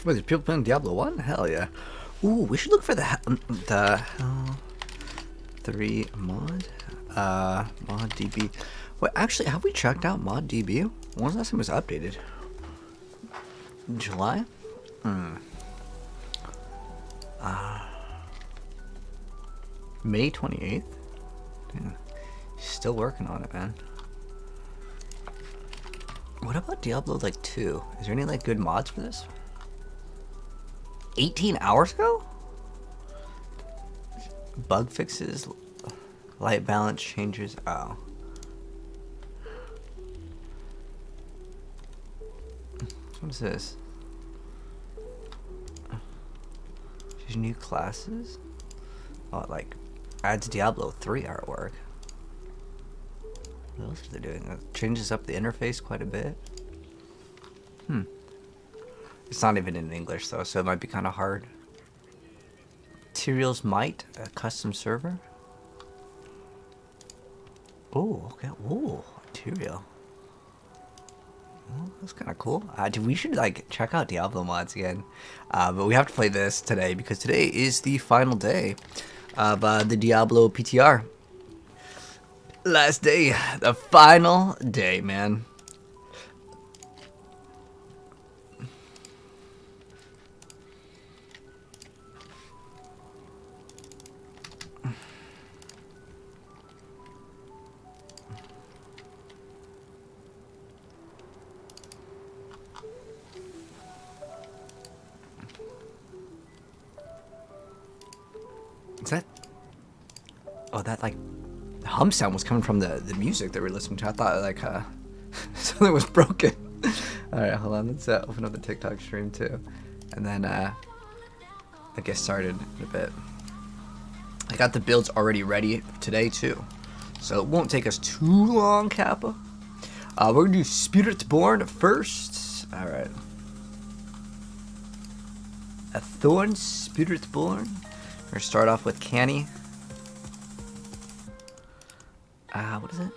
Wait, there's people playing Diablo 1? Hell yeah. Ooh, we should look for the 3 mod. Mod DB. Wait, actually, have we checked out mod DB? When was the last time it was updated? July? May 28th? Yeah. Still working on it, man. What about Diablo like 2? Is there any like good mods for this? 18 hours ago? Bug fixes, light balance changes. Oh. What is this? These new classes? Oh, it like adds Diablo 3 artwork. What else are they doing? It changes up the interface quite a bit. It's not even in English though, so it might be kind of hard. Materials Might, a custom server. Oh, okay. Oh, material. Oh, that's kind of cool. Dude, we should like check out Diablo mods again. But we have to play this today because today is the final day of the Diablo PTR. Last day, the final day, man. Is that? Oh, that like hum sound was coming from the music that we're listening to. I thought like something was broken. All right, hold on. Let's open up the TikTok stream too, and then I get started in a bit. I got the builds already ready today too, so it won't take us too long, Kappa. We're gonna do Spiritborn first. All right. A thorns Spiritborn. We're gonna start off with Canny. What is it?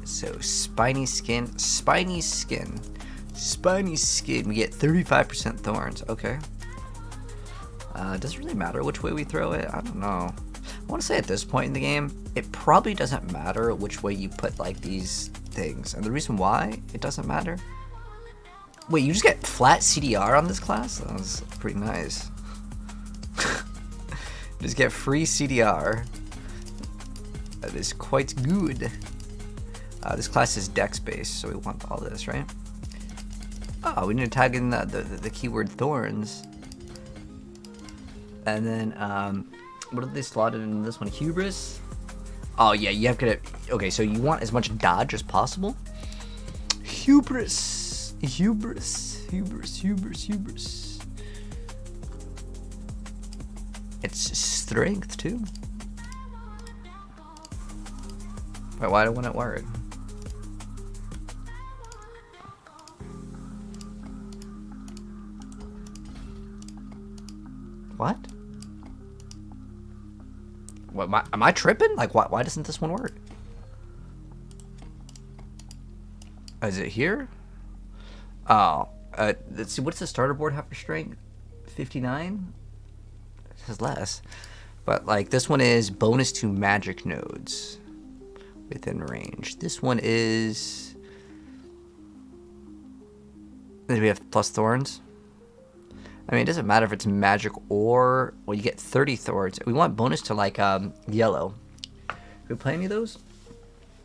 So spiny skin. We get 35% thorns. Okay. Does it really matter which way we throw it? I don't know. I want to say at this point in the game, it probably doesn't matter which way you put like these things. And the reason why it doesn't matter. Wait, you just get flat CDR on this class? That was pretty nice. Just get free CDR. That is quite good. This class is dex based, so we want all this, right? Oh, we need to tag in the keyword thorns. And then, what did they slot in this one? Hubris? Oh yeah, you have to, okay, so you want as much dodge as possible. Hubris. It's strength too. Wait, why wouldn't it work? What? What? Am I tripping? Like, why doesn't this one work? Is it here? Oh, let's see. What's the starter board have for strength? 59. It says less, but like this one is bonus to magic nodes within range. This one is. Then we have plus thorns. I mean, it doesn't matter if it's magic or well, you get 30 thorns. We want bonus to like yellow. Do we play any of those?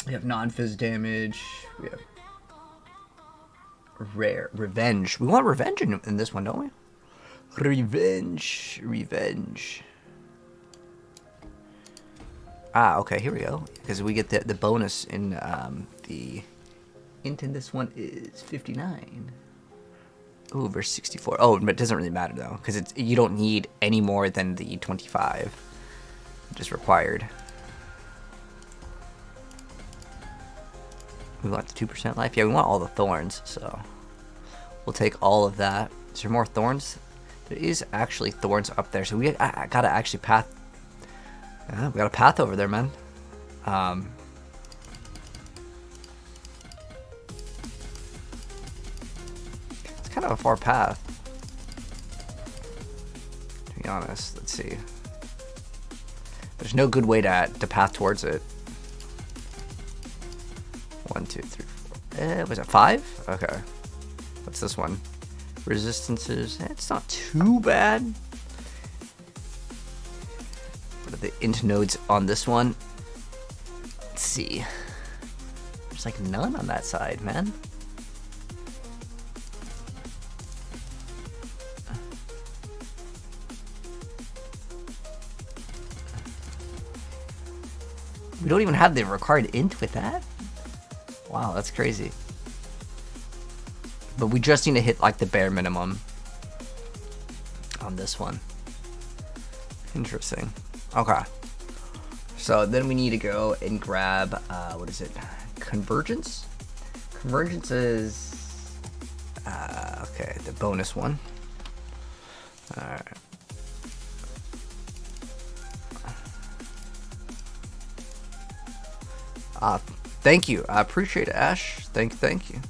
We have non-fizz damage. We have rare revenge. We want revenge in this one, don't we? Revenge. Okay, here we go. Because we get the bonus in the int in this one is 59. Ooh, verse 64. Oh, but it doesn't really matter though, because you don't need any more than the 25, which is required. We want the 2% life. Yeah, we want all the thorns, so we'll take all of that. Is there more thorns? There is actually thorns up there, so I gotta actually path. Yeah, we got a path over there, man. kind of a far path. To be honest, let's see. There's no good way to path towards it. 1, 2, 3, 4. Was it 5? Okay. What's this one? Resistances. It's not too bad. What are the int nodes on this one? Let's see. There's like none on that side, man. We don't even have the required int with that? Wow, that's crazy. But we just need to hit like the bare minimum on this one. Interesting. Okay. So then we need to go and grab, what is it? Convergence? Convergence is, okay, the bonus one. Alright. Thank you. I appreciate it, Ash. Thank you.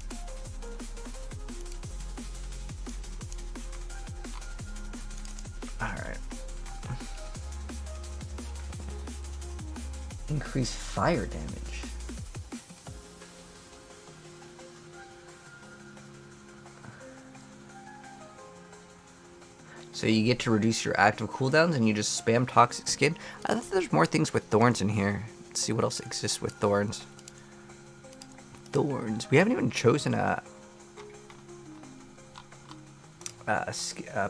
Alright. Increase fire damage. So you get to reduce your active cooldowns and you just spam toxic skin. I thought there's more things with thorns in here. Let's see what else exists with thorns. Thorns. We haven't even chosen a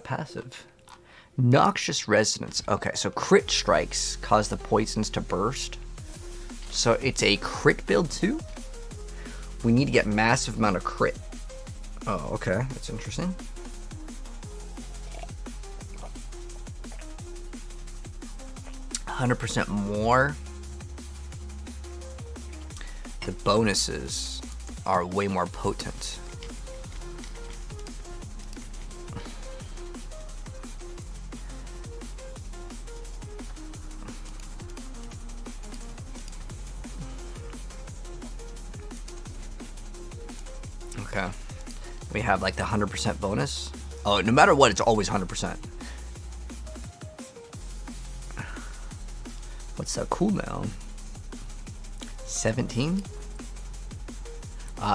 passive. Noxious resonance. Okay, so crit strikes cause the poisons to burst. So it's a crit build too. We need to get massive amount of crit. Oh, okay, that's interesting. %, more. The bonuses are way more potent. Okay. We have like the 100% bonus. Oh, no matter what, it's always 100%. What's that cooldown? 17?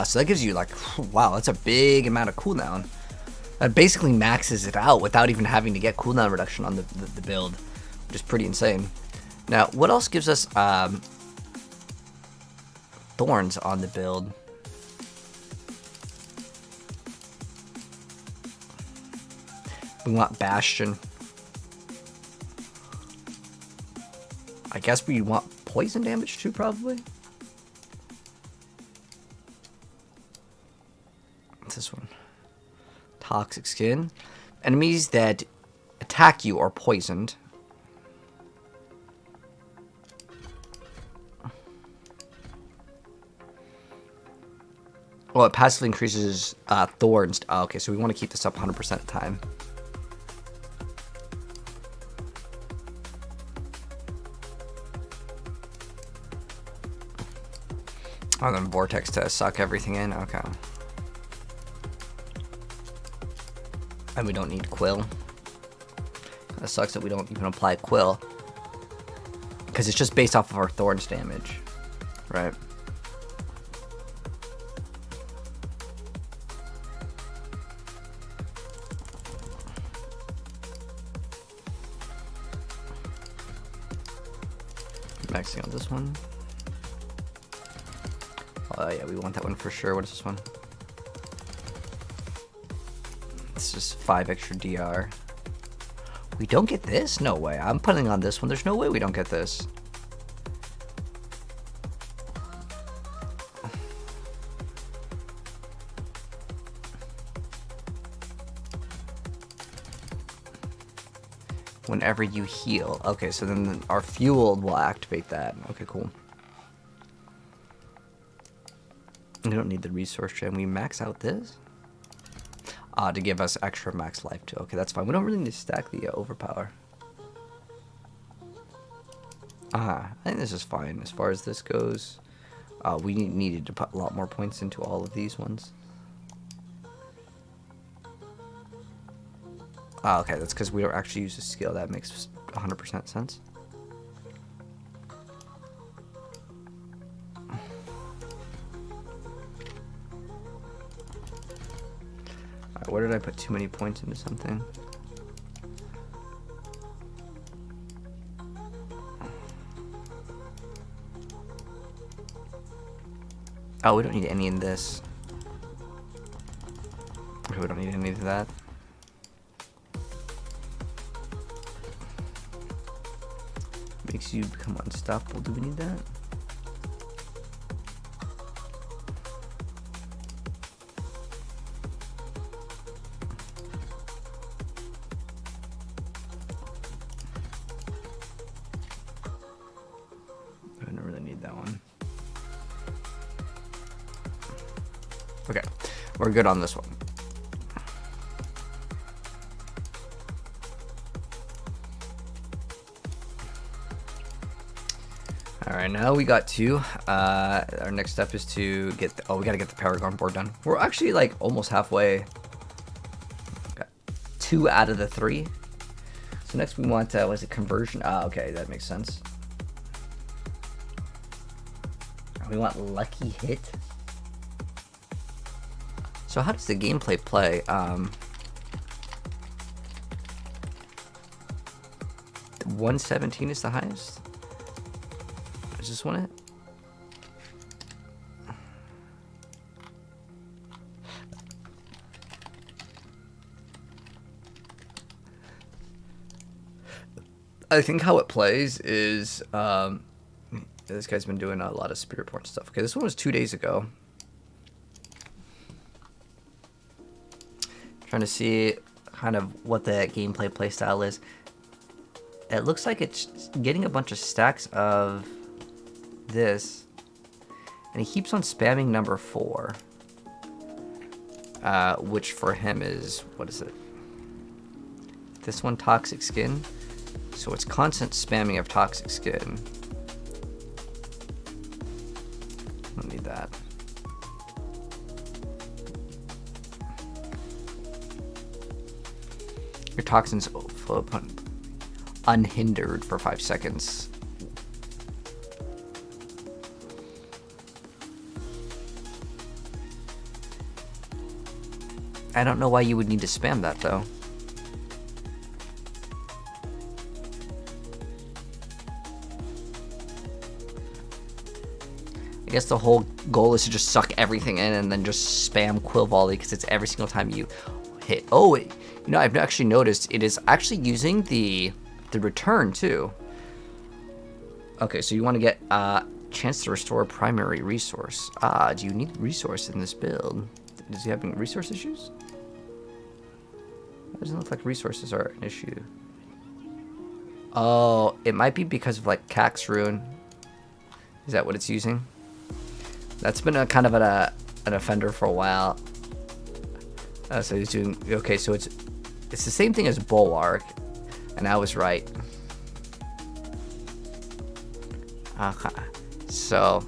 So that gives you like, wow, that's a big amount of cooldown. That basically maxes it out without even having to get cooldown reduction on the build, which is pretty insane. Now, what else gives us thorns on the build? We want Bastion. I guess we want poison damage too, probably. What's this one? Toxic skin. Enemies that attack you are poisoned. Well, it passively increases thorns. Oh, okay, so we want to keep this up 100% of the time. Oh, then Vortex to suck everything in? Okay. And we don't need Quill. That sucks that we don't even apply Quill. Because it's just based off of our Thorns damage. Right? Maxing on this one. Oh yeah, we want that one for sure. What is this one? It's just 5 extra DR. We don't get this? No way. I'm putting on this one. There's no way we don't get this. Whenever you heal. Okay, so then our fueled will activate that. Okay, cool. We don't need the resource gem. We max out this to give us extra max life too. Okay, that's fine. We don't really need to stack the overpower. I think this is fine as far as this goes. We needed to put a lot more points into all of these ones. Oh, okay, that's because we don't actually use a skill. That makes 100% sense. Alright, where did I put too many points into something? Oh, we don't need any in this. Okay, we don't need any of that. Makes you become unstoppable. Do we need that? I don't really need that one. Okay, we're good on this one. Alright, now we got two. Our next step is to get the, we gotta get the Paragon board done. We're actually like almost halfway. Got 2 out of the 3. So next we want, what is it, conversion? Okay, that makes sense. We want lucky hit. So how does the gameplay play? 117 is the highest? Is this one it? I think how it plays is this guy's been doing a lot of Spiritborn stuff. Okay, this one was 2 days ago. Trying to see kind of what the gameplay playstyle is. It looks like it's getting a bunch of stacks of this, and he keeps on spamming number 4, which for him is, what is it? This one, toxic skin. So it's constant spamming of toxic skin. I don't need that. Your toxins flow upon unhindered for 5 seconds. I don't know why you would need to spam that though. I guess the whole goal is to just suck everything in and then just spam Quill Volley because it's every single time you hit. Oh, you know, I've actually noticed it is actually using the return too. Okay, so you want to get chance to restore primary resource. Do you need resource in this build? Is he having resource issues? It doesn't look like resources are an issue. Oh, it might be because of like Cax Rune. Is that what it's using? That's been a kind of an offender for a while. So he's doing okay. So it's the same thing as Bulwark, and I was right. Okay, so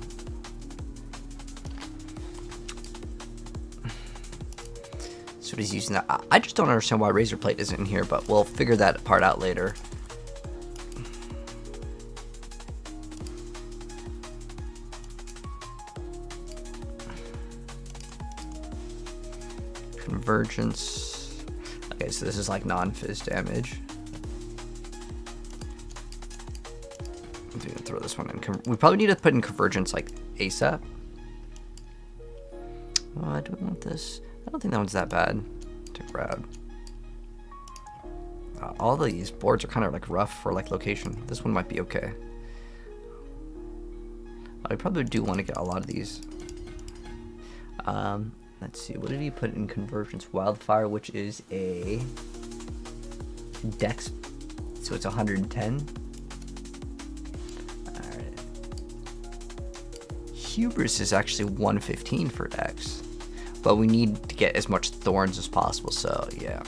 he's using that. I just don't understand why Razorplate isn't in here, but we'll figure that part out later. Convergence. Okay, so this is like non-fizz damage. I'm gonna throw this one in. We probably need to put in Convergence like ASAP. Oh, do we want this? I don't think that one's that bad to grab. All these boards are kind of like rough for like location. This one might be okay. I probably do want to get a lot of these. Let's see, what did he put in Convergence? Wildfire, which is a Dex, so it's 110. Alright. Hubris is actually 115 for Dex, but we need to get as much thorns as possible, so yeah.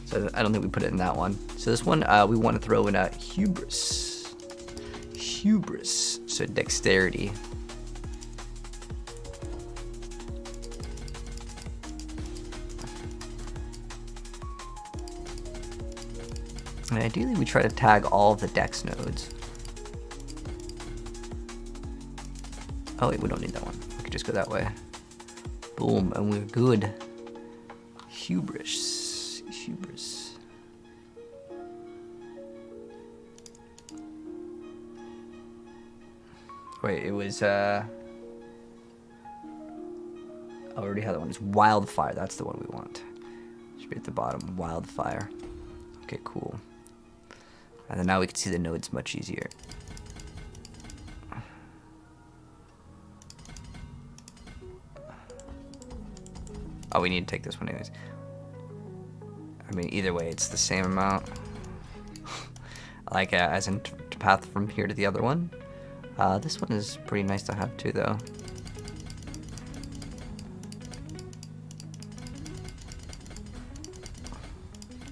So I don't think we put it in that one. So this one, we want to throw in a Hubris. Hubris, so dexterity. And ideally, we try to tag all of the dex nodes. Oh wait, we don't need that one. We could just go that way. Boom, and we're good. Hubris. Wait, it was, I already had that one. It's Wildfire. That's the one we want. Should be at the bottom. Wildfire. Okay, cool. And then now we can see the nodes much easier. Oh, we need to take this one anyways. I mean, either way, it's the same amount. Like, as in to path from here to the other one. This one is pretty nice to have too, though.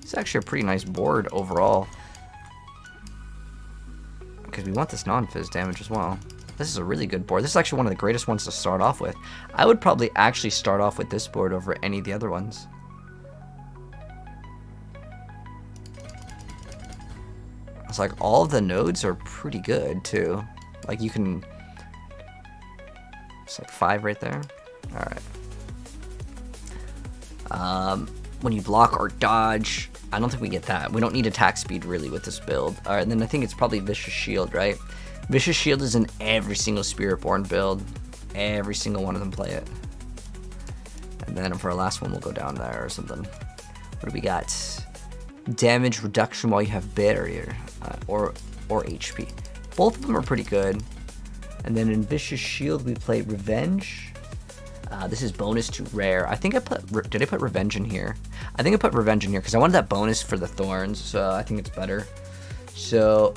It's actually a pretty nice board overall. Because we want this non-fizz damage as well. This is a really good board. This is actually one of the greatest ones to start off with. I would probably actually start off with this board over any of the other ones. It's like all of the nodes are pretty good too. Like you can... It's like 5 right there. Alright. When you block or dodge, I don't think we get that. We don't need attack speed really with this build. Alright, and then I think it's probably Vicious Shield, right? Vicious Shield is in every single Spiritborn build. Every single one of them play it. And then for our last one, we'll go down there or something. What do we got? Damage reduction while you have barrier, or HP. Both of them are pretty good. And then in Vicious Shield, we play Revenge. This is bonus to rare. I think I put, did I put Revenge in here? I think I put Revenge in here because I wanted that bonus for the thorns, so I think it's better. So...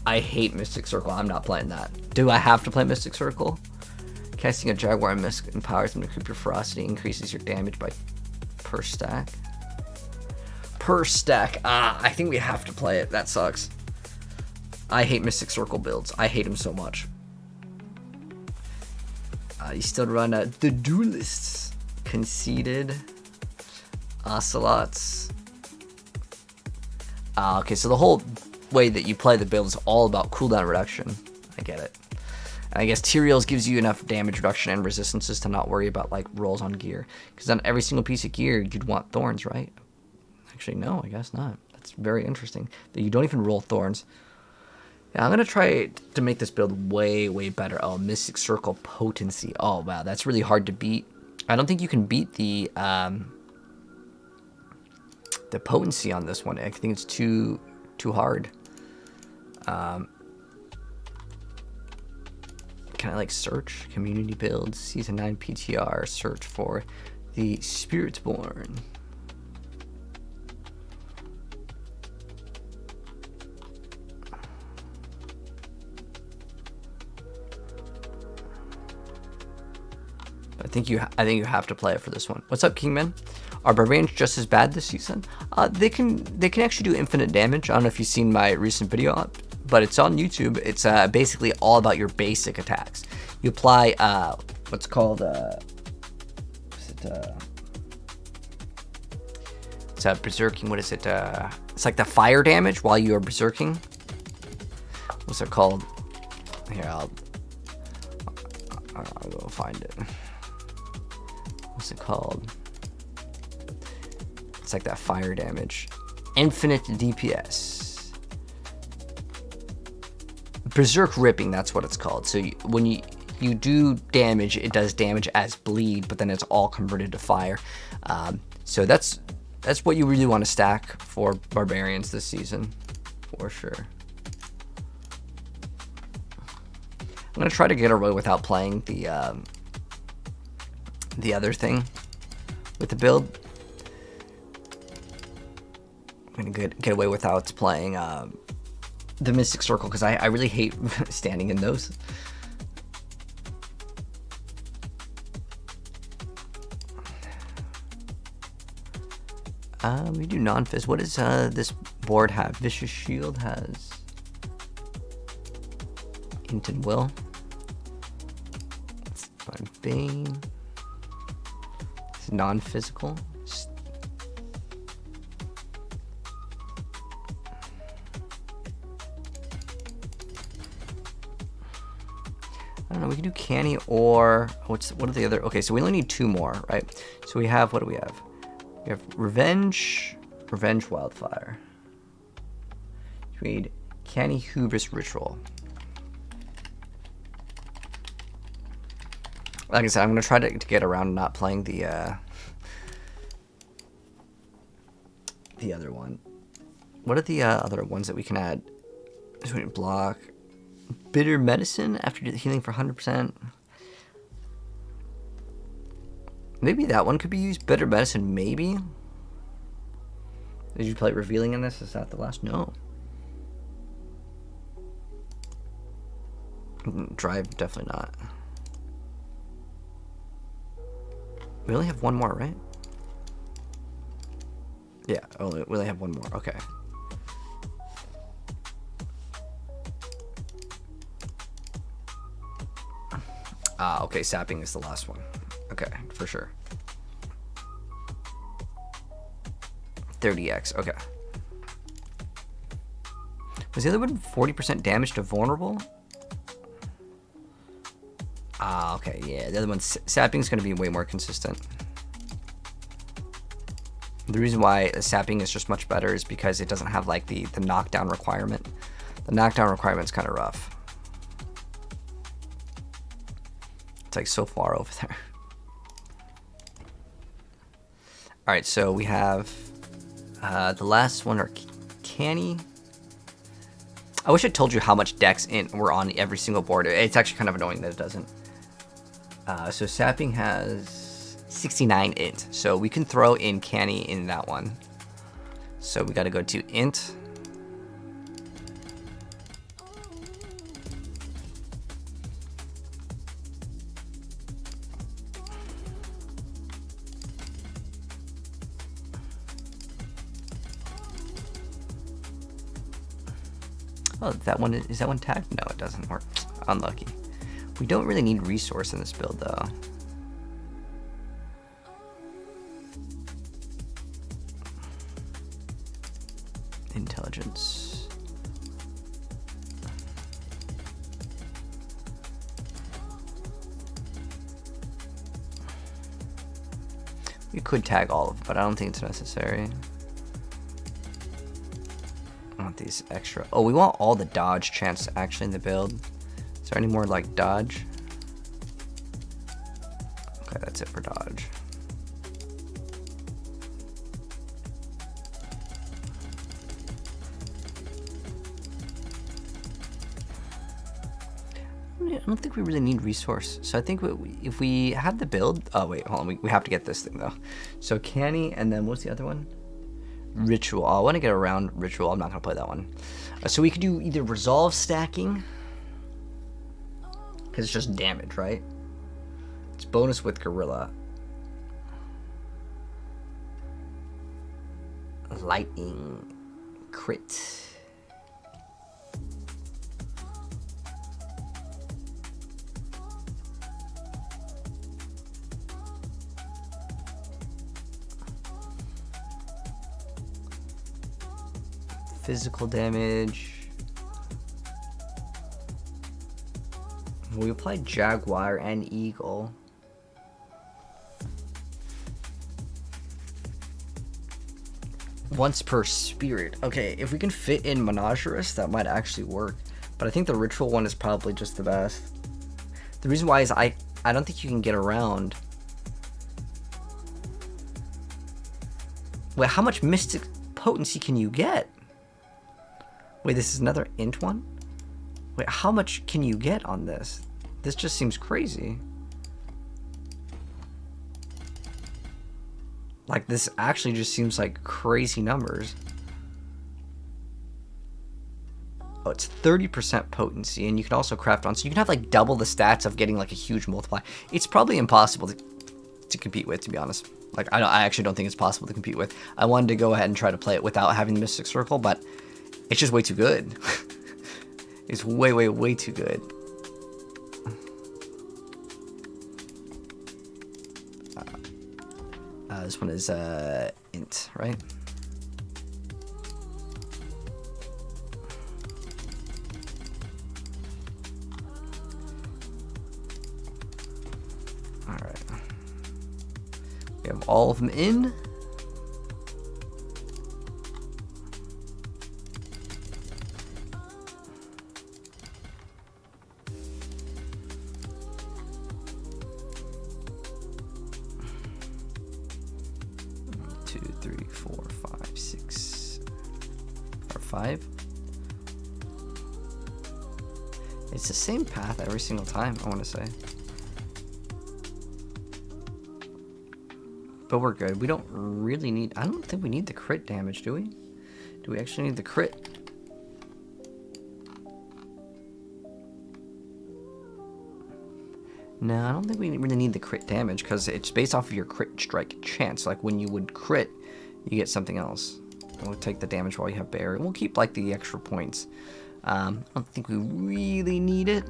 I hate Mystic Circle. I'm not playing that. Do I have to play Mystic Circle? Casting a Jaguar Mist empowers them to keep your ferocity, increases your damage by per stack. Per stack. I think we have to play it. That sucks. I hate Mystic Circle builds. I hate them so much. You still run the Duelists, Conceited, Ocelots. Okay, so the whole way that you play the build is all about cooldown reduction. I get it. And I guess Tyrael's gives you enough damage reduction and resistances to not worry about like rolls on gear. Because on every single piece of gear, you'd want thorns, right? Actually, no, I guess not. That's very interesting that you don't even roll thorns. Yeah, I'm gonna try to make this build way, way better. Oh, Mystic Circle Potency. Oh wow, that's really hard to beat. I don't think you can beat the potency on this one. I think it's too hard. Can I like search community builds season 9 PTR, search for the Spiritborn? I think you have to play it for this one. What's up, Kingman? Are barbarians just as bad this season? They can actually do infinite damage. I don't know if you've seen my recent video up, but it's on YouTube. It's basically all about your basic attacks. You apply what's called it's berserking. What is it? It's like the fire damage while you are berserking. What's it called? Here, I'll go find it. What's it called? It's like that fire damage. Infinite DPS. Berserk Ripping, that's what it's called. So when you do damage, it does damage as bleed, but then it's all converted to fire. So that's what you really want to stack for barbarians this season, for sure. I'm gonna try to get away without playing the other thing with the build. I'm gonna get away without playing the Mystic Circle because I really hate standing in those. We do non-fizz. What does this board have? Vicious Shield has Int and Will. That's fine. Bane. It's non-physical. I don't know, we can do Canny or what are the other? Okay, so we only need 2 more, right? So we have, what do we have? We have Revenge Wildfire. We need Canny Hubris Ritual. Like I said, I'm gonna try to get around not playing the other one. What are the other ones that we can add? So we need block. Bitter Medicine after healing for 100%. Maybe that one could be used. Bitter Medicine, maybe. Did you play Revealing in this? Is that the last? No. Drive, definitely not. We only have 1 more, right? Yeah, we only have 1 more. Okay. Okay, Sapping is the last one. Okay, for sure. 30x, okay. Was the other one 40% damage to vulnerable? Okay, yeah, the other one, Sapping is going to be way more consistent. The reason why Sapping is just much better is because it doesn't have like the knockdown requirement. The knockdown requirement's kind of rough. It's like so far over there. All right, so we have the last one are Canny. I wish I told you how much dex we're on every single board. It's actually kind of annoying that it doesn't. So Sapping has 69 int, so we can throw in Canny in that one. So we got to go to int. Oh, that one is that one tagged? No, it doesn't work. Unlucky. We don't really need resource in this build though. Intelligence. We could tag all of them, but I don't think it's necessary. I want these extra. Oh, we want all the dodge chance actually in the build. Is there any more like dodge? Okay, that's it for dodge. I don't think we really need resource. So I think if we have the build. Oh wait, hold on. We have to get this thing though. So Canny, and then what's the other one? Ritual. I want to get around Ritual. I'm not going to play that one. So we could do either Resolve stacking, because it's just damage, right? It's bonus with Gorilla. Lightning. Crit. Physical damage. We applied Jaguar and Eagle. Once per spirit. Okay, if we can fit in Menagerous, that might actually work. But I think the Ritual one is probably just the best. The reason why is I don't think you can get around. Wait, how much Mystic Potency can you get? Wait, this is another int one? Wait, how much can you get on this? This just seems crazy. Like, this actually just seems like crazy numbers. Oh, it's 30% potency, and you can also craft on. So you can have like double the stats of getting like a huge multiply. It's probably impossible to compete with, to be honest. Like, I actually don't think it's possible to compete with. I wanted to go ahead and try to play it without having the Mystic Circle, but it's just way too good. It's way, way, way too good. This one is int, right? All right. We have all of them in. It's the same path every single time, I want to say. But we're good. We don't really need... I don't think we need the crit damage, do we? Do we actually need the crit? No, I don't think we really need the crit damage because it's based off of your crit strike chance. Like when you would crit, you get something else. And we'll take the damage while you have barrier. We'll keep like the extra points. I don't think we really need it.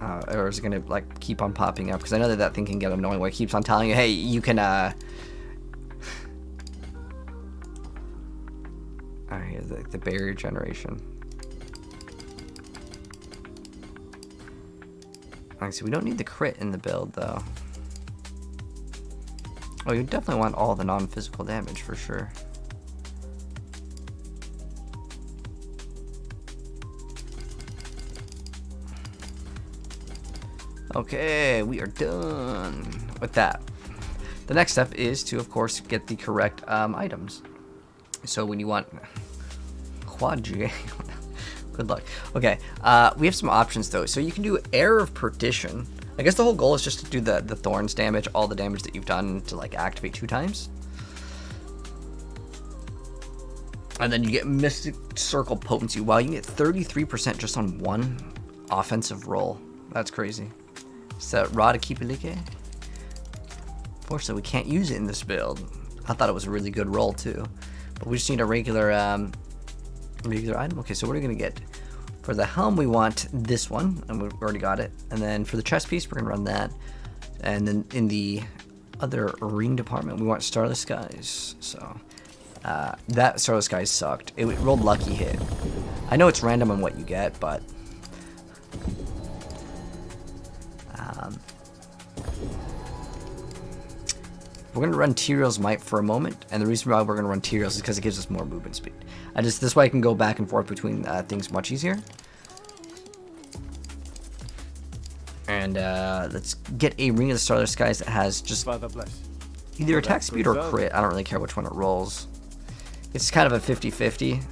Or is it gonna like keep on popping up? Because I know that thing can get annoying where it keeps on telling you, hey, you can here's the barrier generation. Alright, so we don't need the crit in the build though. Oh, you definitely want all the non-physical damage for sure. Okay, we are done with that. The next step is to, of course, get the correct items. So when you want quadri, good luck. Okay, we have some options though. So you can do Air of Perdition. I guess the whole goal is just to do the thorns damage, all the damage that you've done to like activate 2 times. And then you get Mystic Circle Potency. Wow, you can get 33% just on one offensive roll. That's crazy. It's that Rod Akipalike. Unfortunately, we can't use it in this build. I thought it was a really good roll too. But we just need a regular item. Okay, so what are we gonna get? For the helm, we want this one, and we've already got it. And then for the chest piece, we're gonna run that. And then in the other ring department, we want Starless Skies. So that Starless Skies sucked. It rolled lucky hit. I know it's random on what you get, but we're gonna run Tyrell's Might for a moment, and the reason why we're gonna run Tyrell's is because it gives us more movement speed. This way I can go back and forth between things much easier. And let's get a Ring of the Starless Skies that has just either attack speed or crit. I don't really care which one it rolls. It's kind of a 50-50.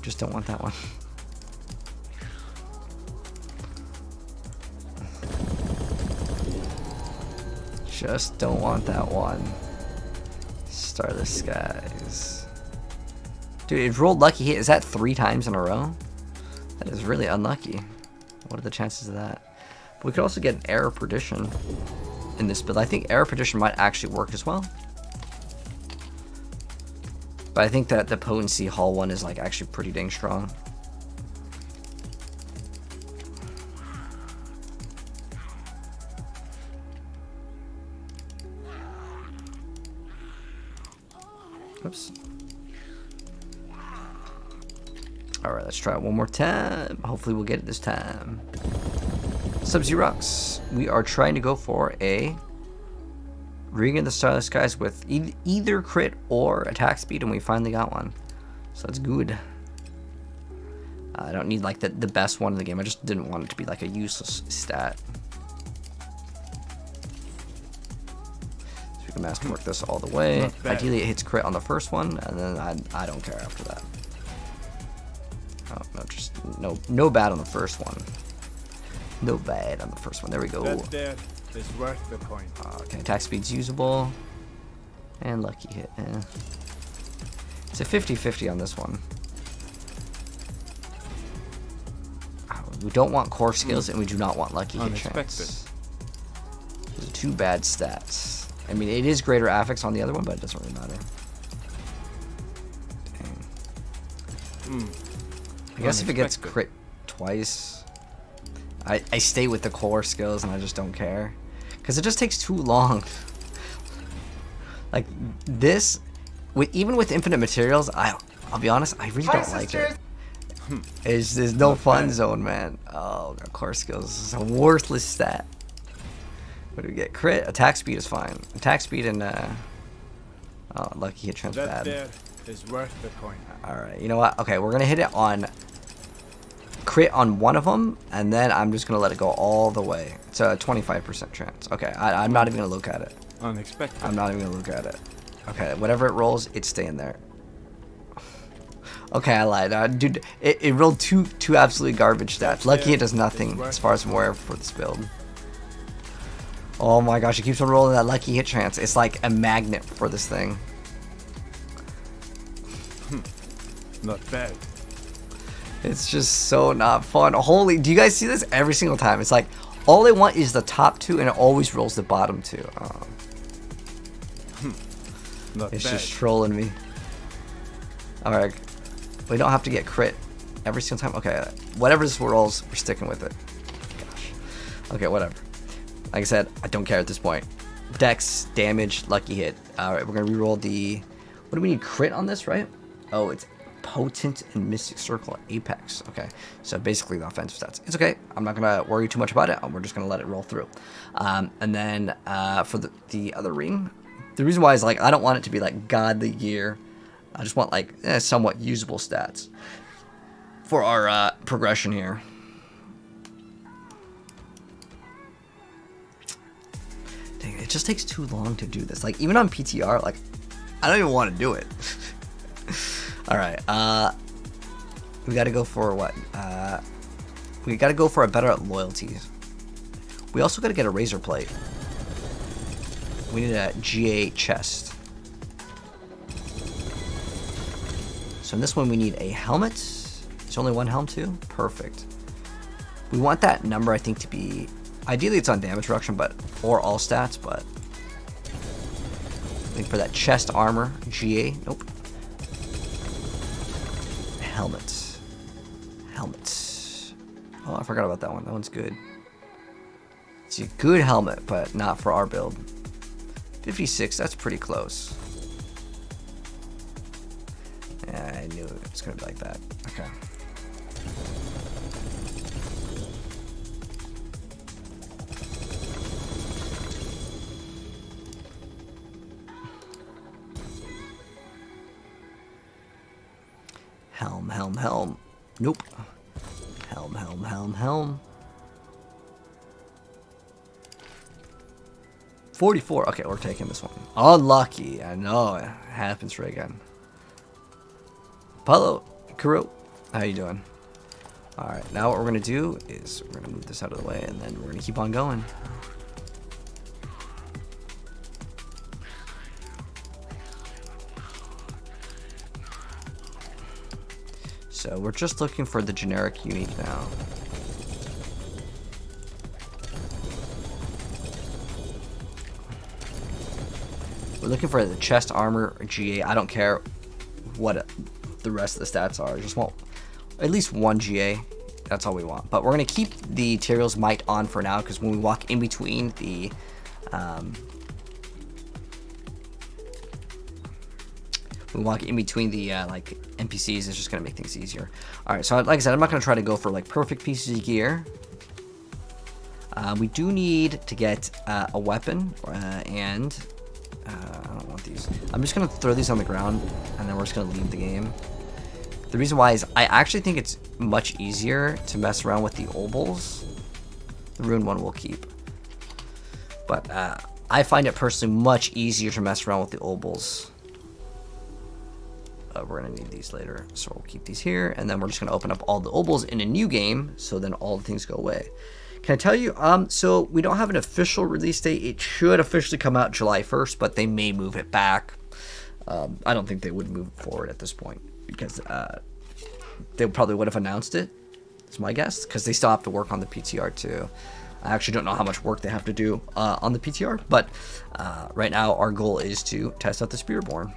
Just don't want that one. Just don't want that one. Starless Skies. Dude, it rolled lucky hit. Is that 3 times in a row? That is really unlucky. What are the chances of that? But we could also get an Air of Perdition in this build. I think Air of Perdition might actually work as well. But I think that the Potency Hull one is like actually pretty dang strong. Oops. Alright, let's try it one more time. Hopefully we'll get it this time. Sub-Xerox, we are trying to go for a Ring of the Starless Skies with either crit or attack speed, and we finally got one. So that's good. I don't need like the best one in the game. I just didn't want it to be like a useless stat. So we can masterwork this all the way. Ideally it hits crit on the first one, and then I don't care after that. Oh, no, just no bad on the first one. No bad on the first one. There we go. That there is worth the point. Okay, attack speed's usable. And lucky hit. It's a 50-50 on this one. We don't want core skills, and we do not want lucky hit chance. Those are 2 bad stats. I mean, it is greater affix on the other one, but it doesn't really matter. Dang. I guess if it gets crit twice, I stay with the core skills and I just don't care. Because it just takes too long. Like, this, even with infinite materials, I'll be honest, I really don't like it. There's no fun zone, man. Oh, core skills is a worthless stat. What do we get? Crit, attack speed is fine. Attack speed and oh, lucky hit chance bad. That there is worth the coin. All right, you know what? Okay, we're gonna hit it on crit on one of them, and then I'm just gonna let it go all the way. It's a 25% chance. Okay, I'm not even gonna look at it. Unexpected. I'm not even gonna look at it. Okay, whatever it rolls, it's staying there. Okay, I lied. Dude, it rolled two absolutely garbage stats. Lucky it does nothing as far as I'm aware for this build. Oh my gosh, it keeps on rolling that lucky hit chance. It's like a magnet for this thing. Not bad. It's just so not fun. Holy, do you guys see this every single time? It's like, all they want is the top two, and it always rolls the bottom two. Oh. It's just trolling me. Alright. We don't have to get crit every single time. Okay, whatever this rolls, we're sticking with it. Gosh. Okay, whatever. Like I said, I don't care at this point. Dex, damage, lucky hit. Alright, we're going to reroll the... What do we need? Crit on this, right? Oh, it's Potent and Mystic Circle Apex. Okay, so basically the offensive stats. It's okay. I'm not going to worry too much about it. We're just going to let it roll through. And then for the other ring, the reason why is like I don't want it to be like God the Year. I just want like somewhat usable stats for our progression here. Dang, it just takes too long to do this. Like even on PTR, like I don't even want to do it. All right, we got to go for what? We got to go for a better at loyalties. We also got to get a razor plate. We need a GA chest. So in this one we need a helmet. There's only one helm too? Perfect. We want that number I think to be, ideally it's on damage reduction, but or all stats, but I think for that chest armor, GA, nope. Helmet. Helmet. Oh, I forgot about that one. That one's good. It's a good helmet, but not for our build. 56, that's pretty close. Yeah, I knew it was going to be like that. Okay. Helm. Nope. Helm. 44. Okay, we're taking this one. Unlucky. I know. It happens for again. Paulo, Kuro, how you doing? Alright, now what we're going to do is we're going to move this out of the way, and then we're going to keep on going. So we're just looking for the generic unique now. We're looking for the chest armor or GA. I don't care what the rest of the stats are. I just want at least one GA. That's all we want. But we're going to keep the Tyrael's Might on for now, because when we walk in between the like NPCs, it's just going to make things easier. All right, so like I said, I'm not going to try to go for like perfect pieces of gear. We do need to get a weapon and I don't want these. I'm just going to throw these on the ground, and then we're just going to leave the game. The reason why is I actually think it's much easier to mess around with the obols. The rune one we'll keep. But I find it personally much easier to mess around with the obols. We're going to need these later, so we'll keep these here. And then we're just going to open up all the obols in a new game, so then all the things go away. Can I tell you, so we don't have an official release date. It should officially come out July 1st, but they may move it back. I don't think they would move it forward at this point, because they probably would have announced it. It's my guess, because they still have to work on the PTR too. I actually don't know how much work they have to do on the PTR, but right now our goal is to test out the Spiritborn.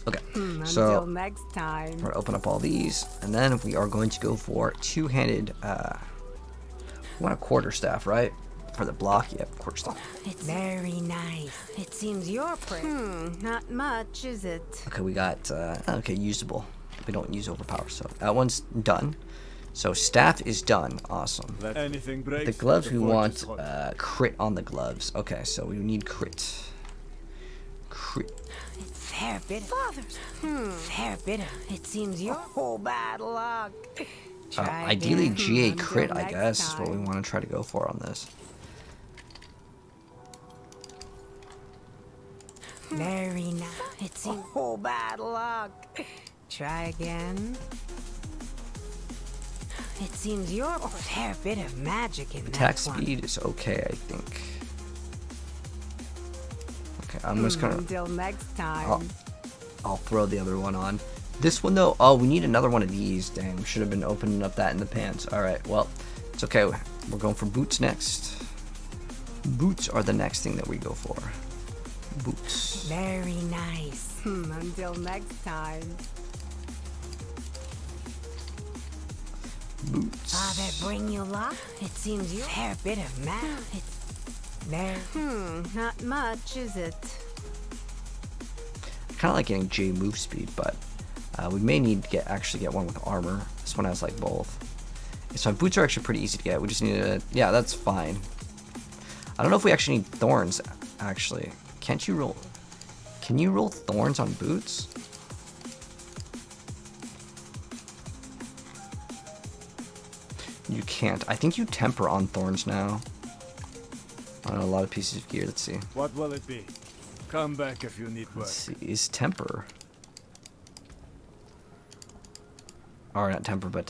Okay, so Until next time. we're gonna open up all these, and then we are going to go for two-handed. We want a quarterstaff, right? For the block, yep, quarterstaff. It's very nice. It seems you're pretty. Not much, is it? Okay, we got okay, usable. We don't use overpower, so that one's done. So staff is done. Awesome. Let anything break. The gloves, we forge want is hot. crit on the gloves. Okay, so we need crit. Crit. Fair bit. Fathers. Fair bit. It seems you're bad luck. Try Ideally, again. GA Until crit, I next guess, is what we time. want to try to go for on this. Very nice. It seems bad luck. Try again. It seems you're a fair bit of magic in Attack that one. speed is okay, I think. Okay, I'm just gonna. Until next time. I'll throw the other one on. This one though, oh, we need another one of these. Dang, should have been opening up that in the pants. All right, well, it's okay. We're going for boots next. Boots are the next thing that we go for. Boots. Very nice. Until next time. Boots. Father, bring you luck? It seems you're a fair bit of math. It's there. Not much, is it? Kind of like getting J move speed, but we may need to actually get one with armor. This one has like both. So boots are actually pretty easy to get. We just need to, yeah, that's fine. I don't know if we actually need thorns. Actually, can't you roll? Can you roll thorns on boots? You can't. I think you temper on thorns now. I don't know, a lot of pieces of gear. Let's see. What will it be? Come back if you need work. Let's see. Is temper? Or not temper, but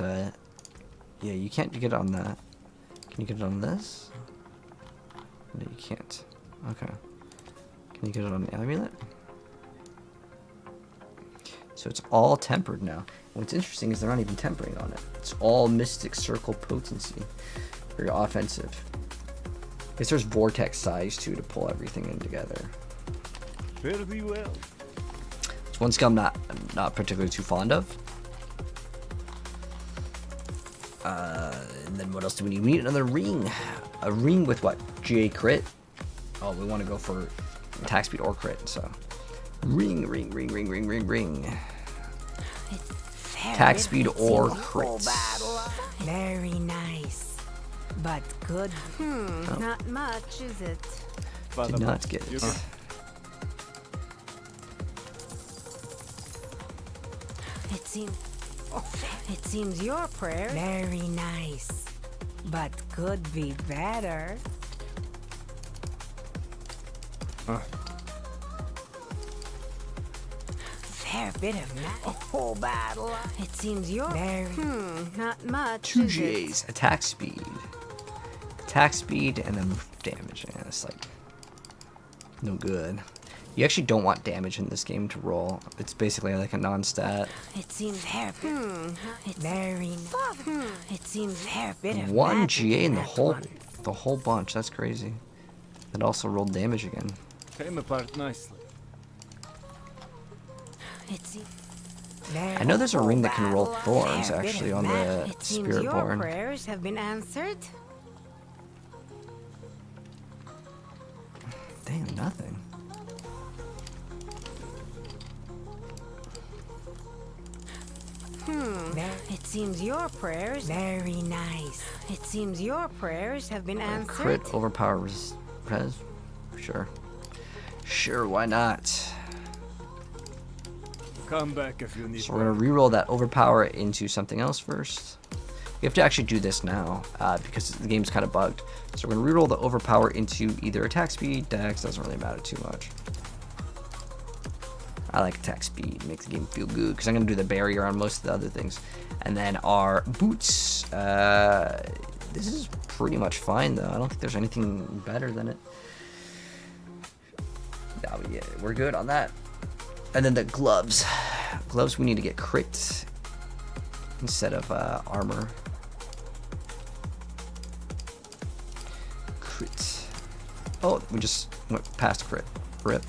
yeah, you can't get it on that. Can you get it on this? No, you can't. Okay. Can you get it on the amulet? So it's all tempered now. What's interesting is they're not even tempering on it. It's all Mystic Circle potency. Very offensive. I guess there's vortex size too to pull everything in together. Fare thee well. It's one skill I'm not particularly too fond of. And then what else do we need? We need another ring. A ring with what? GA crit? Oh, we want to go for attack speed or crit, so. Ring. Attack speed or crit. Very nice. But good. Not much, is it? Did not get You it. can- It seems your prayer very nice, but could be better. Fair bit of battle. It seems you're very not much. 2 is it? GAs. Attack speed. Attack speed and then damage. Yeah, it's like no good. You actually don't want damage in this game to roll. It's basically like a non-stat. It seems fair. It's very. It seems fair bit of 1 magic GA in the that whole one. bunch. That's crazy. It also rolled damage again. Came apart nicely. It seems. I know there's a ring that can roll thorns actually on the It seems your Spiritborn. prayers have been answered. Damn, nothing. It seems your prayers very nice. It seems your prayers have been answered. Crit overpower res. Sure. Sure, why not? Come back if you need So we're gonna reroll that overpower into something else first. We have to actually do this now because the game's kind of bugged. So we're gonna reroll the overpower into either attack speed, dex. Doesn't really matter too much. I like attack speed, makes the game feel good because I'm gonna do the barrier on most of the other things. And then our boots. This is pretty much fine though. I don't think there's anything better than it. No, yeah, we're good on that. And then the gloves. Gloves we need to get crit instead of armor. Oh, we just went past crit. Rip.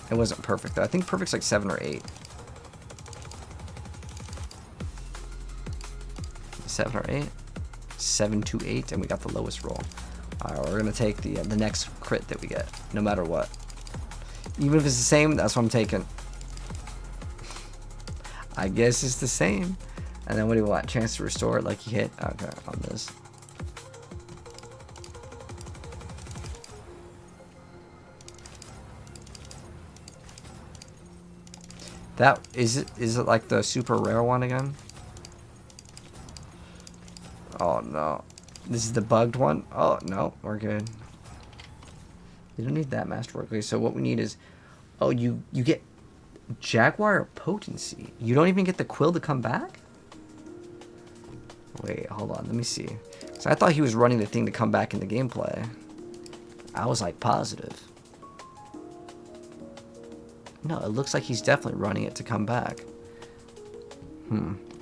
It wasn't perfect though. I think perfect's like 7 or 8. 7 or 8. 7 to 8, and we got the lowest roll. Alright, we're gonna take the next crit that we get, no matter what. Even if it's the same, that's what I'm taking. I guess it's the same. And then what do you want? Chance to restore it like he hit? Okay, on this. That is it like the super rare one again? Oh no. This is the bugged one? Oh no, we're good. We don't need that masterwork. Okay, so what we need is, oh, you get Jaguar potency. You don't even get the quill to come back? Wait, hold on, let me see. So I thought he was running the thing to come back in the gameplay. I was like positive. No, it looks like he's definitely running it to come back.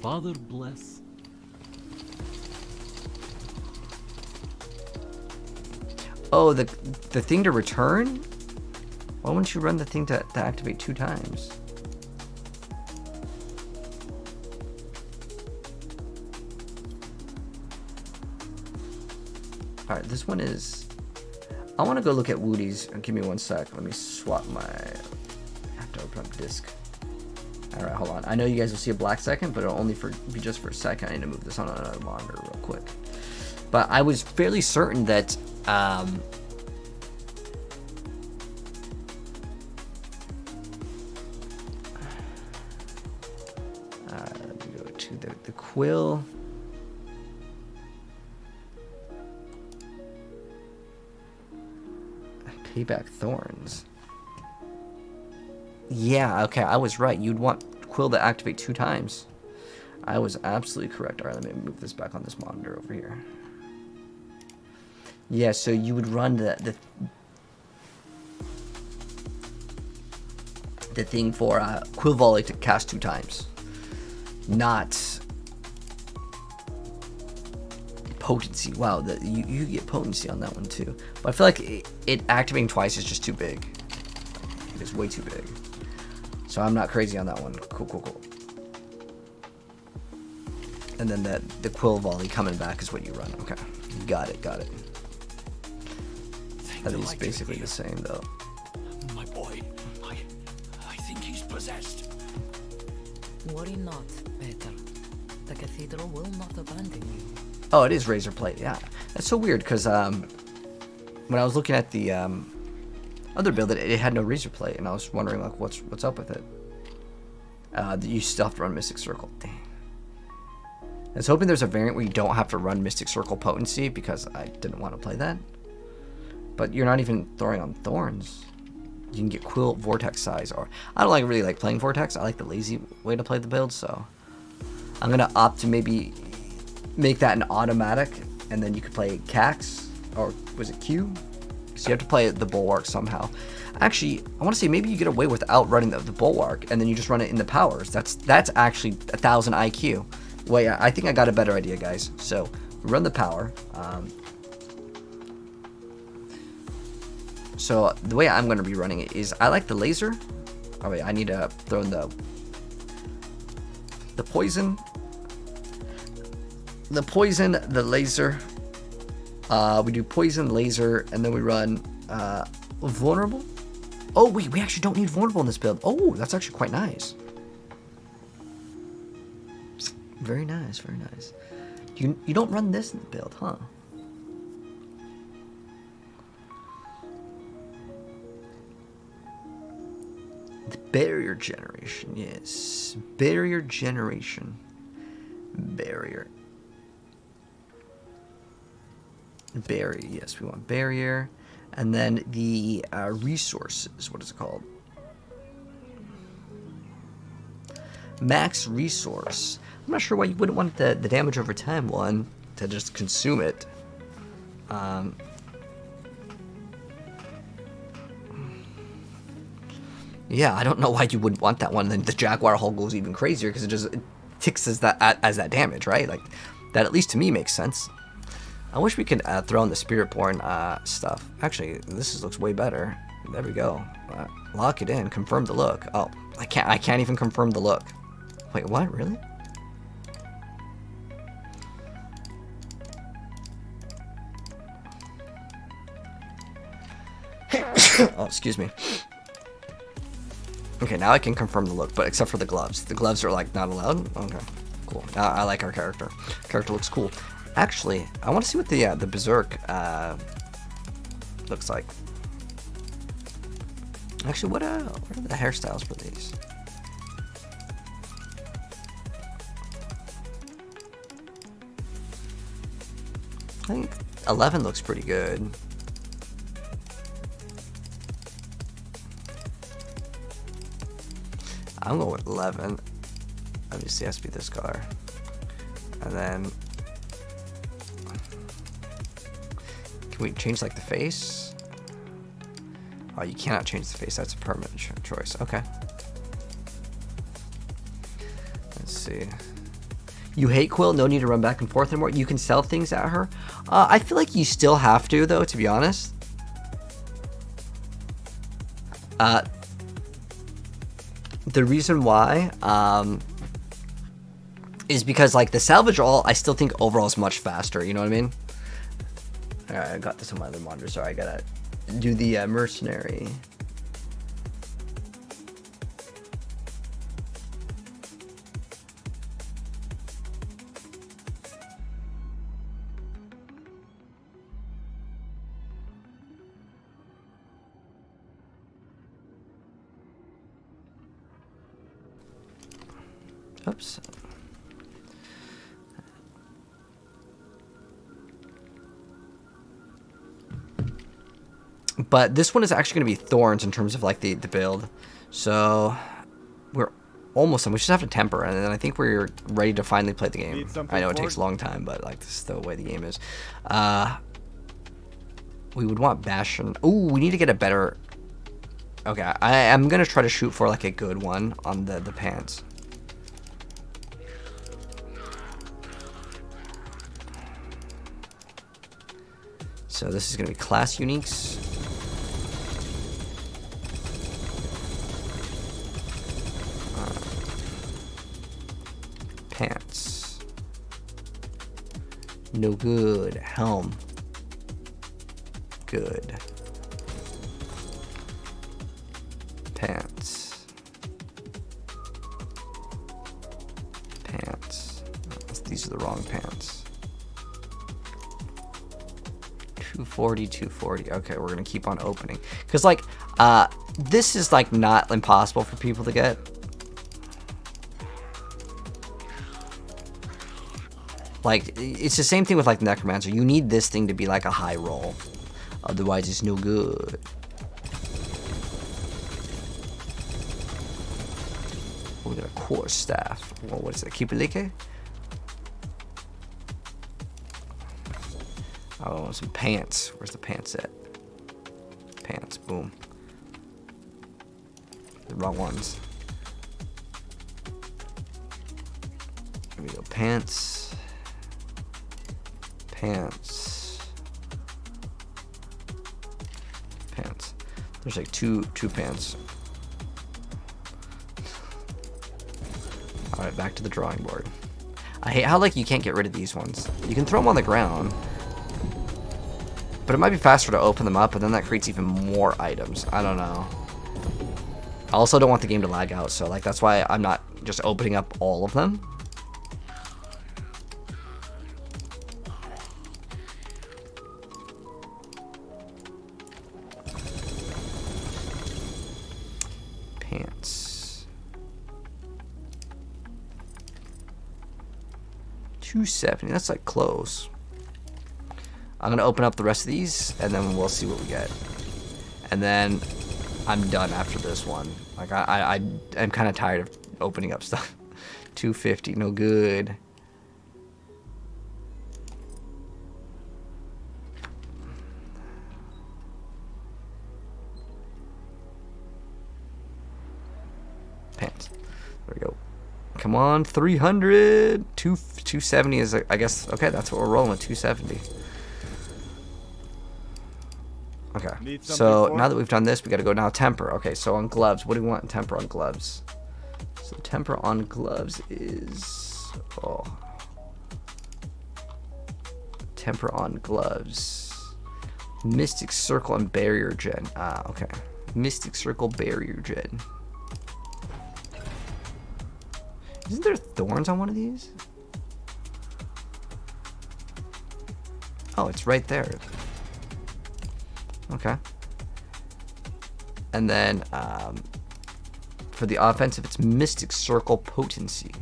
Father bless. Oh, the thing to return? Why wouldn't you run the thing to activate 2 times? Alright, this one is... I want to go look at Woody's. Give me 1 sec. Let me swap my... I have to open up disk. Alright, hold on. I know you guys will see a black second, but it'll only be just for a second. I need to move this on another monitor real quick. But I was fairly certain that... let me go to the quill. Payback thorns. Yeah, okay, I was right. You'd want quill to activate 2 times. I was absolutely correct. Alright, let me move this back on this monitor over here. Yeah, so you would run the thing for quill volley to cast 2 times, not potency. Wow, you get potency on that one too. But I feel like it activating twice is just too big. It is way too big. So I'm not crazy on that one. Cool. And then the quill volley coming back is what you run. Okay, got it. That is basically the same though. My boy, I think he's possessed. Worry not, Peter. The cathedral will not abandon you. Oh, it is razor plate. Yeah, that's so weird because when I was looking at the other build, it had no razor plate, and I was wondering like what's up with it. You still have to run Mystic Circle. Dang. I was hoping there's a variant where you don't have to run Mystic Circle potency because I didn't want to play that. But you're not even throwing on thorns. You can get quill vortex size, or I don't really like playing vortex. I like the lazy way to play the build, so I'm gonna opt to maybe make that an automatic, and then you could play Cax, or was it Q? So you have to play the bulwark somehow. Actually, I want to say maybe you get away without running the bulwark, and then you just run it in the powers. That's actually 1000 IQ. Well, yeah, I think I got a better idea, guys. So we run the power. So the way I'm going to be running it is I like the laser. Oh wait, I need to throw in the poison. The poison, the laser. We do poison, laser, and then we run vulnerable. Oh wait, we actually don't need vulnerable in this build. Oh, that's actually quite nice. Very nice. You don't run this in the build, huh? The barrier generation, yes. Barrier generation. Barrier, yes, we want barrier. And then the resources, what is it called? Max resource. I'm not sure why you wouldn't want the damage over time one to just consume it. Yeah, I don't know why you wouldn't want that one. Then the Jaguar hull goes even crazier because it ticks as that damage, right? Like that, at least to me, makes sense. I wish we could throw in the Spiritborn stuff. Actually, looks way better. There we go. Lock it in. Confirm the look. Oh, I can't even confirm the look. Wait, what? Really? Oh, excuse me. Okay, now I can confirm the look, but except for the gloves. The gloves are like not allowed. Okay, cool. I like our character. Character looks cool. Actually, I want to see what the Berserk looks like. Actually, what are the hairstyles for these? I think 11 looks pretty good. I'm going with 11. Obviously, it has to be this color. And then, can we change like the face? Oh, you cannot change the face. That's a permanent choice. Okay. Let's see. You hate Quill? No need to run back and forth anymore. You can sell things at her. I feel like you still have to, though, to be honest. The reason why is because like the salvage all, I still think overall is much faster. You know what I mean? All right, I got this on my other monitor. Sorry, I gotta do the mercenary. Oops. But this one is actually going to be thorns in terms of like the build. So we're almost done. We just have to temper, and then I think we're ready to finally play the game. I know it takes a long time, but like this is the way the game is. We would want Bastion. Ooh, we need to get a better. Okay, I'm gonna try to shoot for like a good one on the pants. So this is going to be class uniques. Pants. No good. Helm. Good. Pants. Pants. These are the wrong pants. 240, 240. Okay, we're gonna keep on opening because like this is like not impossible for people to get. Like it's the same thing with like Necromancer. You need this thing to be like a high roll, otherwise it's no good. We got a core staff. Well, what is it? Kipulike? Oh, some pants. Where's the pants at? Pants. Boom. The wrong ones. Here we go. Pants. Pants. Pants. There's like two pants. Alright, back to the drawing board. I hate how like you can't get rid of these ones. You can throw them on the ground. But it might be faster to open them up, but then that creates even more items. I don't know. I also don't want the game to lag out, so like that's why I'm not just opening up all of them. Pants. 270. That's like close. I'm going to open up the rest of these, and then we'll see what we get. And then I'm done after this one. Like, I'm kind of tired of opening up stuff. 250, no good. Pants. There we go. Come on, 300. 270 is, I guess, okay, that's what we're rolling with, 270. Okay, Need something so for now it? that we've done this, we gotta go now temper. Okay, so on gloves, what do we want in temper on gloves? So temper on gloves is... Oh. Temper on gloves. Mystic Circle and Barrier Gen. Ah, okay. Mystic Circle, Barrier Gen. Isn't there thorns on one of these? Oh, it's right there. Okay. And then for the offensive, it's Mystic Circle Potency.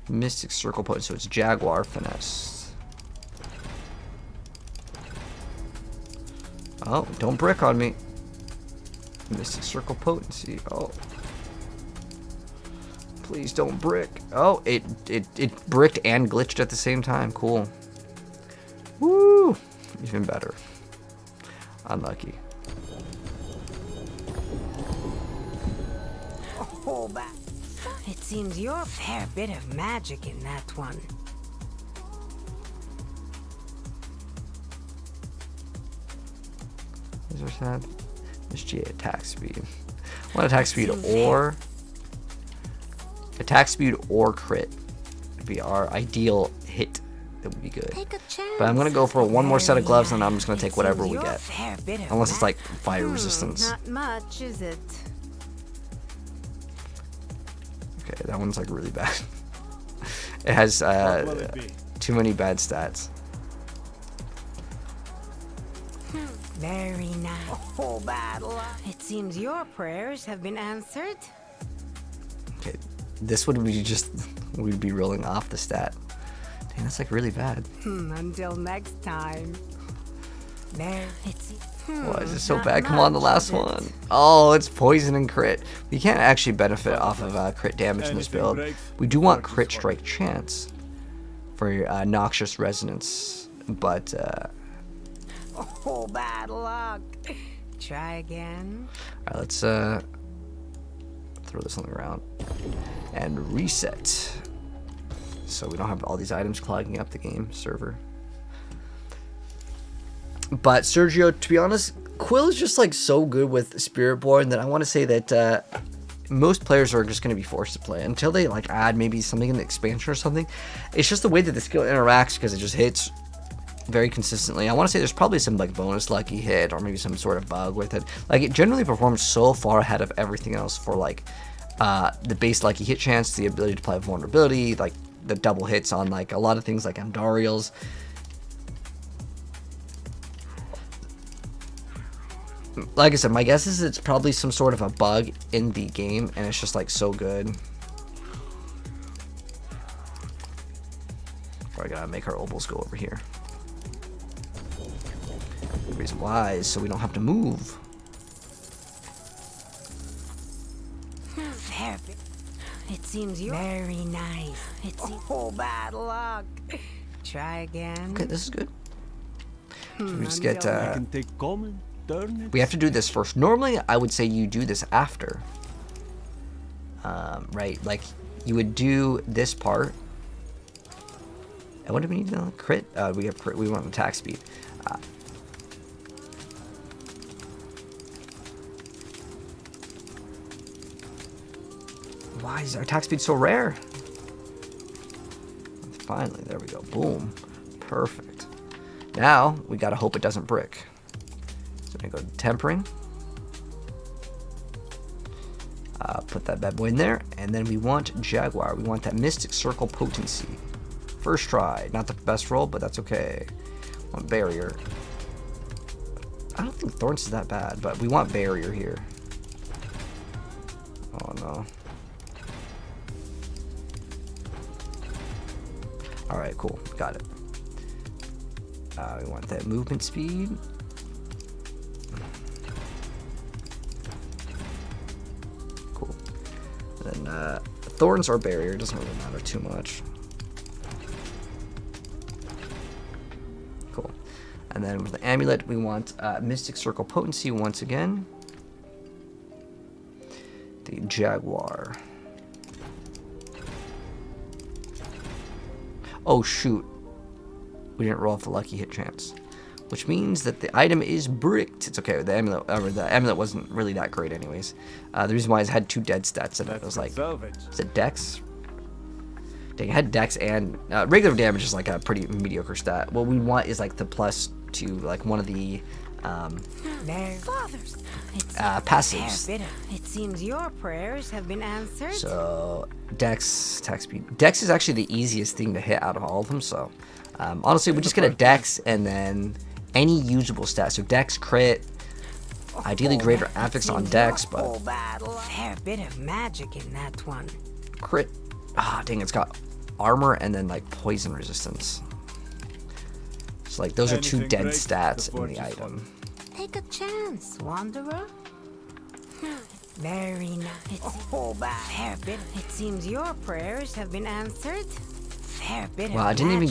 Mystic Circle Potency, so it's Jaguar Finesse. Oh, don't brick on me. Mystic Circle Potency. Oh. Please don't brick. Oh, it bricked and glitched at the same time. Cool. Woo! Even better. Unlucky. Oh, but it seems you're a fair bit of magic in that one. Is there sad? This G attack speed. One attack speed or crit would be our ideal hit. That would be good. Take a chance. But I'm gonna go for one more set of gloves, and I'm just gonna It take whatever seems we you're a get, fair bit of unless it's ma- like fire resistance. Not much, is it? Okay, that one's like really bad. It has What will it be? too many bad stats. Very nice. Oh, bad luck. It seems your prayers have been answered. Okay, this would be just we'd be rolling off the stat. Dang, that's like really bad. Until next time. There, it's. Why is it so not bad? Come on, the much, last is it? one. Oh, it's poison and crit. We can't actually benefit off of crit damage in this Anything build. breaks, We do want work is crit fine. strike chance for Noxious Resonance, but Oh, bad luck. Try again. alright, let's throw this on the ground and reset, so we don't have all these items clogging up the game server. But Sergio, to be honest, Quill is just like so good with Spiritborn that I want to say that most players are just going to be forced to play until they like add maybe something in the expansion or something. It's just the way that the skill interacts because it just hits very consistently. I want to say there's probably some like bonus lucky hit or maybe some sort of bug with it. Like it generally performs so far ahead of everything else for like the base lucky hit chance, the ability to apply vulnerability, like the double hits on like a lot of things like Andariel's. Like I said, my guess is it's probably some sort of a bug in the game, and it's just like so good. Probably gotta make our obols go over here. The reason why is so we don't have to move. Fair bit. It seems you're very nice. It's oh, bad luck. Try again. Okay, this is good. So we just get. I can take common, turn it. We have to do this first. Normally, I would say you do this after. Right? Like you would do this part. And what do we need now? Crit? We have crit. We want attack speed. Why is our attack speed so rare? Finally, there we go. Boom. Perfect. Now, we gotta hope it doesn't brick. So I'm gonna go to tempering. Put that bad boy in there. And then we want Jaguar. We want that Mystic Circle Potency. First try. Not the best roll, but that's okay. Want Barrier. I don't think Thorns is that bad, but we want Barrier here. Oh no. Alright, cool. Got it. We want that movement speed. Cool. And then Thorns or Barrier. Doesn't really matter too much. Cool. And then with the Amulet, we want Mystic Circle Potency once again. The Jaguar. Oh shoot, we didn't roll off the lucky hit chance. which means that the item is bricked. It's okay. The amulet wasn't really that great anyways. The reason why is it had 2 dead stats in it. It was like, is it Dex? Dang, it had Dex and regular damage is like a pretty mediocre stat. What we want is like the plus to like one of the passives. It seems your prayers have been answered. So Dex, attack speed. Dex is actually the easiest thing to hit out of all of them. So honestly, we just get a Dex and then any usable stat. So Dex, crit, ideally greater affix on Dex, but fair bit of magic in that one. Crit. Ah, dang, it's got armor and then like poison resistance. So like those are 2 dead stats in the item. Take a chance, Wanderer. Very nice. Fair bit. It seems your prayers have been answered. Fair bit. Wow, I didn't even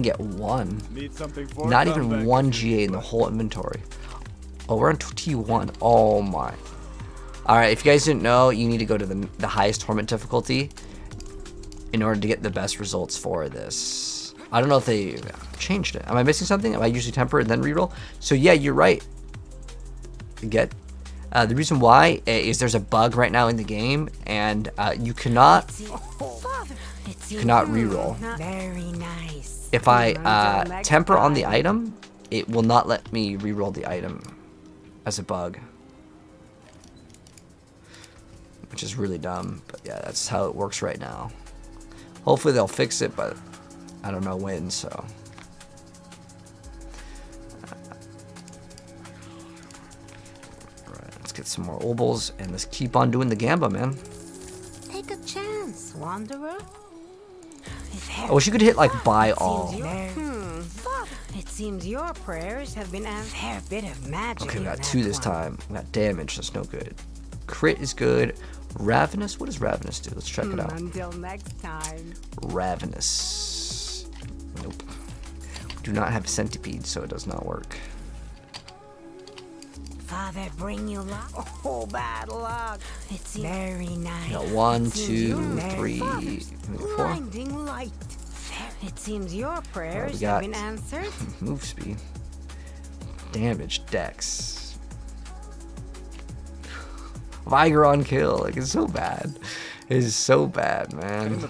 get 1. Not even 1 GA in the whole inventory. Oh, we're on T1. Oh my. Alright, if you guys didn't know, you need to go to the highest torment difficulty in order to get the best results for this. I don't know if they changed it. Am I missing something? Am I usually temper and then reroll? So yeah, you're right. The reason why is there's a bug right now in the game, and you cannot reroll. Very nice. If I temper on the item, it will not let me reroll the item as a bug, which is really dumb. But yeah, that's how it works right now. Hopefully they'll fix it, but I don't know when. So alright, let's get some more obols and let's keep on doing the gamba, man. Take a chance, Wanderer. I wish you could hit like buy all. It seems your prayers have been answered. Fair bit of magic. Okay, we got 2 this time. We got damage, that's no good. Crit is good. Ravenous? What does Ravenous do? Let's check it out. Until next time. Ravenous. Nope. We do not have Centipede, so it does not work. Father, bring you luck. Oh, bad luck. It's very nice. We got 1, 2, 3, 4. Blinding light. It seems your prayers have been answered. Move speed. Damage, Dex. Vigor on kill. Like, it's so bad. It is so bad, man.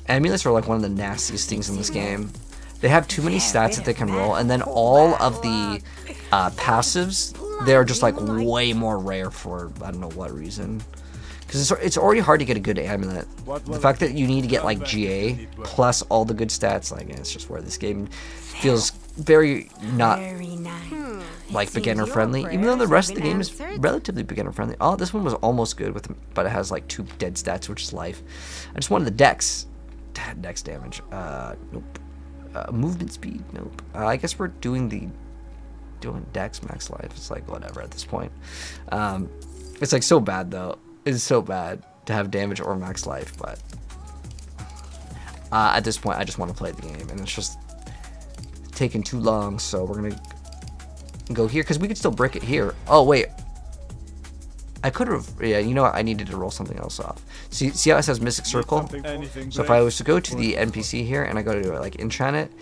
Amulets are like one of the nastiest things in this game. They have too many stats that they can roll, and then all of the passives, they're just like way more rare for I don't know what reason. Because it's already hard to get a good amulet. The fact that you need to get like GA plus all the good stats, like it's just where this game feels very not like beginner friendly. Even though the rest of the game is relatively beginner friendly. Oh, this one was almost good but it has like 2 dead stats, which is life. I just wanted the Dex. Dex damage. Nope. Movement speed. Nope. I guess we're doing Dex max life. It's like whatever at this point. It's like so bad though. It's so bad to have damage or max life, but at this point I just want to play the game, and it's just taking too long. So we're gonna go here because we could still brick it here. Oh wait, I could have. Yeah, you know what? I needed to roll something else off. See how it says Mystic Circle? So if I was to go to the NPC here and I go to like enchant it,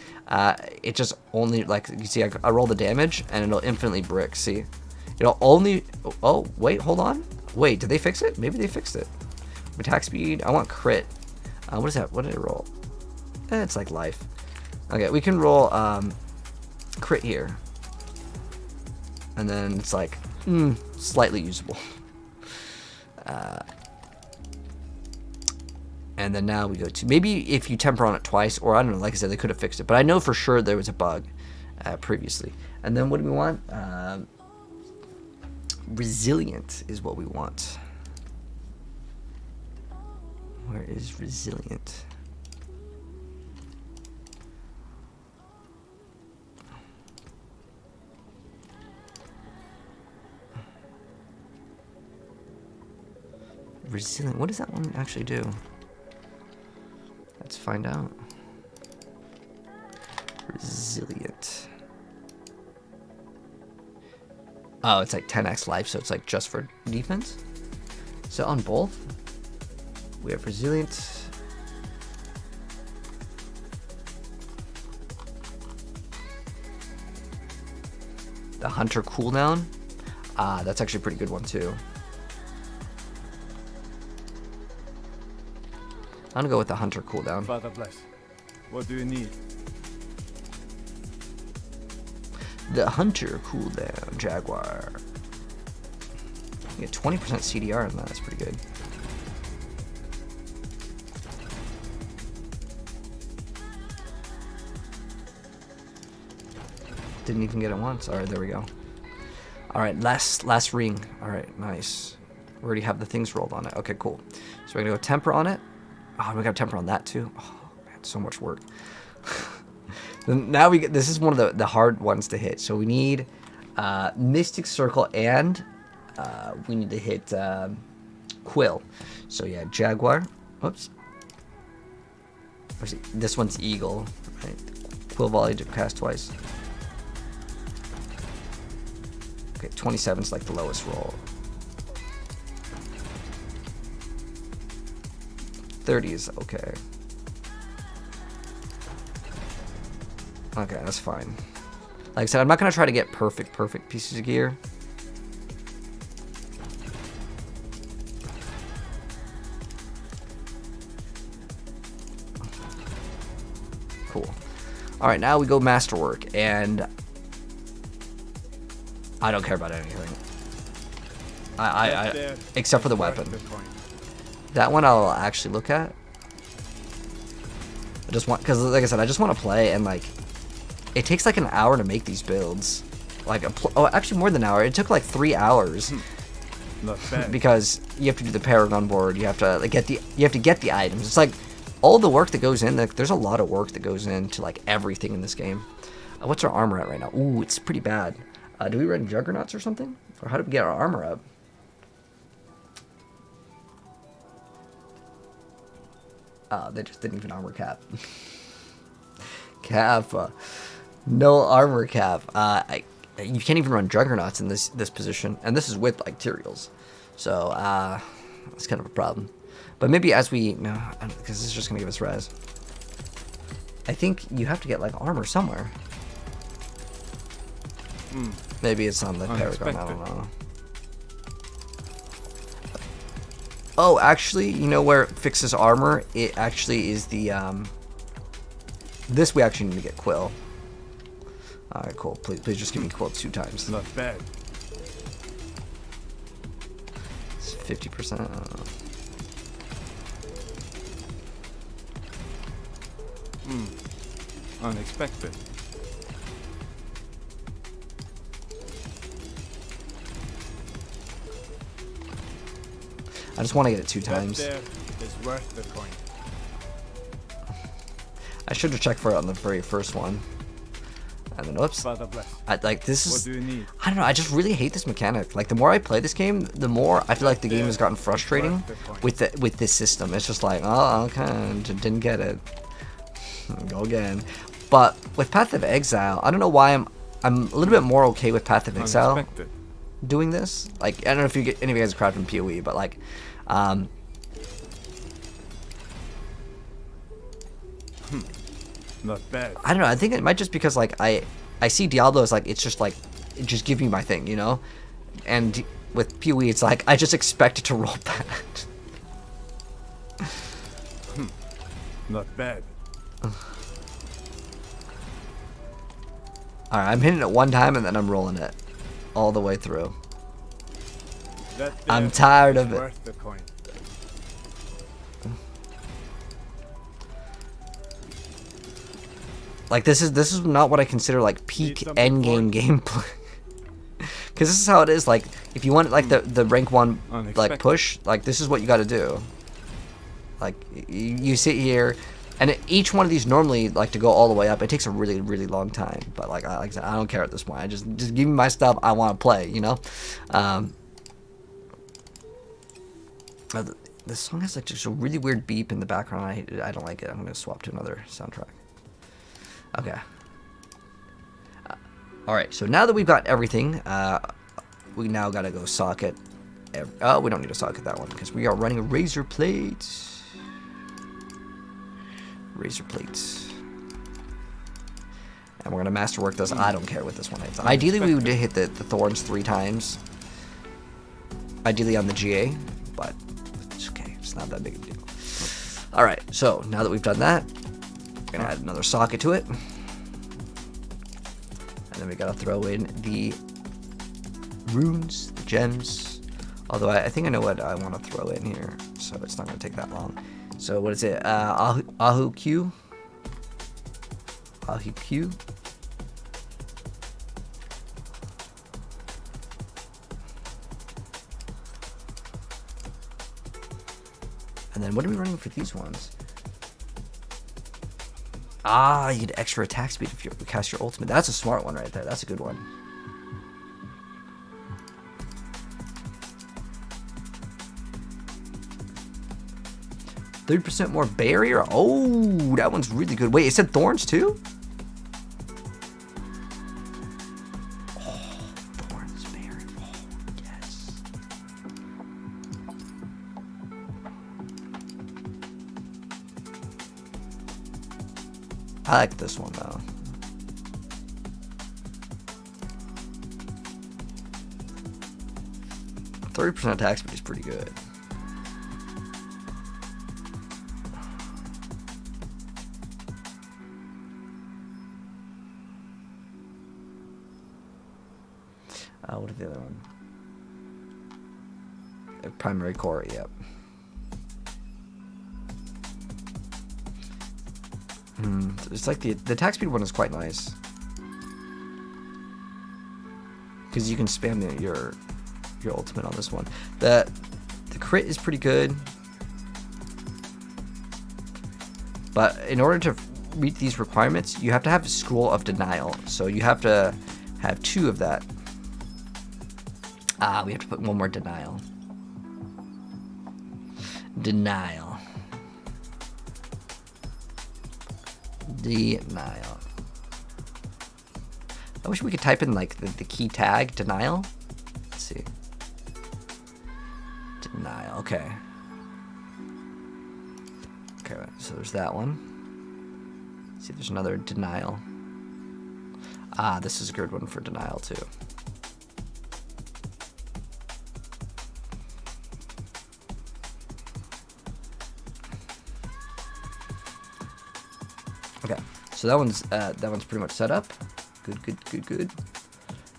it just only like you see I roll the damage and it'll infinitely brick. See, it'll only. Oh wait, hold on. Wait, did they fix it? Maybe they fixed it. Attack speed. I want crit. What is that? What did it roll? It's like life. Okay, we can roll crit here, and then it's like slightly usable. And then now we go to maybe if you temper on it twice, or I don't know. Like I said, they could have fixed it, but I know for sure there was a bug previously. And then what do we want? Resilient is what we want. Where is resilient? Resilient. What does that one actually do? Let's find out. Resilient. Oh, it's like 10x life, so it's like just for defense. So on both, we have resilient. The Hunter cooldown. That's actually a pretty good one too. I'm gonna go with the Hunter cooldown. Father bless. What do you need? The Hunter cooldown, Jaguar. You get 20% CDR on that, that's pretty good. Didn't even get it once. Alright, there we go. Alright, last ring. Alright, nice. We already have the things rolled on it. Okay, cool. So we're gonna go temper on it. Oh, we got temper on that too. Oh man, so much work. Now we get, this is one of the hard ones to hit. So we need Mystic Circle and we need to hit Quill. So yeah, Jaguar. Oops. This one's Eagle. Right? Quill Volley to cast twice. Okay, 27 is like the lowest roll. 30 is okay. Okay, that's fine. Like I said, I'm not gonna try to get perfect pieces of gear. Cool. All right, now we go masterwork, and I don't care about anything. I except for the weapon. That one I'll actually look at. I just want, because like I said, I just want to play, and like, it takes like an hour to make these builds. Like, actually more than an hour. It took like 3 hours. Not bad. Because you have to do the Paragon board. You have to like get the items. It's like all the work that goes in. Like, there's a lot of work that goes into like everything in this game. What's our armor at right now? Ooh, it's pretty bad. Do we run Juggernauts or something? Or how do we get our armor up? They just didn't even armor cap. No armor cap. You can't even run Juggernauts in this position, and this is with like materials, so that's kind of a problem. But maybe as we because this is just gonna give us res. I think you have to get like armor somewhere. Maybe it's on the Paragon. I don't know. Oh, actually, you know where it fixes armor? It actually is the, this we actually need to get Quill. Alright, cool. Please just give me Quill 2 times. Not bad. It's 50%. I don't know. Unexpected. I just want to get it 2 times. That there is worth the coin. I should have checked for it on the very first one. And then, oops. Father bless. Like, this is... What do you need? I don't know, I just really hate this mechanic. Like, the more I play this game, the more I feel like the game has gotten frustrating with this system. It's just like, oh, okay, didn't get it. Go again. But with Path of Exile, I don't know why I'm a little bit more okay with Path of Exile doing this. Like, I don't know if any of you guys are crafted in PoE, but like, Not bad. I don't know. I think it might just because like I see Diablo as like it's just like just give me my thing, you know. And with PoE, it's like I just expect it to roll bad. Not bad. All right, I'm hitting it 1 time and then I'm rolling it all the way through. I'm tired of it. Worth the coin. Like this is not what I consider like peak endgame gameplay. Because this is how it is. Like if you want like the rank 1 like push, like this is what you got to do. Like you sit here, and each one of these normally like to go all the way up. It takes a really long time. But like I said, I don't care at this point. I just give me my stuff. I want to play. You know. This song has like just a really weird beep in the background. I don't like it. I'm gonna swap to another soundtrack. Okay. All right. So now that we've got everything, we now gotta go socket. Oh, we don't need to socket that one because we are running a razor plate. Razor plates. And we're gonna masterwork this. I don't care what this one hits. Ideally, we would hit the thorns 3 times. Ideally on the GA, but it's okay. It's not that big of a deal. All right. So now that we've done that, we're gonna add another socket to it, and then we gotta throw in the runes, the gems. Although I think I know what I want to throw in here, so it's not gonna take that long. So what is it? Ahu Q. Ahu Q. And then what are we running for these ones? You get extra attack speed if you cast your ultimate. That's a smart one right there. That's a good one. %30 more barrier. Oh, that one's really good. Wait, it said thorns too? Oh, thorns barrier. Oh, yes. I like this one though. %30 attack speed is pretty good. What is the other one? Primary core, yep. It's like the attack speed one is quite nice. Because you can spam your ultimate on this one. The crit is pretty good. But in order to meet these requirements, you have to have Scroll of Denial. So you have to have 2 of that. We have to put one more denial. Denial. I wish we could type in like the key tag denial. Let's see. Denial. Okay. Okay. So there's that one. Let's see if there's another denial. This is a good one for denial too. Okay, so that one's pretty much set up. Good.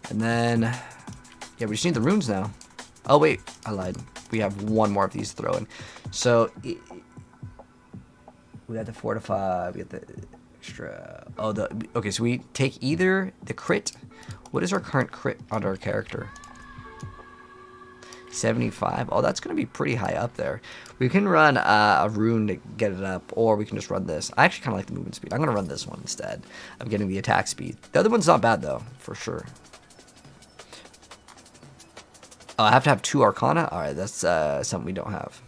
And then, yeah, we just need the runes now. Oh wait, I lied. We have one more of these to throw in. So we got the fortify. We got the extra. Okay. So we take either the crit. What is our current crit on our character? 75. Oh, that's going to be pretty high up there. We can run a rune to get it up, or we can just run this. I actually kind of like the movement speed. I'm going to run this one instead of getting the attack speed. The other one's not bad, though, for sure. Oh, I have to have 2 Arcana? All right, that's something we don't have.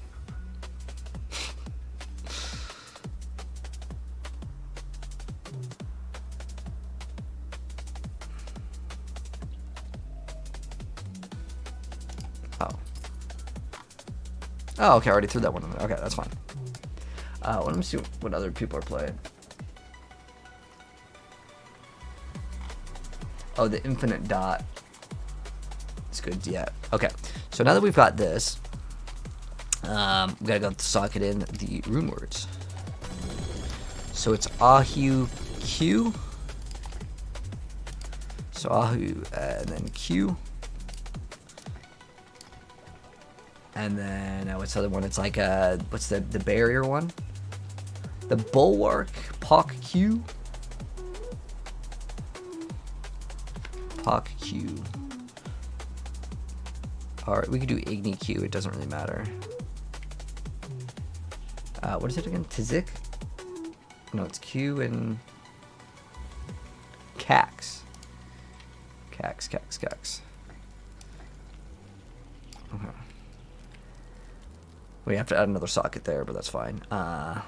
Oh, okay, I already threw that one in there. Okay, that's fine. Let me see what other people are playing. Oh, the infinite dot. It's good, yeah. Okay, so now that we've got this, we gotta go socket in the rune words. So it's Ahu Q. So Ahu, and then Q. And then what's the other one? It's like what's the barrier one? The bulwark, Pock Q. Pock Q. Alright, we could do Igni Q, it doesn't really matter. What is it again? Tizik? No, it's Q and Cax. Cax. Okay. We have to add another socket there, but that's fine. I'm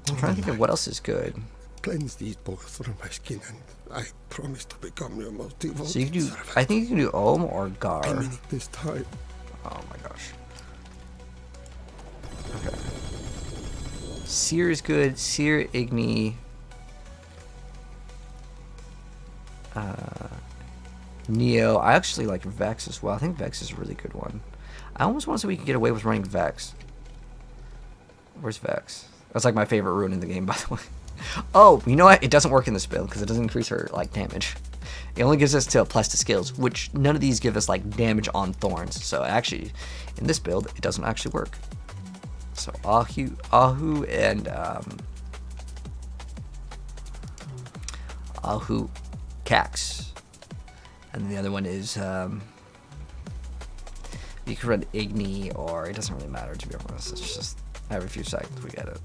trying to think of what else is good. Cleanse these both from my skin, and I promise to become your most devoted So you can do, servant. I think you can do Ohm or Gar. I mean it this time. Oh my gosh. Okay. Seer is good. Seer, Igni. Neo. I actually like Vex as well. I think Vex is a really good one. I almost want to say we can get away with running Vex. Where's Vex? That's like my favorite rune in the game, by the way. Oh, you know what? It doesn't work in this build because it doesn't increase her like damage. It only gives us to plus to skills, which none of these give us like damage on thorns. So actually, in this build, it doesn't actually work. So Ahu and Ahu Cax. And the other one is, you can run Igni, or it doesn't really matter, to be honest. It's just every few seconds we get it.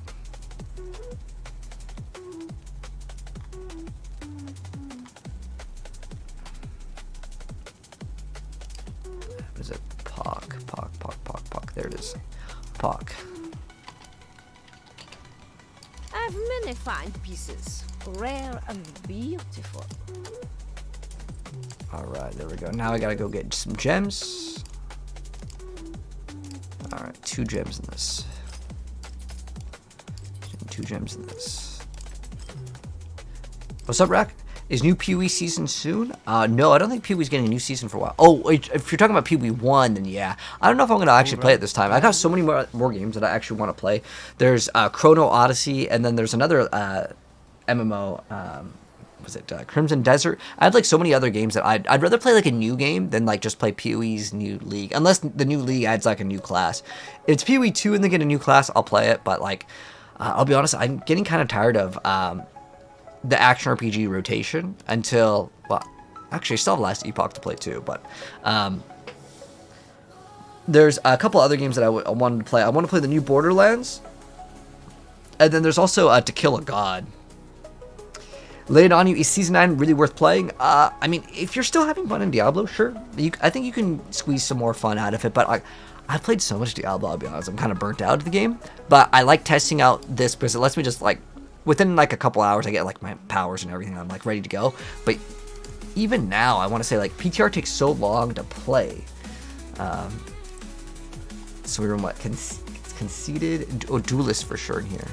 What is it? Pock. There it is. Pock. I have many fine pieces, rare and beautiful. Alright, there we go. Now I gotta go get some gems. Alright, 2 gems in this. 2 gems in this. What's up, Rack? Is new PoE season soon? No, I don't think PoE's getting a new season for a while. Oh, wait, if you're talking about PoE 1, then yeah. I don't know if I'm going to actually play it this time. I got so many more games that I actually want to play. There's Chrono Odyssey, and then there's another MMO, was it Crimson Desert? I had like so many other games that I'd rather play like a new game than like just play PoE's new league. Unless the new league adds like a new class. If it's PoE 2 and they get a new class, I'll play it. But like, I'll be honest, I'm getting kind of tired of the action RPG rotation until, well, actually I still have Last Epoch to play too, but there's a couple other games that I wanted to play. I want to play the new Borderlands, and then there's also To Kill a God. Lay It On You, is Season 9 really worth playing? I mean, if you're still having fun in Diablo, sure. I think you can squeeze some more fun out of it, but I've played so much Diablo, I'll be honest. I'm kind of burnt out of the game, but I like testing out this because it lets me just like, within like a couple hours, I get like my powers and everything. I'm like ready to go. But even now, I want to say like PTR takes so long to play. So we were what? Conceited? Oh, duelist for sure in here.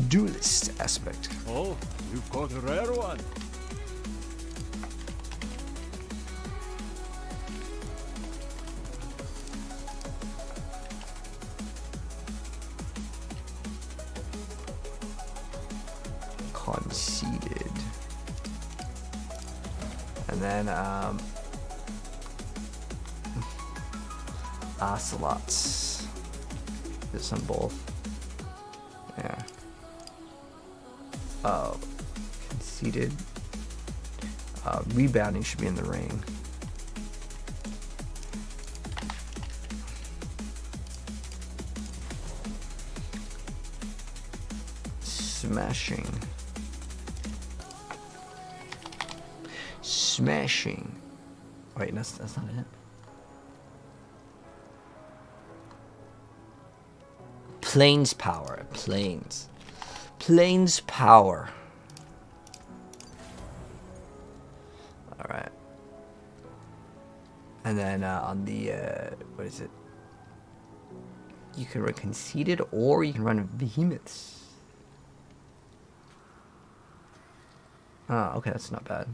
Duelist aspect. Oh, you've caught a rare one. Conceited. And then ocelots. This on both. Yeah. Oh, conceited. Rebounding should be in the ring. Smashing. Smashing. Wait, that's not it. Plains power. Plains power. Alright. And then on the, what is it? You can run Conceited or you can run Behemoths. Oh, okay, that's not bad.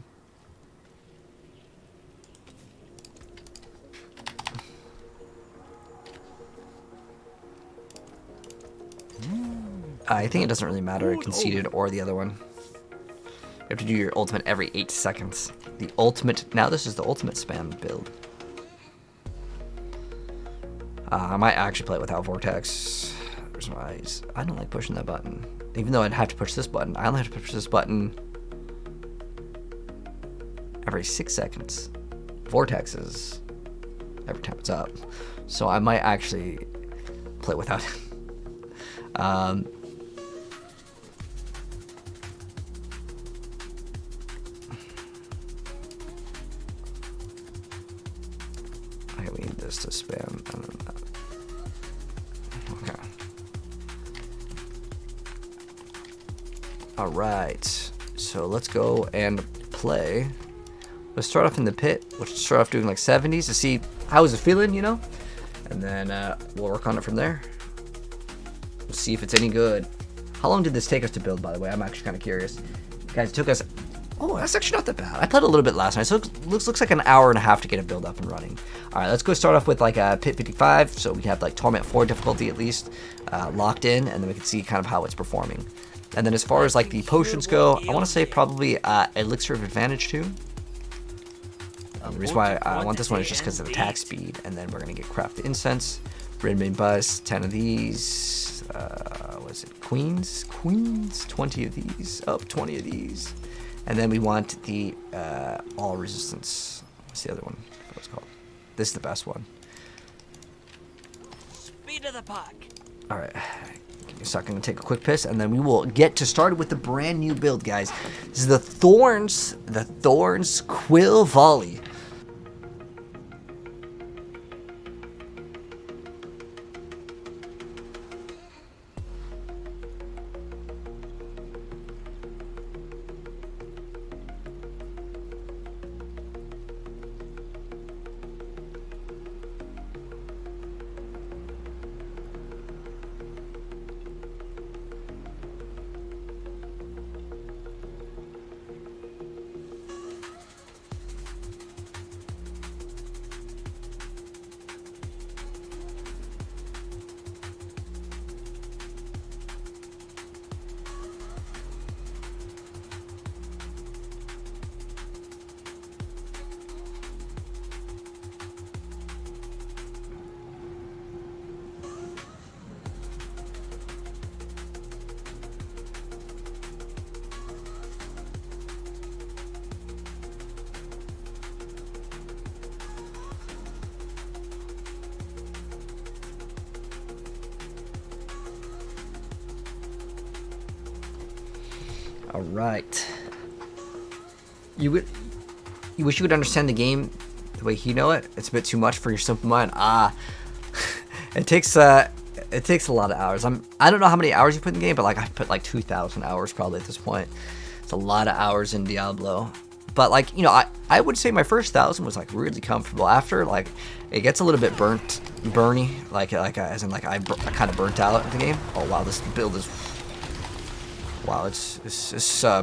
I think it doesn't really matter, Conceited or the other one. You have to do your ultimate every 8 seconds. The ultimate, now this is the ultimate spam build. I might actually play it without Vortex. Where's my eyes? I don't like pushing that button. Even though I'd have to push this button, I only have to push this button every 6 seconds. Vortex is every time it's up. So I might actually play without it. Okay, we need this to spam. Okay. Alright. So let's go and play. Let's start off in the pit. Let's start off doing like 70s to see how is it feeling, you know? And then we'll work on it from there. We'll see if it's any good. How long did this take us to build, by the way? I'm actually kind of curious. Guys, it took us Oh, that's actually not that bad. I played a little bit last night, so it looks like an hour and a half to get a build up and running. All right, let's go start off with like a Pit 55, so we have like Torment 4 difficulty at least locked in, and then we can see kind of how it's performing. And then as far as like the potions go, I want to say probably Elixir of Advantage 2. The reason why I want this one is just because of attack speed, and then we're gonna get Craft the Incense, Red Buzz, 10 of these. What is it? Queens, 20 of these. 20 of these. And then we want the all resistance. What's the other one? What's it called? This is the best one. Speed of the pack. All right. Give me a second to take a quick piss, and then we will get to start with the brand new build, guys. This is the Thorns Quill Volley. All right. You wish you could understand the game the way you know it. It's a bit too much for your simple mind. It takes a lot of hours. I don't know how many hours you put in the game, but like I put like 2,000 hours probably at this point. It's a lot of hours in Diablo. But like, you know, I would say my first 1,000 was like really comfortable. After, like, it gets a little bit burny, as in like I kind of burnt out at the game. Oh wow, this build is. Wow, it's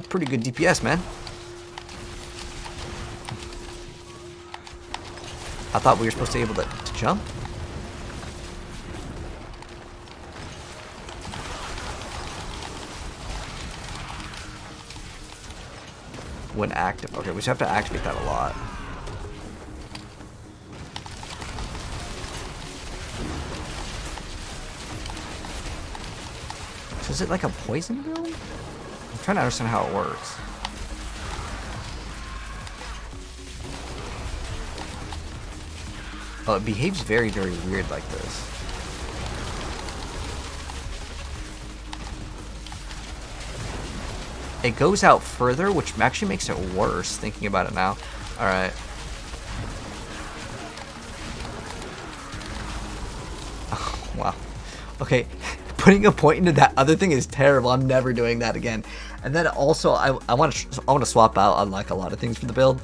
pretty good DPS, man. I thought we were supposed to be able to jump. When active. Okay, we just have to activate that a lot. So is it like a poison build? I'm trying to understand how it works. Oh, it behaves very, very weird like this. It goes out further, which actually makes it worse, thinking about it now. Alright. Oh, wow. Okay. Putting a point into that other thing is terrible. I'm never doing that again. And then also, I want to swap out on like a lot of things for the build.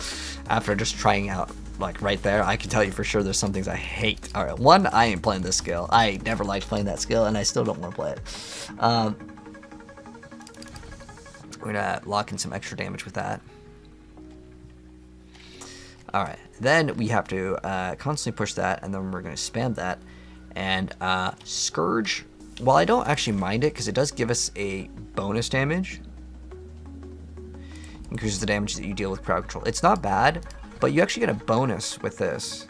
After just trying out like right there, I can tell you for sure there's some things I hate. All right, one, I ain't playing this skill. I never liked playing that skill, and I still don't want to play it. We're gonna lock in some extra damage with that. All right, then we have to constantly push that, and then we're gonna spam that, and Scourge. While I don't actually mind it, because it does give us a bonus damage, increases the damage that you deal with crowd control. It's not bad, but you actually get a bonus with this.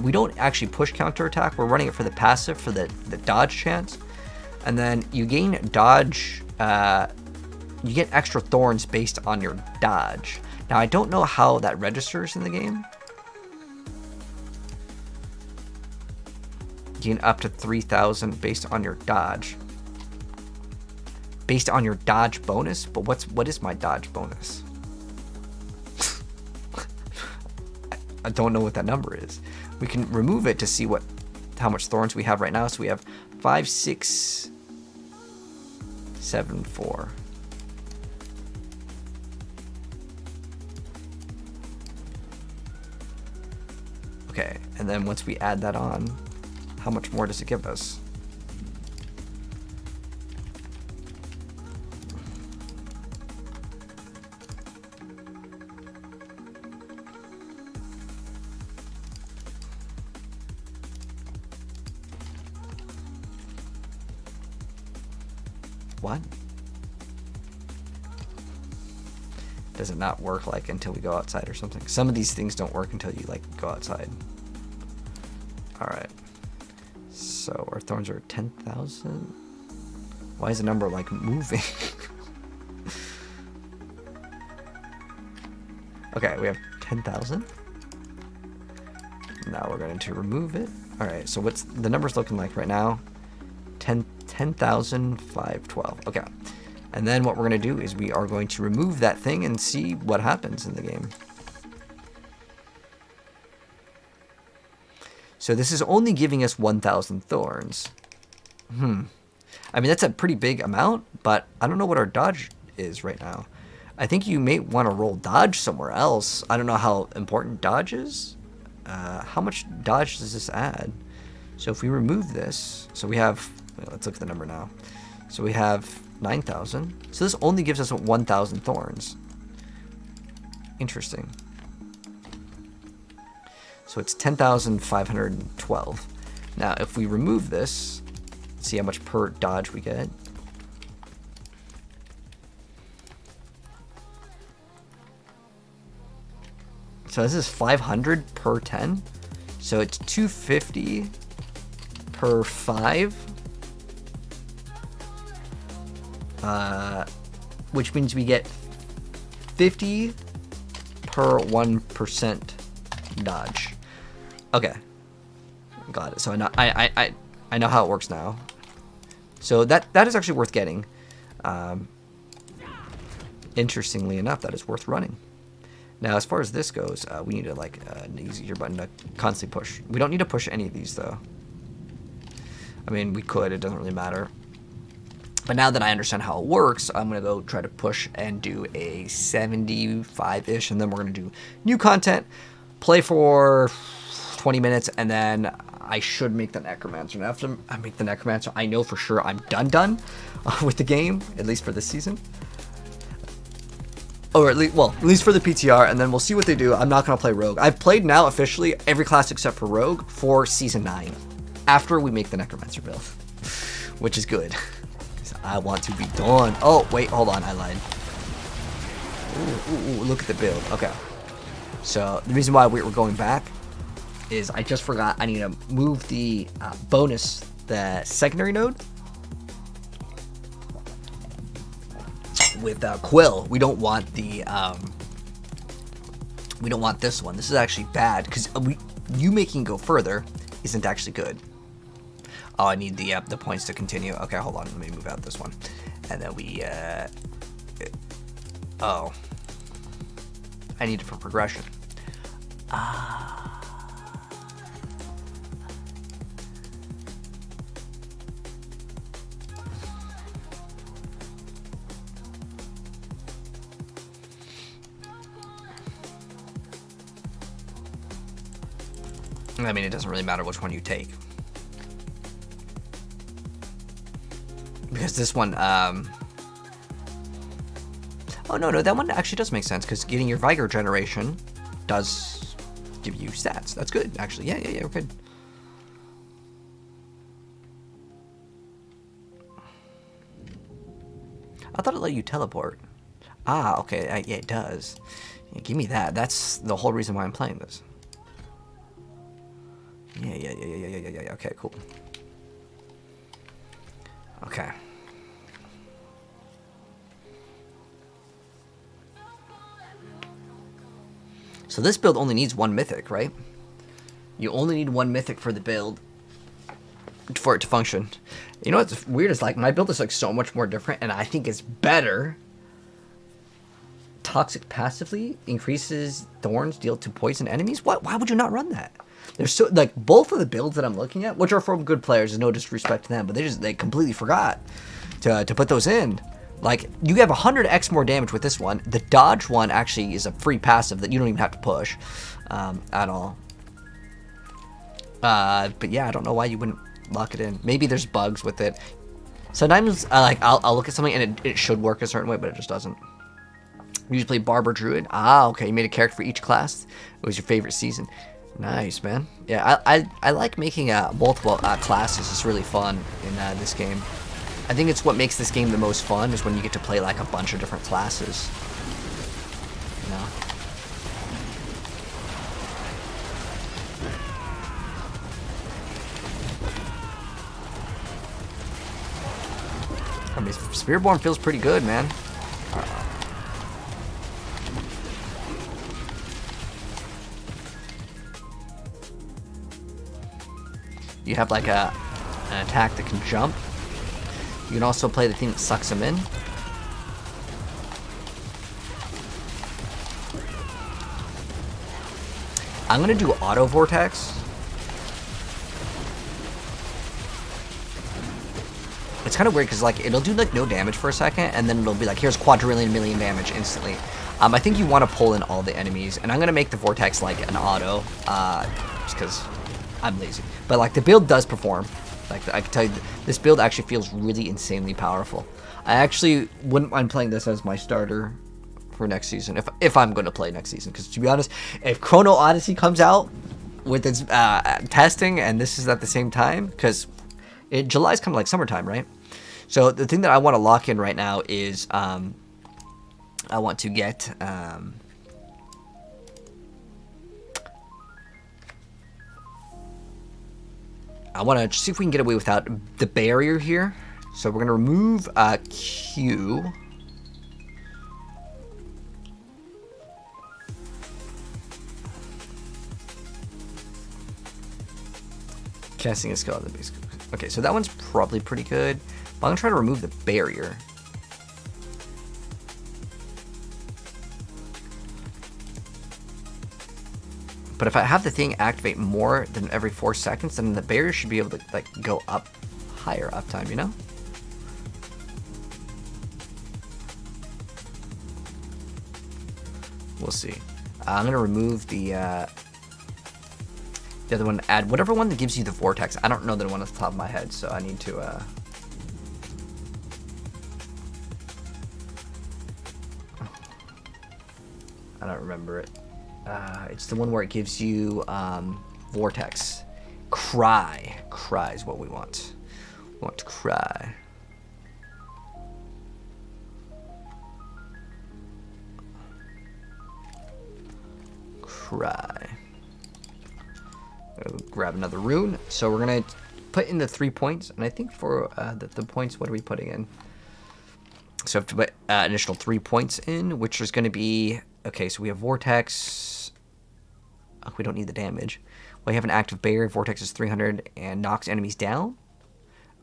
We don't actually push counterattack. We're running it for the passive, for the dodge chance. And then you gain dodge, you get extra thorns based on your dodge. Now, I don't know how that registers in the game. Gain up to 3,000 based on your dodge. Based on your dodge bonus? But what is my dodge bonus? I don't know what that number is. We can remove it to see how much thorns we have right now. So we have 5, 6, 7, 4. Okay, and then once we add that on, how much more does it give us? What? Does it not work like until we go outside or something? Some of these things don't work until you like go outside. All right. So our thorns are 10,000. Why is the number like moving? Okay, we have 10,000. Now we're going to remove it. All right. So what's the numbers looking like right now? 10,512. Okay. And then what we're going to do is we are going to remove that thing and see what happens in the game. So this is only giving us 1,000 thorns. I mean, that's a pretty big amount, but I don't know what our dodge is right now. I think you may want to roll dodge somewhere else. I don't know how important dodge is. How much dodge does this add? So if we remove this, so we have, let's look at the number now. So we have 9,000. So this only gives us 1,000 thorns. Interesting. So it's 10,512. Now, if we remove this, see how much per dodge we get. So this is 500 per 10. So it's 250 per 5. Which means we get 50 per 1% dodge. Okay, got it. So I know how it works now. So that is actually worth getting. Interestingly enough, that is worth running. Now, as far as this goes, we need to like an easier button to constantly push. We don't need to push any of these though. I mean, we could. It doesn't really matter. But now that I understand how it works, I'm going to go try to push and do a 75-ish, and then we're going to do new content, play for 20 minutes, and then I should make the Necromancer. And after I make the Necromancer, I know for sure I'm done with the game, at least for this season. Or at least for the PTR, and then we'll see what they do. I'm not going to play Rogue. I've played now officially every class except for Rogue for Season 9, after we make the Necromancer build, which is good. I want to be done. Oh, wait, hold on. I lied. Ooh, look at the build. Okay. So the reason why we're going back is I just forgot I need to move the bonus, the secondary node. With Quill, we don't want the we don't want this one. This is actually bad because you making go further isn't actually good. Oh, I need the points to continue. Okay, hold on. Let me move out this one. And then we, oh. I need it for progression. I mean, it doesn't really matter which one you take. Because this one, oh no, that one actually does make sense, because getting your Vigor generation does give you stats. That's good, actually. Yeah, we're good. I thought it let you teleport. Ah, okay, yeah, it does. Yeah, give me that. That's the whole reason why I'm playing this. Yeah, okay, cool. Okay. So this build only needs one mythic, right? You only need one mythic for the build for it to function. You know what's weird is like my build is like so much more different, and I think it's better. Toxic passively increases thorns deal to poison enemies. What? Why would you not run that? There's so like both of the builds that I'm looking at, which are from good players, there's no disrespect to them, but they completely forgot to put those in. Like you have 100x more damage with this one. The dodge one actually is a free passive that you don't even have to push at all. But yeah, I don't know why you wouldn't lock it in. Maybe there's bugs with it. Sometimes like I'll look at something and it should work a certain way, but it just doesn't. You usually play Barber Druid. Ah, okay. You made a character for each class. It was your favorite season. Nice, man. Yeah, I like making multiple classes. It's really fun in this game. I think it's what makes this game the most fun is when you get to play like a bunch of different classes. You know? I mean, Spiritborn feels pretty good, man. You have like an attack that can jump. You can also play the thing that sucks him in. I'm gonna do auto vortex. It's kind of weird because like it'll do like no damage for a second, and then it'll be like here's quadrillion million damage instantly. I think you want to pull in all the enemies, and I'm gonna make the vortex like an auto, just because I'm lazy. But like the build does perform. Like I can tell you, this build actually feels really insanely powerful. I actually wouldn't mind playing this as my starter for next season, if I'm going to play next season. Because to be honest, if Chrono Odyssey comes out with its testing and this is at the same time, because July's kind of like summertime, right? So the thing that I want to lock in right now is I want to get I want to see if we can get away without the barrier here. So we're going to remove Q. Casting a skeleton base. Okay, so that one's probably pretty good. But I'm going to try to remove the barrier. But if I have the thing activate more than every 4 seconds, then the barrier should be able to like go up higher uptime, you know? We'll see. I'm gonna remove the other one. Add whatever one that gives you the vortex. I don't know the one off the top of my head, so I need to. I don't remember it. It's the one where it gives you vortex. Cry. Cry is what we want. We want to cry. Cry. Grab another rune. So we're gonna put in the 3 points, and I think for the points, what are we putting in? So I have to put additional 3 points in, which is going to be okay. So we have vortex. Oh, we don't need the damage. Well, you have an active barrier. Vortex is 300 and knocks enemies down.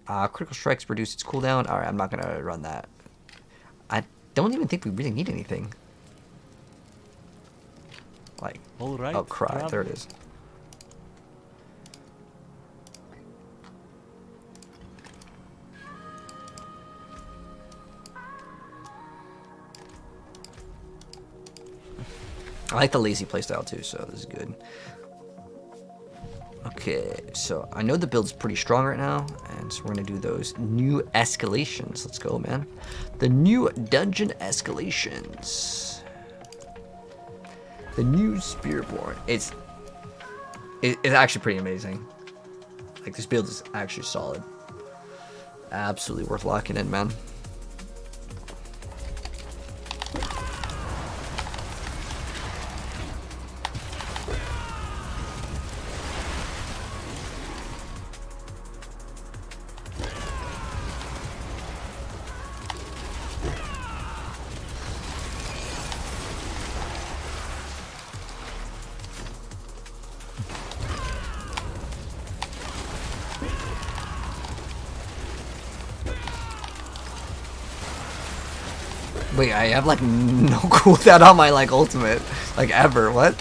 Critical strikes reduce its cooldown. All right, I'm not gonna run that. I don't even think we really need anything. Like, All right, oh, cry. traveler. There it is. I like the lazy playstyle too, so this is good. Okay, so I know the build's pretty strong right now, and so we're gonna do those new escalations. Let's go, man. The new dungeon escalations. The new Spiritborn. It's actually pretty amazing. Like, this build is actually solid. Absolutely worth locking in, man. Wait, I have like no cooldown on my like ultimate, like ever. What?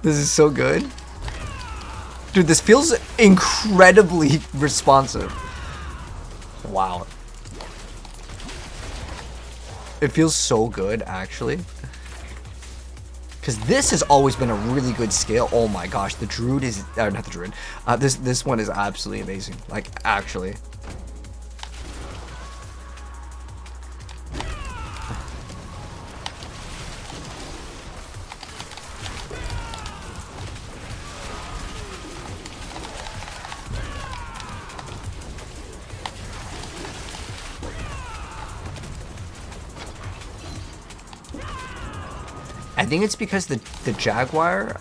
This is so good. Dude, this feels incredibly responsive. Wow. It feels so good, actually. Because this has always been a really good skill. Oh my gosh, the druid is, not the druid. This one is absolutely amazing. Like, actually. I think it's because the Jaguar,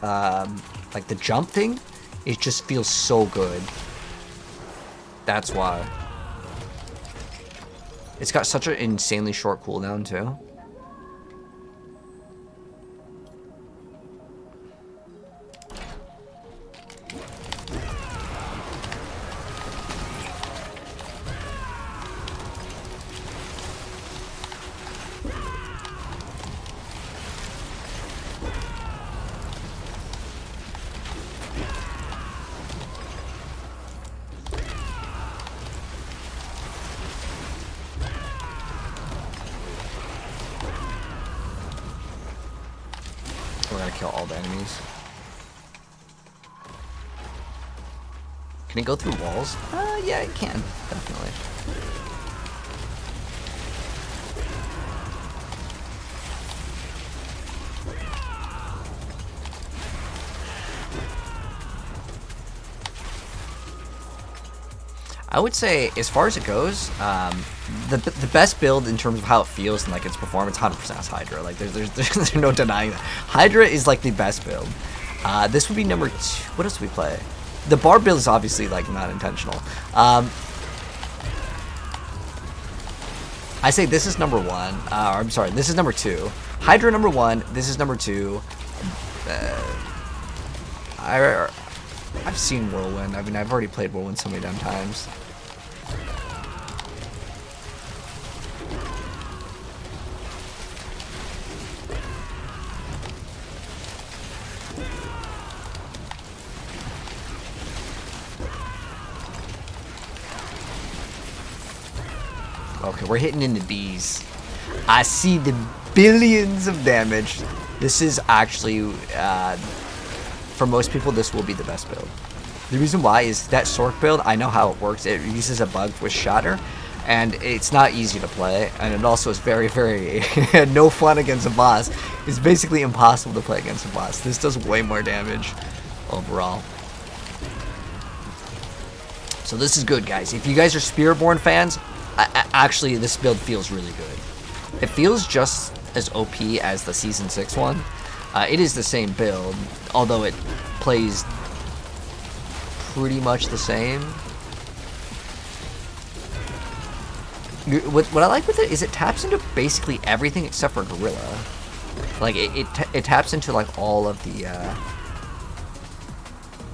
like the jump thing, it just feels so good. That's why. It's got such an insanely short cooldown too. We're gonna kill all the enemies. Can it go through walls? Yeah, it can, definitely. I would say, as far as it goes, the best build in terms of how it feels and like its performance, 100% is Hydra. Like there's no denying that. Hydra is like the best build. This would be number 2. What else do we play? The bar build is obviously like not intentional. I say this is number 1. I'm sorry, this is number 2. Hydra number 1. This is number 2. I've seen Whirlwind. I mean, I've already played Whirlwind so many damn times. Okay, we're hitting into D's. I see the billions of damage. This is actually, for most people, this will be the best build. The reason why is that Sork build, I know how it works. It uses a bug with Shatter, and it's not easy to play, and it also is very, very no fun against a boss. It's basically impossible to play against a boss. This does way more damage overall. So this is good, guys. If you guys are Spiritborn fans, actually this build feels really good. It feels just as OP as the Season 6 one. It is the same build, although it plays pretty much the same. What I like with it is it taps into basically everything except for Gorilla. Like it taps into like all of the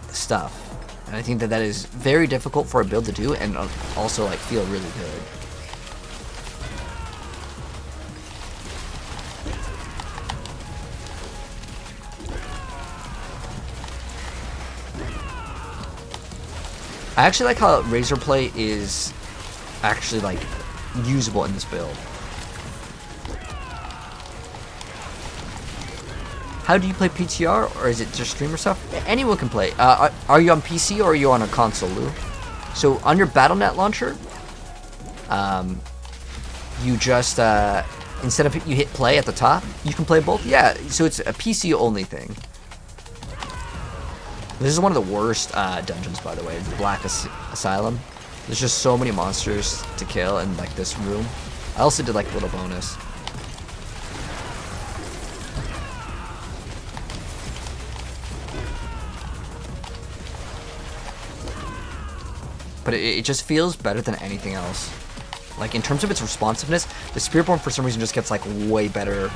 stuff, and I think that is very difficult for a build to do, and also like feel really good. I actually like how Razor Plate is actually like usable in this build. How do you play PTR, or is it just streamer stuff? Anyone can play. Are you on PC or are you on a console, Lou? So on your Battle.net launcher, you just instead of you hit play at the top, you can play both. Yeah, so it's a PC only thing. This is one of the worst dungeons, by the way, the Black Asylum. There's just so many monsters to kill in like this room. I also did like a little bonus. But it just feels better than anything else. Like in terms of its responsiveness, the Spiritborn for some reason just gets like way better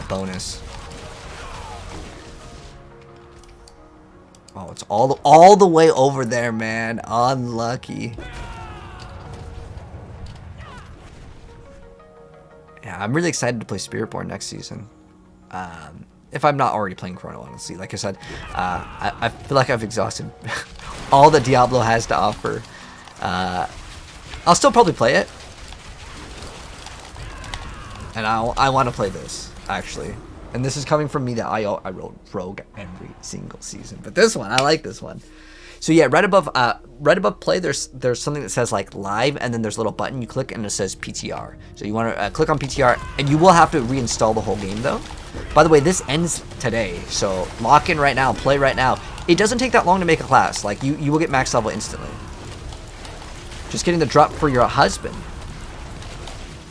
bonus. Oh, it's all the way over there, man. Unlucky. Yeah, I'm really excited to play Spiritborn next season. If I'm not already playing Chrono, honestly. Like I said, I feel like I've exhausted all that Diablo has to offer. I'll still probably play it. And I want to play this, actually. And this is coming from me that I wrote Rogue every single season. But this one, I like this one. So yeah, right above play, there's something that says like live, and then there's a little button you click and it says PTR. So you want to click on PTR, and you will have to reinstall the whole game though. By the way, this ends today, so lock in right now, play right now. It doesn't take that long to make a class. Like you will get max level instantly. Just getting the drop for your husband.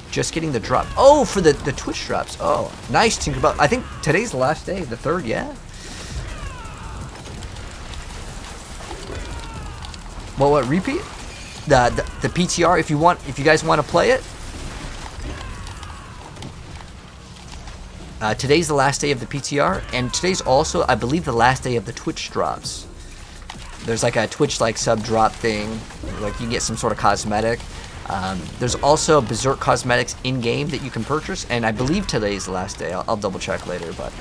Just getting the drop. Oh, for the Twitch drops. Oh, nice, Tinkerbell. I think today's the last day, the 3rd, yeah. Well, what, repeat? The PTR, if you guys want to play it. Today's the last day of the PTR, and today's also, I believe, the last day of the Twitch drops. There's like a Twitch like sub drop thing, like you can get some sort of cosmetic. There's also Berserk cosmetics in game that you can purchase, and I believe today's the last day. I'll double check later, but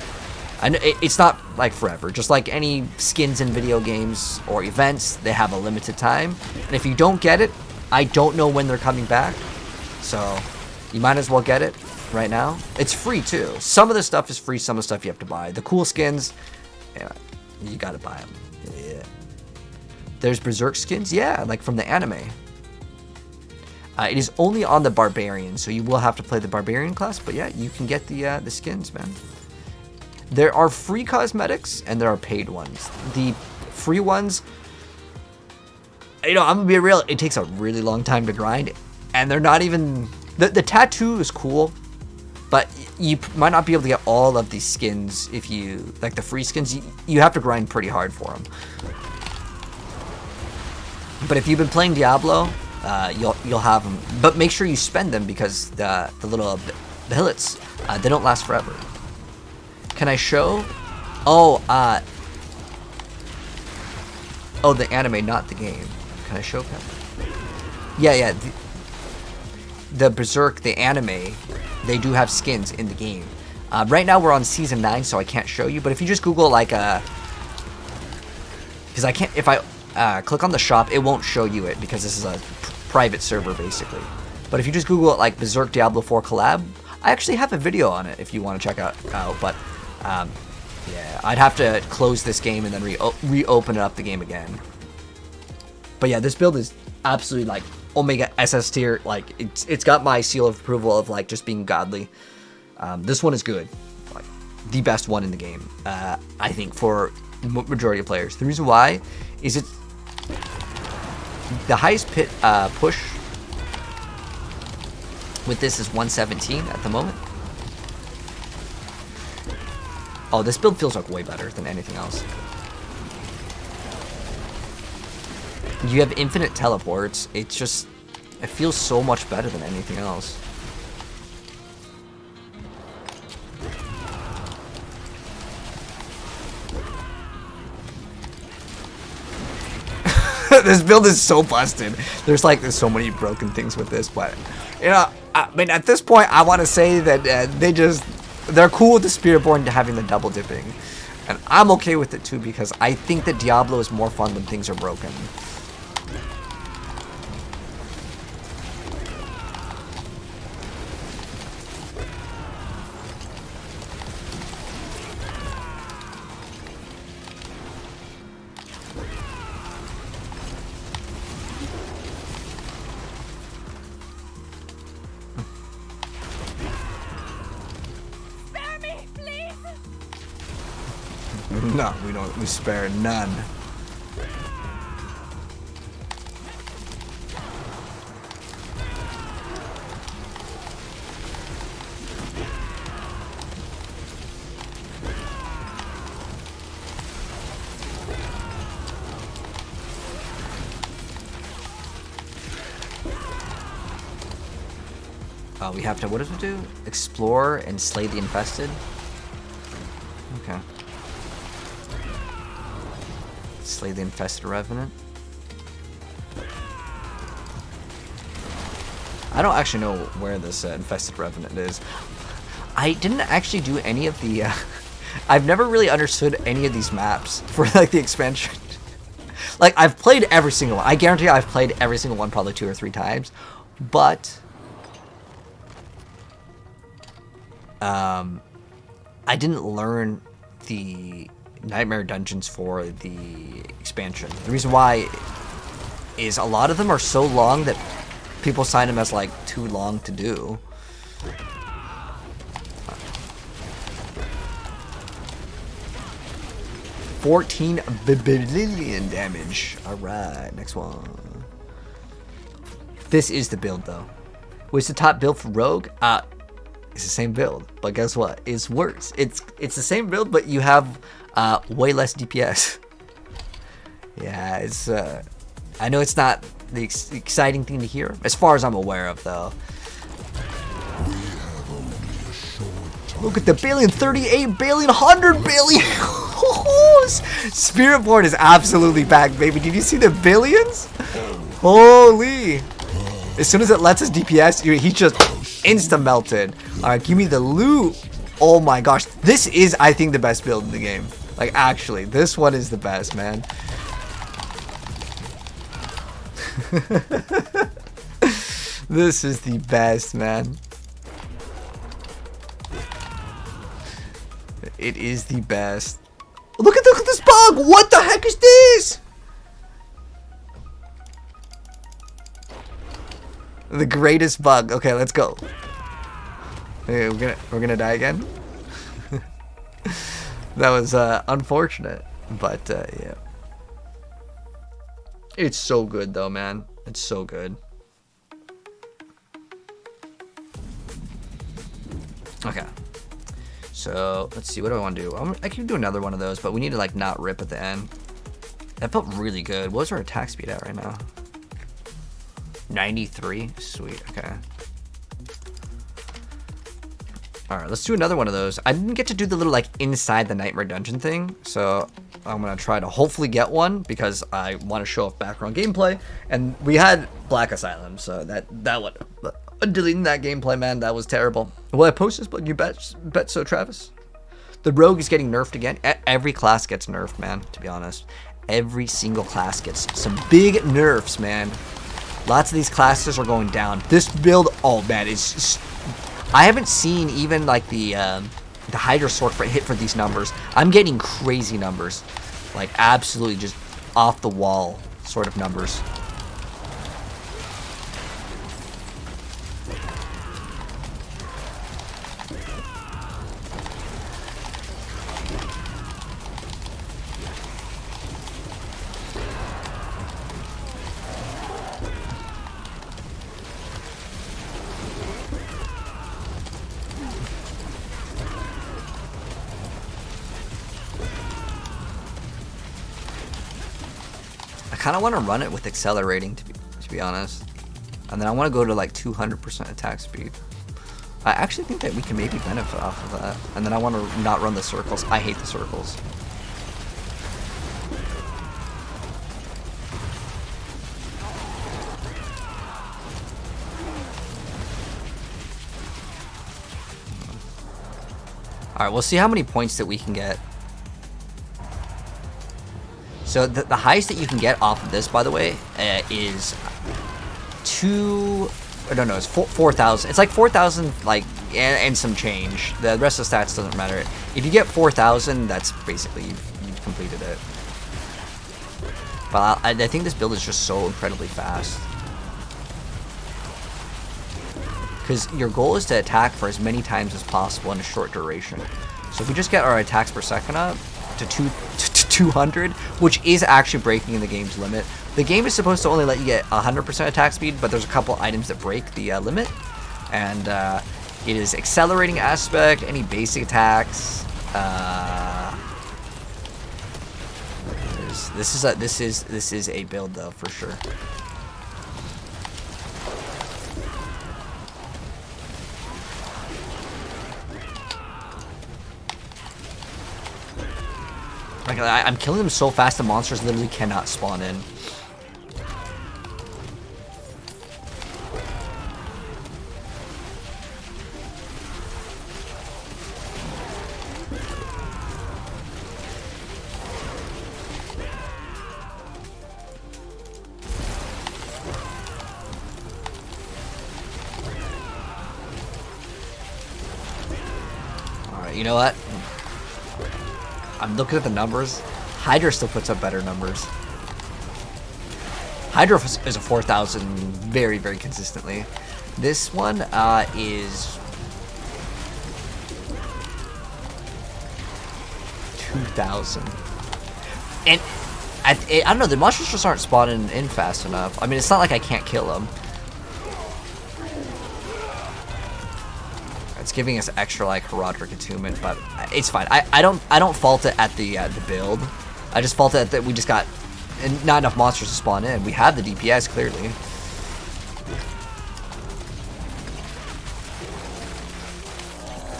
I know it's not like forever. Just like any skins in video games or events, they have a limited time, and if you don't get it, I don't know when they're coming back, so you might as well get it right now. It's free too. Some of the stuff is free, some of the stuff you have to buy. The cool skins, yeah, you gotta buy them. Yeah. There's Berserk skins, yeah, like from the anime. It is only on the Barbarian, so you will have to play the Barbarian class, but yeah, you can get the skins, man. There are free cosmetics, and there are paid ones. The free ones, you know, I'm gonna be real, it takes a really long time to grind, and they're not even... The tattoo is cool, but you might not be able to get all of these skins if you... Like the free skins, you have to grind pretty hard for them. But if you've been playing Diablo, you'll have them. But make sure you spend them, because the little billets, they don't last forever. Can I show? Oh, oh, the anime, not the game. Can I show that? Yeah. The Berserk, the anime, they do have skins in the game. Right now we're on season 9, so I can't show you. But if you just Google like because I can't. If I click on the shop, it won't show you it because this is a private server basically. But if you just Google it, like Berserk Diablo 4 collab, I actually have a video on it if you want to check out. But yeah, I'd have to close this game and then reopen up the game again. But yeah, this build is absolutely like Omega SS tier. Like it's got my seal of approval of like just being godly. This one is good, like the best one in the game. I think for majority of players. The reason why is it's the highest push with this is 117 at the moment. Oh, this build feels like way better than anything else. You have infinite teleports. It's just, it feels so much better than anything else. This build is so busted. There's so many broken things with this, but you know, I mean, at this point, I want to say that they're cool with the Spiritborn having the double dipping, and I'm okay with it too because I think that Diablo is more fun when things are broken. No, we don't. We spare none. We have to, what does it do? Explore and slay the infested? Okay. Slay the infested revenant. I don't actually know where this infested revenant is. I didn't actually do any of the... I've never really understood any of these maps for like the expansion. Like I've played every single one. I guarantee I've played every single one probably 2 or 3 times. But... I didn't learn the Nightmare Dungeons for the expansion. The reason why is a lot of them are so long that people sign them as like too long to do. $14 billion damage. Alright, next one. This is the build though. What's the top build for Rogue? It's the same build, but guess what? It's worse. It's the same build, but you have way less DPS. Yeah, it's I know it's not the exciting thing to hear, as far as I'm aware of though. Look at the billion, 38 billion, 100 billion. Spiritborn is absolutely back, baby. Did you see the billions? Holy. As soon as it lets us DPS, he just insta-melted. Alright, give me the loot. Oh my gosh. This is, I think, the best build in the game. Like, actually, this one is the best, man. This is the best, man. It is the best. Look at this bug! What the heck is this? The greatest bug. Okay, let's go. Hey, we're gonna die again. That was unfortunate, but yeah. It's so good though, man. It's so good. Okay. So let's see. What do I want to do? I can do another one of those, but we need to like not rip at the end. That felt really good. What's our attack speed at right now? 93. Sweet. Okay. All right. Let's do another one of those. I didn't get to do the little like inside the Nightmare Dungeon thing, so I'm gonna try to hopefully get one because I want to show off background gameplay. And we had Black Asylum, so that one. Deleting that gameplay, man, that was terrible. Will I post this? But you bet so, Travis. The Rogue is getting nerfed again. Every class gets nerfed, man. To be honest, every single class gets some big nerfs, man. Lots of these classes are going down. This build, oh man, is I haven't seen even like the Hydra Sword hit for these numbers. I'm getting crazy numbers, like absolutely just off the wall sort of numbers. I kind of want to run it with accelerating to be honest, and then I want to go to like 200% attack speed. I actually think that we can maybe benefit off of that, and then I want to not run the circles. I hate the circles. All right, we'll see how many points that we can get. So the highest that you can get off of this, by the way, is 4,000. It's like 4,000, like, and some change. The rest of the stats doesn't matter. If you get 4,000, that's basically you've completed it. But I think this build is just so incredibly fast. Because your goal is to attack for as many times as possible in a short duration. So if we just get our attacks per second up to 200, which is actually breaking in the game's limit. The game is supposed to only let you get 100% attack speed, but there's a couple items that break the limit. And it is accelerating aspect, any basic attacks. This is a build though for sure. Like, I'm killing them so fast the monsters literally cannot spawn in. Alright, you know what? I'm looking at the numbers. Hydra still puts up better numbers. Hydra is a 4,000 very, very consistently. This one is 2,000. And I don't know, the monsters just aren't spawning in fast enough. I mean, it's not like I can't kill them. It's giving us extra like Horadric attunement, but it's fine. I don't fault it at the build. I just fault it that we just got not enough monsters to spawn in. We have the DPS clearly.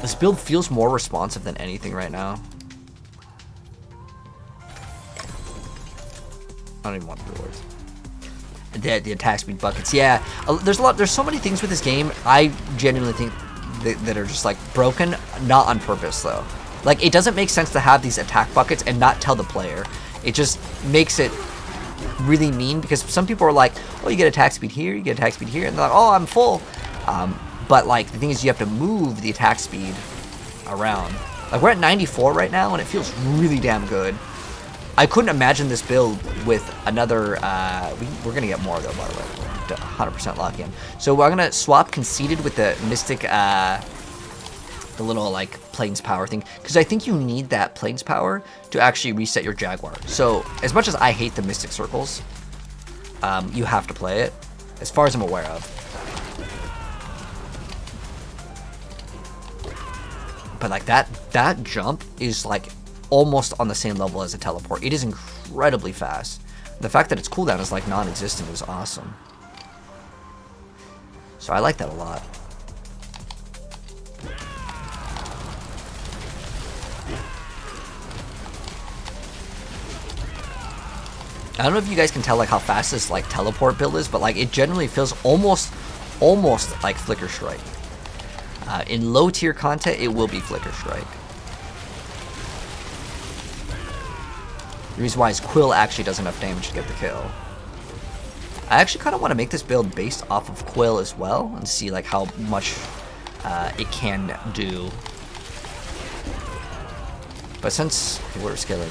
This build feels more responsive than anything right now. I don't even want the rewards. The attack speed buckets, yeah. There's so many things with this game. I genuinely think that are just like broken, not on purpose though. Like, it doesn't make sense to have these attack buckets and not tell the player. It just makes it really mean, because some people are like, oh, you get attack speed here, you get attack speed here, and they're like, oh, I'm full. But like, the thing is, you have to move the attack speed around. Like, we're at 94 right now, and it feels really damn good. I couldn't imagine this build with another, we're gonna get more though, by the way. 100% lock in. So we're gonna swap Conceited with the Mystic, the little like Plains Power thing, because I think you need that Plains Power to actually reset your Jaguar. So as much as I hate the Mystic Circles, you have to play it, as far as I'm aware of. But like that jump is like almost on the same level as a teleport. It is incredibly fast. The fact that its cooldown is like non-existent is awesome. So I like that a lot. I don't know if you guys can tell like how fast this like teleport build is, but like it generally feels almost like Flicker Strike. In low tier content, it will be Flicker Strike. The reason why is Quill actually does enough damage to get the kill. I actually kind of want to make this build based off of Quill as well, and see like how much it can do. But since we're scaling,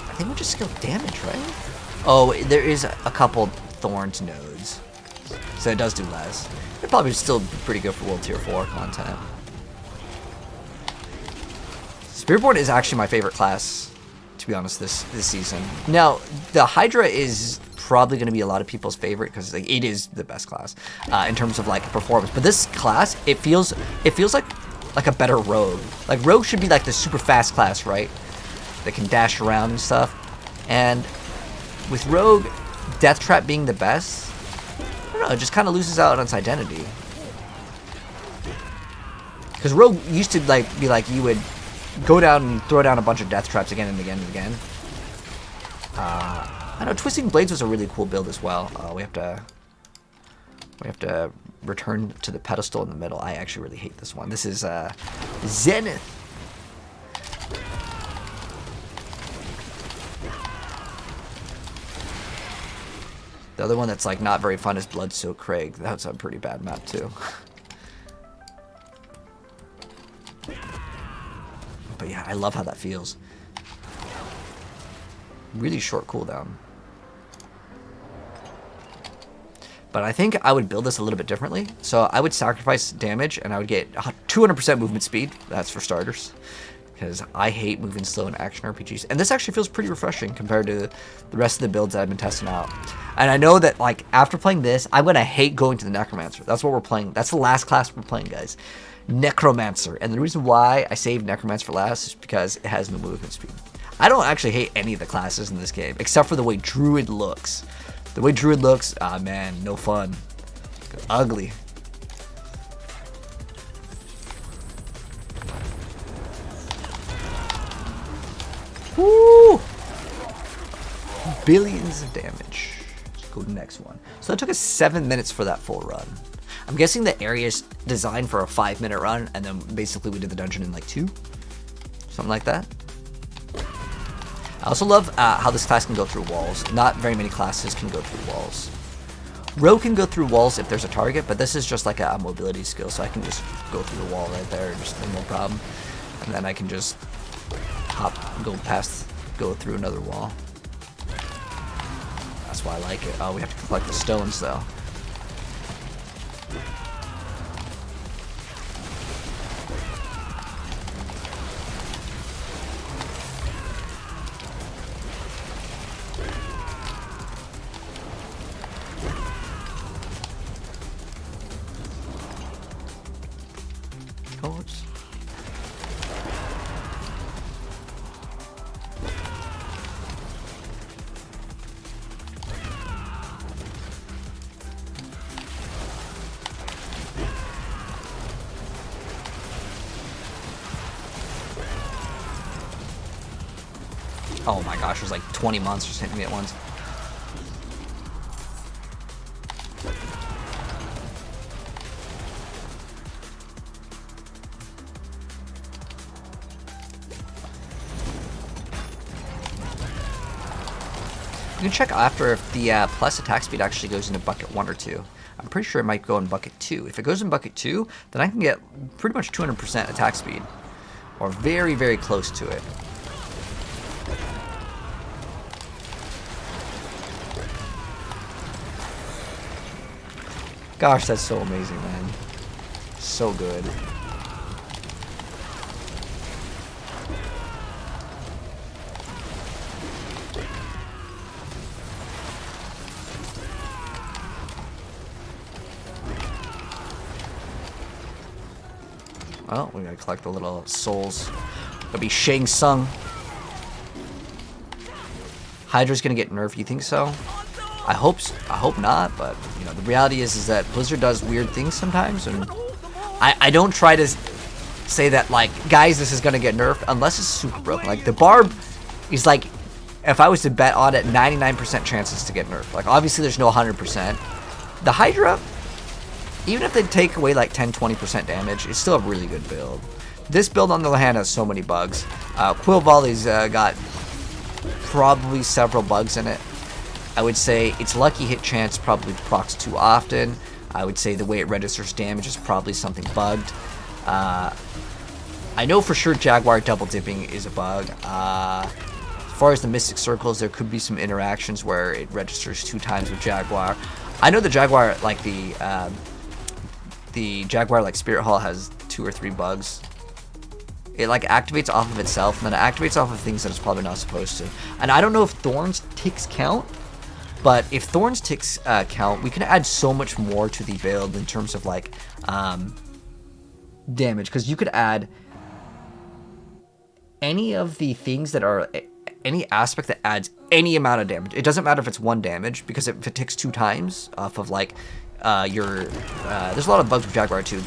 I think we'll just scale damage, right? Oh, there is a couple thorns nodes, so it does do less. It'd probably still be pretty good for World Tier 4 content. Spiritborn is actually my favorite class, to be honest, this season. Now, the Hydra is probably going to be a lot of people's favorite, because like, it is the best class in terms of like performance. But this class, it feels like a better Rogue. Like, Rogue should be like the super fast class, right? That can dash around and stuff. And with Rogue, Death Trap being the best, I don't know, it just kind of loses out on its identity. Because Rogue used to like be like, you would go down and throw down a bunch of death traps again and again and again. I know Twisting Blades was a really cool build as well. We have to return to the pedestal in the middle. I actually really hate this one. This is Zenith. The other one that's like not very fun is Bloodsoaked Craig. That's a pretty bad map too. But yeah, I love how that feels. Really short cooldown. But I think I would build this a little bit differently. So I would sacrifice damage and I would get 200% movement speed. That's for starters. Because I hate moving slow in action RPGs. And this actually feels pretty refreshing compared to the rest of the builds that I've been testing out. And I know that like after playing this, I'm going to hate going to the Necromancer. That's what we're playing. That's the last class we're playing, guys. Necromancer. And the reason why I saved Necromancer for last is because it has no movement speed. I don't actually hate any of the classes in this game, except for the way Druid looks. The way Druid looks, ah man, no fun. Ugly. Woo! Billions of damage. Let's go to the next one. So it took us 7 minutes for that full run. I'm guessing the area is designed for a 5-minute run, and then basically we did the dungeon in like 2. Something like that. I also love how this class can go through walls. Not very many classes can go through walls. Rogue can go through walls if there's a target, but this is just like a mobility skill, so I can just go through the wall right there, just no problem. And then I can just go through another wall. That's why I like it. Oh, we have to collect the stones though. Oops. Oh my gosh, there's like 20 monsters hitting me at once. You can check after if the plus attack speed actually goes into bucket 1 or 2. I'm pretty sure it might go in bucket 2. If it goes in bucket 2, then I can get pretty much 200% attack speed. Or very, very close to it. Gosh, that's so amazing, man. So good. Oh, we gotta collect the little souls. That'll be Shang Tsung. Hydra's gonna get nerfed. You think so? I hope not, but you know the reality is that Blizzard does weird things sometimes, and I don't try to say that like, guys, this is gonna get nerfed unless it's super broken. Like the Barb is like, if I was to bet on it, 99% chances to get nerfed. Like obviously there's no 100%. The Hydra, even if they take away like 10-20% damage, it's still a really good build. This build on the other hand has so many bugs. Quill Volley's got probably several bugs in it. I would say its lucky hit chance probably procs too often. I would say the way it registers damage is probably something bugged. I know for sure Jaguar double dipping is a bug. As far as the Mystic Circles, there could be some interactions where it registers 2 times with Jaguar. I know the Jaguar, like the Jaguar, like Spirit Hall, has 2 or 3 bugs. It like activates off of itself, and then it activates off of things that it's probably not supposed to. And I don't know if Thorns ticks count. But if Thorns ticks count, we can add so much more to the build in terms of like damage, because you could add any of the things that are any aspect that adds any amount of damage. It doesn't matter if it's 1 damage, because if it ticks 2 times off of like your there's a lot of bugs with Jaguar too.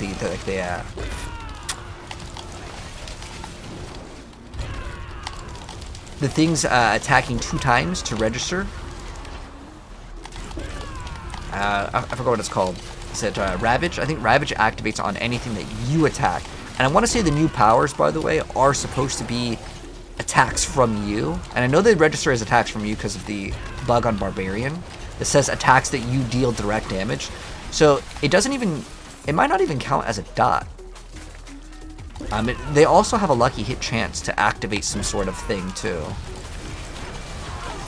The things attacking 2 times to register. I forgot what it's called. Is it Ravage? I think Ravage activates on anything that you attack. And I want to say the new powers, by the way, are supposed to be attacks from you. And I know they register as attacks from you because of the bug on Barbarian. It says attacks that you deal direct damage. So it doesn't even... It might not even count as a dot. They also have a lucky hit chance to activate some sort of thing, too.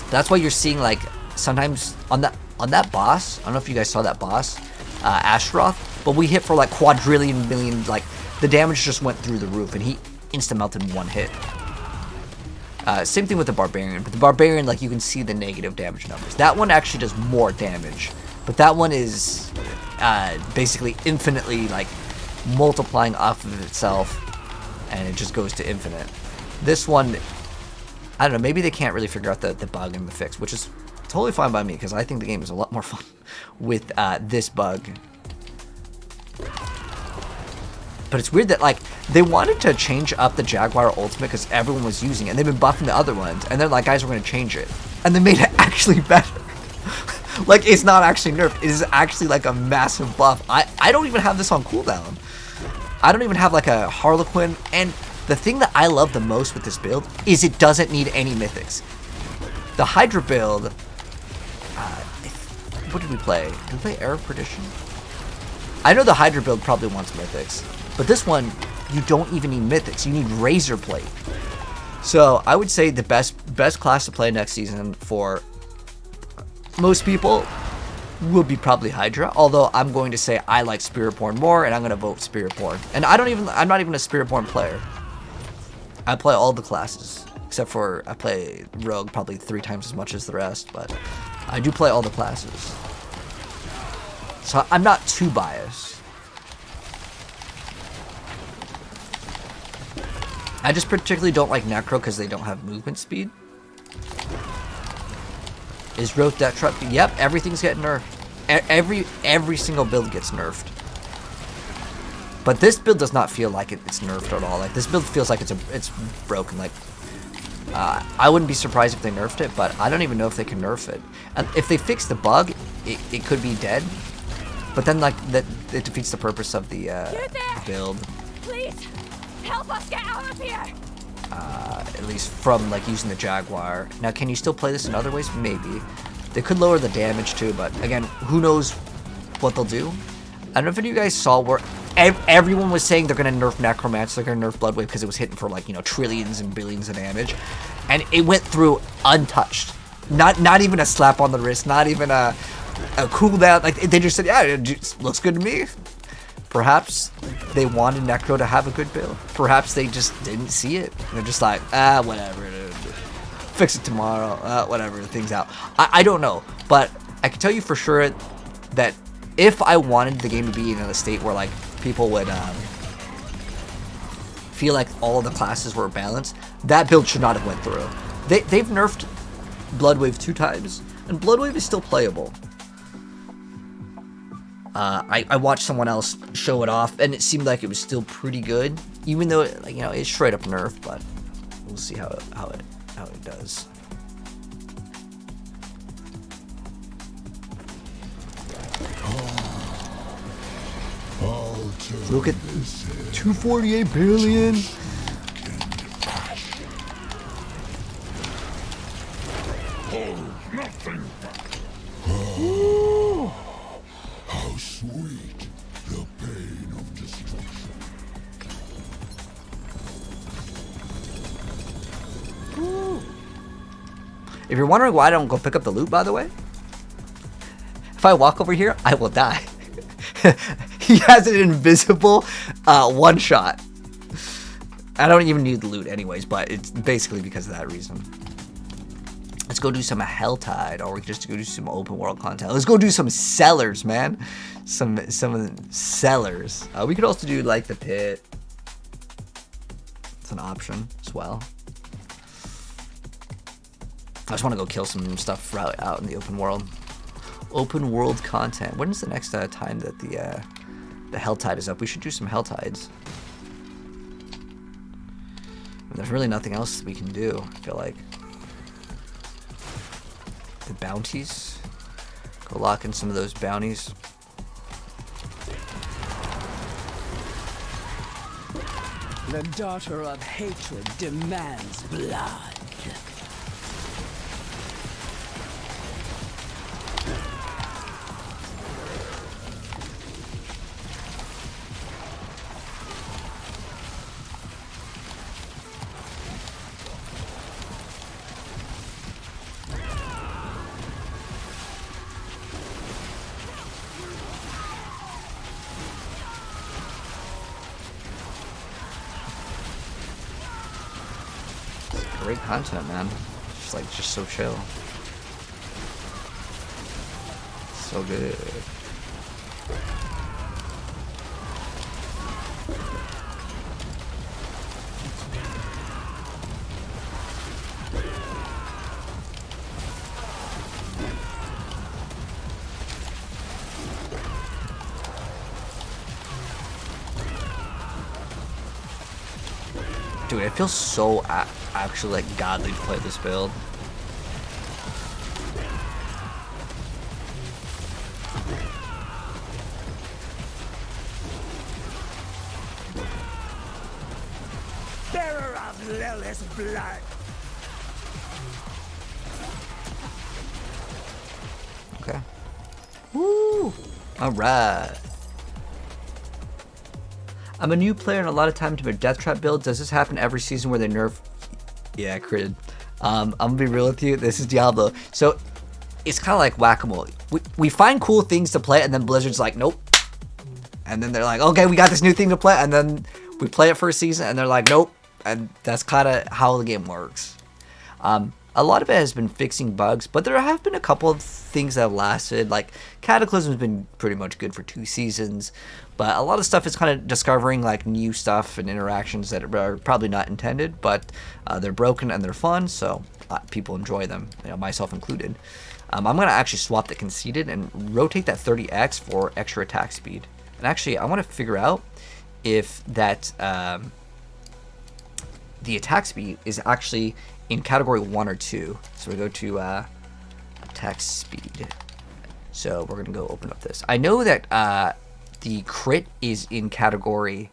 That's why you're seeing, like, sometimes on that boss, I don't know if you guys saw that boss, Ashroth, but we hit for like quadrillion million, like the damage just went through the roof and he insta-melted in 1 hit. Same thing with the Barbarian, but the Barbarian, like you can see the negative damage numbers. That one actually does more damage, but that one is basically infinitely like multiplying off of itself, and it just goes to infinite. This one, I don't know, maybe they can't really figure out the bug and the fix, which is totally fine by me, because I think the game is a lot more fun with this bug. But it's weird that, like, they wanted to change up the Jaguar ultimate because everyone was using it, and they've been buffing the other ones, and they're like, guys, we're going to change it. And they made it actually better. Like, it's not actually nerfed. It is actually, like, a massive buff. I don't even have this on cooldown. I don't even have, like, a Harlequin, and the thing that I love the most with this build is it doesn't need any mythics. The Hydra build... what did we play? Did we play Era of Perdition? I know the Hydra build probably wants mythics, but this one, you don't even need mythics. You need Razor Plate. So I would say the best class to play next season for most people will be probably Hydra. Although I'm going to say I like Spiritborn more, and I'm going to vote Spiritborn. And I'm not even a Spiritborn player. I play all the classes, except for I play Rogue probably 3 times as much as the rest, but I do play all the classes. So I'm not too biased. I just particularly don't like Necro because they don't have movement speed. Is Rogue Death Trap? Yep, everything's getting nerfed. Every single build gets nerfed. But this build does not feel like it's nerfed at all. Like this build feels like it's broken. Like I wouldn't be surprised if they nerfed it, but I don't even know if they can nerf it. And if they fix the bug, it could be dead. But then like that it defeats the purpose of the build. Please, help us get out of here. At least from like using the Jaguar. Now, can you still play this in other ways? Maybe. They could lower the damage too, but again, who knows what they'll do? I don't know if any of you guys saw where everyone was saying they're gonna nerf Necromancer, they're gonna nerf Bloodwave because it was hitting for like, you know, trillions and billions of damage, and it went through untouched. Not even a slap on the wrist, not even a cooldown. Like they just said, yeah, it looks good to me. Perhaps they wanted Necro to have a good build. Perhaps they just didn't see it. They're just like, whatever. Fix it tomorrow. Whatever. Things out. I don't know. But I can tell you for sure that if I wanted the game to be in a state where like people would feel like all the classes were balanced, that build should not have went through. They've nerfed Bloodwave 2 times, and Bloodwave is still playable. I watched someone else show it off, and it seemed like it was still pretty good, even though it, like, you know, it's straight up nerfed. But we'll see how it does. Look at 248 billion. Nothing. How sweet the pain of destruction. If you're wondering why I don't go pick up the loot, by the way, if I walk over here, I will die. He has an invisible one shot. I don't even need the loot anyways, but it's basically because of that reason. Let's go do some Helltide, or we can just go do some open world content. Let's go do some sellers, man. Some of the sellers. We could also do like the pit. It's an option as well. I just want to go kill some stuff out in the open world. Open world content. When is the next time that the Helltide is up? We should do some Helltides. There's really nothing else we can do, I feel like. The bounties. Go lock in some of those bounties. The daughter of hatred demands blood. Great content, man. Just so chill. So good. Dude, it feels so actually like godly to play this build. Bearer of Lilith's blood. Okay. Alright. I'm a new player and a lot of time to my death trap build. Does this happen every season where they nerf? Yeah, critted. I'm gonna be real with you. This is Diablo. So it's kind of like whack-a-mole. We find cool things to play and then Blizzard's like, nope. And then they're like, okay, we got this new thing to play. And then we play it for a season and they're like, nope. And that's kind of how the game works. A lot of it has been fixing bugs, but there have been a couple of things that have lasted. Like Cataclysm's been pretty much good for 2 seasons, but a lot of stuff is kind of discovering like new stuff and interactions that are probably not intended, but they're broken and they're fun, so people enjoy them, you know, myself included. I'm gonna actually swap the conceded and rotate that 30x for extra attack speed. And actually, I want to figure out if that the attack speed is actually in category 1 or 2. So we go to attack speed. So we're gonna go open up this. I know that the crit is in category.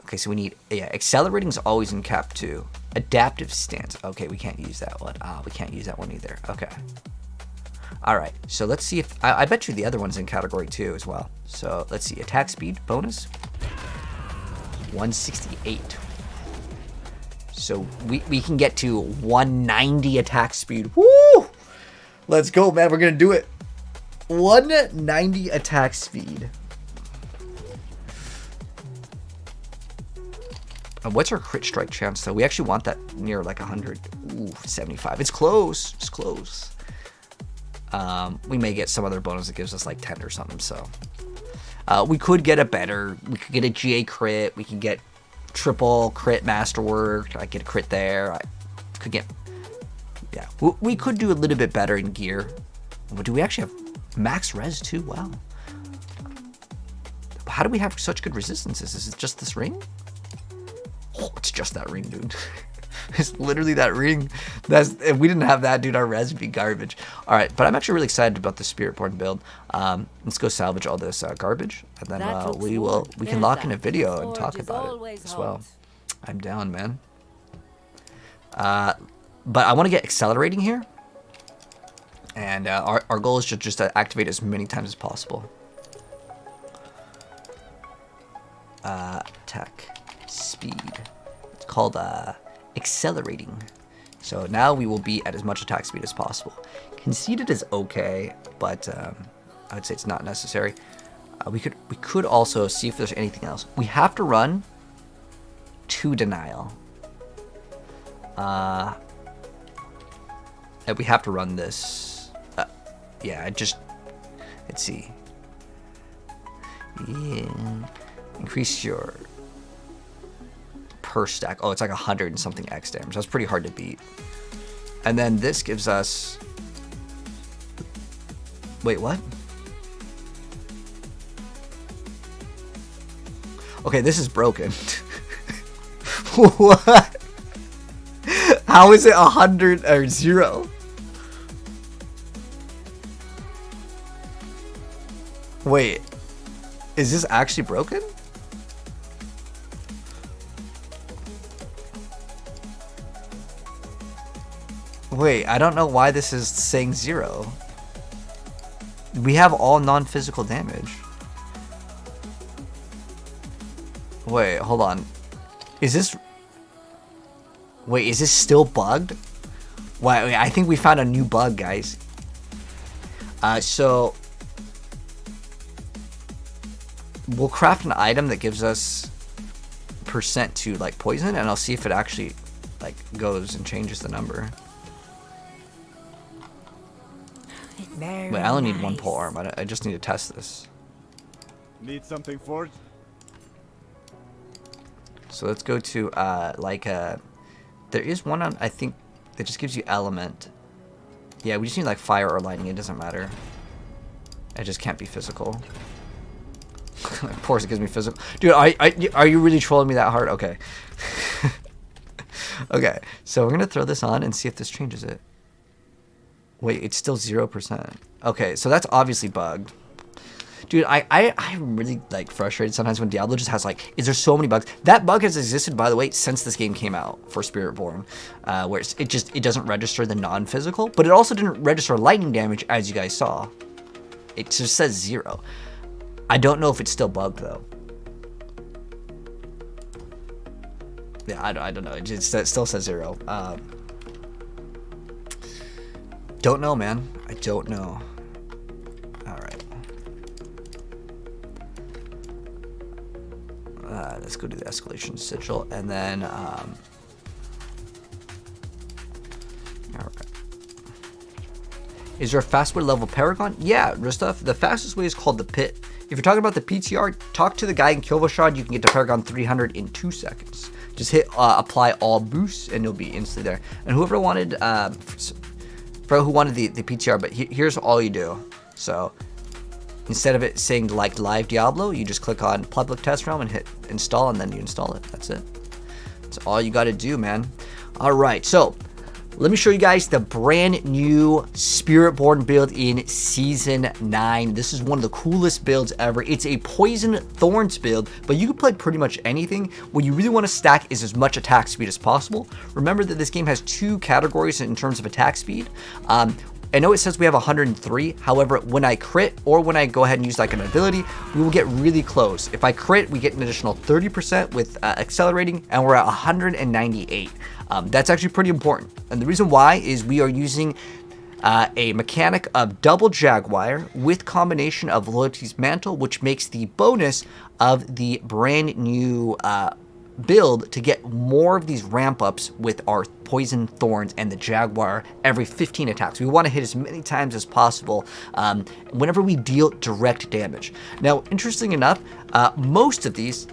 Okay, so we need, yeah, accelerating is always in cap 2. Adaptive stance. Okay, we can't use that one. We can't use that one either. Okay. All right, so let's see if I bet you the other one's in category 2 as well. So let's see, attack speed bonus 168. So we can get to 190 attack speed. Woo! Let's go, man. We're gonna do it. 190 attack speed. What's our crit strike chance though? We actually want that near like 100. Ooh, 75. It's close. It's close. We may get some other bonus that gives us like 10 or something. So we could get a better. We could get a GA crit. We can get triple crit masterwork. I get a crit there. I could get, yeah. We could do a little bit better in gear. But do we actually have max res too? Wow. How do we have such good resistances? Is it just this ring? Oh, it's just that ring, dude. It's literally that ring. If we didn't have that, dude, our res would be garbage. All right, but I'm actually really excited about the Spiritborn build. Let's go salvage all this garbage, and then we can lock in a video and talk about it as well. I'm down, man. But I want to get accelerating here, and our goal is just to activate as many times as possible. Attack speed. It's called accelerating. So now we will be at as much attack speed as possible. Conceded is okay, but I would say it's not necessary. We could also see if there's anything else. We have to run 2 denial. And we have to run this. Yeah, let's see. Yeah, increase your per stack. Oh, it's like 100 and something X damage. That's pretty hard to beat. And then this gives us... Wait, what? Okay, this is broken. What? How is it 100 or 0? Wait, is this actually broken? Wait, I don't know why this is saying 0. We have all non-physical damage. Wait, hold on. Is this... Wait, is this still bugged? Wait, I think we found a new bug, guys. So... We'll craft an item that gives us % to, like, poison, and I'll see if it actually, like, goes and changes the number. Wait, I only need 1 pole arm. I just need to test this. Need something forged? So let's go to, there is one on, I think, that just gives you element. Yeah, we just need, like, fire or lightning. It doesn't matter. It just can't be physical. Of course it gives me physical. Dude, are you really trolling me that hard? Okay. Okay, so we're going to throw this on and see if this changes it. Wait, it's still 0%. Okay, so that's obviously bugged. Dude, I'm really, like, frustrated sometimes when Diablo just has, like, is there so many bugs? That bug has existed, by the way, since this game came out for Spiritborn, where it doesn't register the non-physical, but it also didn't register lightning damage, as you guys saw. It just says 0. I don't know if it's still bugged though. Yeah, I don't know. It still says 0. Don't know, man. I don't know. All right. Let's go to the escalation sigil, and then all right. Is there a fast way to level Paragon? Yeah, Rustaf. The fastest way is called the pit. If you're talking about the PTR, talk to the guy in Kilvashad. You can get to Paragon 300 in 2 seconds. Just hit apply all boosts, and you'll be instantly there. And whoever wanted, for who wanted the PTR, but here's all you do. So instead of it saying like live Diablo, you just click on public test realm and hit install, and then you install it. That's it. That's all you got to do, man. All right, so let me show you guys the brand new Spiritborn build in Season 9. This is one of the coolest builds ever. It's a Poison Thorns build, but you can play pretty much anything. What you really want to stack is as much attack speed as possible. Remember that this game has 2 categories in terms of attack speed. I know it says we have 103. However, when I crit or when I go ahead and use like an ability, we will get really close. If I crit, we get an additional 30% with accelerating, and we're at 198. That's actually pretty important. And the reason why is we are using a mechanic of double Jaguar with combination of Loyalty's Mantle, which makes the bonus of the brand new build to get more of these ramp ups with our Poison Thorns and the Jaguar every 15 attacks. We want to hit as many times as possible whenever we deal direct damage. Now, interesting enough, most of these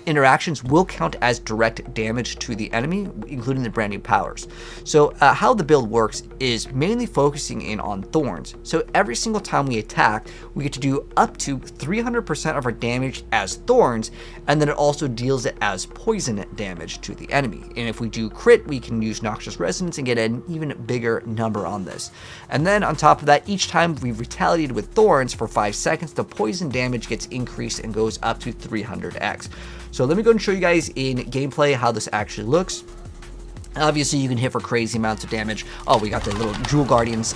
interactions will count as direct damage to the enemy, including the brand new powers. So how the build works is mainly focusing in on thorns. So every single time we attack, we get to do up to 300% of our damage as thorns, and then it also deals it as poison damage to the enemy. And if we do crit, we can use Noxious Resonance and get an even bigger number on this. And then on top of that, each time we retaliated with thorns for 5 seconds, the poison damage gets increased and goes up to 300x. So let me go and show you guys in gameplay how this actually looks. Obviously, you can hit for crazy amounts of damage. Oh, we got the little Jewel Guardians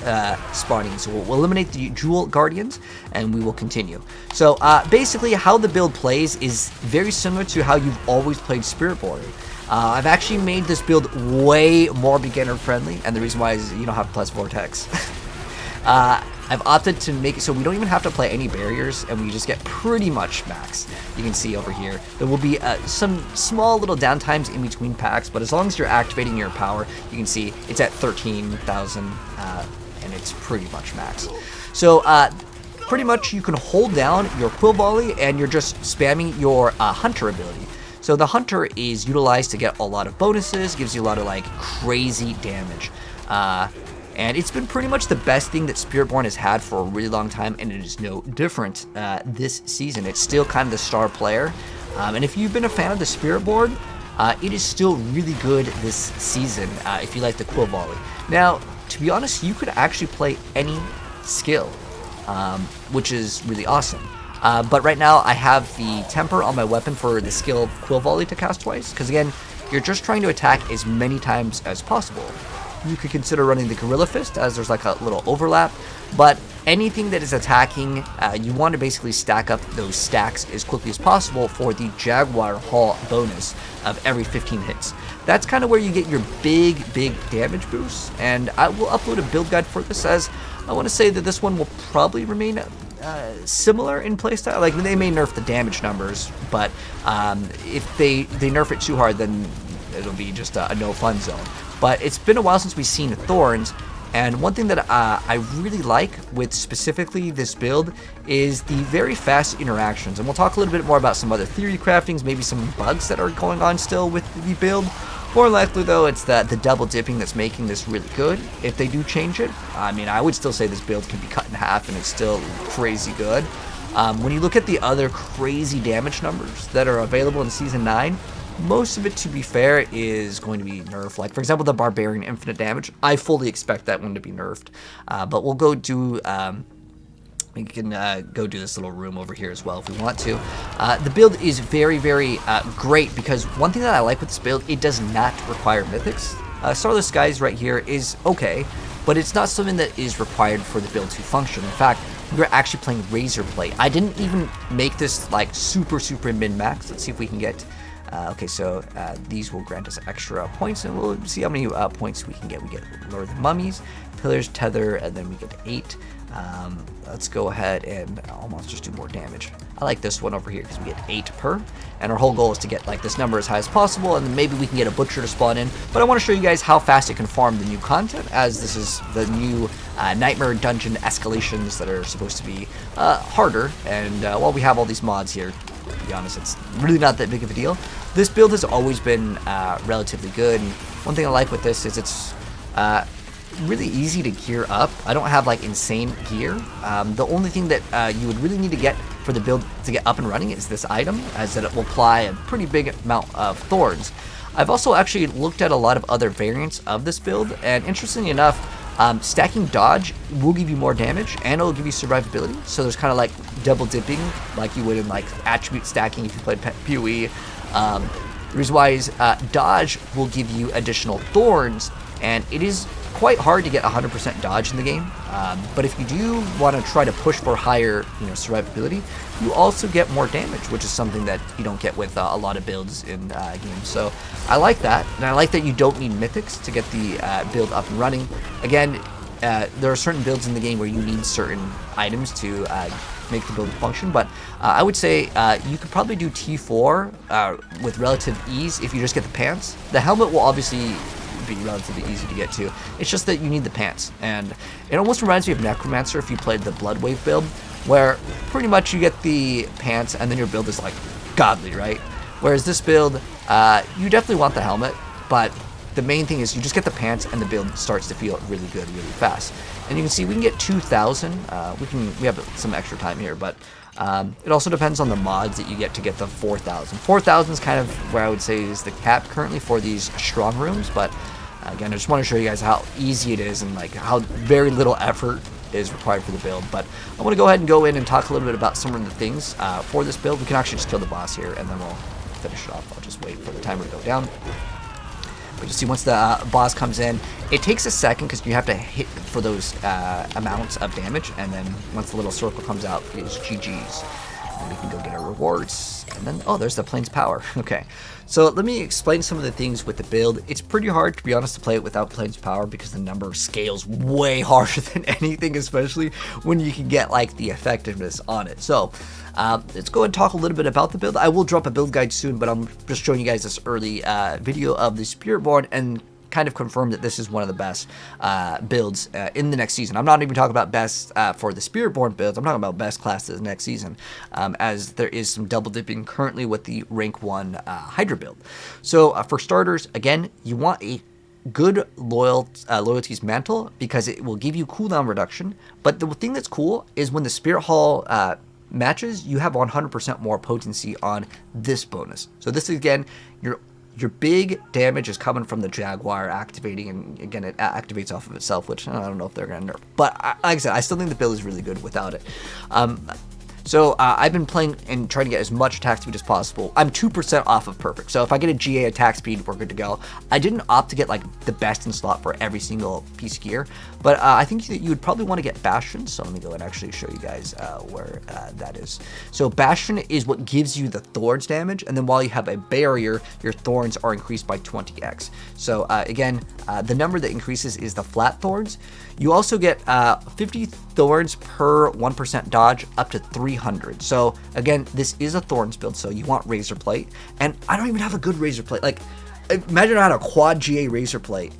spawning. So we'll eliminate the Jewel Guardians, and we will continue. So basically, how the build plays is very similar to how you've always played Spiritborn. I've actually made this build way more beginner-friendly, and the reason why is you don't have plus Vortex. I've opted to make it so we don't even have to play any barriers, and we just get pretty much max. You can see over here, there will be some small little downtimes in between packs, but as long as you're activating your power, you can see it's at 13,000, and it's pretty much max. So pretty much you can hold down your Quill Volley, and you're just spamming your Hunter ability. So the Hunter is utilized to get a lot of bonuses, gives you a lot of like crazy damage. And it's been pretty much the best thing that Spiritborn has had for a really long time, and it is no different this season. It's still kind of the star player. And if you've been a fan of the Spiritborn, it is still really good this season if you like the Quill Volley. Now, to be honest, you could actually play any skill, which is really awesome. But right now, I have the Temper on my weapon for the skill Quill Volley to cast twice, because again, you're just trying to attack as many times as possible. You could consider running the Gorilla Fist, as there's like a little overlap, but anything that is attacking, you want to basically stack up those stacks as quickly as possible for the Jaguar Haul bonus of every 15 hits. That's kind of where you get your big damage boosts, and I will upload a build guide for this, as I want to say that this one will probably remain similar in playstyle. Like, they may nerf the damage numbers, but if they nerf it too hard, then it'll be just a no fun zone. But it's been a while since we've seen Thorns, and one thing that I really like with specifically this build is the very fast interactions. And we'll talk a little bit more about some other theory craftings, maybe some bugs that are going on still with the build. More likely, though, it's the double dipping that's making this really good. If they do change it, I mean, I would still say this build can be cut in half, and it's still crazy good. When you look at the other crazy damage numbers that are available in Season 9, most of it, to be fair, is going to be nerfed. Like, for example, the Barbarian Infinite Damage. I fully expect that one to be nerfed. But we'll go do... we can go do this little room over here as well if we want to. The build is very great, because one thing that I like with this build, it does not require mythics. Starless Skies right here is okay, but it's not something that is required for the build to function. In fact, you're actually playing razor plate. I didn't even make this like super min-max. Let's see if we can get, okay, so these will grant us extra points, and we'll see how many points we can get. We get Lord of the Mummies, Pillars, Tether, and then we get 8. Let's go ahead and almost just do more damage. I like this one over here because we get 8 per, and our whole goal is to get like this number as high as possible, and then maybe we can get a butcher to spawn in. But I want to show you guys how fast you can farm the new content, as this is the new Nightmare Dungeon Escalations that are supposed to be harder. And while we have all these mods here, to be honest, it's really not that big of a deal. This build has always been relatively good, and one thing I like with this is it's really easy to gear up. I don't have like insane gear. The only thing that you would really need to get for the build to get up and running is this item, as that it will apply a pretty big amount of thorns. I've also actually looked at a lot of other variants of this build, and interestingly enough, stacking dodge will give you more damage and it'll give you survivability. So there's kind of like double dipping like you would in like attribute stacking if you played PoE. The reason why is dodge will give you additional thorns, and it is quite hard to get 100% dodge in the game, but if you do want to try to push for higher, survivability, you also get more damage, which is something that you don't get with a lot of builds in games. So I like that, and I like that you don't need mythics to get the build up and running. Again, there are certain builds in the game where you need certain items to make the build function, but I would say you could probably do T4 with relative ease if you just get the pants. The helmet will obviously be relatively easy to get to. It's just that you need the pants, and it almost reminds me of Necromancer if you played the Blood Wave build, where pretty much you get the pants and then your build is like godly, right? Whereas this build, you definitely want the helmet, but the main thing is you just get the pants and the build starts to feel really good really fast. And you can see we can get 2,000. We have some extra time here, but it also depends on the mods that you get to get the 4,000. 4,000 is kind of where I would say is the cap currently for these strong rooms, but again, I just want to show you guys how easy it is and like how very little effort is required for the build. But I want to go ahead and go in and talk a little bit about some of the things for this build. We can actually just kill the boss here and then we'll finish it off. I'll just wait for the timer to go down. But you see, once the boss comes in, it takes a second because you have to hit for those amounts of damage, and then once the little circle comes out, it's GG's. And we can go get our rewards, and then, oh, there's the Plains Power. Okay, so let me explain some of the things with the build. It's pretty hard, to be honest, to play it without Plains Power because the number scales way harder than anything, especially when you can get like the effectiveness on it. So let's go and talk a little bit about the build. I will drop a build guide soon, but I'm just showing you guys this early video of the Spiritborn and kind of confirm that this is one of the best builds in the next season. I'm not even talking about best for the Spiritborn builds. I'm talking about best classes next season, as there is some double dipping currently with the rank 1 Hydra build. So for starters, again, you want a good loyalties mantle because it will give you cooldown reduction. But the thing that's cool is when the Spirit Hall matches, you have 100% more potency on this bonus. So this is, again, your big damage is coming from the Jaguar activating, and again, it activates off of itself, which I don't know if they're going to nerf. But like I said, I still think the build is really good without it. So I've been playing and trying to get as much attack speed as possible. I'm 2% off of perfect. So if I get a GA attack speed, we're good to go. I didn't opt to get like the best in slot for every single piece of gear, but I think that you would probably want to get Bastion. So let me go and actually show you guys where that is. So Bastion is what gives you the thorns damage, and then while you have a barrier, your thorns are increased by 20x. So again, the number that increases is the flat thorns. You also get 50 thorns per 1% dodge up to 300. So again, this is a thorns build, so you want razor plate, and I don't even have a good razor plate. Like, imagine I had a quad GA razor plate.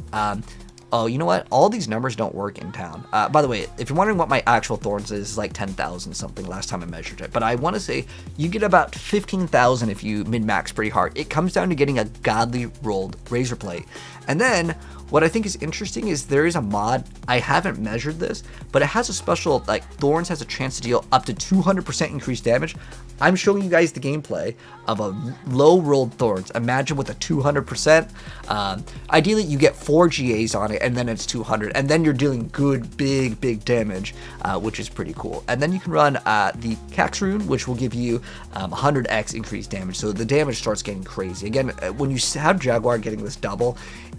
Oh, you know what? All these numbers don't work in town. By the way, if you're wondering what my actual thorns is, like 10,000 something last time I measured it. But I want to say you get about 15,000 if you min-max pretty hard. It comes down to getting a godly rolled razor plate. And then what I think is interesting is there is a mod, I haven't measured this, but it has a special, like, Thorns has a chance to deal up to 200% increased damage. I'm showing you guys the gameplay of a low rolled Thorns. Imagine with a 200%. Ideally, you get 4 GAs on it, and then it's 200, and then you're dealing good, big damage, which is pretty cool. And then you can run the Cax rune, which will give you 100x increased damage, so the damage starts getting crazy. Again, when you have Jaguar getting this double,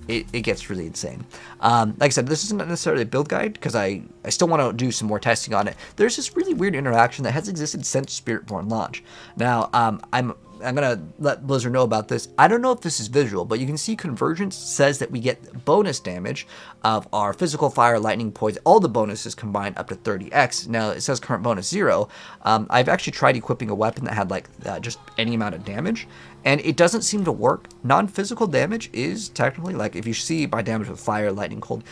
it gets really insane. Like I said, this isn't necessarily a build guide because I still want to do some more testing on it. There's this really weird interaction that has existed since Spiritborn launch. Now, I'm gonna let Blizzard know about this. I don't know if this is visual, but you can see Convergence says that we get bonus damage of our physical, fire, lightning, poison, all the bonuses combined up to 30x. Now it says current bonus 0. I've actually tried equipping a weapon that had like just any amount of damage, and it doesn't seem to work. Non-physical damage is technically, like if you see by damage with fire, lightning, cold,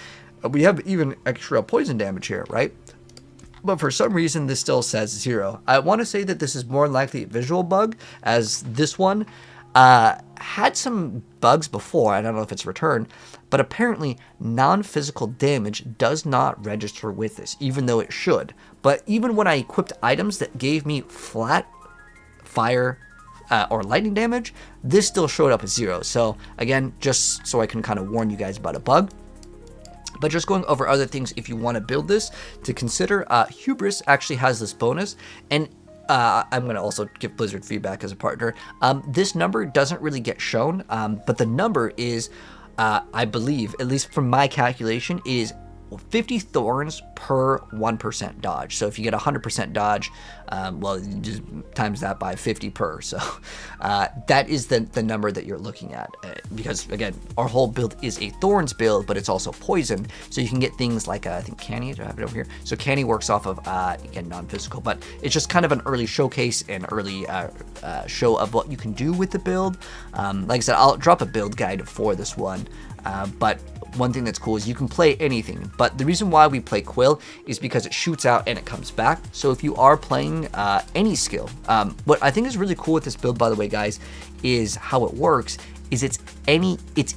we have even extra poison damage here, right? But for some reason, this still says 0. I want to say that this is more likely a visual bug, as this one had some bugs before. I don't know if it's returned, but apparently non-physical damage does not register with this, even though it should. But even when I equipped items that gave me flat fire or lightning damage, this still showed up as 0. So again, just so I can kind of warn you guys about a bug. But just going over other things, if you want to build this, to consider, Hubris actually has this bonus, and I'm going to also give Blizzard feedback as a partner. This number doesn't really get shown, but the number is, I believe, at least from my calculation, is 50 thorns per 1% dodge. So if you get 100% dodge, well, you just times that by 50 per. So that is the number that you're looking at. Because again, our whole build is a thorns build, but it's also poison. So you can get things like, I think Canny, do I have it over here? So Canny works off of, again, non-physical, but it's just kind of an early showcase and early show of what you can do with the build. Like I said, I'll drop a build guide for this one. But one thing that's cool is you can play anything, but the reason why we play Quill is because it shoots out and it comes back. So if you are playing any skill, what I think is really cool with this build, by the way, guys, is how it works is it's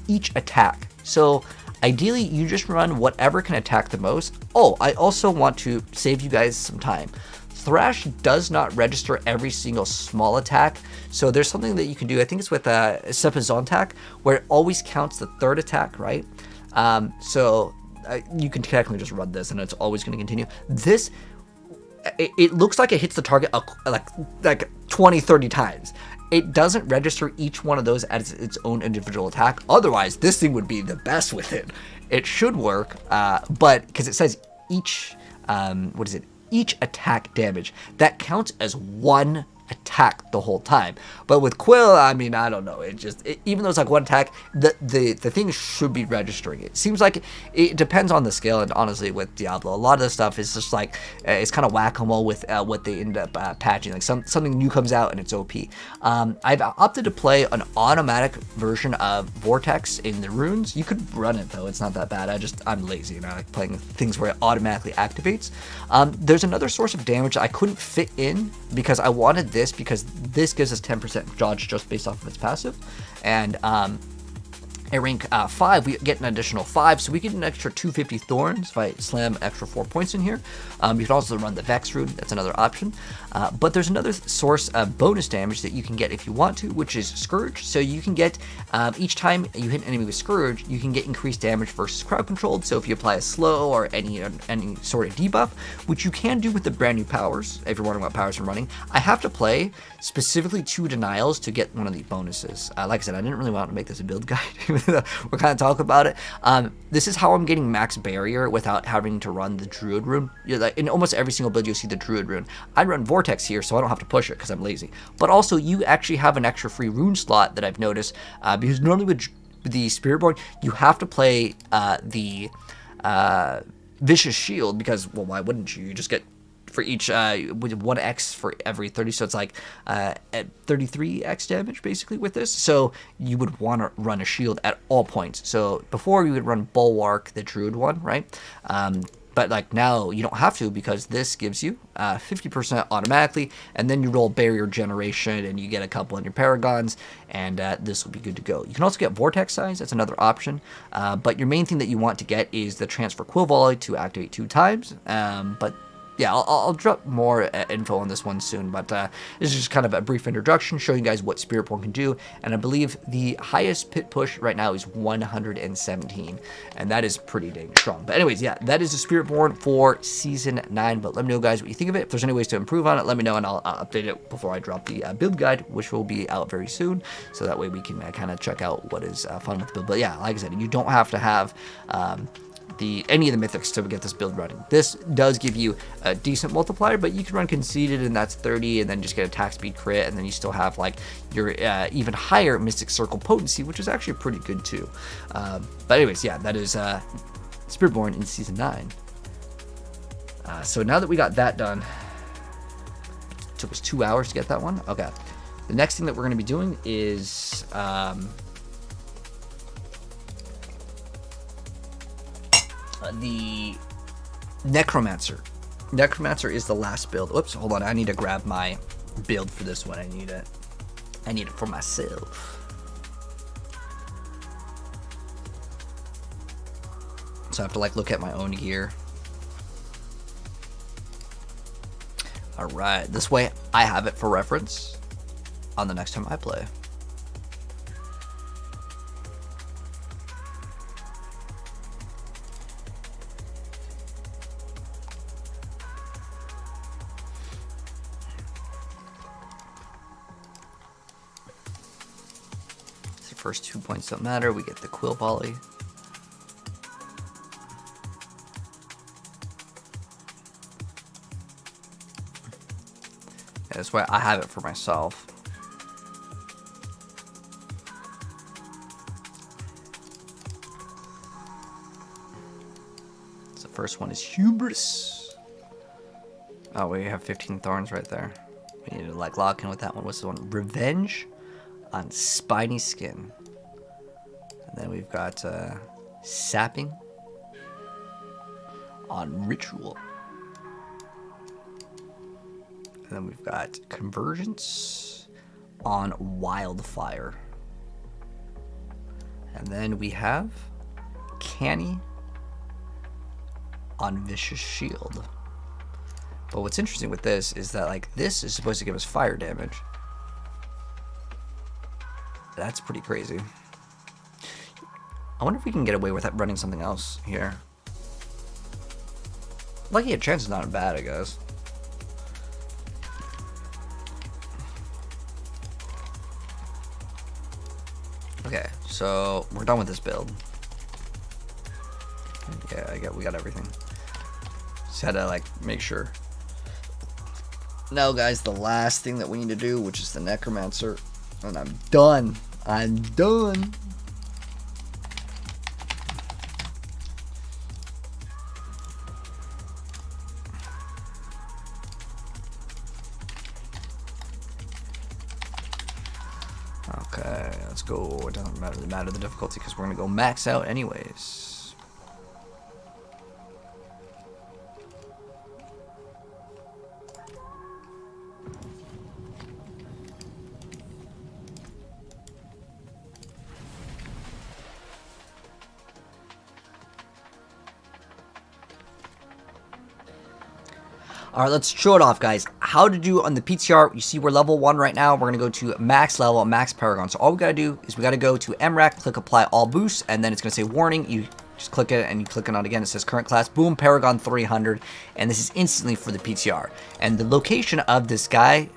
each attack. So ideally you just run whatever can attack the most. Oh, I also want to save you guys some time. Thrash does not register every single small attack, so there's something that you can do. I think it's with Sepizontac, where it always counts the third attack, right? So you can technically just run this, and it's always going to continue. This, it looks like it hits the target like 20, 30 times. It doesn't register each one of those as its own individual attack. Otherwise, this thing would be the best with it. It should work, but because it says each, what is it? Each attack damage, that counts as one attack the whole time. But with Quill, I mean, I don't know, even though it's like one attack, the thing should be registering. It seems like it depends on the skill, and honestly with Diablo, a lot of the stuff is just like it's kind of whack-a-mole with what they end up patching. Like something new comes out and it's OP. I've opted to play an automatic version of Vortex in the runes. You could run it though, it's not that bad. I'm lazy and I like playing things where it automatically activates. There's another source of damage I couldn't fit in because I wanted this, because this gives us 10% dodge just based off of its passive, and at rank 5 we get an additional 5, so we get an extra 250 thorns if I slam extra 4 points in here. You can also run the Vex rune, that's another option, but there's another source of bonus damage that you can get if you want to, which is Scourge. So you can get, each time you hit an enemy with Scourge, you can get increased damage versus crowd controlled. So if you apply a slow or any sort of debuff, which you can do with the brand new powers, if you're wondering what powers I'm running, I have to play specifically 2 denials to get one of the bonuses. Like I said, I didn't really want to make this a build guide. We're kind of talking about it. This is how I'm getting max barrier without having to run the Druid rune. Like in almost every single build, you'll see the Druid rune. I run Vortex here, so I don't have to push it because I'm lazy. But also, you actually have an extra free rune slot that I've noticed, because normally with the Spiritborn, you have to play the Vicious Shield, because, well, why wouldn't you? You just get for each with 1x for every 30, so it's like at 33x damage basically with this. So you would want to run a shield at all points. So before you would run Bulwark, the Druid one, right? But like now you don't have to, because this gives you 50% automatically, and then you roll Barrier Generation and you get a couple on your Paragons, and this will be good to go. You can also get Vortex Size, that's another option, but your main thing that you want to get is the Transfer Quill Volley to activate 2 times, but yeah, I'll drop more info on this one soon, but this is just kind of a brief introduction showing you guys what Spiritborn can do, and I believe the highest pit push right now is 117, and that is pretty dang strong. But anyways, yeah, that is the Spiritborn for Season 9, but let me know, guys, what you think of it. If there's any ways to improve on it, let me know, and I'll update it before I drop the build guide, which will be out very soon, so that way we can kind of check out what is fun with the build. But yeah, like I said, you don't have to have any of the mythics to get this build running. This does give you a decent multiplier, but you can run conceited, and that's 30, and then just get attack speed crit, and then you still have like your even higher mystic circle potency, which is actually pretty good too. But anyways, yeah, that is Spiritborn in Season 9. So now that we got that done, it took us 2 hours to get that one. Okay, the next thing that we're going to be doing is the Necromancer. Necromancer is the last build. Whoops, hold on. I need to grab my build for this one. I need it for myself. So I have to like look at my own gear. All right, this way I have it for reference on the next time I play. First 2 points don't matter. We get the quill volley. Yeah, that's why I have it for myself. So the first one is Hubris. Oh, we have 15 thorns right there. We need to like lock in with that one. What's the one? Revenge on Spiny Skin. And then we've got Sapping on Ritual. And then we've got Convergence on Wildfire. And then we have Canny on Vicious Shield. But what's interesting with this is that like this is supposed to give us fire damage. That's pretty crazy. I wonder if we can get away with running something else here. Lucky a chance is not bad, I guess. Okay, so we're done with this build. Yeah, we got everything. Just had to like make sure. Now, guys, the last thing that we need to do, which is the Necromancer. And I'm done. I'm done. Okay, let's go. It doesn't matter the difficulty because we're going to go max out anyways. All right, let's show it off, guys. How to do on the PTR. You see we're level 1 right now. We're going to go to max level, max Paragon. So all we got to do is we got to go to MRAC, click apply all boosts, and then it's going to say warning. You just click it and you click it on again. It says current class, boom, Paragon 300. And this is instantly for the PTR. And the location of this guy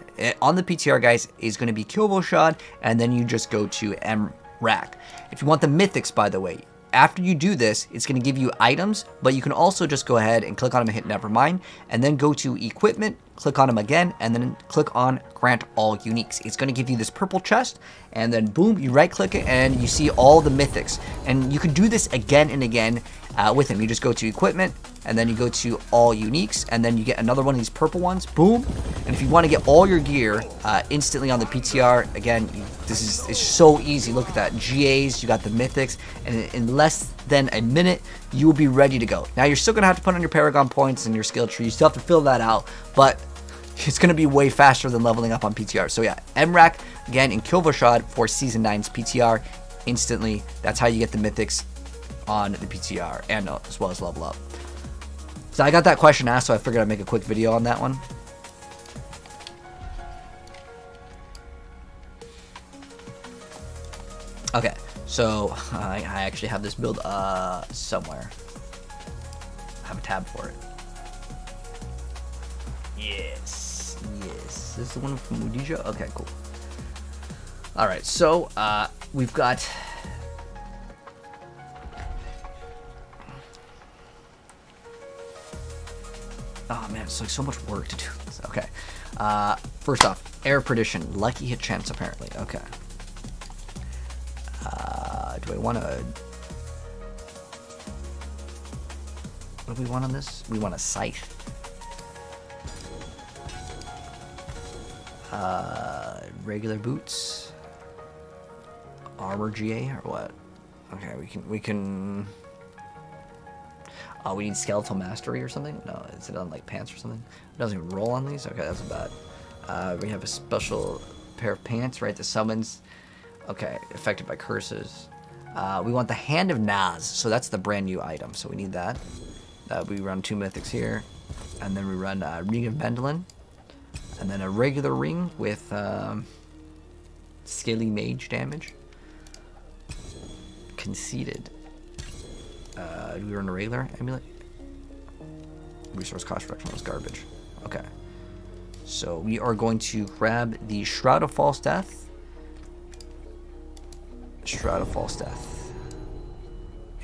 on the PTR, guys, is going to be Kilvoshad, and then you just go to MRAC. If you want the mythics, by the way, after you do this, it's going to give you items, but you can also just go ahead and click on them and hit nevermind, and then go to equipment, click on them again, and then click on grant all uniques. It's going to give you this purple chest, and then boom, you right click it and you see all the mythics. And you can do this again and again with them. You just go to equipment, and then you go to all uniques, and then you get another one of these purple ones, boom. And if you want to get all your gear instantly on the PTR, again, it's so easy. Look at that, GAs, you got the mythics, and in less than a minute, you will be ready to go. Now, you're still going to have to put on your Paragon points and your skill tree. You still have to fill that out, but it's going to be way faster than leveling up on PTR. So yeah, MRAC, again, in Kilvoshad for Season 9's PTR, instantly. That's how you get the mythics on the PTR, and as well as level up. So I got that question asked, so I figured I'd make a quick video on that one. Okay, so I actually have this build somewhere. I have a tab for it. Yes, yes. This is the one from Udija? Okay, cool. Alright, so we've got... Oh man, it's like so much work to do this. Okay. First off, Air of Perdition. Lucky hit chance, apparently. Okay. Do I want to... What do we want on this? We want a Scythe. Regular boots. Armor GA or what? Okay, we can... Oh, we need Skeletal Mastery or something? No, is it on like pants or something? It doesn't even roll on these? Okay, that's bad. We have a special pair of pants, right? The summons. Okay, affected by curses. We want the Hand of Naz, so that's the brand new item, so we need that. We run 2 mythics here, and then we run Ring of Bendlin, and then a regular ring with Scaly Mage damage. Conceited. Do we run a regular amulet? Resource cost reduction was garbage. Okay. So we are going to grab the Shroud of False Death. Shroud of False Death.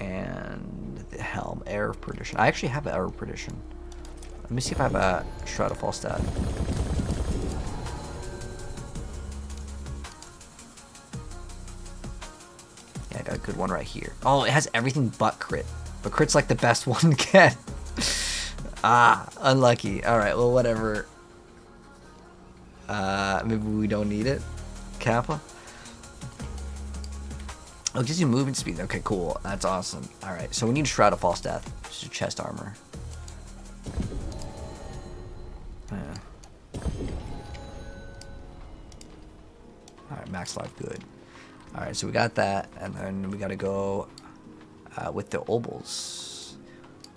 And the Helm. Air of Perdition. I actually have an Air of Perdition. Let me see if I have a Shroud of False Death. Yeah, I got a good one right here. Oh, it has everything but crit. But crit's like the best one to get. Unlucky. Alright, well, whatever. Maybe we don't need it. Kappa. Oh, it gives you movement speed. Okay, cool. That's awesome. Alright, so we need Shroud of False Death. Just chest armor. Yeah. Alright, max life, good. Alright, so we got that, and then we gotta go with the obols.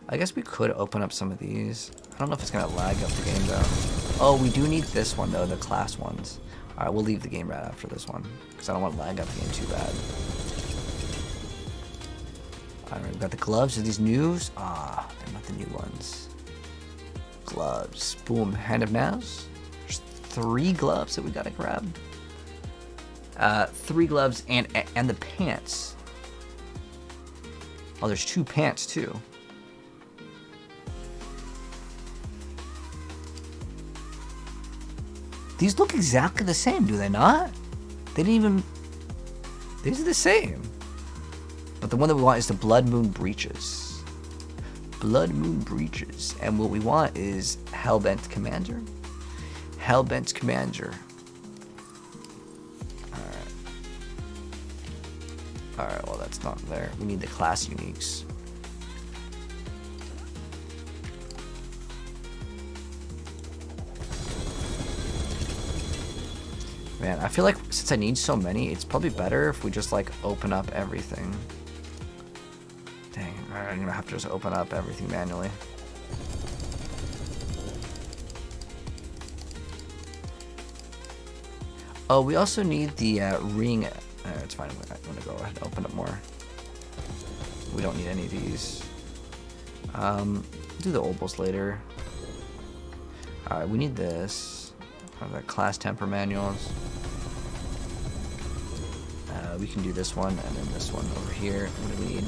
I guess we could open up some of these. I don't know if it's gonna lag up the game though. Oh, we do need this one though, the class ones. Alright, we'll leave the game right after this one, because I don't want to lag up the game too bad. Alright, we've got the gloves. Are these news? They're not the new ones. Gloves. Boom. Hand of Naz. There's 3 gloves that we gotta grab. 3 gloves and the pants. Oh, there's 2 pants too. These look exactly the same, do they not? They didn't even... These are the same. But the one that we want is the Blood Moon Breaches. Blood Moon Breaches. And what we want is Hellbent Commander. Hellbent Commander. Alright, well that's not there. We need the class uniques. Man, I feel like since I need so many, it's probably better if we just like open up everything. Dang, alright, I'm gonna have to just open up everything manually. Oh, we also need the ring. It's fine, I'm gonna go ahead and open up more. We don't need any of these. Do the obols later. Alright, we need this. The class temper manuals. We can do this one and then this one over here. What do we need?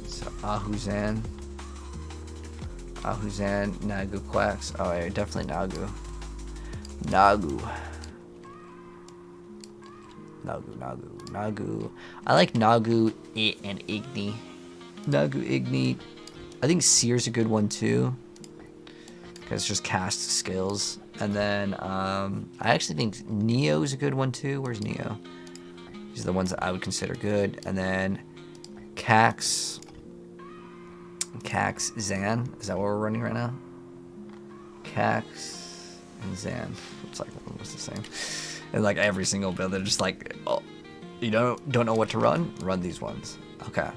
So Ahuzan. Ahuzan, Nagu Quacks. Oh yeah, definitely Nagu. Nagu. Nagu. I like Nagu and Igni. Nagu, Igni. I think Seer's a good one too. Because it's just cast skills. And then I actually think Neo is a good one too. Where's Neo? These are the ones that I would consider good. And then Cax, Zan. Is that what we're running right now? Cax and Zan. It's like almost the same. And like every single build, they're just like, oh, you don't know what to run? Run these ones. Okay.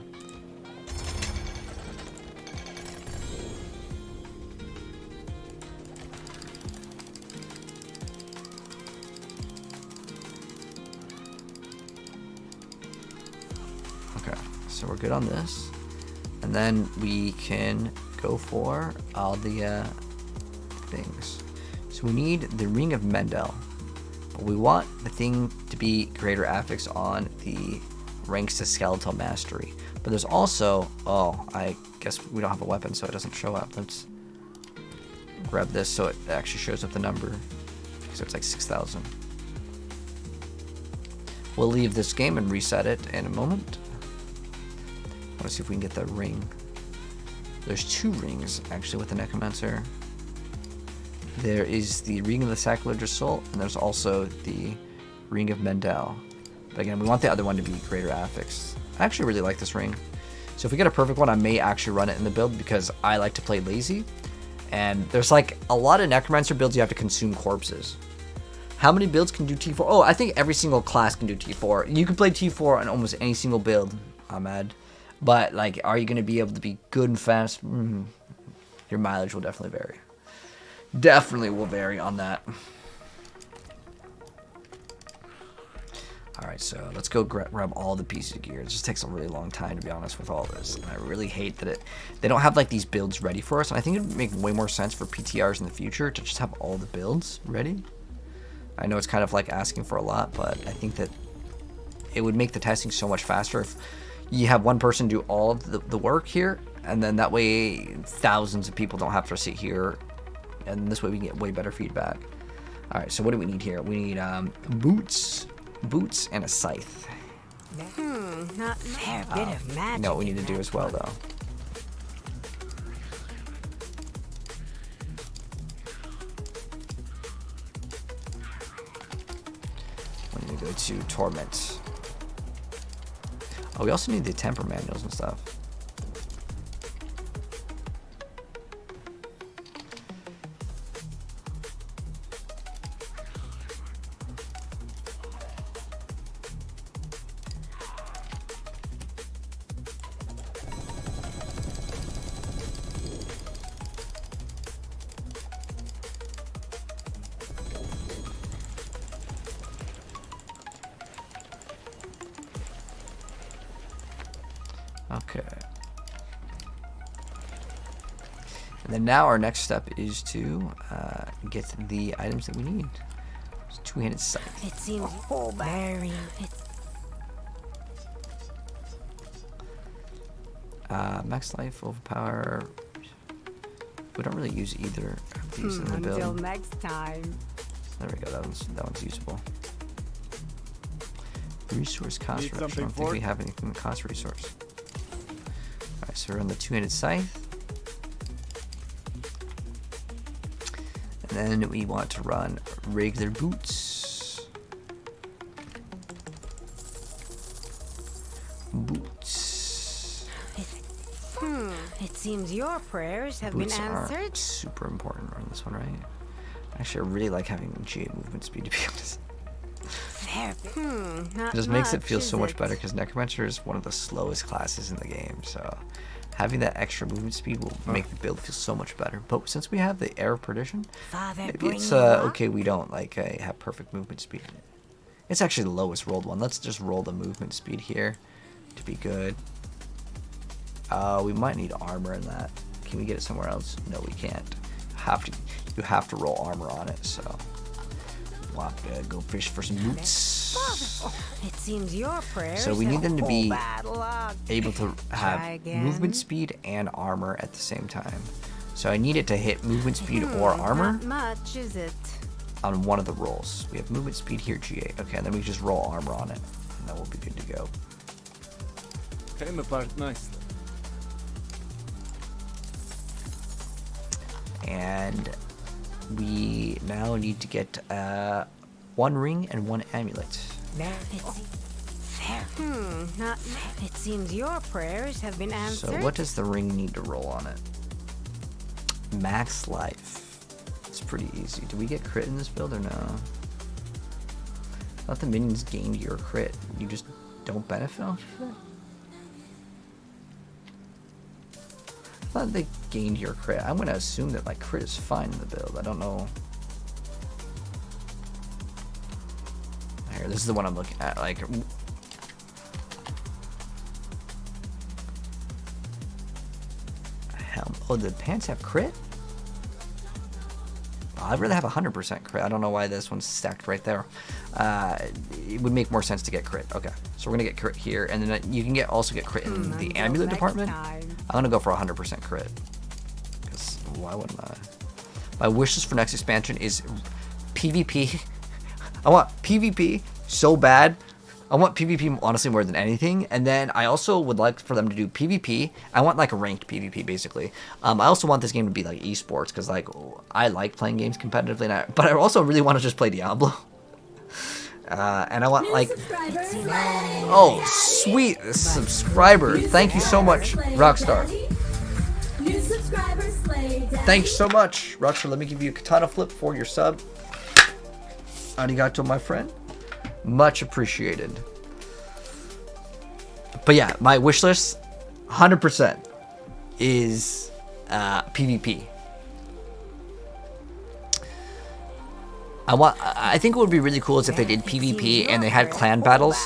Okay, so we're good on this. And then we can go for all the things. So we need the Ring of Mendel. But we want the thing to be greater affix on the ranks to skeletal mastery. But there's also, oh, I guess we don't have a weapon, so it doesn't show up. Let's grab this so it actually shows up the number. So it's like 6,000. We'll leave this game and reset it in a moment. I want to see if we can get the ring. There's 2 rings actually with the Necromancer. There is the Ring of the Sacrilegious Soul, and there's also the Ring of Mendel. But again, we want the other one to be greater affix. I actually really like this ring. So if we get a perfect one, I may actually run it in the build because I like to play lazy. And there's like a lot of Necromancer builds you have to consume corpses. How many builds can do T4? Oh, I think every single class can do T4. You can play T4 on almost any single build, Ahmed. But, like, are you going to be able to be good and fast? Your mileage will definitely vary. Definitely will vary on that. Alright, so let's go grab all the pieces of gear. It just takes a really long time, to be honest, with all this. And I really hate that they don't have, like, these builds ready for us. And I think it would make way more sense for PTRs in the future to just have all the builds ready. I know it's kind of like asking for a lot, but I think that it would make the testing so much faster if you have one person do all of the work here, and then that way thousands of people don't have to sit here, and this way we can get way better feedback. Alright, so what do we need here? We need boots and a scythe. Not fair bit of magic. You know what we need to do as well, though? We need to go to Torment. Oh, we also need the temper manuals and stuff. Okay. And then now our next step is to get the items that we need. It's 2-handed scythe. It seems very. Max life, overpower. We don't really use either of these in the build. Until next time. There we go. That one's usable. Resource cost Need reduction. I something don't think for we it? have anything that costs resource. Alright, so we're on the 2-handed scythe. And then we want to run regular boots. Boots. It seems your prayers have Boots been are answered. super important on this one, right? Actually, I really like having GA movement speed, to be honest. Fair bit. Not It just makes it much, feel is so much it? better because Necromancer is one of the slowest classes in the game, so having that extra movement speed will make the build feel so much better. But since we have the Air of Perdition, Father, maybe bring it's you up? okay we don't like have perfect movement speed. It's actually the lowest rolled one. Let's just roll the movement speed here to be good. We might need armor in that. Can we get it somewhere else? No, we can't. You have to roll armor on it, so we'll have to go fish for some boots. It seems your prayers. So we need them to be bad luck. able to Try have again. movement speed and armor at the same time. So I need it to hit movement speed or armor Not much, is it? on one of the rolls. We have movement speed here, GA. Okay, and then we just roll armor on it, and then we'll be good to go. Came apart nicely. And we now need to get 1 ring and 1 amulet. Not. It seems your prayers have been answered. So what does the ring need to roll on it? Max life. It's pretty easy. Do we get crit in this build or no? I thought the minions gained your crit. You just don't benefit off of it? I thought they gained your crit. I'm gonna assume that like crit is fine in the build. I don't know. Here, this is the one I'm looking at. Like, Oh, the pants have crit? I'd rather have 100% crit. I don't know why this one's stacked right there. It would make more sense to get crit. Okay, so we're gonna get crit here, and then you can also get crit in the amulet department. I'm gonna go for 100% crit. Because why wouldn't I? My wish list for next expansion is PvP. I want PvP so bad. I want PvP honestly more than anything, and then I also would like for them to do PvP. I want like a ranked PvP basically. I also want this game to be like esports because like I like playing games competitively, but I also really want to just play Diablo. And I want like, oh sweet, a subscriber! Thank you so much, Rockstar. Thanks so much, Rockstar. Let me give you a katana flip for your sub. Arigato, my friend. Much appreciated. But yeah, my wish list 100% is PvP. I think what would be really cool is if they did PvP and they had clan battles,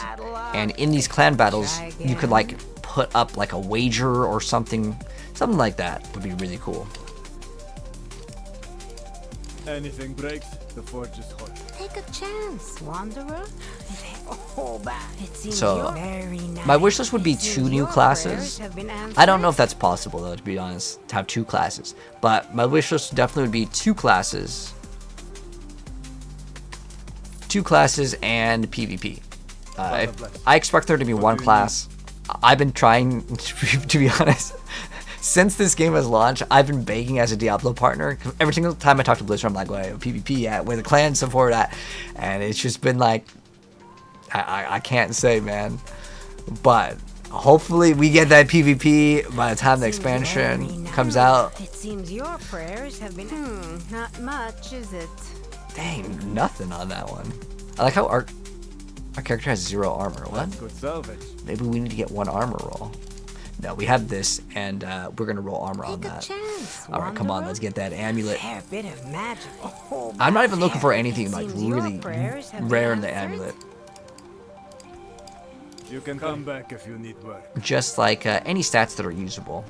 and in these clan battles you could like put up like a wager or something like that would be really cool. Anything breaks, the forge is hot. Take a chance, wanderer. So, my wish list would be 2 new classes. I don't know if that's possible though, to be honest, to have 2 classes. But my wish list definitely would be 2 classes. 2 classes and PvP. I expect there to be 1 class. I've been trying, to be honest, since this game has launched, I've been begging as a Diablo partner. Every single time I talk to Blizzard, I'm like, "Wait, PvP at? Where the clan support at?" And it's just been like, I can't say, man. But hopefully we get that PvP by the time the expansion comes out. It seems your prayers have been not much, is it? Dang, nothing on that one. I like how our character has 0 armor. What? Good salvage. Maybe we need to get 1 armor roll. No, we have this, and we're gonna roll armor on that. All right, come on, let's get that amulet. Bit of magic. I'm not even looking for anything like really rare in the amulet. You can come back if you need work. Just like any stats that are usable.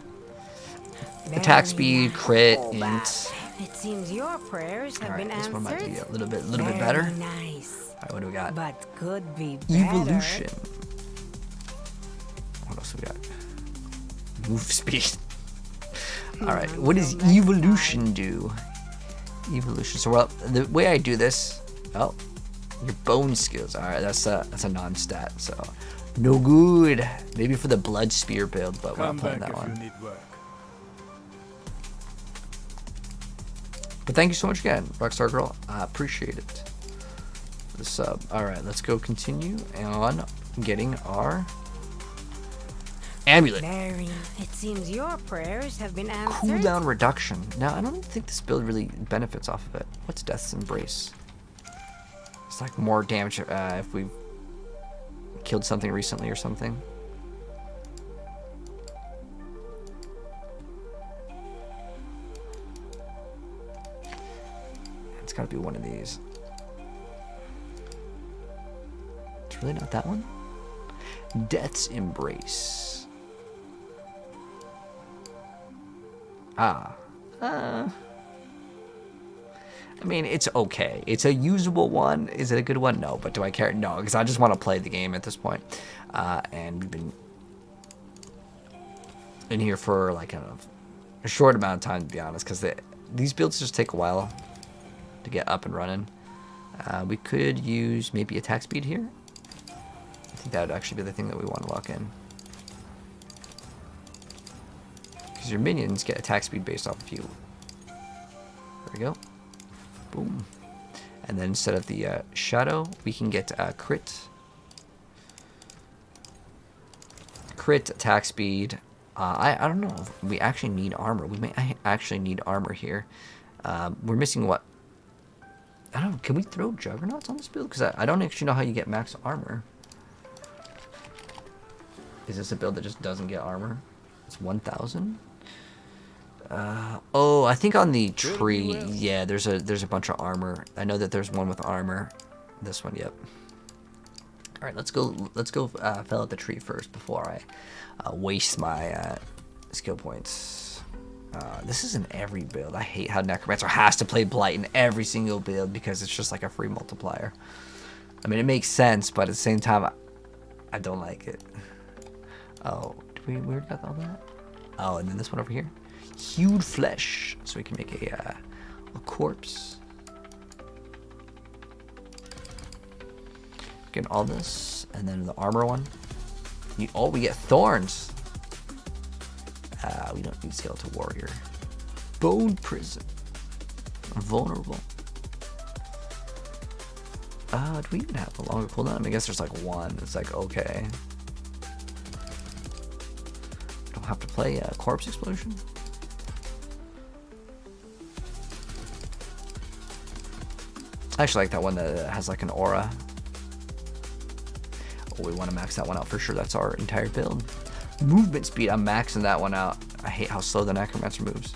Attack speed, crit, int. It seems your prayers have been This answered. one might be a little bit better. Nice. All right, what do we got? But could be better. Evolution. What else we got? Move speed. All right, what does evolution do? Evolution. So well, the way I do this, oh, your bone skills. All right, that's a non-stat, so no good. Maybe for the blood spear build, but we're not playing that one. Need work. But thank you so much again, Rockstar Girl. I appreciate it. The sub. All right, let's go continue on getting our amulet. It seems your prayers have been answered. Cooldown reduction. Now, I don't think this build really benefits off of it. What's Death's Embrace? It's like more damage if we've killed something recently or something. It's gotta be one of these. It's really not that one? Death's Embrace. I mean, it's okay. It's a usable one. Is it a good one? No. But do I care? No, because I just want to play the game at this point. And we've been in here for like a short amount of time, to be honest, because these builds just take a while to get up and running. We could use maybe attack speed here. I think that would actually be the thing that we want to lock in. Because your minions get attack speed based off of you. There we go. Boom. And then instead of the shadow, we can get crit. Crit, attack speed. I don't know if we actually need armor. We may actually need armor here. We're missing what? I don't know. Can we throw juggernauts on this build? Because I don't actually know how you get max armor. Is this a build that just doesn't get armor? It's 1,000. Oh, I think on the tree, yeah, there's a bunch of armor. I know that there's one with armor. This one, yep. All right, let's go fell at the tree first before I waste my skill points. This is in every build. I hate how Necromancer has to play Blight in every single build because it's just like a free multiplier. I mean, it makes sense, but at the same time, I don't like it. Oh, we already got all that? Oh, and then this one over here. Hued flesh. So we can make a corpse. Get all this, and then the armor one. Oh, we get thorns. We don't need skeletal warrior. Bone prison. Vulnerable. Do we even have a longer cooldown? I mean, I guess there's like one. It's like, okay. Don't have to play a corpse explosion. I actually like that one that has like an aura. Oh, we want to max that one out for sure. That's our entire build. Movement speed, I'm maxing that one out. I hate how slow the Necromancer moves.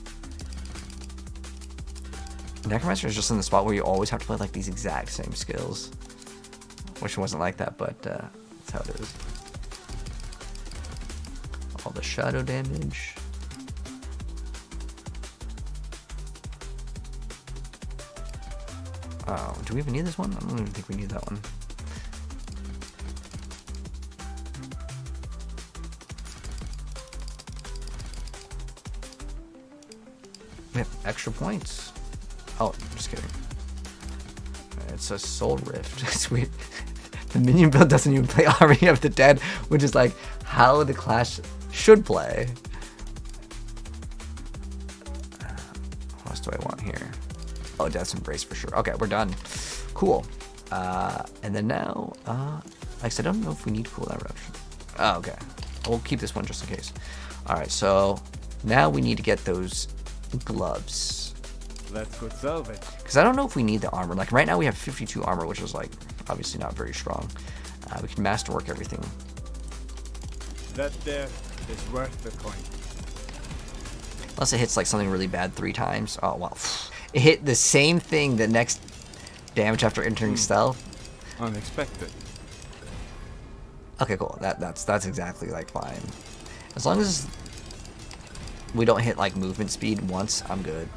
Necromancer is just in the spot where you always have to play like these exact same skills. Wish it wasn't like that, but that's how it is. All the shadow damage. Oh, do we even need this one? I don't even think we need that one. We have extra points. Oh, just kidding. It's a soul rift. It's weird. The minion build doesn't even play Army of the Dead, which is like how the class should play. What else do I want here? Oh, Death's Embrace for sure. Okay, we're done. Cool. And then now, like I said, I don't know if we need cooldown reduction. Oh, okay. We'll keep this one just in case. All right, so now we need to get those gloves. Let's go salvage. Because I don't know if we need the armor. Like right now we have 52 armor, which is like obviously not very strong. We can masterwork everything. That there is worth the coin. Unless it hits like something really bad 3 times. Oh, well. It hit the same thing the next damage after entering stealth. Unexpected. Okay, cool. That's exactly like fine. As long as we don't hit like movement speed once, I'm good.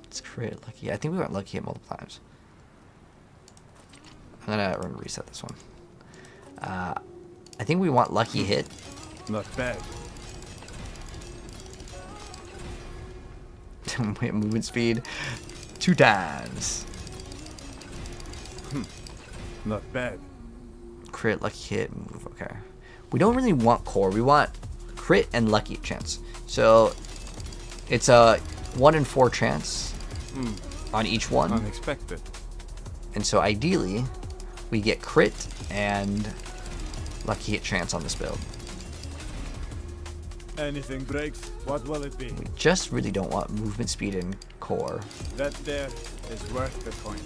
It's crit lucky. I think we went lucky hit multiple times. I'm gonna reset this one. I think we want lucky hit. Not bad. Movement speed 2 times. Not bad. Crit, lucky hit, move. Okay. We don't really want core. We want crit and lucky chance. So it's a 1 in 4 chance on each one. Unexpected. And so ideally, we get crit and lucky hit chance on this build. Anything breaks, what will it be? We just really don't want movement speed and core. That there is worth the coin.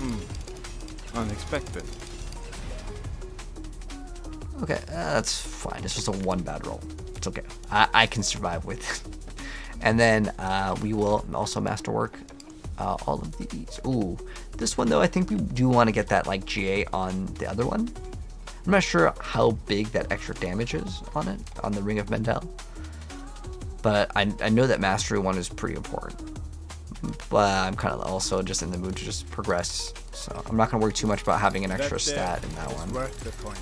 Dang. Unexpected. Okay, that's fine. It's just a 1 bad roll. It's okay. I can survive with it. And then we will also masterwork all of these. Ooh, this one though, I think we do want to get that like GA on the other one. I'm not sure how big that extra damage is on it, on the Ring of Mendel. But I know that Mastery one is pretty important. But I'm kind of also just in the mood to just progress. So I'm not going to worry too much about having an extra stat in that one. Worth the coin.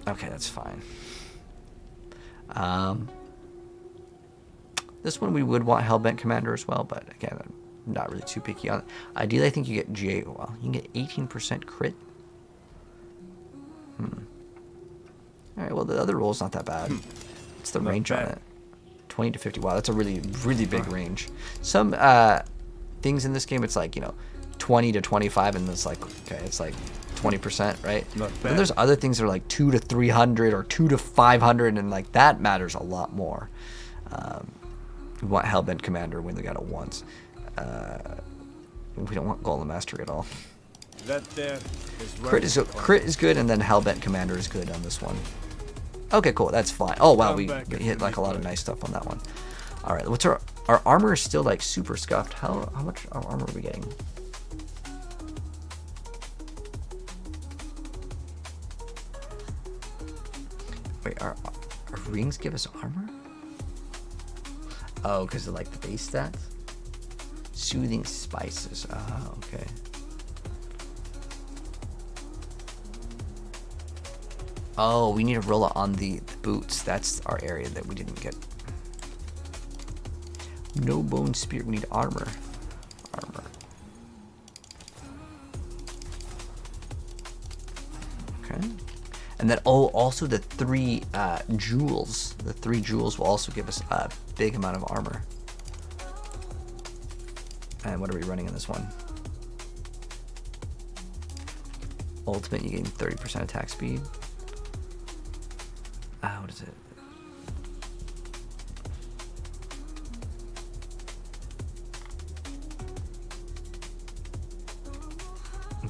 Okay, that's fine. This one we would want Hellbent Commander as well, but again, I'm not really too picky on it. Ideally, I think you get GA. Well, you can get 18% crit. All right. Well, the other roll is not that bad. It's the range on it. 20 to 50. Wow, that's a really big range. Some things in this game, it's like 20 to 25, and it's like okay, it's like 20%, right? Not But bad. then there's other things that are like 2 to 300 or 2 to 500, and like that matters a lot more. We want Hellbent Commander when they got it once. We don't want Golem Mastery at all. That there is worth Crit is good, and then Hellbent Commander is good on this one. Okay, cool. That's fine. Oh wow, we hit like a lot of nice stuff on that one. All right, what's our Our armor is still like super scuffed. How much armor are we getting? Wait, our rings give us armor? Oh, because of like the base stats? Soothing spices. Oh, okay. Oh, we need to roll it on the boots. That's our area that we didn't get. No bone spear. We need armor. Armor. Okay. And then, oh, also the 3 jewels. The 3 jewels will also give us a big amount of armor. And what are we running in this one? Ultimate, you gain 30% attack speed. What is it?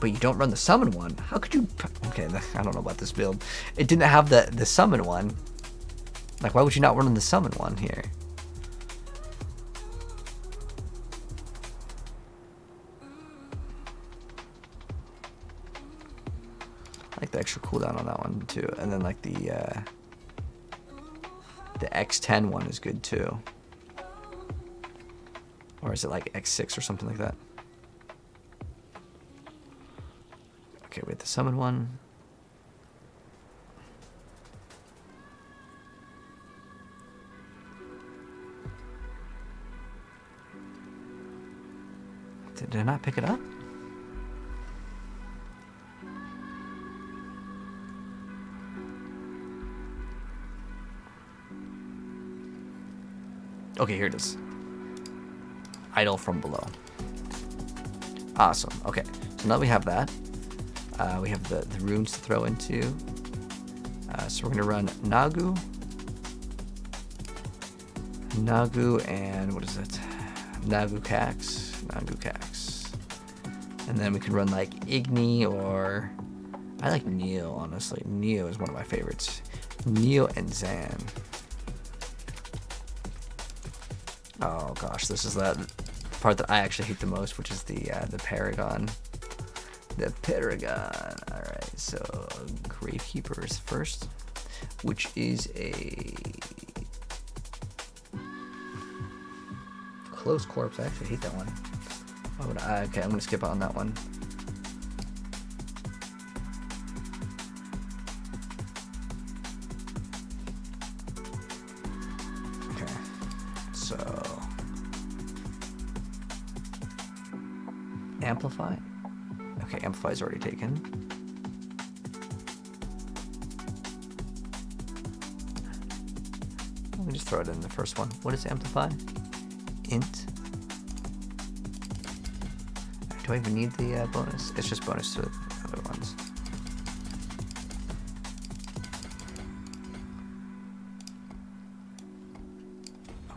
But you don't run the summon one. How could you? Okay, I don't know about this build. It didn't have the summon one. Like, why would you not run the summon one here? I like the extra cooldown on that one too, and then like the X10 one is good too. Or is it like X6 or something like that? Okay, wait, the summon one. Did I not pick it up? Okay, here it is. Idol from below. Awesome. Okay, so now we have that. We have the runes to throw into. So we're gonna run Nagu, and what is it? Nagu Cax, and then we can run like Igni, or I like Neo. Honestly, Neo is one of my favorites. Neo and Zan. Oh gosh, this is that part that I actually hate the most, which is the Paragon. The Paragon. All right, so Gravekeeper is first, which is a close corpse. I actually hate that one. Why would I? Okay, I'm gonna skip on that one. Okay, so Amplify. Okay, Amplify is already taken. Let me just throw it in the first one. What is Amplify? Int. Do I even need the bonus? It's just bonus to the other ones.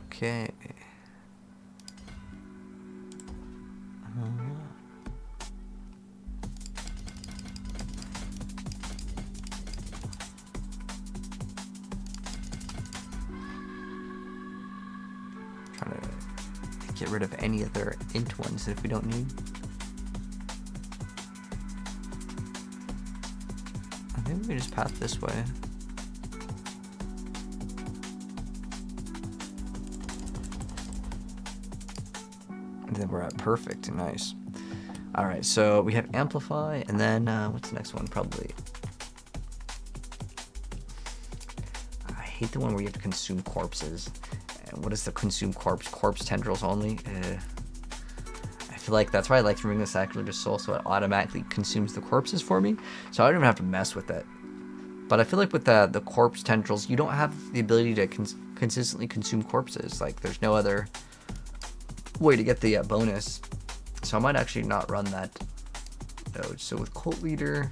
Okay. Trying to get rid of any other int ones if we don't need. I think we can just path this way. And then we're at perfect. Nice. All right, so we have Amplify, and then what's the next one? Probably. I hate the one where you have to consume corpses. And what is the consume corpse? Corpse tendrils only. I feel like that's why I like to bring the Sacrilegious Soul, so it automatically consumes the corpses for me. So I don't even have to mess with it. But I feel like with the corpse tendrils, you don't have the ability to consistently consume corpses. Like, there's no other way to get the bonus. So I might actually not run that node. So with Cult Leader,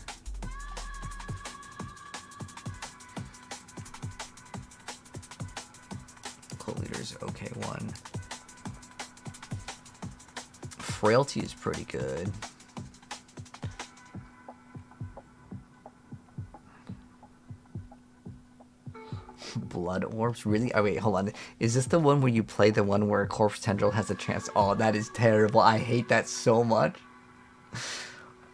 Cult Leader is okay one. Frailty is pretty good. Blood orbs? Really? Oh, wait, hold on. Is this the one where you play the one where a corpse tendril has a chance? Oh, that is terrible. I hate that so much.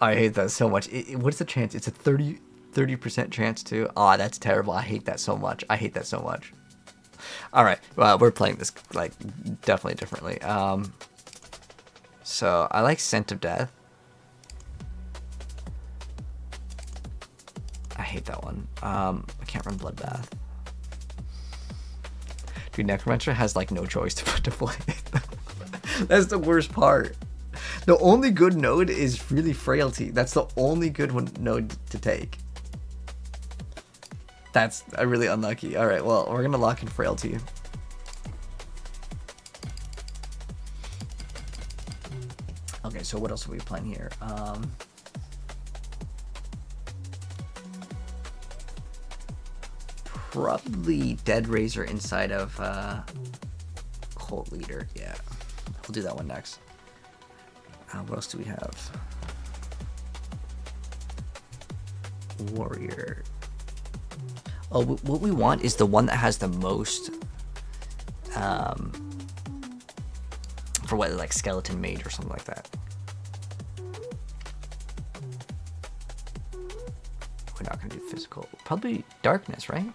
I hate that so much. What's the chance? It's a 30% chance too. Oh, that's terrible. I hate that so much. I hate that so much. All right. Well, we're playing this like definitely differently. So I like Scent of Death. I hate that one. I can't run Bloodbath. Dude, Necromancer has like no choice to put to play. That's the worst part. The only good node is really Frailty. That's the only good one node to take. That's really unlucky. All right, well, we're gonna lock in Frailty. Okay, so what else are we playing here? Probably Dead Razor inside of Cult Leader. Yeah, we'll do that one next. What else do we have? Warrior. Oh, what we want is the one that has the most for what, like Skeleton Mage or something like that. We're not gonna do physical. Probably Darkness, right?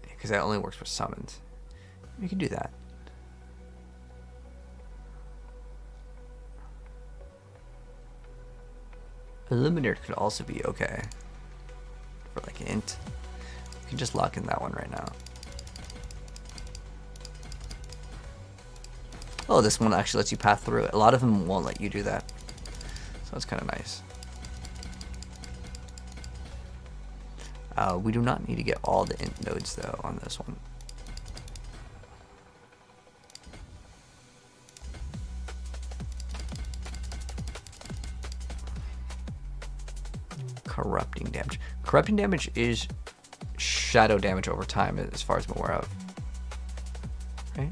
Because that only works for summons. We can do that. Illuminator could also be okay. For like an int. We can just lock in that one right now. Oh, this one actually lets you path through it. A lot of them won't let you do that. So that's kind of nice. We do not need to get all the int nodes though on this one. Corrupting damage. Corrupting damage is shadow damage over time, as far as I'm aware of. Right?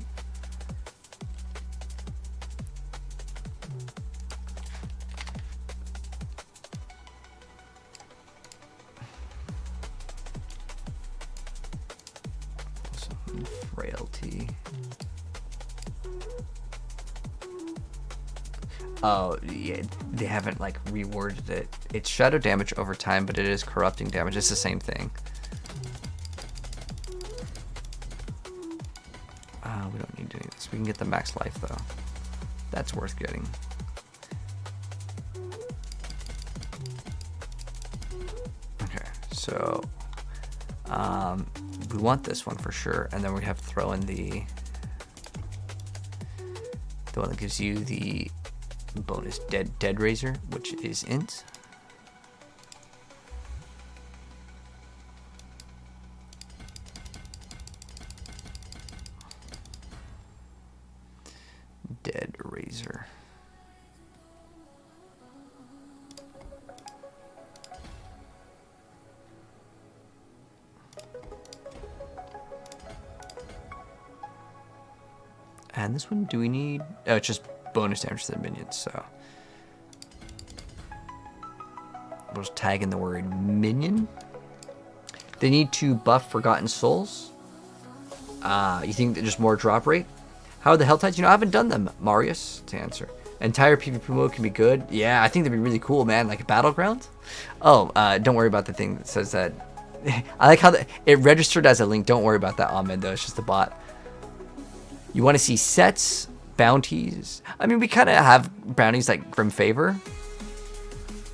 Frailty. Oh, yeah, they haven't like reworded it. It's shadow damage over time, but it is corrupting damage. It's the same thing. We don't need to do this. We can get the max life though. That's worth getting. Okay, so we want this one for sure, and then we have to throw in the one that gives you the bonus dead razor, which is int. Dead razor. And this one, do we need? Oh, it's just bonus damage to the minions, so we'll just tag in the word minion. They need to buff Forgotten Souls. You think that just more drop rate? How are the Hell Tides? You know, I haven't done them, Marius, to answer. Entire PvP mode can be good. Yeah, I think that'd be really cool, man. Like a battleground. Oh, don't worry about the thing that says that. I like how it registered as a link. Don't worry about that, Ahmed, though. It's just a bot. You want to see sets, bounties. I mean, we kind of have bounties like Grim Favor.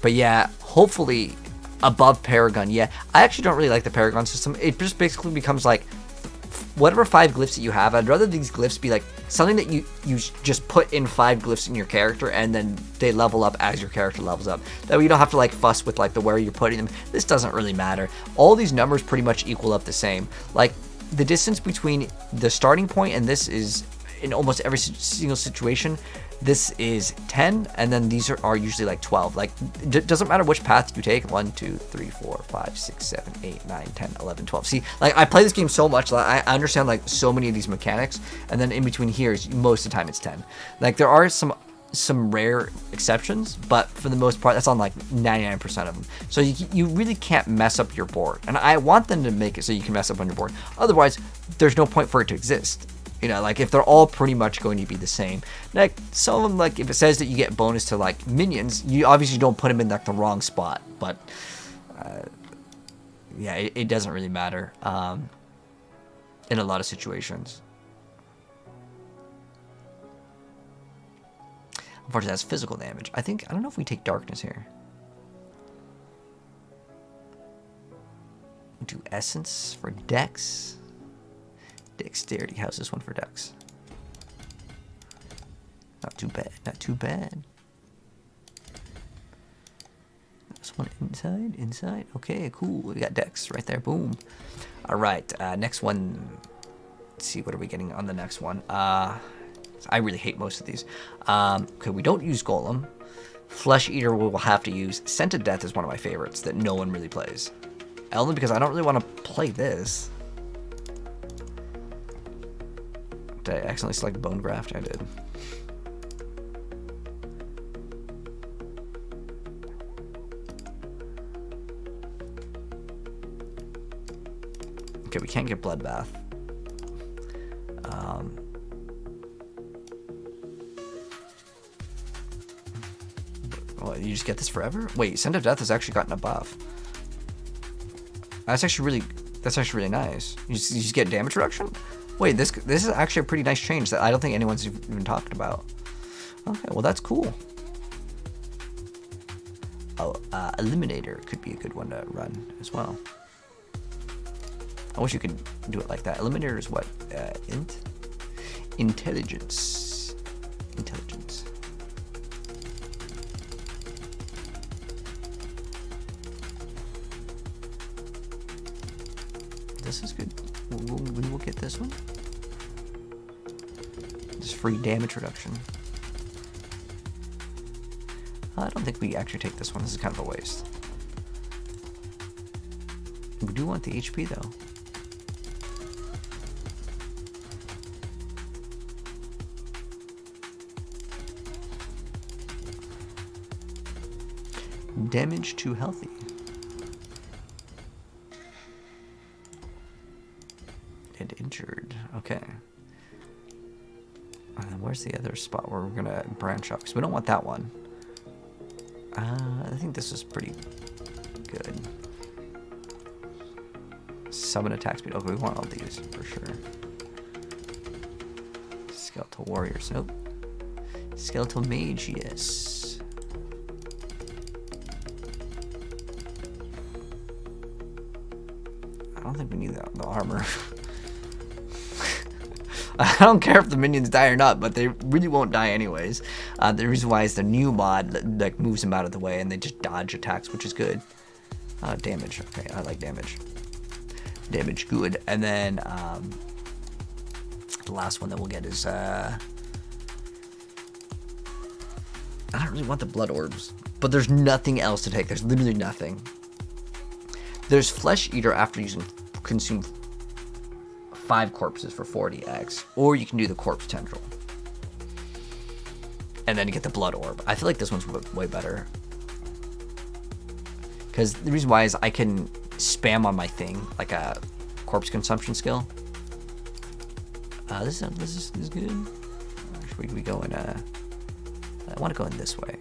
But yeah, hopefully above Paragon. Yeah, I actually don't really like the Paragon system. It just basically becomes like whatever 5 glyphs that you have. I'd rather these glyphs be like something that you just put in 5 glyphs in your character and then they level up as your character levels up. That way you don't have to like fuss with like the where you're putting them. This doesn't really matter. All these numbers pretty much equal up the same. Like the distance between the starting point and this is in almost every single situation. This is 10, and then these are usually like 12. Like, it doesn't matter which path you take. 1, 2, 3, 4, 5, 6, 7, 8, 9, 10, 11, 12. See, like, I play this game so much that I understand, like, so many of these mechanics, and then in between here, most of the time it's 10. Like, there are some some rare exceptions, but for the most part, that's on like 99% of them. So you really can't mess up your board. And I want them to make it so you can mess up on your board. Otherwise, there's no point for it to exist. You know, like if they're all pretty much going to be the same. Like some of them, like if it says that you get bonus to like minions, you obviously don't put them in like the wrong spot. But yeah, it doesn't really matter in a lot of situations. Unfortunately, that's physical damage. I don't know if we take darkness here. Do essence for dex. Dexterity. How's this one for dex? Not too bad. Not too bad. This one inside. Okay, cool. We got dex right there. Boom. All right. Next one. Let's see. What are we getting on the next one? I really hate most of these. Okay, we don't use Golem. Flesh Eater we will have to use. Scent of Death is one of my favorites that no one really plays. Only because I don't really want to play this. Did I accidentally select Bone Graft? I did. Okay, we can't get Bloodbath. Well, you just get this forever? Wait, Scent of Death has actually gotten a buff. That's actually really nice. You just get damage reduction? Wait, this is actually a pretty nice change that I don't think anyone's even talked about. Okay, well that's cool. Oh, Eliminator could be a good one to run as well. I wish you could do it like that. Eliminator is what? Intelligence. Intelligence. This is good. We will get this one. Just free damage reduction. I don't think we actually take this one. This is kind of a waste. We do want the HP though. Damage to healthy. And injured. Okay. And then where's the other spot where we're gonna branch off? Because we don't want that one. I think this is pretty good. Summon attack speed. Okay, we want all these for sure. Skeletal warriors. Nope. Skeletal mage. Yes. I don't think we need the armor. I don't care if the minions die or not, but they really won't die anyways. The reason why is the new mod that like moves them out of the way and they just dodge attacks, which is good. Damage. Okay, I like damage. Damage, good. And then the last one that we'll get is I don't really want the blood orbs, but there's nothing else to take. There's literally nothing. There's Flesh Eater after using consume 5 corpses for 40x, or you can do the corpse tendril and then you get the blood orb. I feel like this one's way better because the reason why is I can spam on my thing like a corpse consumption skill. This is good. Should we go in I want to go in this way.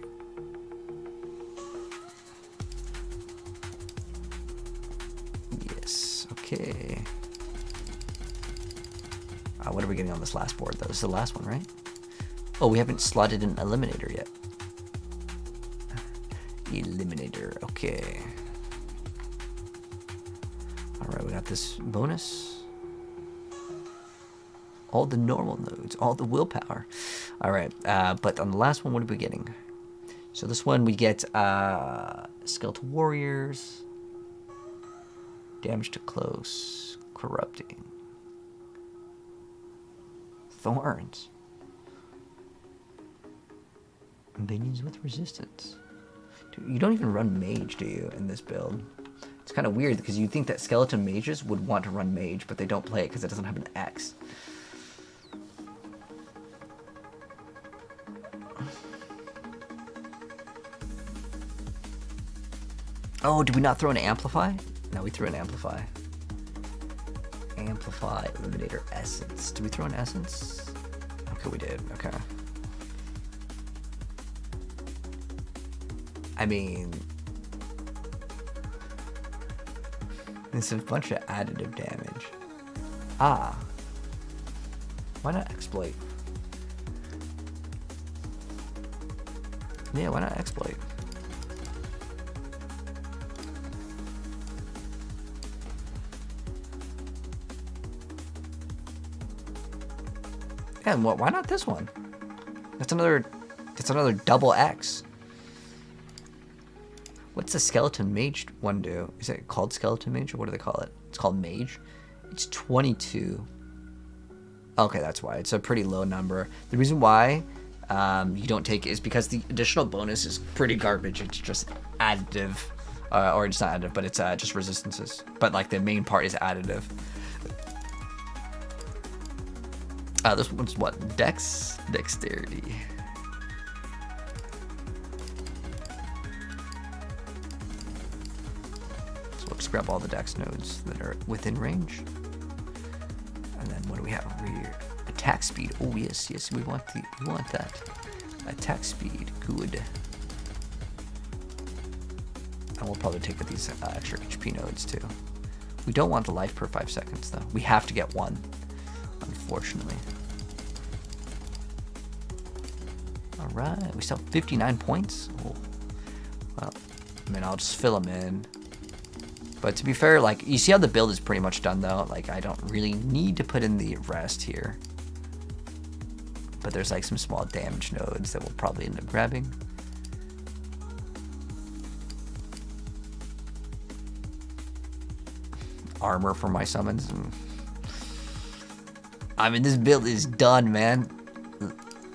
Yes. Okay. What are we getting on this last board, though? This is the last one, right? Oh, we haven't slotted an Eliminator yet. Eliminator, okay. Alright, we got this bonus. All the normal nodes, all the willpower. Alright, but on the last one, what are we getting? So this one, we get Skeletal Warriors. Damage to close. Corrupting. Thorns. Minions with resistance. Dude, you don't even run mage, do you, in this build? It's kind of weird because you'd think that skeleton mages would want to run mage, but they don't play it because it doesn't have an X. Oh, did we not throw an amplify? No, we threw an amplify. Amplify, eliminator, essence. Did we throw an essence? Okay, we did. Okay. I mean, there's a bunch of additive damage. Ah. Why not exploit? Yeah, why not exploit? Yeah, and why not this one? That's another double X. What's the skeleton mage one do? Is it called skeleton mage, or what do they call it? It's called mage. It's 22. Okay, that's why. It's a pretty low number. The reason why you don't take it is because the additional bonus is pretty garbage. It's just additive. Or it's not additive, but it's just resistances. But like the main part is additive. This one's what? Dexterity. So we'll just grab all the dex nodes that are within range. And then what do we have over here? Attack speed. Oh yes, yes, we want that. Attack speed, good. And we'll probably take these extra HP nodes too. We don't want the life per 5 seconds though. We have to get one, unfortunately. All right, we still have 59 points. Oh. Well, I mean, I'll just fill them in. But to be fair, like, you see how the build is pretty much done though? Like, I don't really need to put in the rest here. But there's like some small damage nodes that we'll probably end up grabbing. Armor for my summons. I mean, this build is done, man.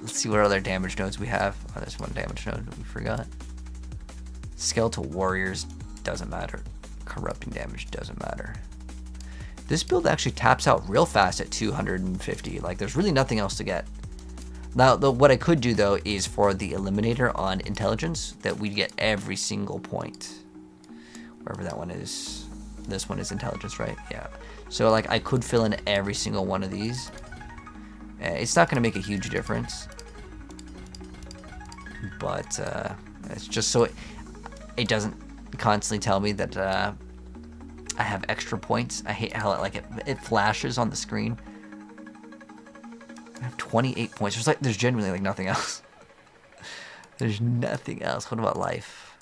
Let's see what other damage nodes we have. Oh, there's one damage node that we forgot. Skeletal warriors, doesn't matter. Corrupting damage doesn't matter. This build actually taps out real fast at 250. Like, there's really nothing else to get. Now, what I could do though is for the eliminator on intelligence that we get every single point. Wherever that one is. This one is intelligence, right? Yeah. So like I could fill in every single one of these. It's not going to make a huge difference. But it's just so it doesn't constantly tell me that I have extra points. I hate how it flashes on the screen. I have 28 points. There's genuinely like nothing else. There's nothing else. What about life?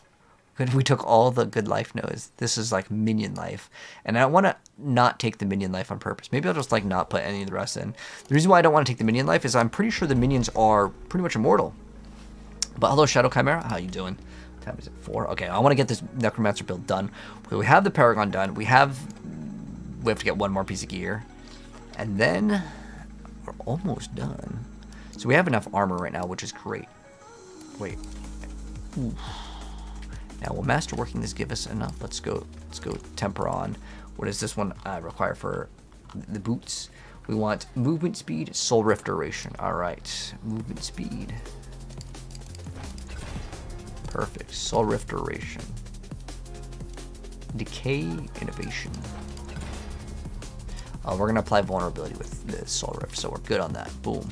We took all the good life nodes. This is like minion life. And I want to not take the minion life on purpose. Maybe I'll just like not put any of the rest in. The reason why I don't want to take the minion life is I'm pretty sure the minions are pretty much immortal. But hello, Shadow Chimera. How you doing? What time is it? 4? Okay, I want to get this Necromancer build done. We have the Paragon done. We have to get one more piece of gear. And then we're almost done. So we have enough armor right now, which is great. Wait. Ooh. Now, will masterworking this give us enough? Let's go temper on. What does this one require for the boots? We want movement speed, soul rift duration. All right, movement speed. Perfect. Soul rift duration. Decay innovation. Oh, we're gonna apply vulnerability with the soul rift, so we're good on that. Boom.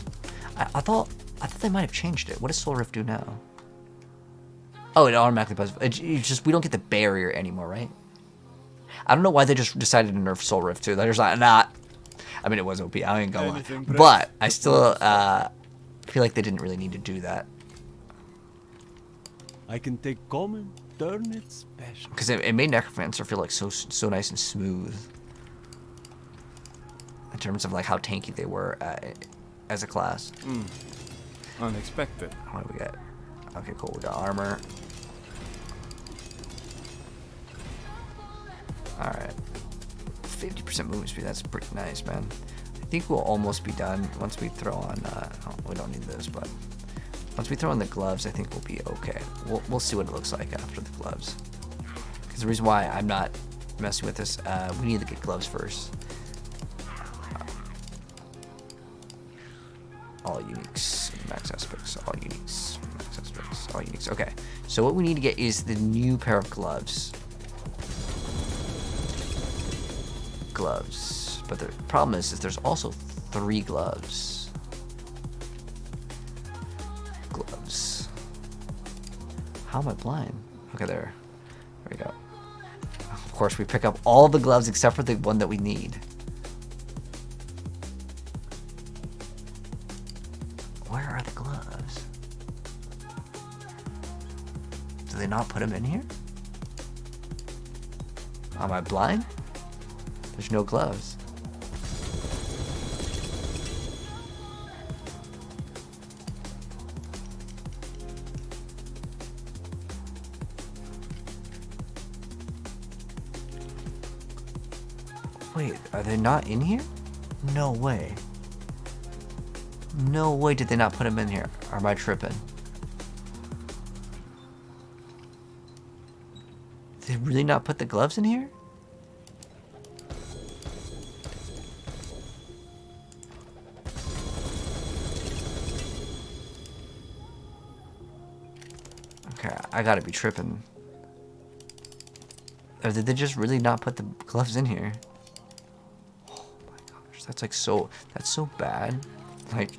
I thought they might have changed it. What does soul rift do now? Oh, it automatically does. It's just we don't get the barrier anymore, right? I don't know why they just decided to nerf Soul Rift too. They're just like, not. I mean, it was OP. I ain't gonna lie, but I still feel like they didn't really need to do that. I can take common, turn it special. Because it made Necromancer feel like so nice and smooth. In terms of like how tanky they were as a class. Unexpected. What do we get? Okay, cool. We got armor. Alright. 50% movement speed. That's pretty nice, man. I think we'll almost be done once we throw on... oh, we don't need this, but... Once we throw on the gloves, I think we'll be okay. We'll see what it looks like after the gloves. Because the reason why I'm not messing with this, we need to get gloves first. All uniques. Max aspects. All uniques. All uniques. Okay, so what we need to get is the new pair of gloves. gloves. But the problem is there's also 3 gloves. Gloves. How am I blind? Okay, there. There we go. Of course, we pick up all the gloves except for the one that we need. Where are the gloves? Do they not put them in here? Am I blind? There's no gloves. Wait, are they not in here? No way. No way did they not put them in here. Or am I tripping? Did they really not put the gloves in here? Okay, I gotta be tripping. Or did they just really not put the gloves in here? Oh my gosh, that's like that's so bad. Like,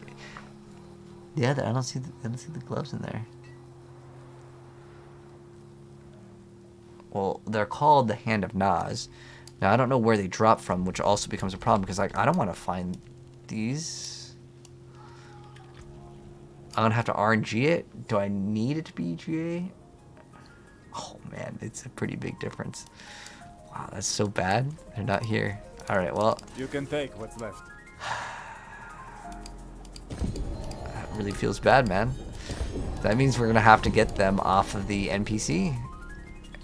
yeah, I don't see the gloves in there. Well, they're called the Hand of Nas. Now I don't know where they drop from, which also becomes a problem because like I don't want to find these. I'm gonna have to RNG it. Do I need it to be EGA? Oh man, it's a pretty big difference. Wow, that's so bad. They're not here. All right, well. You can take what's left. That really feels bad, man. That means we're gonna have to get them off of the NPC.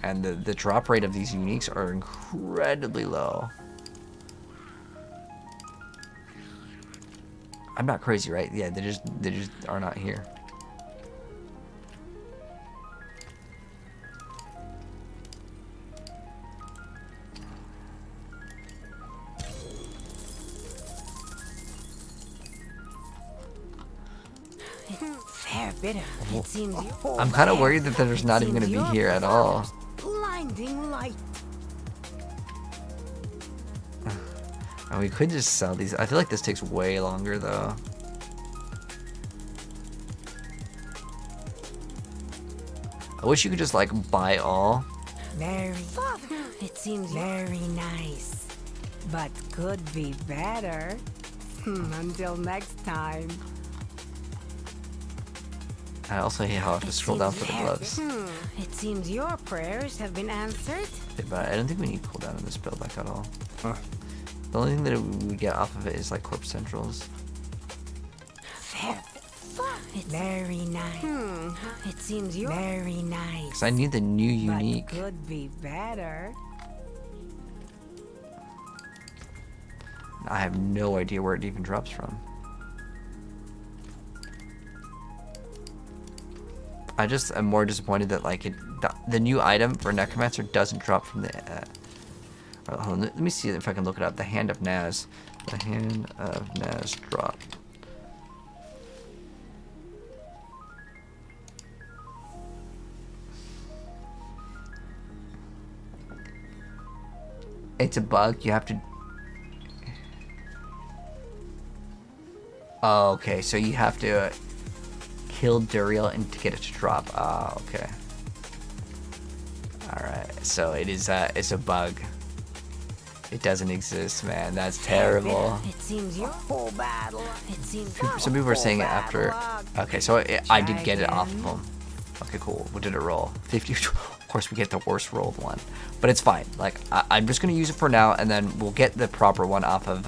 And the drop rate of these uniques are incredibly low. I'm not crazy, right? Yeah, they just are not here. Fair bit of it seems I'm kind of worried that there's not even going to be here at all. Blinding light. And we could just sell these. I feel like this takes way longer though. I wish you could just like buy all. Very. It seems very nice, but could be better. Until next time. I also hate how I have to scroll down for the gloves. It seems your prayers have been answered. Yeah, but I don't think we need cooldown in this build like at all. Huh. The only thing that we get off of it is like corpse centrals. Fair. It's very nice. It seems you're very nice. Cause I need the new unique. But could be better. I have no idea where it even drops from. I just am more disappointed that like the new item for Necromancer doesn't drop from the. Hold on, let me see if I can look it up. The Hand of Naz. The Hand of Naz drop. It's a bug. You have to. Oh, okay. So you have to kill Duriel and to get it to drop. Ah, okay. All right. So it is. It's a bug. It doesn't exist, man. That's terrible. It seems your whole battle. It seems. Some people were saying it after. Okay, so I did get it off of him. Okay, cool. What did it roll? 50. Of course, we get the worst rolled one, but it's fine. Like I'm just gonna use it for now, and then we'll get the proper one off of.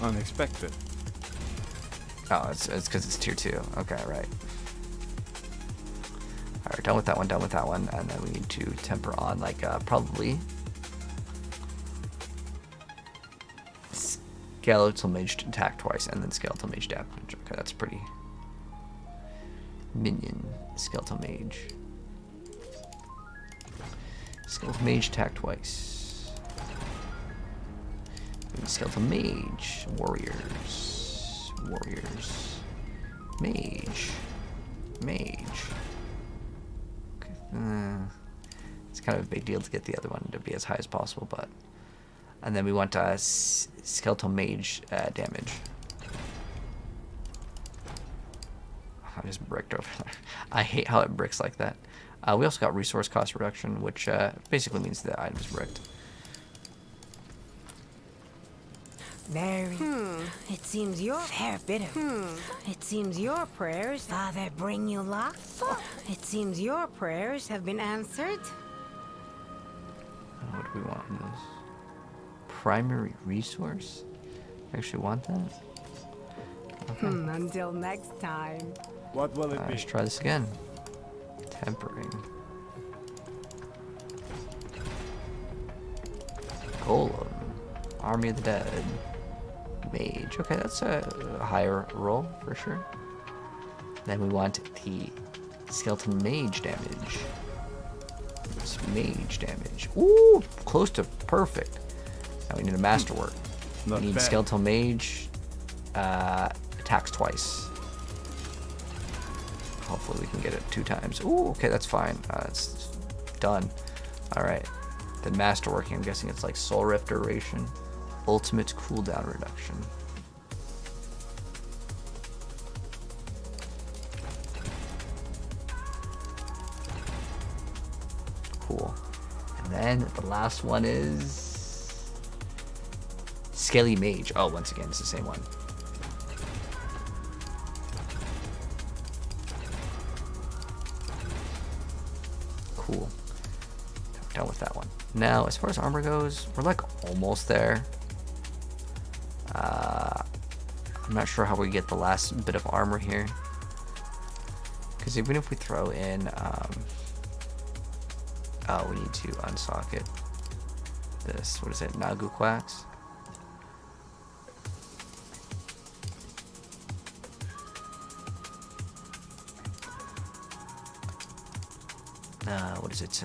Unexpected. Oh, it's because it's tier 2. Okay, right. Alright, done with that one, and then we need to temper on, like, probably Skeletal Mage to attack twice, and then Skeletal Mage damage. Okay, that's pretty. Minion, Skeletal Mage. Skeletal Mage attack twice. Skeletal Mage, Warriors, Mage. Okay. It's kind of a big deal to get the other one to be as high as possible, but... And then we want skeletal mage damage. I just bricked over there. I hate how it bricks like that. We also got resource cost reduction, which basically means the item's bricked. Mary. It seems your fair bit of. It seems your prayers, Father, bring you luck. It seems your prayers have been answered. What do we want in this? Primary resource? I actually want that? Okay. Until next time. What will it be? Let's try this again. Tempering. Golem. Army of the Dead. Mage. Okay, that's a higher roll for sure. Then we want the skeleton mage damage. It's mage damage. Ooh, close to perfect. Now we need a masterwork. We Not need bad. skeletal mage. Attacks twice. Hopefully we can get it 2 times. Ooh, okay, that's fine. It's done. All right. Then masterworking. I'm guessing it's like soul rift duration. Ultimate cooldown reduction. Cool. And then the last one is Skelly Mage. Oh, once again, it's the same one. Cool. We're done with that one. Now, as far as armor goes, we're like almost there. I'm not sure how we get the last bit of armor here. Because even if we throw in... oh, we need to unsocket this. What is it? Nagu Quacks? What is it?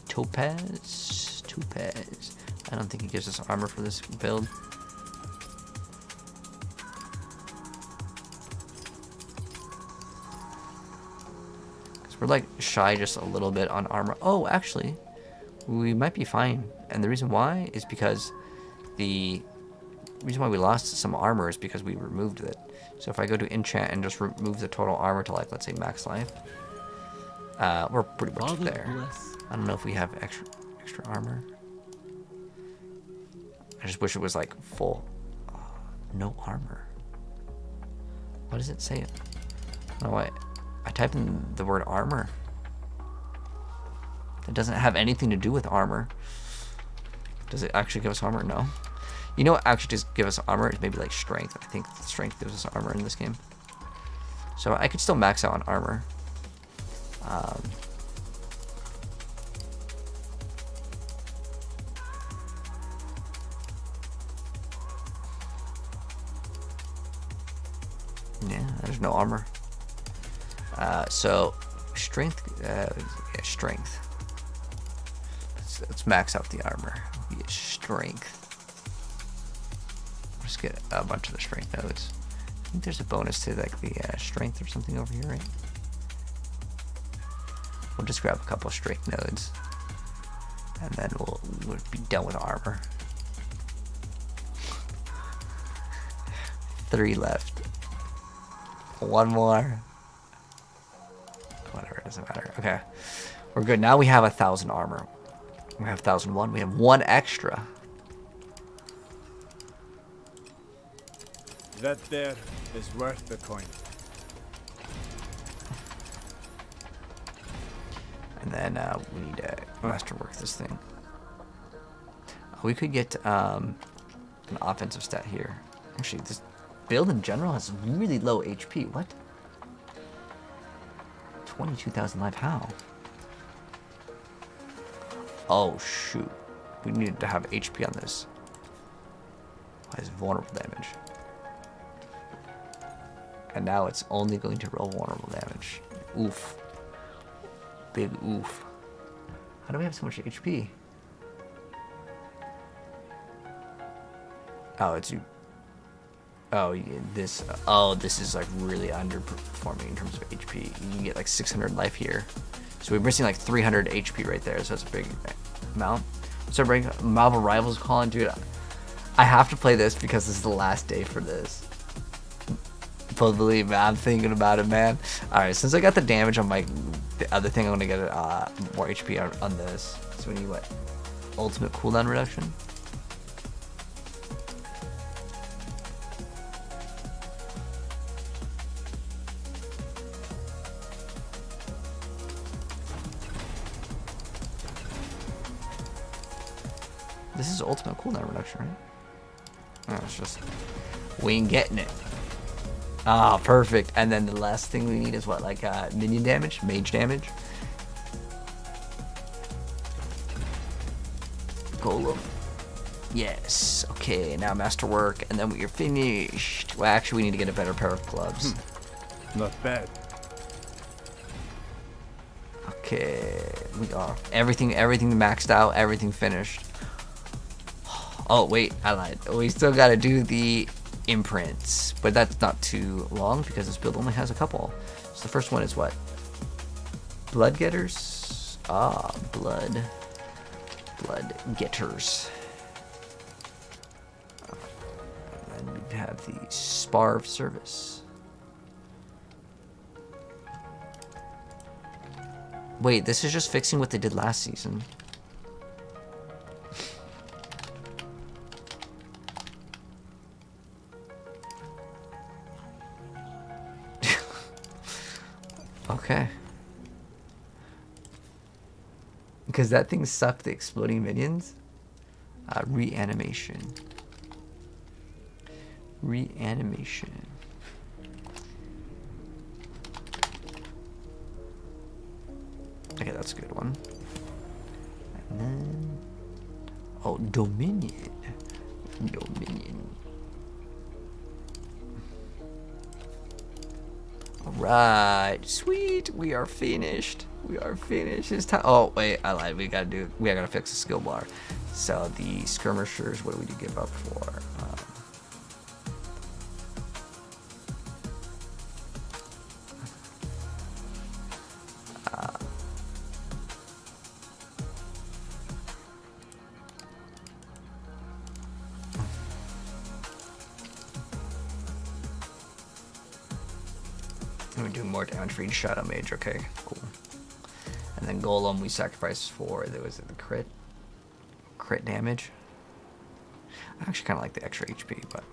Topaz? Topaz. I don't think it gives us armor for this build. Because we're like shy just a little bit on armor. Oh, actually, we might be fine. And the reason why is because the reason why we lost some armor is because we removed it. So if I go to enchant and just remove the total armor to like, let's say max life, we're pretty much there. I don't know if we have extra armor. I just wish it was like full. No armor. What does it say? I don't know why. I type in the word armor. It doesn't have anything to do with armor. Does it actually give us armor? No. You know what actually does give us armor is maybe like strength. I think strength gives us armor in this game. So I could still max out on armor. Yeah, there's no armor. So strength, yeah, strength. Let's max out the armor. Be strength. Let's get a bunch of the strength nodes. I think there's a bonus to like the strength or something over here, right? We'll just grab a couple of strength nodes, and then we'll be done with armor. 3 left. 1 more. Whatever, it doesn't matter. Okay, we're good. Now we have 1,000 armor. We have 1,001. We have 1 extra. That there is worth the coin. And then we need to masterwork this thing. We could get an offensive stat here. Actually, this build in general has really low HP. What? 22,000 life. How? Oh, shoot. We needed to have HP on this. Why is vulnerable damage? And now it's only going to roll vulnerable damage. Oof. Big oof. How do we have so much HP? Oh, it's you. Oh, yeah, this. Oh, this is like really underperforming in terms of HP. You can get like 600 life here. So we're missing like 300 HP right there, so that's a big amount. So bring Marvel Rivals calling, dude. I have to play this because this is the last day for this. But believe me, I'm thinking about it, man. Alright, since I got the damage on the other thing, I'm gonna get more HP on this. So we need what? Ultimate cooldown reduction? This is ultimate cooldown reduction, right? Oh, it's just... we ain't getting it. Ah, perfect. And then the last thing we need is what? Like minion damage? Mage damage? Golem. Yes. Okay, now masterwork. And then we are finished. Well, actually, we need to get a better pair of gloves. Not bad. Okay. We are. Everything maxed out. Everything finished. Oh, wait. I lied. We still got to do the imprints, but that's not too long because this build only has a couple. So the first one is what? Blood getters? Ah, blood getters. And then we have the Sparv service. Wait, this is just fixing what they did last season. Okay. Because that thing sucked the exploding minions. Reanimation. Reanimation. Okay, that's a good one. And then... oh, Dominion. Dominion. Alright, sweet, we are finished. We are finished. It's time. Oh wait, I lied. We gotta fix the skill bar. So the skirmishers, what do we give up for? We do more damage for each Shadow Mage. Okay, cool. And then Golem we sacrifice for the crit damage. I actually kind of like the extra HP, but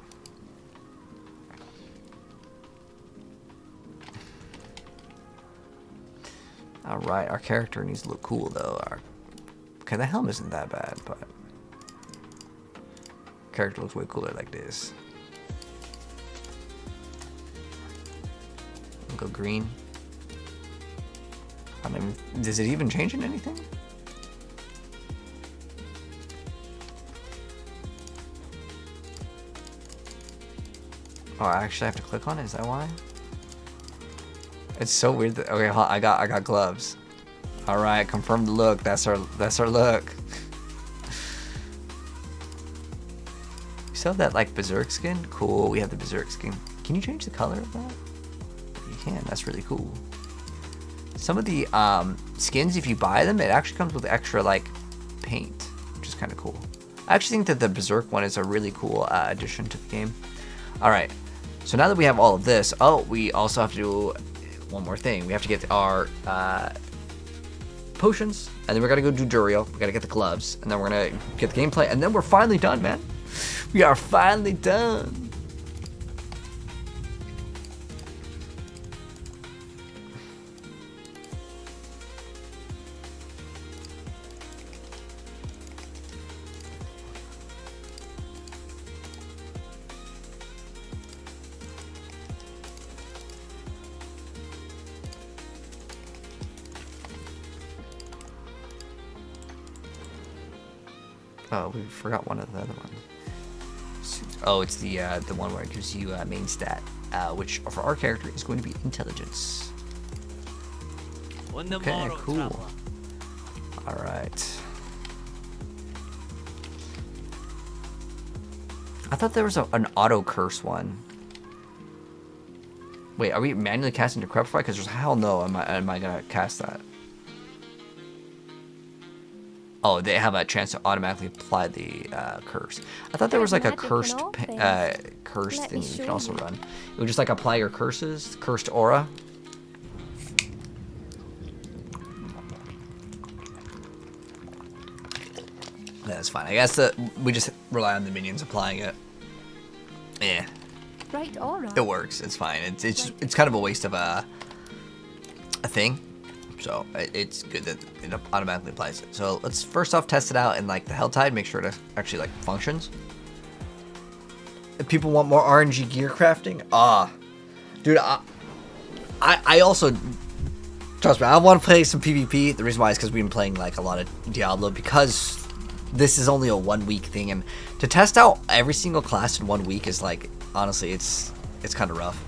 all right, our character needs to look cool though. Okay, the helm isn't that bad, but character looks way cooler like this. Go green. I mean, does it even change in anything? Oh, I actually have to click on it. Is that why? It's so weird that, okay, I got gloves. All right, confirm the look. That's our look. You still have that like berserk skin? Cool. We have the berserk skin. Can you change the color of that? Can. That's really cool. Some of the skins, if you buy them, it actually comes with extra like paint, which is kind of cool. I actually think that the Berserk one is a really cool addition to the game. All right, so now that we have all of this, oh, we also have to do one more thing. We have to get our potions, and then we're gonna go do Duriel. We gotta get the gloves, and then we're gonna get the gameplay, and then we're finally done, man. We are finally done. Oh, we forgot one of the other ones. Oh, it's the one where it gives you main stat, which for our character is going to be intelligence. Okay, cool. All right. I thought there was an auto curse one. Wait, are we manually casting Decrepify? Because there's hell no am I gonna cast that. Oh, they have a chance to automatically apply the curse. I thought there was like a cursed curse thing you can also run. It would just like apply your curses, cursed aura. That's fine. I guess that we just rely on the minions applying it. Yeah. Right aura. It works. It's fine. It's kind of a waste of a thing. So it's good that it automatically applies it. So let's first off test it out in like the Helltide. Make sure it actually like functions. If people want more RNG gear crafting, dude, I also trust me. I want to play some PvP. The reason why is because we've been playing like a lot of Diablo because this is only a 1 week thing, and to test out every single class in 1 week is like honestly it's kind of rough.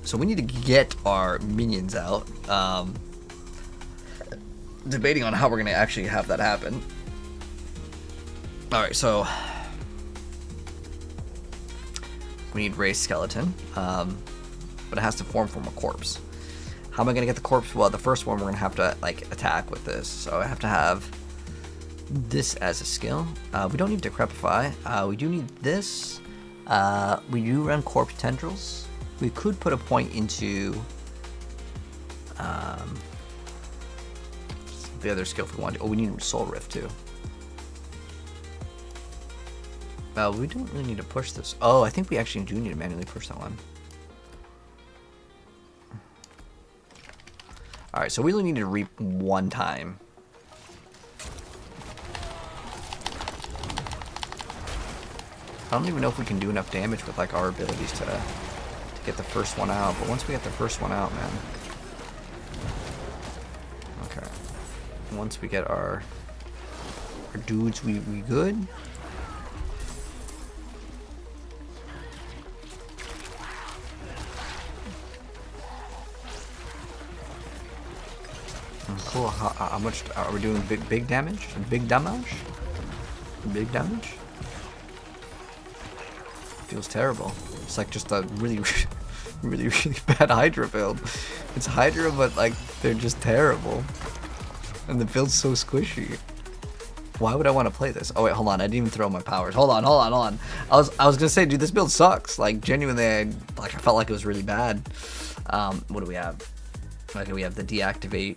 So we need to get our minions out. Debating on how we're gonna actually have that happen. All right, so we need raised skeleton, but it has to form from a corpse. How am I gonna get the corpse? Well, the first one we're gonna have to like attack with this. So I have to have this as a skill. We don't need decrepify. We do need this. We do run corpse tendrils. We could put a point into the other skill if we want to. Oh, we need soul rift too. We don't really need to push this. Oh, I think we actually do need to manually push that one. Alright, so we only need to reap one time. I don't even know if we can do enough damage with like our abilities to get the first one out, but once we get the first one out, man. Okay. Once we get our dudes, we good. Cool. How much are we doing? Big damage? Big damage? Big damage? Feels terrible. It's like just a really, really bad Hydra build. It's Hydra, but like they're just terrible, and the build's so squishy. Why would I want to play this? Oh wait, hold on. I didn't even throw my powers. Hold on. I was gonna say, dude, this build sucks. Like genuinely, I felt like it was really bad. What do we have? Okay, we have the deactivate.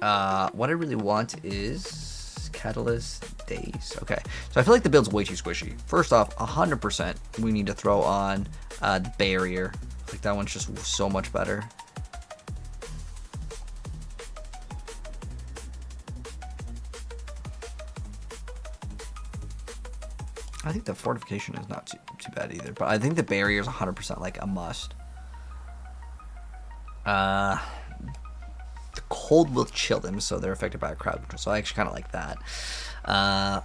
What I really want is Catalyst Days. Okay, so I feel like the build's way too squishy. First off, 100% we need to throw on the barrier. Like that one's just so much better. I think the fortification is not too bad either, but I think the barrier is 100% like a must. The cold will chill them, so they're affected by a crowd control. So I actually kind of like that. I'm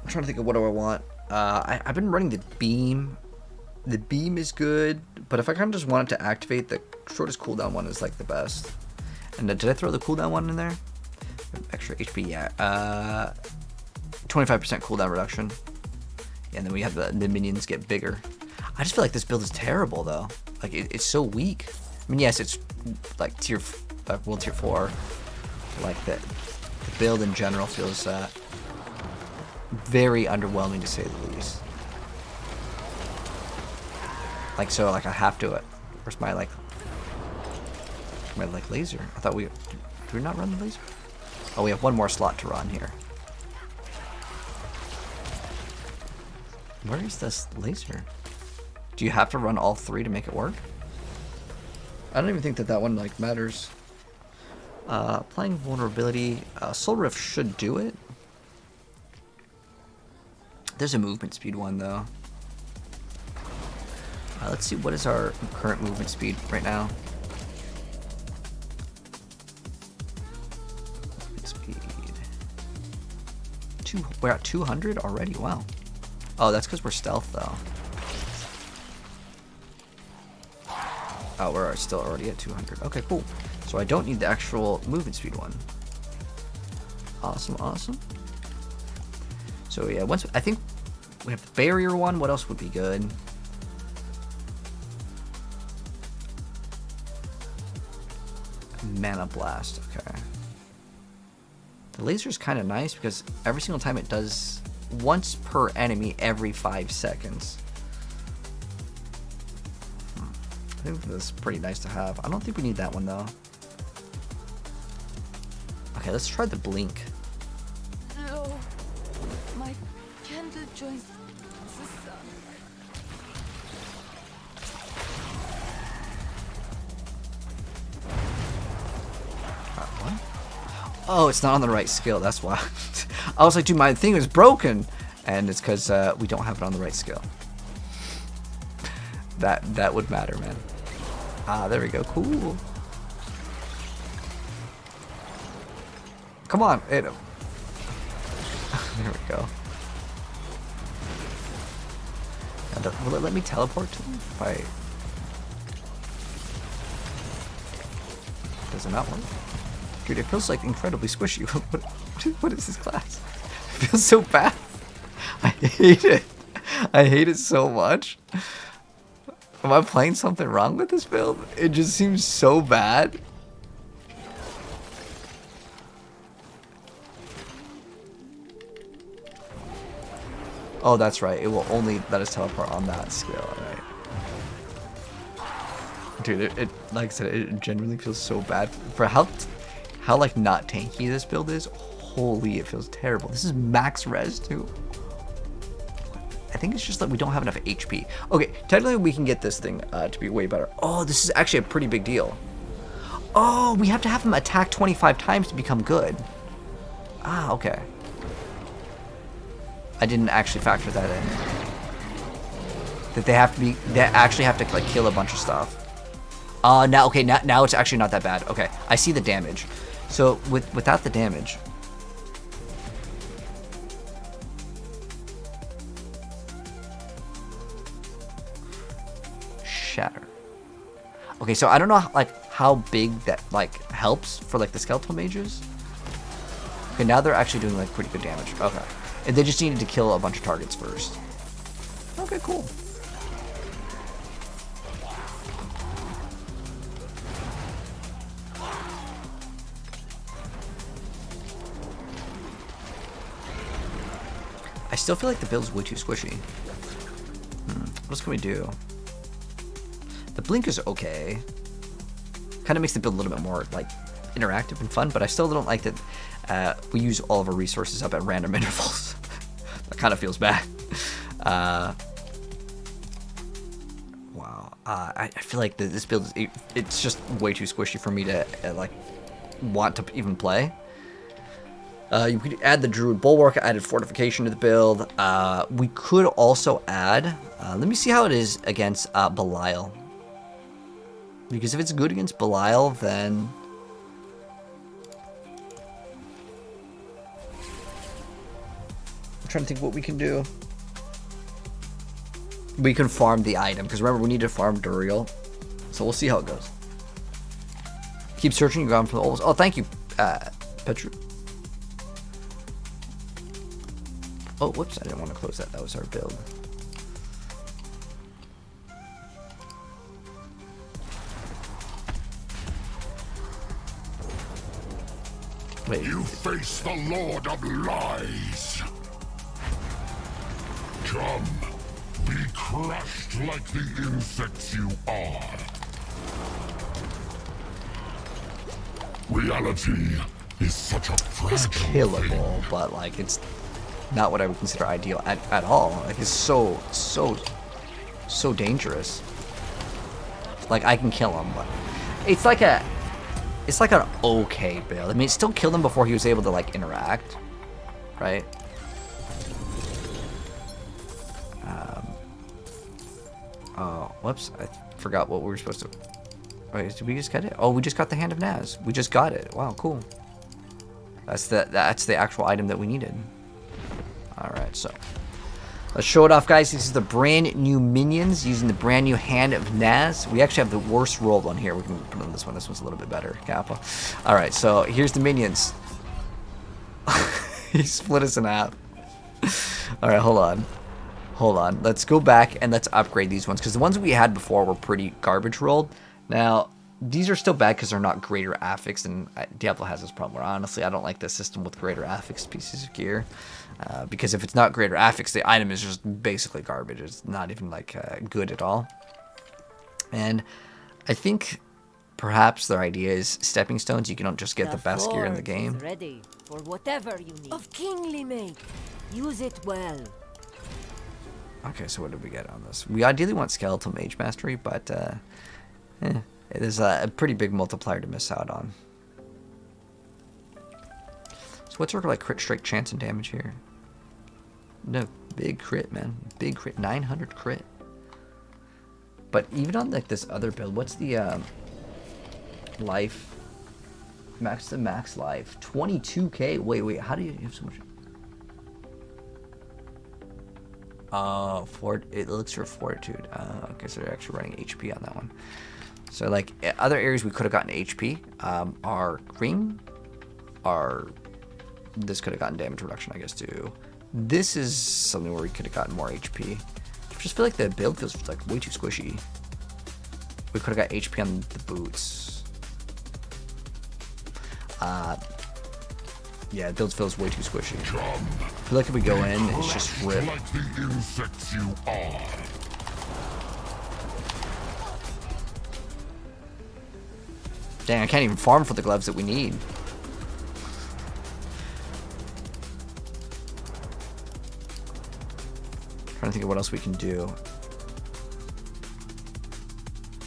trying to think of what do I want. I've been running the beam. The beam is good, but if I kind of just wanted to activate, the shortest cooldown one is like the best. And did I throw the cooldown one in there? Extra HP, yeah. 25% cooldown reduction. Yeah, and then we have the minions get bigger. I just feel like this build is terrible though. Like it's so weak. I mean, yes, it's like tier 4. Like the build in general feels very underwhelming to say the least. Like so, like I have to. Where's my like laser? I thought did we not run the laser? Oh, we have one more slot to run here. Where is this laser? Do you have to run all 3 to make it work? I don't even think that one like matters. Applying vulnerability. Soul Rift should do it. There's a movement speed one though. Let's see, what is our current movement speed right now? Movement speed. We're at 200 already. Wow. Oh, that's because we're stealth though. Oh, we're still already at 200. Okay, cool. So I don't need the actual movement speed one. Awesome, awesome. So yeah, I think we have the barrier one. What else would be good? Mana Blast. Okay. The laser is kind of nice because every single time it does once per enemy every 5 seconds. I think that's pretty nice to have. I don't think we need that one though. Okay, let's try the blink. Lo, my candle joins the sun. What? Oh, it's not on the right skill. That's why. I was like, dude, my thing was broken, and it's because we don't have it on the right skill. That would matter, man. Ah, there we go. Cool. Come on, hit him. There we go. Will it let me teleport to him? If I... Does it not work? Dude, it feels like incredibly squishy. What is this class? It feels so bad. I hate it. I hate it so much. Am I playing something wrong with this build? It just seems so bad. Oh, that's right. It will only let us teleport on that skill, right? Dude, it like I said, it genuinely feels so bad for how like not tanky this build is. Holy, it feels terrible. This is max res too. I think it's just that we don't have enough HP. Okay, technically we can get this thing to be way better. Oh, this is actually a pretty big deal. Oh, we have to have him attack 25 times to become good. Ah, okay. I didn't actually factor that in. That they actually have to like kill a bunch of stuff. Now okay, now it's actually not that bad. Okay, I see the damage. So without the damage. Shatter. Okay, so I don't know like how big that like helps for like the skeletal mages. Okay, now they're actually doing like pretty good damage. Okay. And they just needed to kill a bunch of targets first. Okay, cool. I still feel like the build's way too squishy. What else can we do? The blink is okay. Kind of makes the build a little bit more like interactive and fun, but I still don't like that we use all of our resources up at random intervals. That kind of feels bad. Wow. I feel like this build is it's just way too squishy for me to like want to even play. You could add the Druid Bulwark, added Fortification to the build. We could also add, let me see how it is against Belial. Because if it's good against Belial, then... I'm trying to think what we can do. We can farm the item, because remember, we need to farm Duriel. So we'll see how it goes. Keep searching, you're gone from the old... Oh, thank you, Petru. Oh, whoops, I didn't want to close that. That was our build. Wait. You face the Lord of Lies. Come, be crushed like the insects you are. Reality is such a fragile It's killable, thing. but like it's not what I would consider ideal at all. Like it's so dangerous. Like I can kill him, but it's like an okay build. I mean, it still killed him before he was able to like interact, right? Oh, whoops! I forgot what we were supposed to. Wait, did we just get it? Oh, we just got the Hand of Naz. We just got it. Wow, cool. That's the actual item that we needed. All right, so let's show it off, guys. This is the brand new minions using the brand new Hand of Naz. We actually have the worst rolled one here. We can put on this one. This one's a little bit better, Kappa. All right, so here's the minions. He split us in half. All right, hold on. Let's go back and let's upgrade these ones because the ones we had before were pretty garbage rolled. Now these are still bad because they're not greater affixed, and Diablo has this problem where honestly I don't like the system with greater affixed pieces of gear, because if it's not greater affixed, the item is just basically garbage. It's not even like good at all. And I think perhaps their idea is stepping stones. You can just get the best gear in the game. Ready for whatever you need. Of kingly make. Use it well. Okay, so what did we get on this? We ideally want skeletal mage mastery, but it is a pretty big multiplier to miss out on. So what's our like crit strike chance and damage here? No, big crit, man. Big crit, 900 crit. But even on like this other build, what's the life? Max to max life, 22k. Wait, how do you have so much? It looks for fortitude. Okay, so they're actually running HP on that one. So like other areas we could have gotten HP, our ring, this could have gotten damage reduction, I guess too. This is something where we could have gotten more HP. I just feel like the build feels like way too squishy. We could have got HP on the boots. Yeah, the build feels way too squishy. I feel like if we go in, it's just rip. Like the insects you are. Dang, I can't even farm for the gloves that we need. Trying to think of what else we can do.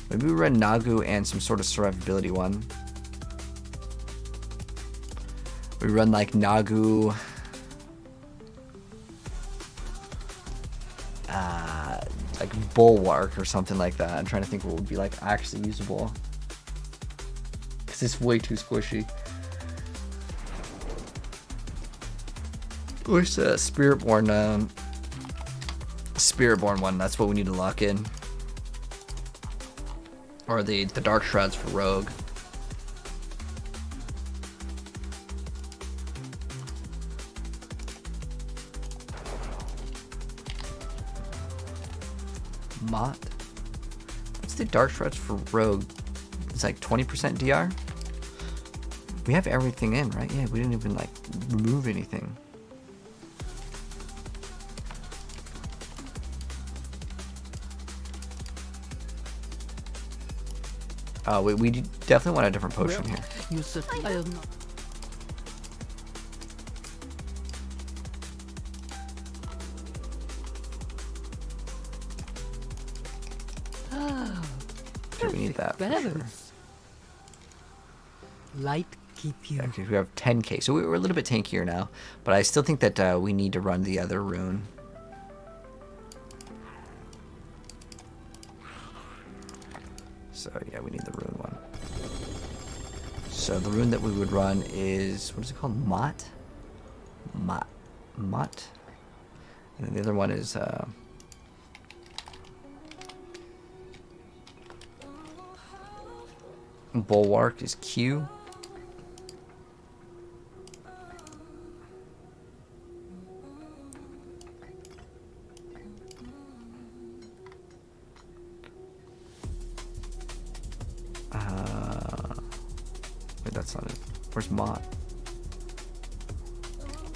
Maybe we run Nagu and some sort of survivability one. We run like Nagu, like Bulwark or something like that. I'm trying to think what would be like actually usable, because it's way too squishy. Where's the Spiritborn? Spiritborn one. That's what we need to lock in. Or the Dark Shrouds for Rogue. Mott? What's the Dark Shrouds for Rogue? It's like 20% DR? We have everything in, right? Yeah, we didn't even like remove anything. Oh, we definitely want a different potion here. You said I am not. Do we need that? For sure. Light keep you. Okay, we have 10k, so we're a little bit tankier now, but I still think that we need to run the other rune. So yeah, we need the rune one. So the rune that we would run is, what is it called? Mott? Mott. And then the other one is Bulwark is Q. Wait, that's not it. Where's Mott?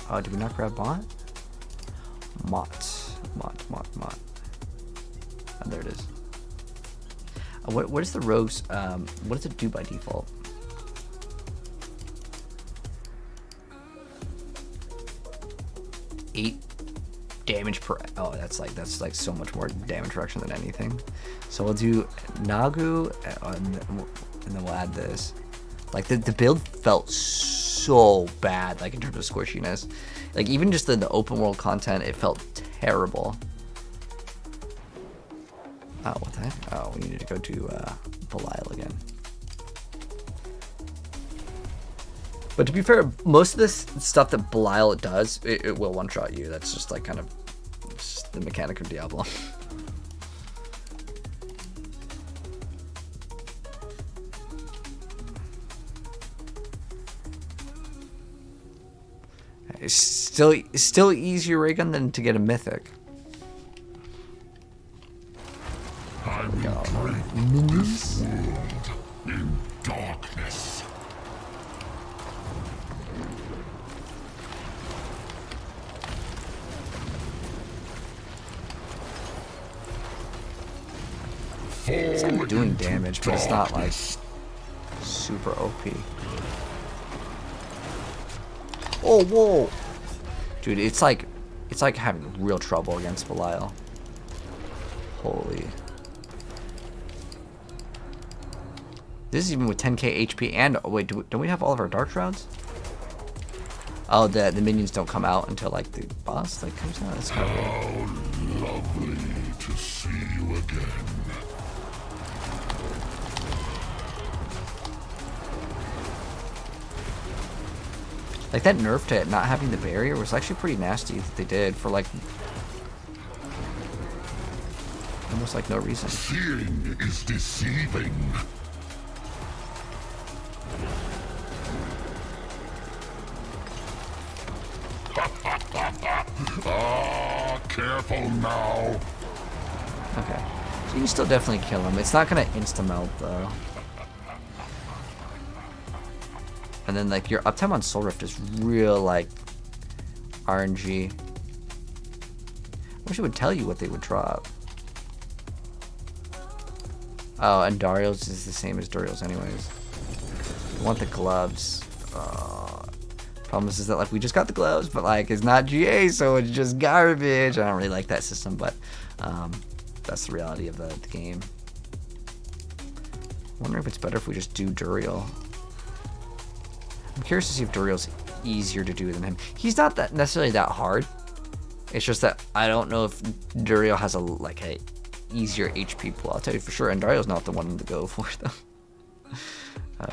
Oh, did we not grab Mott? Mott. Oh, there it is. What is the rogue's, what does it do by default? Eight damage per, oh, that's like so much more damage reduction than anything. So we'll do Nagu, and then we'll add this. Like the build felt so bad, like in terms of squishiness. Like even just the open world content, it felt terrible. Oh, what the heck? Oh, we needed to go to Belial again. But to be fair, most of this stuff that Belial does, it will one-shot you. That's just like kind of just the mechanic of Diablo. It's still easier Raygun than to get a mythic. I will drink from this world. in darkness. It's like doing damage, but it's not like super OP. Oh, whoa! Dude, it's like having real trouble against Belial. Holy. This is even with 10k HP and... Oh, wait, don't we have all of our Dark Shrouds? Oh, the minions don't come out until, like, the boss, like, comes out? That's kind of weird. How lovely to see you again. Like, that nerf to not having the barrier was actually pretty nasty that they did for, like... almost, like, no reason. Seeing is deceiving. Ah, careful now. Okay. So you can still definitely kill him. It's not gonna insta-melt, though. And then, like, your uptime on Soul Rift is real, like, RNG. I wish it would tell you what they would drop. Oh, and Dario's is the same as Duriel's anyways. I want the gloves. Problem is that, like, we just got the gloves, but, like, it's not GA, so it's just garbage. I don't really like that system, but that's the reality of the game. I wonder if it's better if we just do Duriel. I'm curious to see if Duriel's easier to do than him. He's not that necessarily that hard. It's just that I don't know if Duriel has a easier HP pool. I'll tell you for sure. And Duriel's not the one to go for though.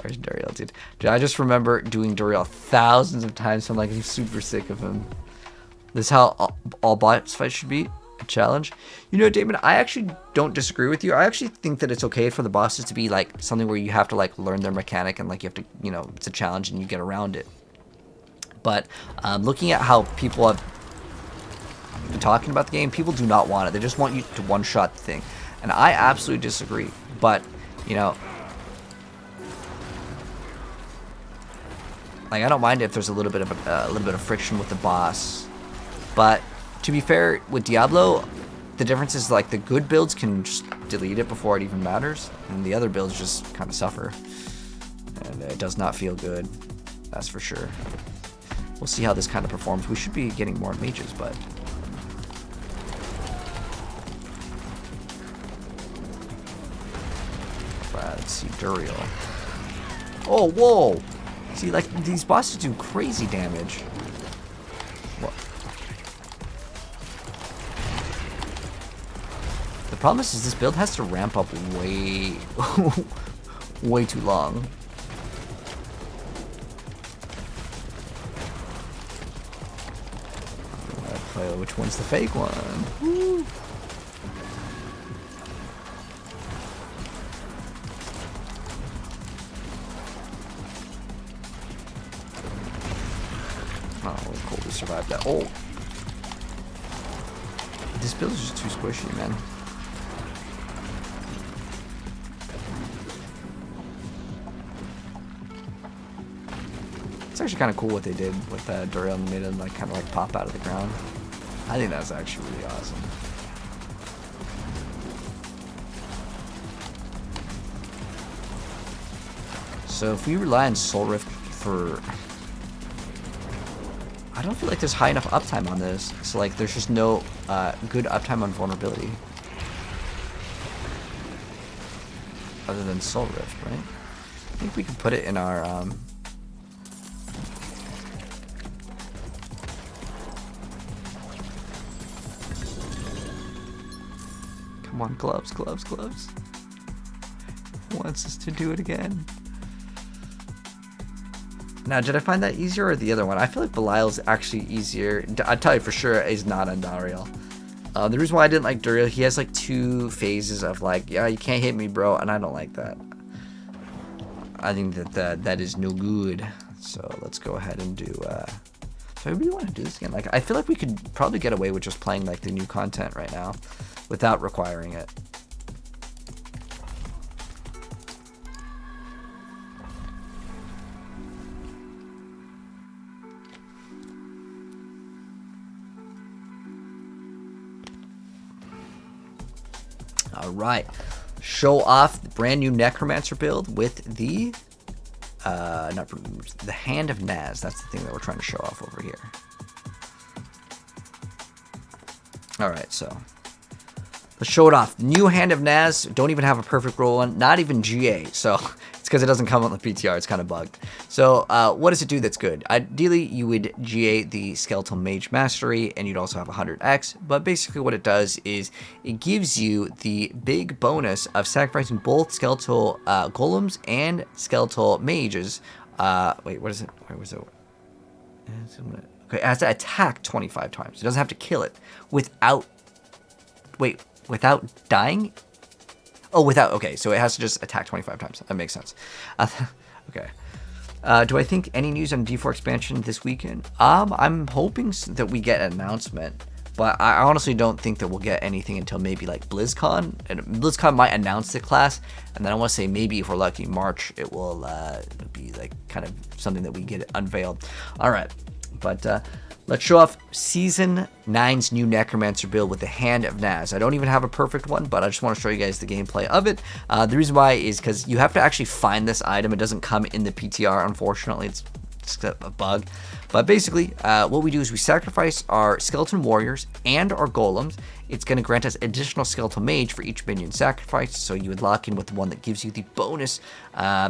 Where's Duriel, dude? I just remember doing Duriel thousands of times. So I'm like, I'm super sick of him. This is how all boss fights should be. A challenge. You know, Damon, I actually don't disagree with you. I actually think that it's okay for the bosses to be like something where you have to like learn their mechanic and like you have to, you know, it's a challenge and you get around it. But looking at how people have been talking about the game, people do not want it. They just want you to one-shot the thing. And I absolutely disagree. But, you know, like I don't mind if there's a little bit of friction with the boss. But to be fair, with Diablo, the difference is like the good builds can just delete it before it even matters, and the other builds just kind of suffer. And it does not feel good, that's for sure. We'll see how this kind of performs. We should be getting more mages, but... let's see, Duriel. Oh, whoa! See, like, these bosses do crazy damage. What? The problem is this build has to ramp up way, way too long. Play which one's the fake one? Woo. Oh, cool, we survived that. Oh, this build is just too squishy, man. It's actually kind of cool what they did with Duriel and made him like kind of like pop out of the ground. I think that's actually really awesome. So if we rely on Soul Rift for... I don't feel like there's high enough uptime on this. So like there's just no good uptime on vulnerability. Other than Soul Rift, right? I think we can put it in our... Come on, gloves, gloves, gloves. Wants us to do it again. Now, did I find that easier or the other one? I feel like Belial's actually easier. I'll tell you for sure, is not on Duriel. The reason why I didn't like Duriel, he has like two phases of like, yeah, you can't hit me, bro, and I don't like that. I think that is no good. So let's go ahead and do. So I really want to do this again. Like, I feel like we could probably get away with just playing like the new content right now, without requiring it. All right, show off the brand new Necromancer build with the the Hand of Naz. That's the thing that we're trying to show off over here. All right, so let's show it off. New Hand of Naz. Don't even have a perfect roll one, not even GA. So it's because it doesn't come on the PTR. It's kind of bugged. So what does it do that's good? Ideally, you would GA the Skeletal Mage Mastery, and you'd also have 100x. But basically what it does is it gives you the big bonus of sacrificing both Skeletal Golems and Skeletal Mages. Wait, what is it? Where was it? Okay, it has to attack 25 times. It doesn't have to kill it without... Wait, without dying? Oh, without... Okay, so it has to just attack 25 times. That makes sense. Okay. Do I think any news on D4 expansion this weekend? I'm hoping that we get an announcement. But I honestly don't think that we'll get anything until maybe like BlizzCon. And BlizzCon might announce the class. And then I want to say maybe if we're lucky, March, it will be like kind of something that we get unveiled. All right. But let's show off Season 9's new Necromancer build with the Hand of Naz. I don't even have a perfect one, but I just want to show you guys the gameplay of it. The reason why is because you have to actually find this item. It doesn't come in the PTR, unfortunately. It's a bug. But basically, what we do is we sacrifice our Skeleton Warriors and our Golems. It's going to grant us additional Skeletal Mage for each minion sacrifice. So you would lock in with the one that gives you the bonus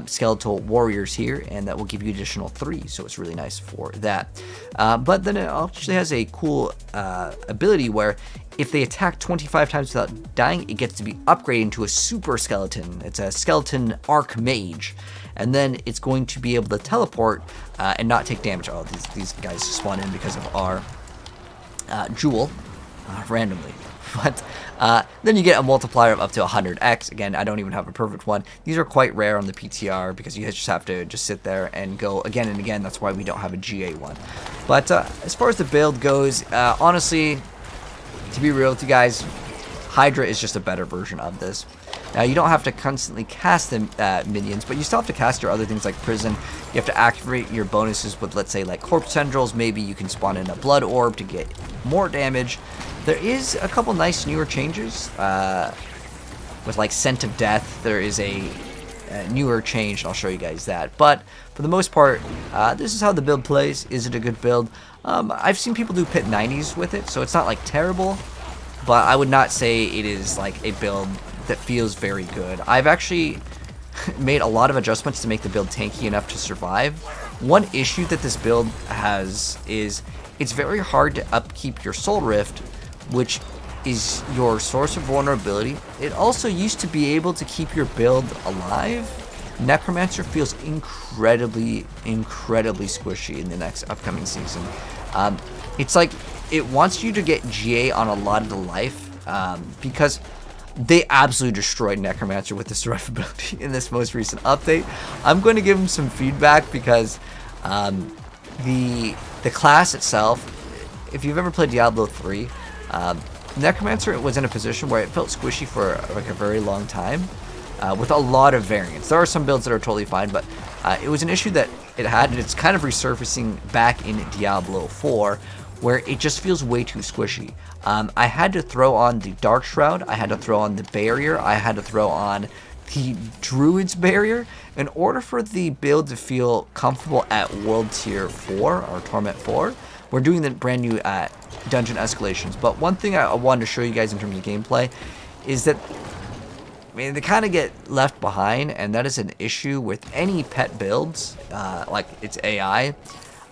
Skeletal Warriors here, and that will give you additional 3. So it's really nice for that. But then it actually has a cool ability where if they attack 25 times without dying, it gets to be upgraded into a Super Skeleton. It's a Skeleton Archmage. And then it's going to be able to teleport and not take damage. Oh, these guys spawn in because of our jewel randomly. But then you get a multiplier of up to 100x. Again, I don't even have a perfect one. These are quite rare on the PTR because you just have to just sit there and go again and again. That's why we don't have a GA one. But as far as the build goes, honestly, to be real with you guys, Hydra is just a better version of this. Now, you don't have to constantly cast the minions, but you still have to cast your other things like Prison. You have to activate your bonuses with, let's say, like Corpse Tendrils. Maybe you can spawn in a Blood Orb to get more damage. There is a couple nice newer changes. With, like, Scent of Death, there is a newer change, and I'll show you guys that. But, for the most part, this is how the build plays. Is it a good build? I've seen people do pit 90s with it, so it's not, like, terrible. But I would not say it is, like, a build that feels very good. I've actually made a lot of adjustments to make the build tanky enough to survive. One issue that this build has is it's very hard to upkeep your Soul Rift, which is your source of vulnerability. It also used to be able to keep your build alive. Necromancer feels incredibly squishy in the next upcoming season. It's like it wants you to get GA on a lot of the life because they absolutely destroyed Necromancer with the survivability in this most recent update. I'm going to give them some feedback because the class itself, if you've ever played Diablo 3, Necromancer was in a position where it felt squishy for like a very long time with a lot of variance. There are some builds that are totally fine, but it was an issue that it had, and it's kind of resurfacing back in Diablo 4, where it just feels way too squishy. I had to throw on the Dark Shroud, I had to throw on the Barrier, I had to throw on the Druid's Barrier in order for the build to feel comfortable at World Tier 4, or Torment 4. We're doing the brand new Dungeon Escalations, but one thing I wanted to show you guys in terms of gameplay is that they kind of get left behind, and that is an issue with any pet builds, like its AI.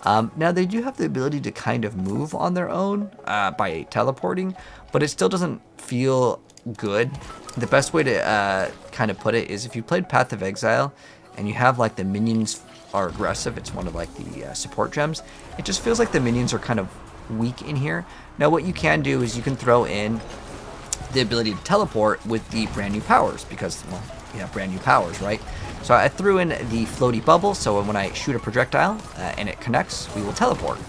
Now, they do have the ability to kind of move on their own by teleporting, but it still doesn't feel good. The best way to kind of put it is if you played Path of Exile and you have like the minions are aggressive, it's one of like the support gems, it just feels like the minions are kind of weak in here. Now, what you can do is you can throw in the ability to teleport with the brand new powers because, well, you have brand new powers, right? So I threw in the floaty bubble, so when I shoot a projectile and it connects, we will teleport.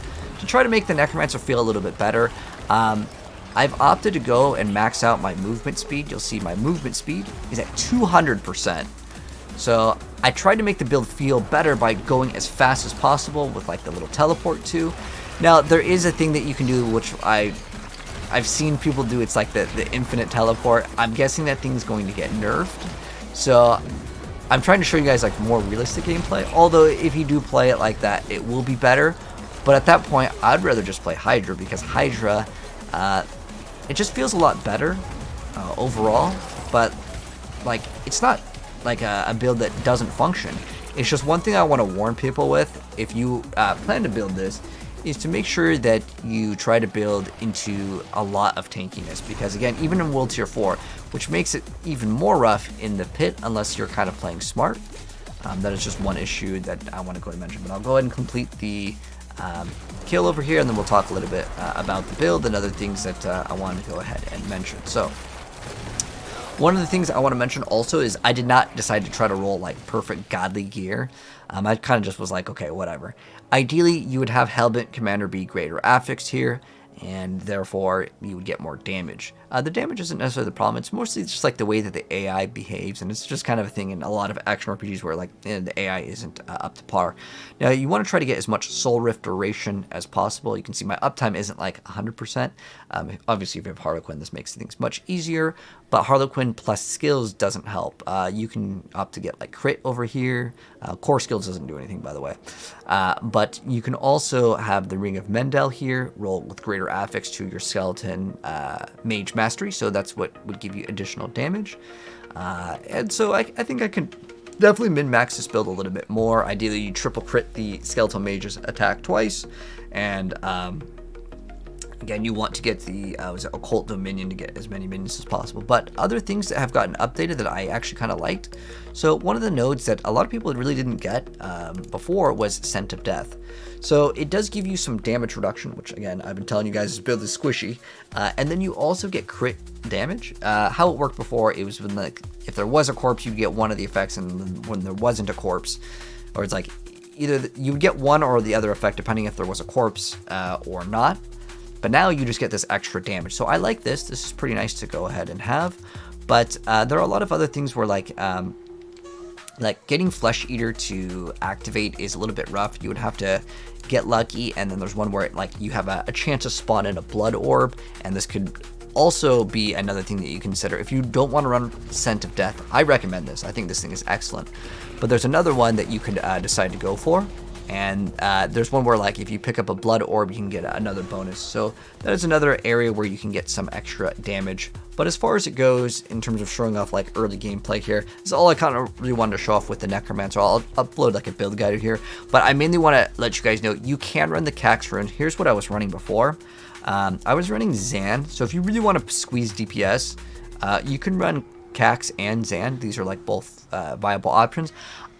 To try to make the Necromancer feel a little bit better, I've opted to go and max out my movement speed. You'll see my movement speed is at 200%. So I tried to make the build feel better by going as fast as possible with like the little teleport too. Now, there is a thing that you can do, which I I've seen people do, it's like the infinite teleport. I'm guessing that thing's going to get nerfed. So I'm trying to show you guys like more realistic gameplay. Although if you do play it like that, it will be better. But at that point, I'd rather just play Hydra, because Hydra, it just feels a lot better overall. But like, it's not like a build that doesn't function. It's just one thing I want to warn people with, if you plan to build this, is to make sure that you try to build into a lot of tankiness, because again, even in World Tier 4, which makes it even more rough in the pit unless you're kind of playing smart, that is just one issue that I want to go ahead and mention. But I'll go ahead and complete the kill over here, and then we'll talk a little bit about the build and other things that I wanted to go ahead and mention. So one of the things I want to mention also is I did not decide to try to roll like perfect godly gear. I kind of just was like, okay, whatever. Ideally, you would have Hellbent Commander be greater affixed here, and therefore you would get more damage. The damage isn't necessarily the problem. It's mostly just like the way that the AI behaves, and it's just kind of a thing in a lot of action RPGs where like the AI isn't up to par. Now you want to try to get as much Soul Rift duration as possible. You can see my uptime isn't like 100%. Obviously, if you have Harlequin, this makes things much easier. But Harlequin plus skills doesn't help. You can opt to get like crit over here. Core skills doesn't do anything, by the way. But you can also have the Ring of Mendel here, roll with greater affix to your skeleton mage mastery. So that's what would give you additional damage. And so I think I can definitely min-max this build a little bit more. Ideally, you triple crit the skeletal mage's attack twice. And again, you want to get the Occult Dominion to get as many minions as possible. But other things that have gotten updated that I actually kind of liked. So one of the nodes that a lot of people really didn't get before was Scent of Death. So it does give you some damage reduction, which again, I've been telling you guys this build is squishy. And then you also get crit damage. How it worked before, it was when like, if there was a corpse, you'd get one of the effects, and when there wasn't a corpse, or it's like either you would get one or the other effect depending if there was a corpse or not. But now you just get this extra damage. So I like this. This is pretty nice to go ahead and have. But there are a lot of other things where like getting Flesh Eater to activate is a little bit rough. You would have to get lucky, and then there's one where like you have a chance to spawn in a blood orb, and this could also be another thing that you consider. If you don't want to run Scent of Death, I recommend this. I think this thing is excellent. But there's another one that you could decide to go for. And there's one where like if you pick up a blood orb, you can get another bonus. So that is another area where you can get some extra damage. But as far as it goes in terms of showing off like early gameplay here, this is all I kind of really wanted to show off with the Necromancer. I'll upload like a build guide here, but I mainly want to let you guys know you can run the Cax rune. Here's what I was running before. I was running Zan. So if you really want to squeeze DPS, you can run Cax and Zan. These are like both viable options.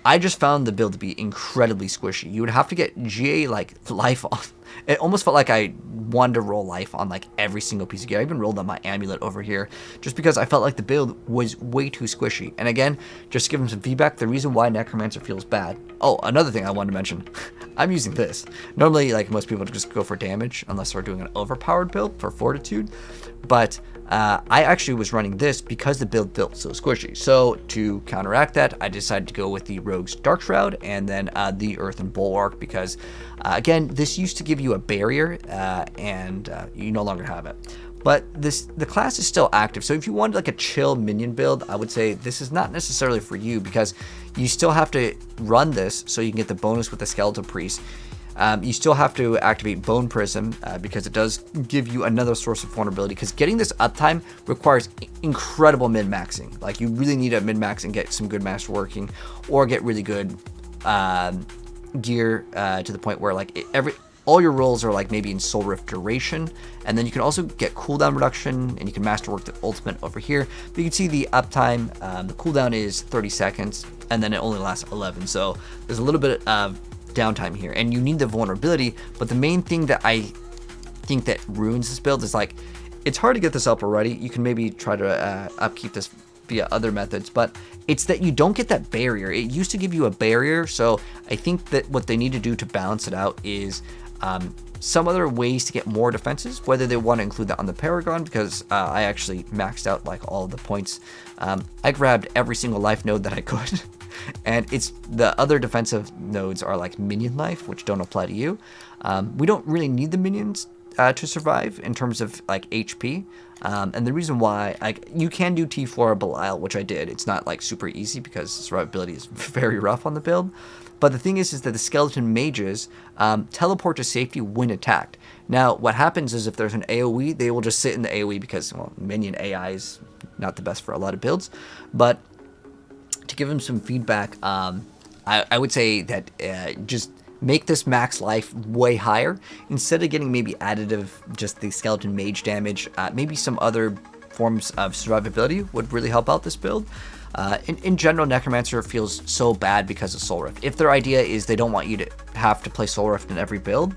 I just found the build to be incredibly squishy. You would have to get GA like life on. It almost felt like I wanted to roll life on like every single piece of gear. I even rolled on my amulet over here just because I felt like the build was way too squishy. And again, just to give them some feedback, the reason why Necromancer feels bad. Oh, another thing I wanted to mention. I'm using this. Normally, like most people just go for damage unless they're doing an overpowered build for fortitude. But I actually was running this because the build built so squishy. So to counteract that, I decided to go with the Rogue's Dark Shroud and then the Earthen Bulwark because, again, this used to give you a barrier and you no longer have it. But the class is still active. So if you wanted like a chill minion build, I would say this is not necessarily for you because you still have to run this so you can get the bonus with the Skeletal Priest. You still have to activate Bone Prism because it does give you another source of vulnerability because getting this uptime requires incredible min-maxing. Like you really need to min-max and get some good masterworking or get really good gear to the point where like all your rolls are like maybe in Soul Rift duration, and then you can also get cooldown reduction and you can masterwork the ultimate over here. But you can see the uptime, the cooldown is 30 seconds and then it only lasts 11. So there's a little bit of downtime here and you need the vulnerability. But the main thing that I think that ruins this build is like it's hard to get this up already. You can maybe try to upkeep this via other methods, but it's that you don't get that barrier. It used to give you a barrier, so I think that what they need to do to balance it out is some other ways to get more defenses, whether they want to include that on the Paragon, because I actually maxed out like all of the points. I grabbed every single life node that I could and it's the other defensive nodes are like minion life, which don't apply to you. We don't really need the minions to survive in terms of like HP. And the reason why, like, you can do T4 Belial, which I did. It's not like super easy because survivability is very rough on the build. But the thing is that the skeleton mages teleport to safety when attacked. Now, what happens is if there's an AoE, they will just sit in the AoE because, well, minion AI is not the best for a lot of builds. But to give them some feedback, I would say that just make this max life way higher. Instead of getting maybe additive, just the skeleton mage damage, maybe some other forms of survivability would really help out this build. In general, Necromancer feels so bad because of Soul Rift. If their idea is they don't want you to have to play Soul Rift in every build,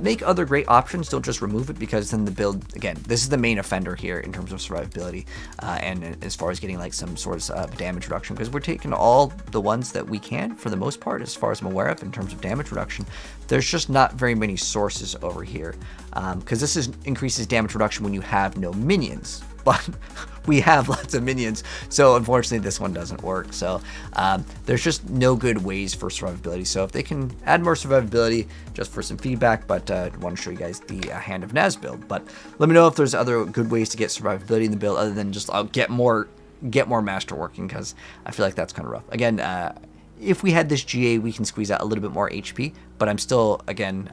make other great options. Don't just remove it, because then the build, again, this is the main offender here in terms of survivability and as far as getting like some sort of damage reduction, because we're taking all the ones that we can for the most part, as far as I'm aware of, in terms of damage reduction. There's just not very many sources over here, because this increases damage reduction when you have no minions. But we have lots of minions, so unfortunately this one doesn't work. So there's just no good ways for survivability. So if they can add more survivability, just for some feedback, but I want to show you guys the Hand of Naz build. But let me know if there's other good ways to get survivability in the build other than just get more masterworking, because I feel like that's kind of rough. Again, if we had this GA, we can squeeze out a little bit more HP, but I'm still, again,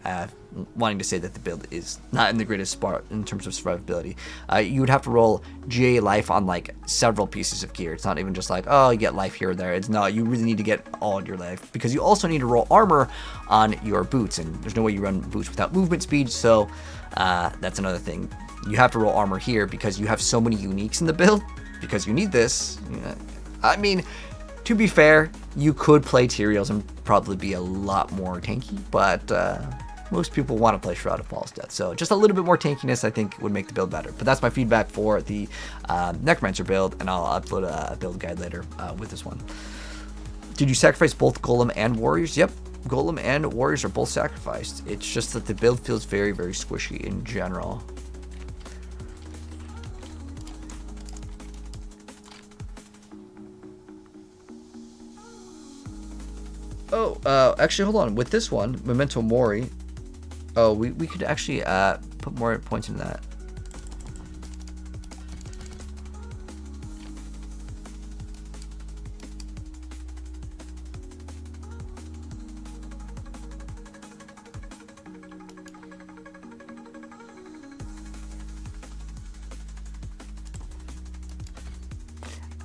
wanting to say that the build is not in the greatest spot in terms of survivability. You would have to roll GA life on like several pieces of gear. It's not even just like, oh, you get life here or there. It's not. You really need to get all your life, because you also need to roll armor on your boots, and there's no way you run boots without movement speed, so that's another thing. You have to roll armor here because you have so many uniques in the build, because you need this. I mean, to be fair, you could play Tyraels and probably be a lot more tanky, but most people want to play Shroud of Paul's Death, so just a little bit more tankiness I think would make the build better. But that's my feedback for the Necromancer build, and I'll upload a build guide later with this one. Did you sacrifice both Golem and Warriors? Yep, Golem and Warriors are both sacrificed. It's just that the build feels very, very squishy in general. Oh, actually, hold on. With this one, Memento Mori, oh, we could actually put more points into that.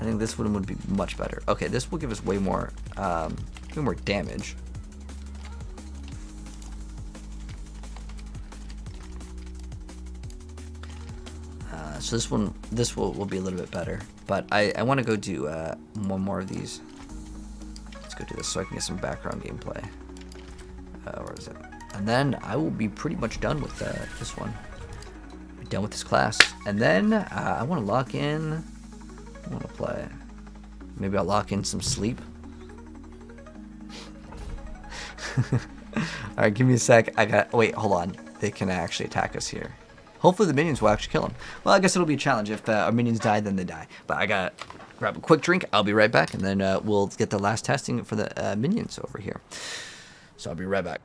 I think this one would be much better. Okay, this will give us way more damage. So this will be a little bit better, but I want to go do one more of these. Let's go do this so I can get some background gameplay. Where is it? And then I will be pretty much done with this one. Be done with this class, and then I want to lock in. I want to play. Maybe I'll lock in some sleep. Alright, give me a sec. Wait, hold on. They can actually attack us here. Hopefully the minions will actually kill them. Well, I guess it'll be a challenge. If our minions die, then they die. But I gotta grab a quick drink. I'll be right back, and then we'll get the last testing for the minions over here. So I'll be right back.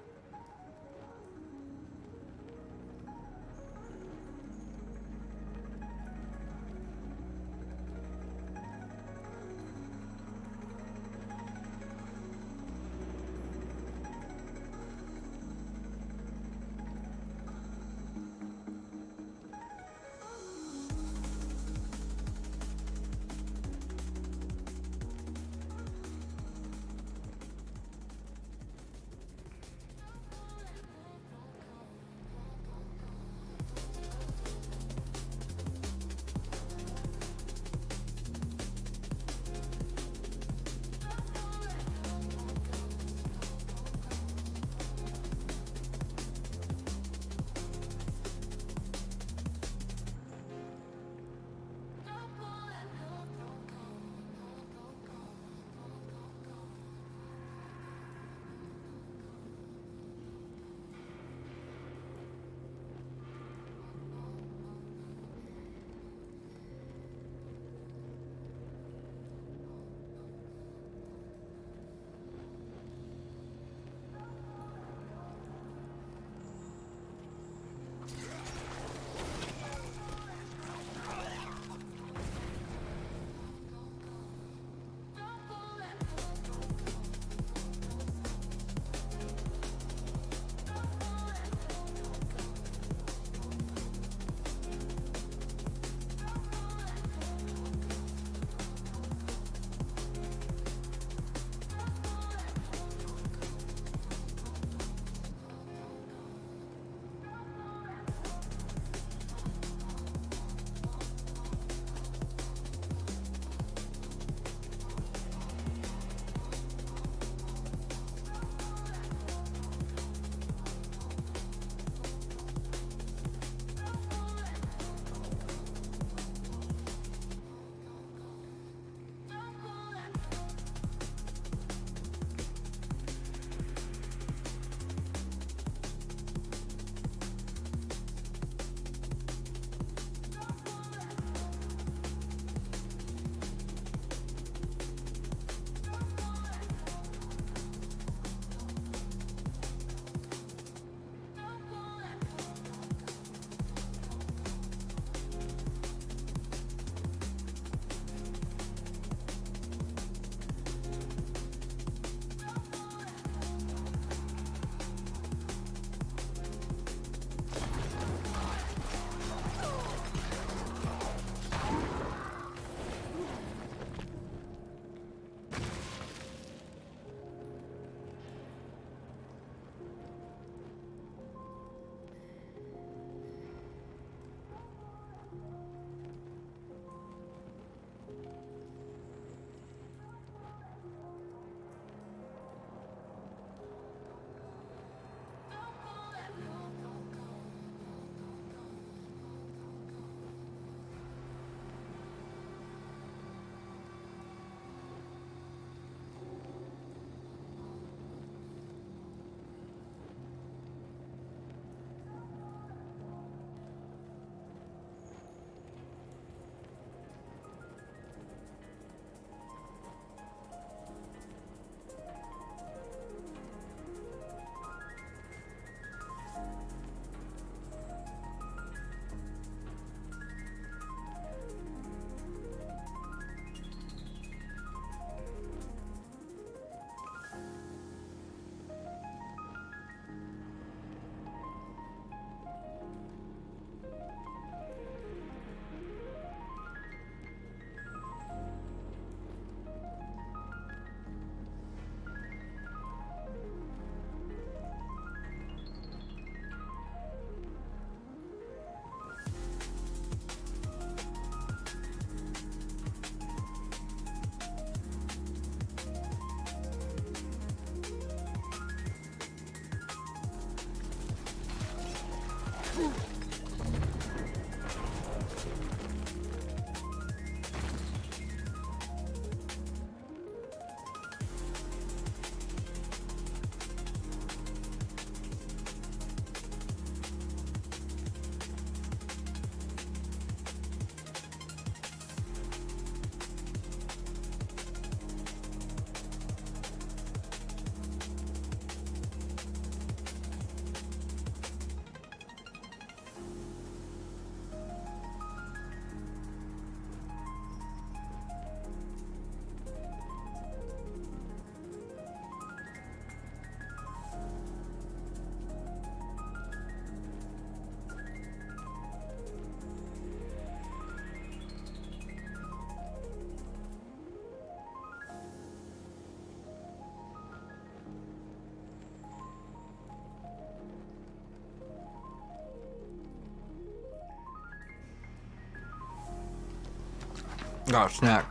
Oh, snack.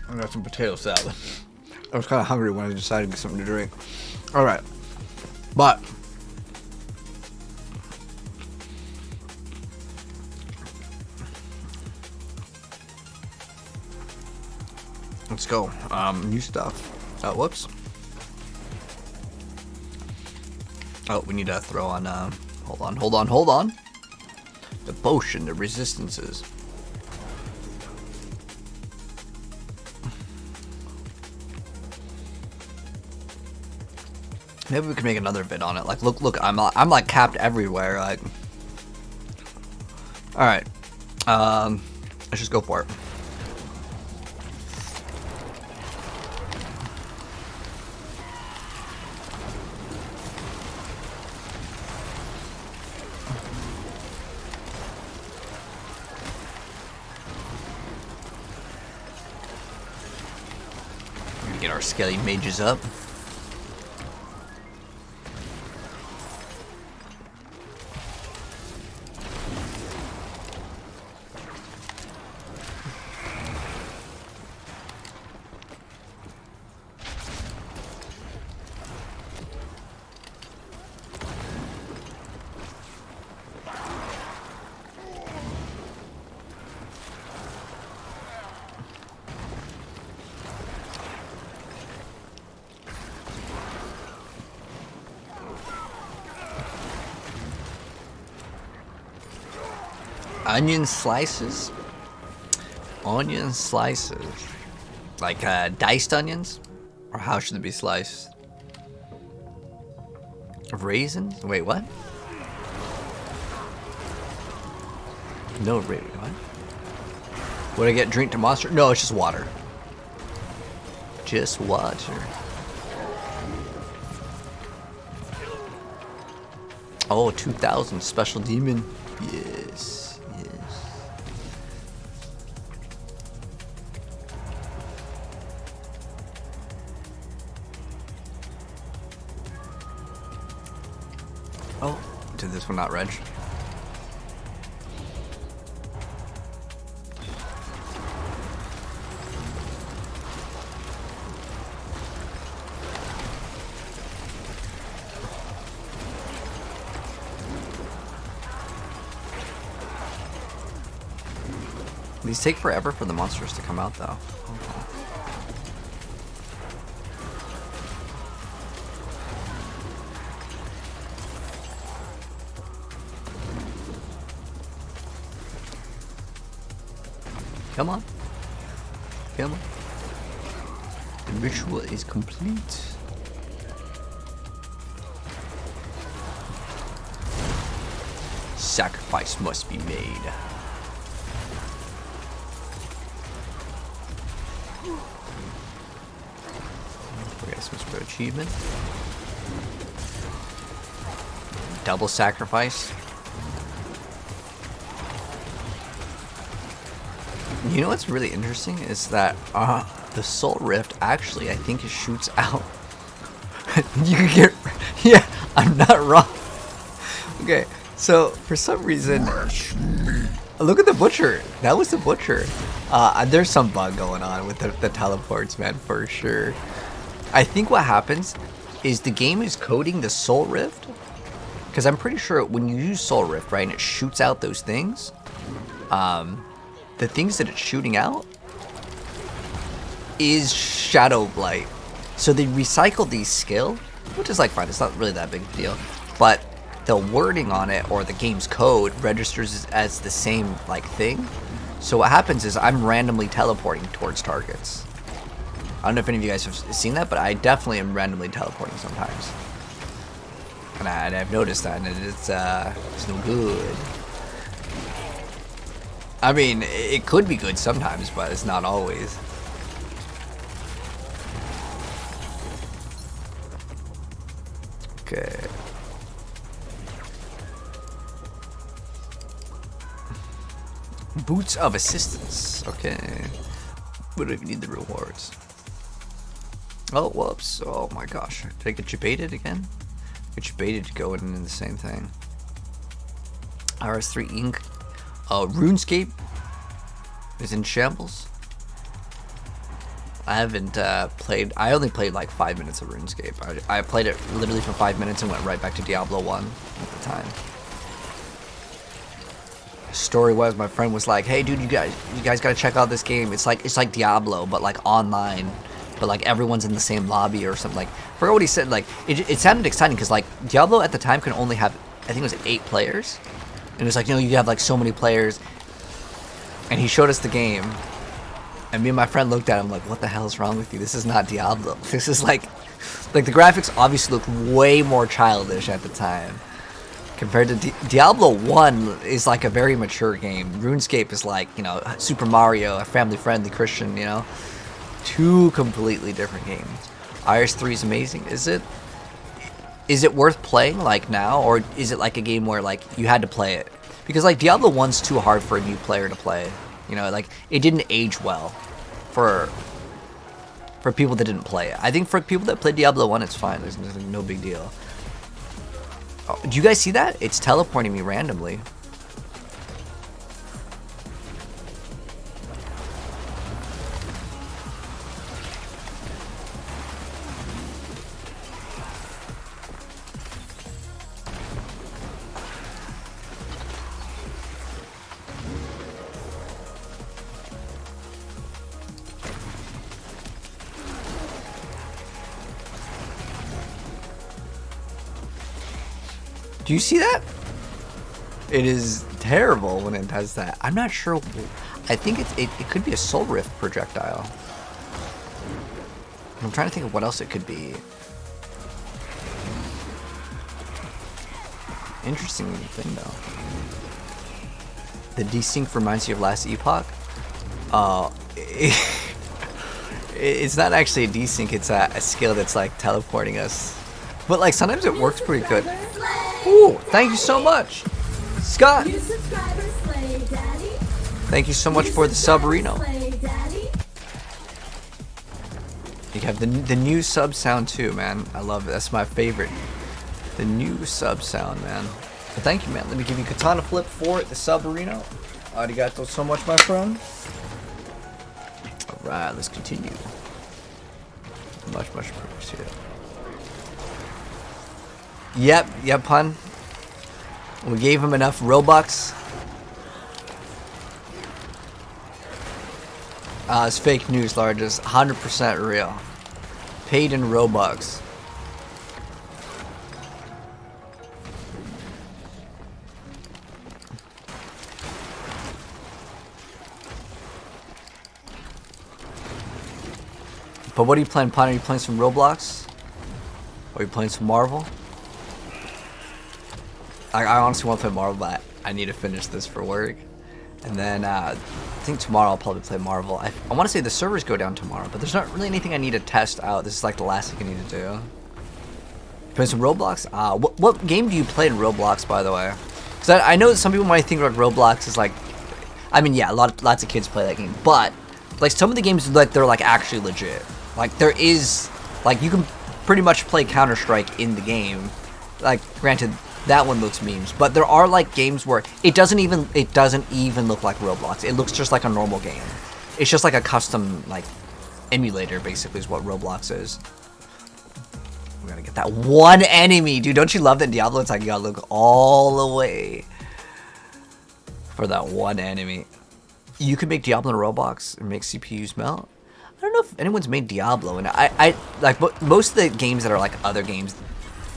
I got some potato salad. I was kind of hungry when I decided to get something to drink. All right, but let's go. New stuff. Whoops. Oh, we need to throw on. Hold on. The potion, the resistances. Maybe we can make another vid on it. Like, look, I'm like capped everywhere. Like, all right, let's just go for it. Get our skelly mages up. Onion slices. Like diced onions? Or how should they be sliced? Raisins? Wait, what? No, wait, what? Would I get drink to monster? No, it's just water. Just water. Oh, 2000 special demon. Yes. Oh, did this one not reg? These take forever for the monsters to come out, though. Come on. Come on. The ritual is complete. Sacrifice must be made. We're gonna switch for achievement. Double sacrifice. You know what's really interesting is that the Soul Rift actually, I think, shoots out. You can get, yeah, I'm not wrong. Okay, so for some reason, look at the butcher. That was the butcher. There's some bug going on with the teleports, man, for sure. I think what happens is the game is coding the Soul Rift, because I'm pretty sure when you use Soul Rift, right, and it shoots out those things, the things that it's shooting out is Shadow Blight. So they recycle these skill, which is like fine, it's not really that big a deal, but the wording on it or the game's code registers as the same like thing. So what happens is I'm randomly teleporting towards targets. I don't know if any of you guys have seen that, but I definitely am randomly teleporting sometimes. And I've noticed that, and it's no good. I mean, it could be good sometimes, but it's not always. Okay. Boots of Assistance. Okay. We don't even need the rewards. Oh, whoops. Oh my gosh. Did I get you baited again? Get you baited to go in the same thing. RS3 Inc. RuneScape is in shambles. I haven't played. I only played like 5 minutes of RuneScape. I played it literally for 5 minutes and went right back to Diablo 1 at the time. Story was, my friend was like, "Hey, dude, you guys gotta check out this game. It's like Diablo, but like online, but like everyone's in the same lobby or something." Like, I forgot what he said. Like, it sounded exciting because like Diablo at the time could only have, I think it was 8 players, and it was like, you know, you have like so many players. And he showed us the game, and me and my friend looked at him like, "What the hell is wrong with you? This is not Diablo. This is like the graphics obviously looked way more childish at the time." Compared to Diablo 1 is like a very mature game. RuneScape is like, you know, Super Mario, a family-friendly Christian, you know. 2 completely different games. RS3 is amazing. Is it worth playing like now, or is it like a game where like you had to play it? Because like Diablo 1's too hard for a new player to play. You know, like it didn't age well for people that didn't play it. I think for people that played Diablo 1, it's fine. There's no big deal. Oh, do you guys see that? It's teleporting me randomly. Do you see that? It is terrible when it does that. I'm not sure. I think it could be a soul rift projectile. I'm trying to think of what else it could be. Interesting thing though. The desync reminds you of Last Epoch. It's not actually a desync. It's a skill that's like teleporting us. But like sometimes it works pretty good. Ooh, thank you so much, Scott. Thank you so much for the sub, Reno. You have the new sub sound too, man. I love it. That's my favorite. The new sub sound, man. But thank you, man. Let me give you Katana Flip for it, the sub, Reno. Arigato so much, my friend. All right, let's continue. Much appreciated. Yep, pun. We gave him enough Robux. It's fake news, largest. 100% real. Paid in Robux. But what are you playing, pun? Are you playing some Roblox? Or are you playing some Marvel? I honestly want to play Marvel, but I need to finish this for work. And then I think tomorrow I'll probably play Marvel. I want to say the servers go down tomorrow, but there's not really anything I need to test out. This is like the last thing I need to do. Play some Roblox? What game do you play in Roblox, by the way? Because I know that some people might think like Roblox is like, I mean, yeah, lots of kids play that game, but like some of the games like they're like actually legit. Like there is, like you can pretty much play Counter-Strike in the game. Like granted, that one looks memes, but there are like games where it doesn't even look like Roblox. It looks just like a normal game. It's just like a custom like emulator, basically, is what Roblox is. We gotta get that one enemy, dude. Don't you love that in Diablo? It's like you gotta look all the way for that one enemy. You could make Diablo in Roblox and make CPUs melt. I don't know if anyone's made Diablo, and I like most of the games that are like other games,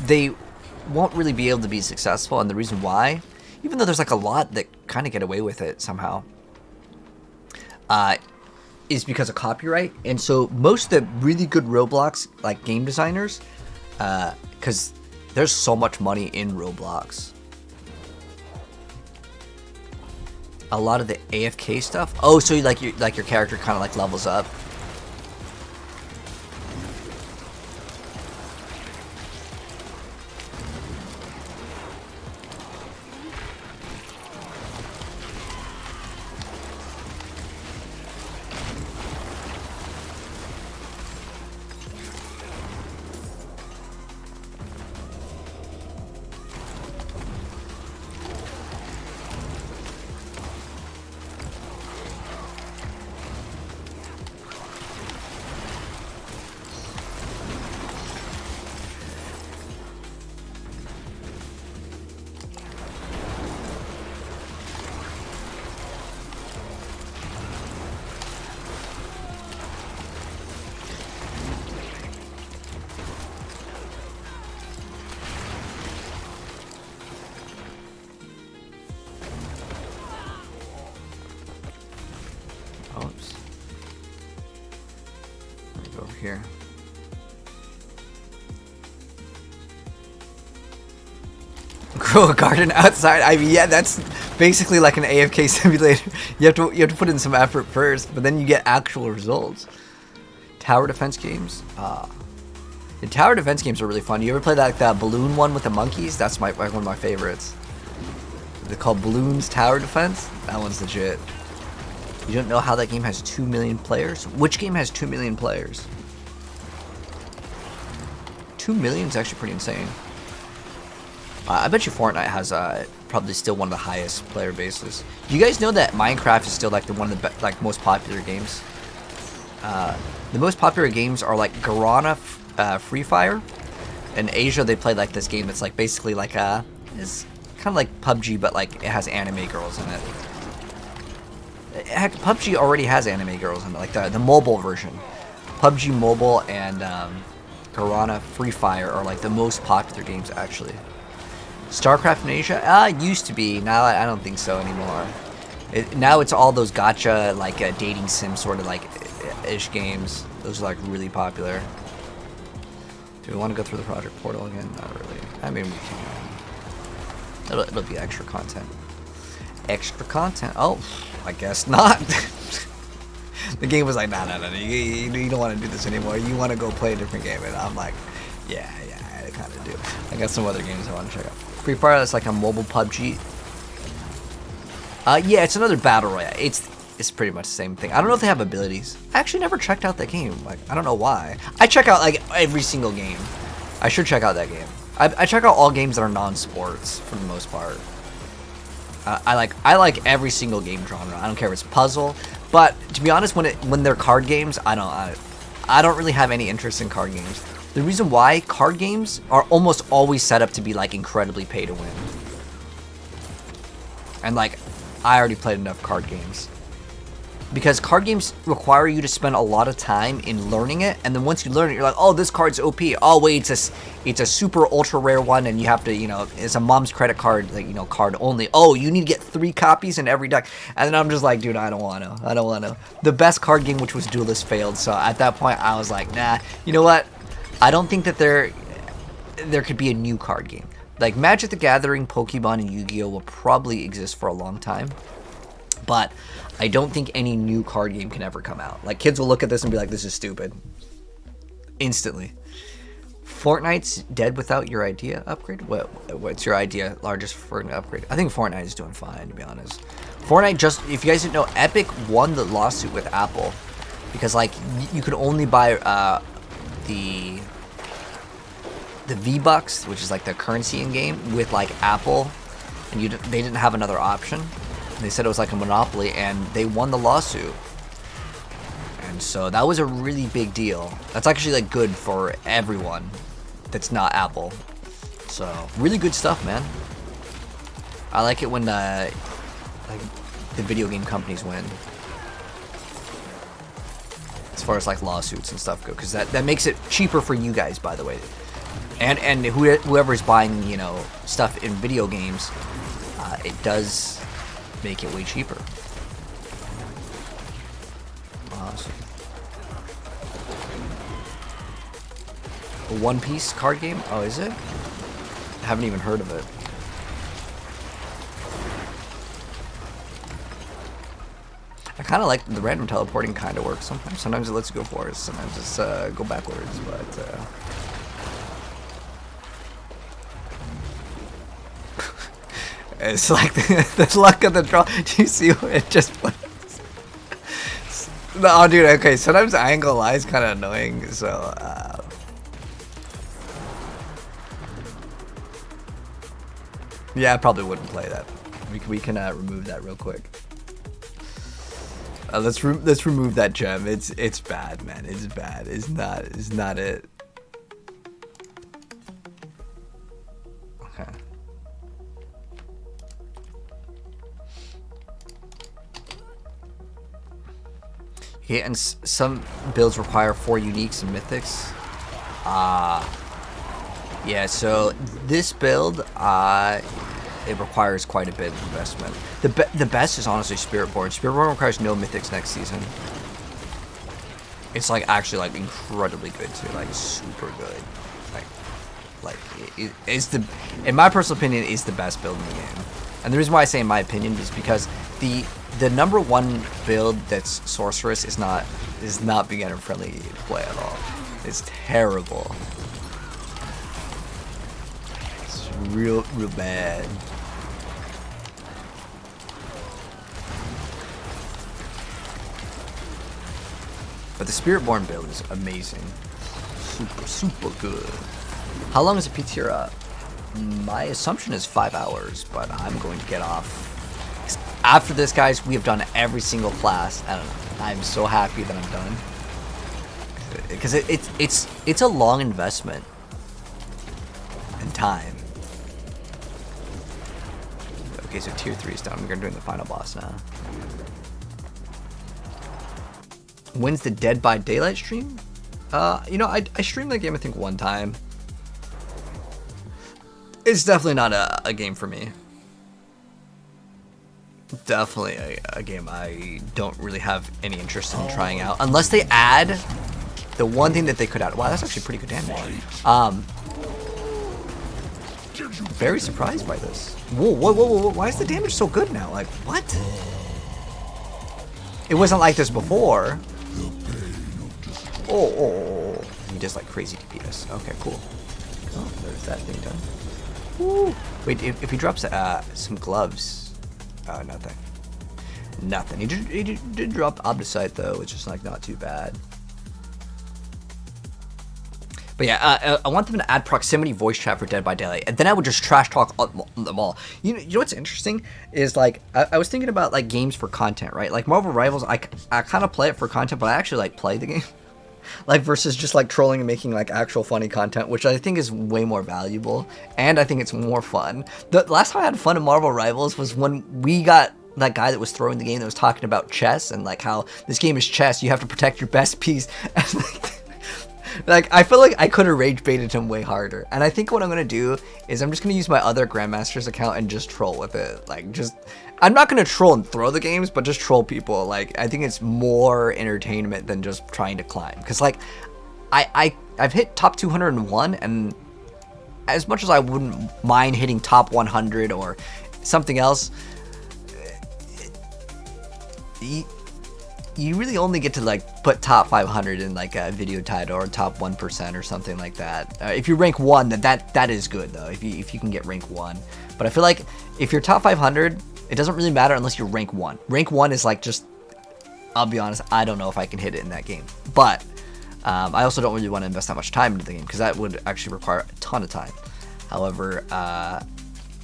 they won't really be able to be successful, and the reason why, even though there's like a lot that kind of get away with it somehow, is because of copyright. And so most of the really good Roblox like game designers, because there's so much money in Roblox, a lot of the AFK stuff. Oh, so your character kind of like levels up. here. Grow a garden outside. I mean, yeah, that's basically like an AFK simulator. You have to put in some effort first, but then you get actual results. Tower defense games. The tower defense games are really fun. You ever play that balloon one with the monkeys? That's one of my favorites. They're called Balloons Tower Defense. That one's legit. You don't know how that game has 2 million players? Which game has 2 million players? 2 million is actually pretty insane. I bet you Fortnite has probably still one of the highest player bases. Do you guys know that Minecraft is still like one of the most popular games? The most popular games are like Garana, Free Fire. In Asia, they play like this game that's like basically like it's kind of like PUBG, but like it has anime girls in it. Heck, PUBG already has anime girls in it, like the mobile version. PUBG Mobile and Garana Free Fire are like the most popular games actually. StarCraft in Asia? Used to be. Now I don't think so anymore. Now it's all those gacha, like dating sim sort of like ish games. Those are like really popular. Do we want to go through the project portal again? Not really. I mean, we can. It'll be extra content. Extra content? Oh, I guess not. The game was like, no. You don't want to do this anymore. You want to go play a different game. And I'm like, yeah, I kind of do. I got some other games I want to check out. Free Fire, that's like a mobile PUBG. Yeah, it's another battle royale. It's pretty much the same thing. I don't know if they have abilities. I actually never checked out that game. Like, I don't know why. I check out like every single game. I should check out that game. I check out all games that are non-sports for the most part. I like every single game genre. I don't care if it's puzzle. But to be honest, when they're card games, I don't really have any interest in card games. The reason why card games are almost always set up to be like incredibly pay to win. And like, I already played enough card games. Because card games require you to spend a lot of time in learning it, and then once you learn it, you're like, oh, this card's OP. Oh wait, it's a super ultra rare one, and you have to, it's a mom's credit card, like, card only. Oh, you need to get 3 copies in every deck. And then I'm just like, dude, I don't want to. The best card game, which was Duelist, failed. So at that point, I was like, nah. You know what? I don't think that there could be a new card game. Like Magic the Gathering, Pokemon, and Yu-Gi-Oh will probably exist for a long time, but I don't think any new card game can ever come out. Like, kids will look at this and be like, this is stupid. Instantly. Fortnite's dead without your idea upgrade? What's your idea largest Fortnite upgrade? I think Fortnite is doing fine, to be honest. Fortnite just, if you guys didn't know, Epic won the lawsuit with Apple. Because, like, you could only buy the V-Bucks, which is like the currency in-game, with, like, Apple. And they didn't have another option. They said it was like a monopoly, and they won the lawsuit. And so that was a really big deal. That's actually like good for everyone that's not Apple. So really good stuff, man. I like it when like the video game companies win, as far as like lawsuits and stuff go, because that makes it cheaper for you guys, by the way, and whoever's buying stuff in video games, it does make it way cheaper. Awesome. A One Piece card game? Oh, is it? I haven't even heard of it. I kind of like the random teleporting. Kind of works sometimes. Sometimes it lets you go forwards. Sometimes it's go backwards. But it's like the luck of the draw. Do you see what it just was? No, dude, okay, sometimes I ain't gonna lie, it's kind of annoying, so, yeah, I probably wouldn't play that. We can remove that real quick. Let's remove that gem. It's bad, man. It's bad. It's not it. Okay. Okay, and some builds require 4 uniques and mythics. Yeah, so this build, it requires quite a bit of investment. The best is honestly Spiritborn. Spiritborn requires no mythics next season. It's like actually like incredibly good too, like super good. It's the, in my personal opinion, is the best build in the game. And the reason why I say in my opinion is because the number one build that's sorceress is not beginner friendly to play at all. It's terrible. It's real bad. But the Spiritborn build is amazing. Super good. How long is the PTR up? My assumption is 5 hours, but I'm going to get off. After this, guys, we have done every single class. I don't know. I'm so happy that I'm done. Because it's a long investment in time. Okay, so tier 3 is done. We're doing the final boss now. When's the Dead by Daylight stream? You know, I streamed that game I think one time. It's definitely not a game for me. Definitely a game I don't really have any interest in trying out. Unless they add the one thing that they could add. Wow, that's actually pretty good damage. Very surprised by this. Whoa, why is the damage so good now? Like, what? It wasn't like this before. Oh. He does like crazy DPS. Okay, cool. Oh, there's that thing done. Woo. Wait, if he drops some gloves. Oh, nothing. Nothing. He did drop Obdicite though, which is like not too bad. But yeah, I want them to add proximity voice chat for Dead by Daylight, and then I would just trash talk them all. You know what's interesting is like I was thinking about like games for content, right? Like Marvel Rivals, I kind of play it for content, but I actually like play the game, like versus just like trolling and making like actual funny content, which I think is way more valuable, and I think it's more fun. The last time I had fun in Marvel Rivals was when we got that guy that was throwing the game that was talking about chess and like how this game is chess, you have to protect your best piece. And, like, I feel like I could have rage baited him way harder. And I think what I'm going to do is I'm just going to use my other Grandmaster's account and just troll with it. Like, I'm not going to troll and throw the games, but just troll people. Like, I think it's more entertainment than just trying to climb. Because, like, I've hit top 201, and as much as I wouldn't mind hitting top 100 or something else, you really only get to like put top 500 in like a video title or top 1% or something like that. If you rank 1, that is good though. If you can get rank 1, but I feel like if you're top 500, it doesn't really matter unless you're rank 1. Rank 1 is like just, I'll be honest, I don't know if I can hit it in that game. But I also don't really want to invest that much time into the game because that would actually require a ton of time. However,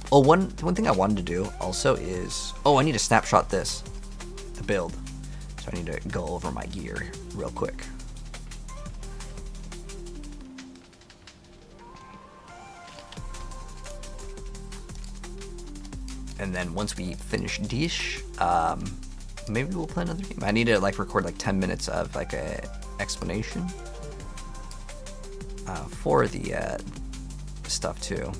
one thing I wanted to do also is, I need to snapshot the build. So I need to go over my gear real quick. And then once we finish Dish, maybe we'll play another game. I need to like record like 10 minutes of like a explanation for the stuff too.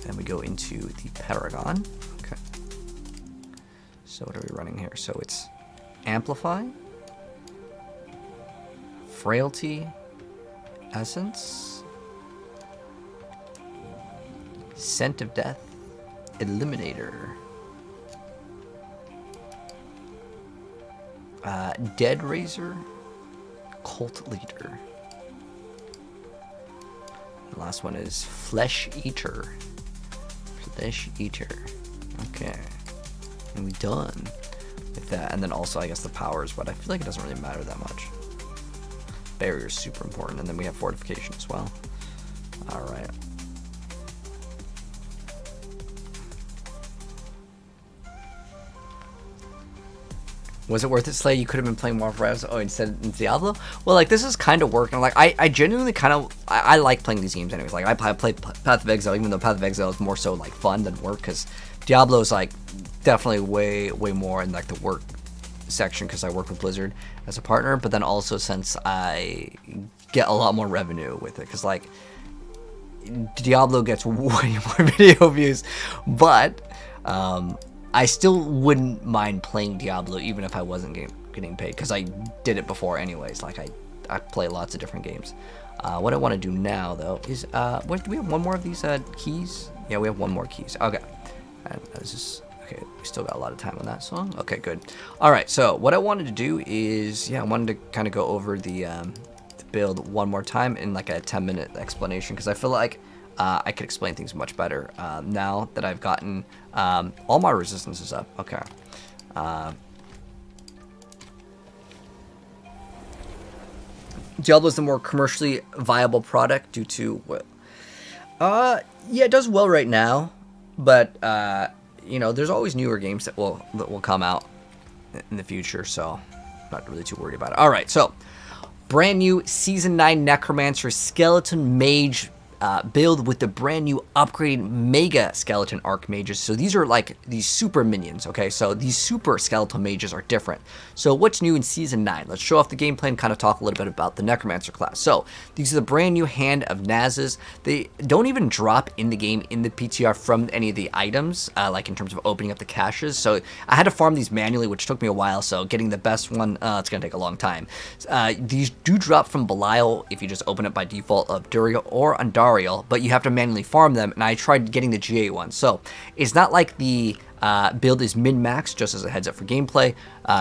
Then we go into the Paragon. Okay. So what are we running here? So it's Amplify, Frailty, Essence, Scent of Death, Eliminator, Dead Razor, Cult Leader. The last one is Flesh Eater. Flesh Eater. Okay. And we done. That, and then also I guess the powers, but I feel like it doesn't really matter that much. Barrier is super important, and then we have fortification as well. All right. Was it worth it, Slay? You could have been playing Marvel Rivals instead of Diablo? Well, like, this is kind of working. Like, I genuinely kind of, I like playing these games anyways. Like, I played Path of Exile, even though Path of Exile is more so, like, fun than work, because Diablo is, like, definitely way more in, like, the work section, because I work with Blizzard as a partner, but then also since I get a lot more revenue with it, because, like, Diablo gets way more video views, but, I still wouldn't mind playing Diablo even if I wasn't getting paid because I did it before anyways. Like I play lots of different games. What I want to do now though is do we have one more of these keys? Yeah, we have one more keys. Okay, and this is okay. We still got a lot of time on that song. Okay, good. All right, so what I wanted to do is I wanted to kind of go over the build one more time in like a 10-minute explanation because I feel like I could explain things much better now that I've gotten all my resistances up. Okay. Diablo is the more commercially viable product due to what? Yeah, it does well right now, but you know, there's always newer games that will come out in the future, so I'm not really too worried about it. All right, so brand new Season 9 Necromancer Skeleton Mage build with the brand new upgraded Mega Skeleton Archmages. So these are like these super minions, okay? So these super skeletal mages are different. So what's new in Season 9? Let's show off the gameplay and kind of talk a little bit about the Necromancer class. So these are the brand new Hand of Naz's. They don't even drop in the game in the PTR from any of the items, like in terms of opening up the caches. So I had to farm these manually, which took me a while. So getting the best one, it's going to take a long time. These do drop from Belial if you just open it by default of Duriel or Andariel, but you have to manually farm them, and I tried getting the GA one. So it's not like the build is min-max, just as a heads up for gameplay.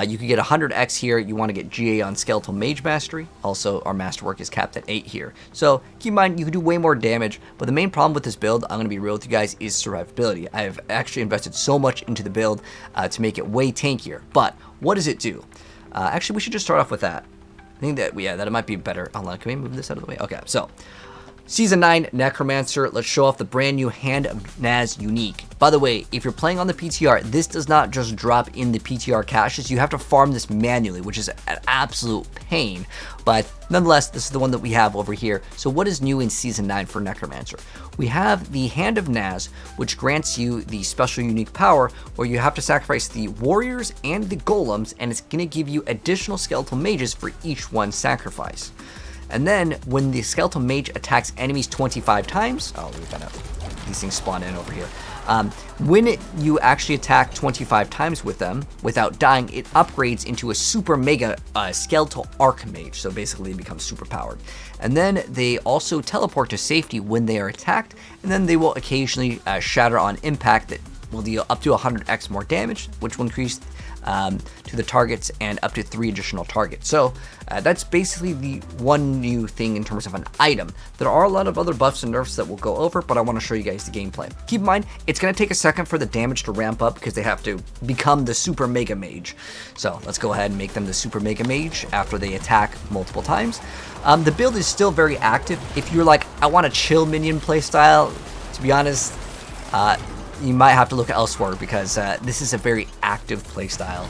You could get 100x here. You want to get GA on Skeletal Mage Mastery. Also, our Masterwork is capped at 8 here. So keep in mind, you can do way more damage, but the main problem with this build, I'm going to be real with you guys, is survivability. I have actually invested so much into the build to make it way tankier. But what does it do? Actually, we should just start off with that. I think that, yeah, that it might be better. Hold on, can we move this out of the way? Okay, so Season 9 Necromancer, let's show off the brand new Hand of Naz unique. By the way, if you're playing on the PTR, this does not just drop in the PTR caches. You have to farm this manually, which is an absolute pain. But nonetheless, this is the one that we have over here. So what is new in Season 9 for Necromancer? We have the Hand of Naz, which grants you the special unique power where you have to sacrifice the warriors and the golems, and it's going to give you additional skeletal mages for each one sacrifice. And then when the skeletal mage attacks enemies 25 times, oh, we've got these things spawn in over here. When you actually attack 25 times with them without dying, it upgrades into a super mega skeletal archmage. So basically it becomes super powered. And then they also teleport to safety when they are attacked, and then they will occasionally shatter on impact that will deal up to 100x more damage, which will increase to the targets and up to 3 additional targets. So that's basically the one new thing in terms of an item. There are a lot of other buffs and nerfs that we'll go over, but I want to show you guys the gameplay. Keep in mind, it's going to take a second for the damage to ramp up because they have to become the super mega mage. So let's go ahead and make them the super mega mage after they attack multiple times. The build is still very active. If you're like, I want a chill minion playstyle, to be honest, you might have to look elsewhere because this is a very active playstyle.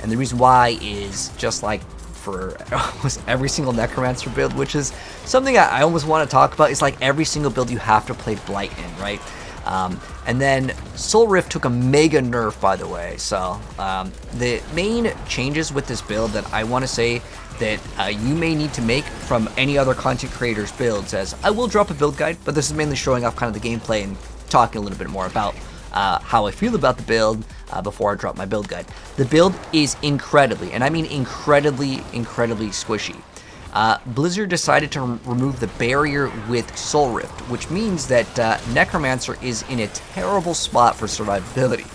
And the reason why is just like for almost every single Necromancer build, which is something I almost want to talk about. It's like every single build you have to play Blight in, right? And then Soul Rift took a mega nerf, by the way. So the main changes with this build that I want to say that you may need to make from any other content creators' builds, as I will drop a build guide, but this is mainly showing off kind of the gameplay and talking a little bit more about how I feel about the build before I drop my build guide. The build is incredibly, and I mean incredibly squishy. Blizzard decided to remove the barrier with Soul Rift, which means that Necromancer is in a terrible spot for survivability.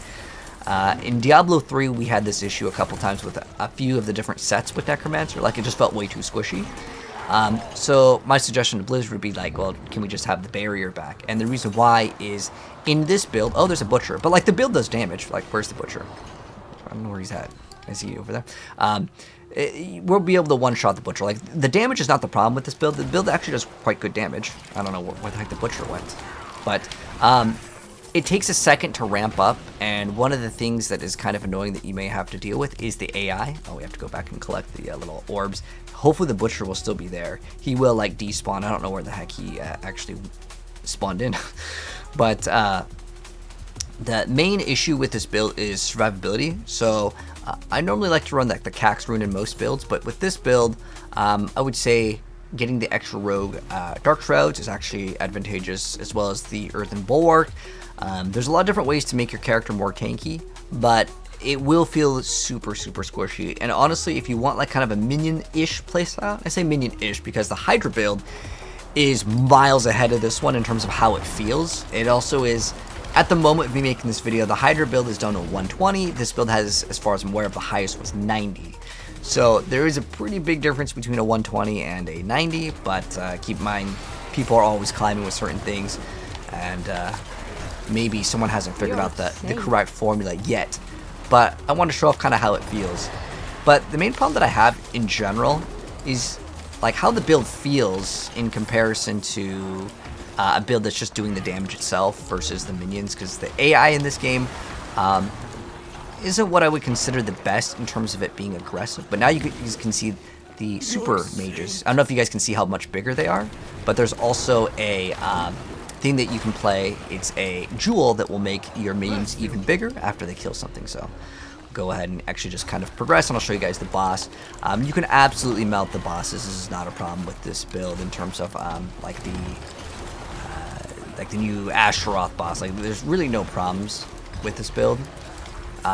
In Diablo 3, we had this issue a couple times with a few of the different sets with Necromancer, like it just felt way too squishy. So my suggestion to Blizzard would be like, well, can we just have the barrier back? And the reason why is in this build, oh, there's a butcher, but like the build does damage. Like, where's the butcher? I don't know where he's at. Is he over there? We'll be able to one-shot the butcher. Like, the damage is not the problem with this build. The build actually does quite good damage. I don't know where the heck the butcher went, but it takes a second to ramp up, and one of the things that is kind of annoying that you may have to deal with is the AI. Oh, we have to go back and collect the little orbs. Hopefully the butcher will still be there. He will like despawn. I don't know where the heck he actually spawned in. But the main issue with this build is survivability. So I normally like to run like the Cax rune in most builds, but with this build, I would say getting the extra rogue Dark Shrouds is actually advantageous, as well as the Earthen Bulwark. There's a lot of different ways to make your character more tanky, but it will feel super squishy. And honestly, if you want like kind of a minion-ish playstyle, I say minion-ish because the Hydra build is miles ahead of this one in terms of how it feels. It also is, at the moment of me making this video, the Hydra build is down to 120. This build has, as far as I'm aware of, the highest was 90. So there is a pretty big difference between a 120 and a 90, but keep in mind, people are always climbing with certain things, and maybe someone hasn't figured out the correct formula yet. But I want to show off kind of how it feels. But the main problem that I have in general is like how the build feels in comparison to a build that's just doing the damage itself versus the minions, because the AI in this game isn't what I would consider the best in terms of it being aggressive. But now you guys can see the super mages. I don't know if you guys can see how much bigger they are, but there's also a thing that you can play. It's a jewel that will make your minions even bigger after they kill something. So go ahead and actually just kind of progress, and I'll show you guys the boss. You can absolutely melt the bosses. This is not a problem with this build in terms of like the new Astaroth boss. Like, there's really no problems with this build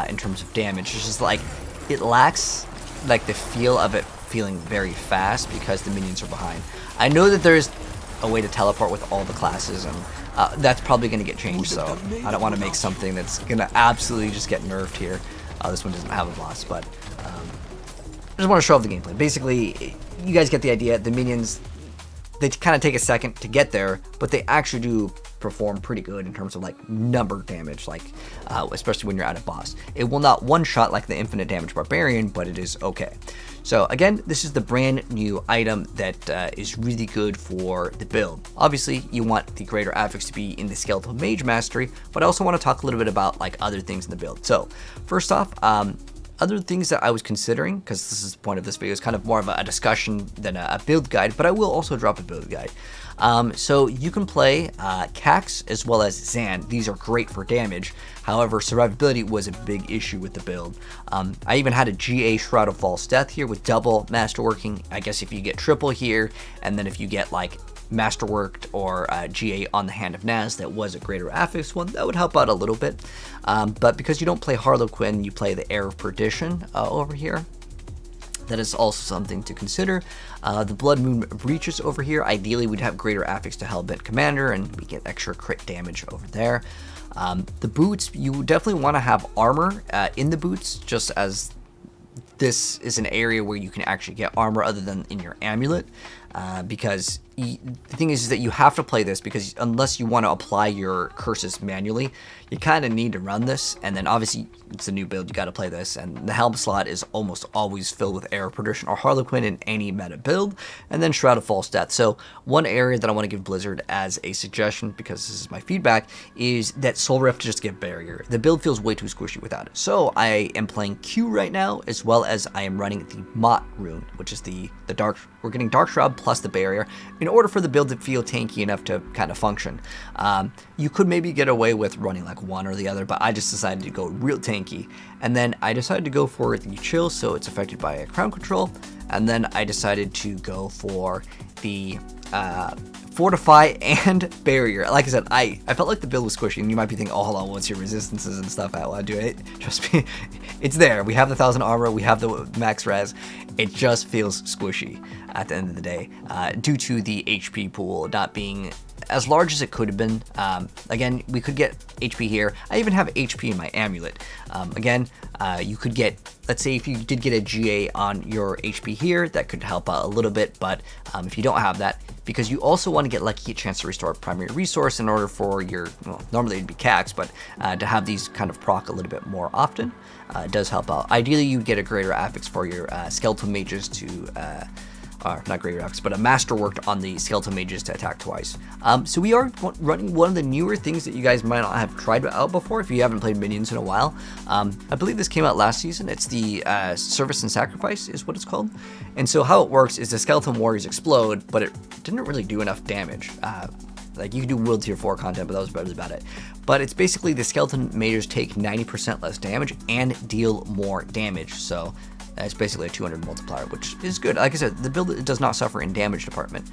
in terms of damage. It's just like it lacks like the feel of it feeling very fast because the minions are behind. I know that there's a way to teleport with all the classes, and that's probably going to get changed, so I don't want to make something that's going to absolutely just get nerfed here. This one doesn't have a boss, but I just want to show off the gameplay. Basically, you guys get the idea. The minions, they kind of take a second to get there, but they actually do perform pretty good in terms of like number damage, like especially when you're at a boss. It will not one-shot like the infinite damage barbarian, but it is okay. So again, this is the brand new item that is really good for the build. Obviously, you want the greater affix to be in the skeletal mage mastery, but I also want to talk a little bit about like other things in the build. So first off, other things that I was considering, because this is the point of this video, is kind of more of a discussion than a build guide, but I will also drop a build guide. So you can play Cax as well as Zan. These are great for damage. However, survivability was a big issue with the build. I even had a GA Shroud of False Death here with double masterworking. I guess if you get triple here, and then if you get like masterworked or GA on the Hand of Naz, that was a greater affix one, that would help out a little bit. But because you don't play Harlequin, you play the Heir of Perdition over here. That is also something to consider. The Blood Moon Breaches over here, ideally we'd have greater affix to Hellbent Commander, and we get extra crit damage over there. The boots, you definitely want to have armor in the boots, just as this is an area where you can actually get armor other than in your amulet, because the thing is that you have to play this, because unless you want to apply your curses manually, you kind of need to run this, and then obviously it's a new build, you got to play this, and the helm slot is almost always filled with Heir of Perdition or Harlequin in any meta build, and then Shroud of False Death. So one area that I want to give Blizzard as a suggestion, because this is my feedback, is that Soul Rift just get barrier. The build feels way too squishy without it. So I am playing Q right now, as well as I am running the Mott rune, which is the dark. We're getting Dark Shroud plus the barrier in order for the build to feel tanky enough to kind of function. You could maybe get away with running like one or the other, but I just decided to go real tanky. And then I decided to go for the chill, so it's affected by a crown control. And then I decided to go for the fortify and barrier. Like I said, I felt like the build was squishy, and you might be thinking, oh, hold on, what's your resistances and stuff? I want to do it. Trust me, it's there. We have the 1000 armor, we have the max res. It just feels squishy at the end of the day, due to the HP pool not being as large as it could have been. Again, we could get HP here. I even have HP in my amulet. Again, you could get, let's say if you did get a GA on your HP here, that could help out a little bit, but if you don't have that, because you also want to get Lucky a chance to restore a primary resource in order for your, well, normally it'd be Cax, but to have these kind of proc a little bit more often, it does help out. Ideally, you'd get a greater affix for your skeletal mages to not greater affix, but a masterworked on the skeletal mages to attack twice. So we are running one of the newer things that you guys might not have tried out before if you haven't played Minions in a while. I believe this came out last season. It's the Service and Sacrifice is what it's called. And so how it works is the skeleton warriors explode, but it didn't really do enough damage. Like you can do World Tier 4 content, but that was really about it. But it's basically the skeleton mages take 90% less damage and deal more damage. So It's basically a 200 multiplier, which is good. Like I said, the build does not suffer in damage department.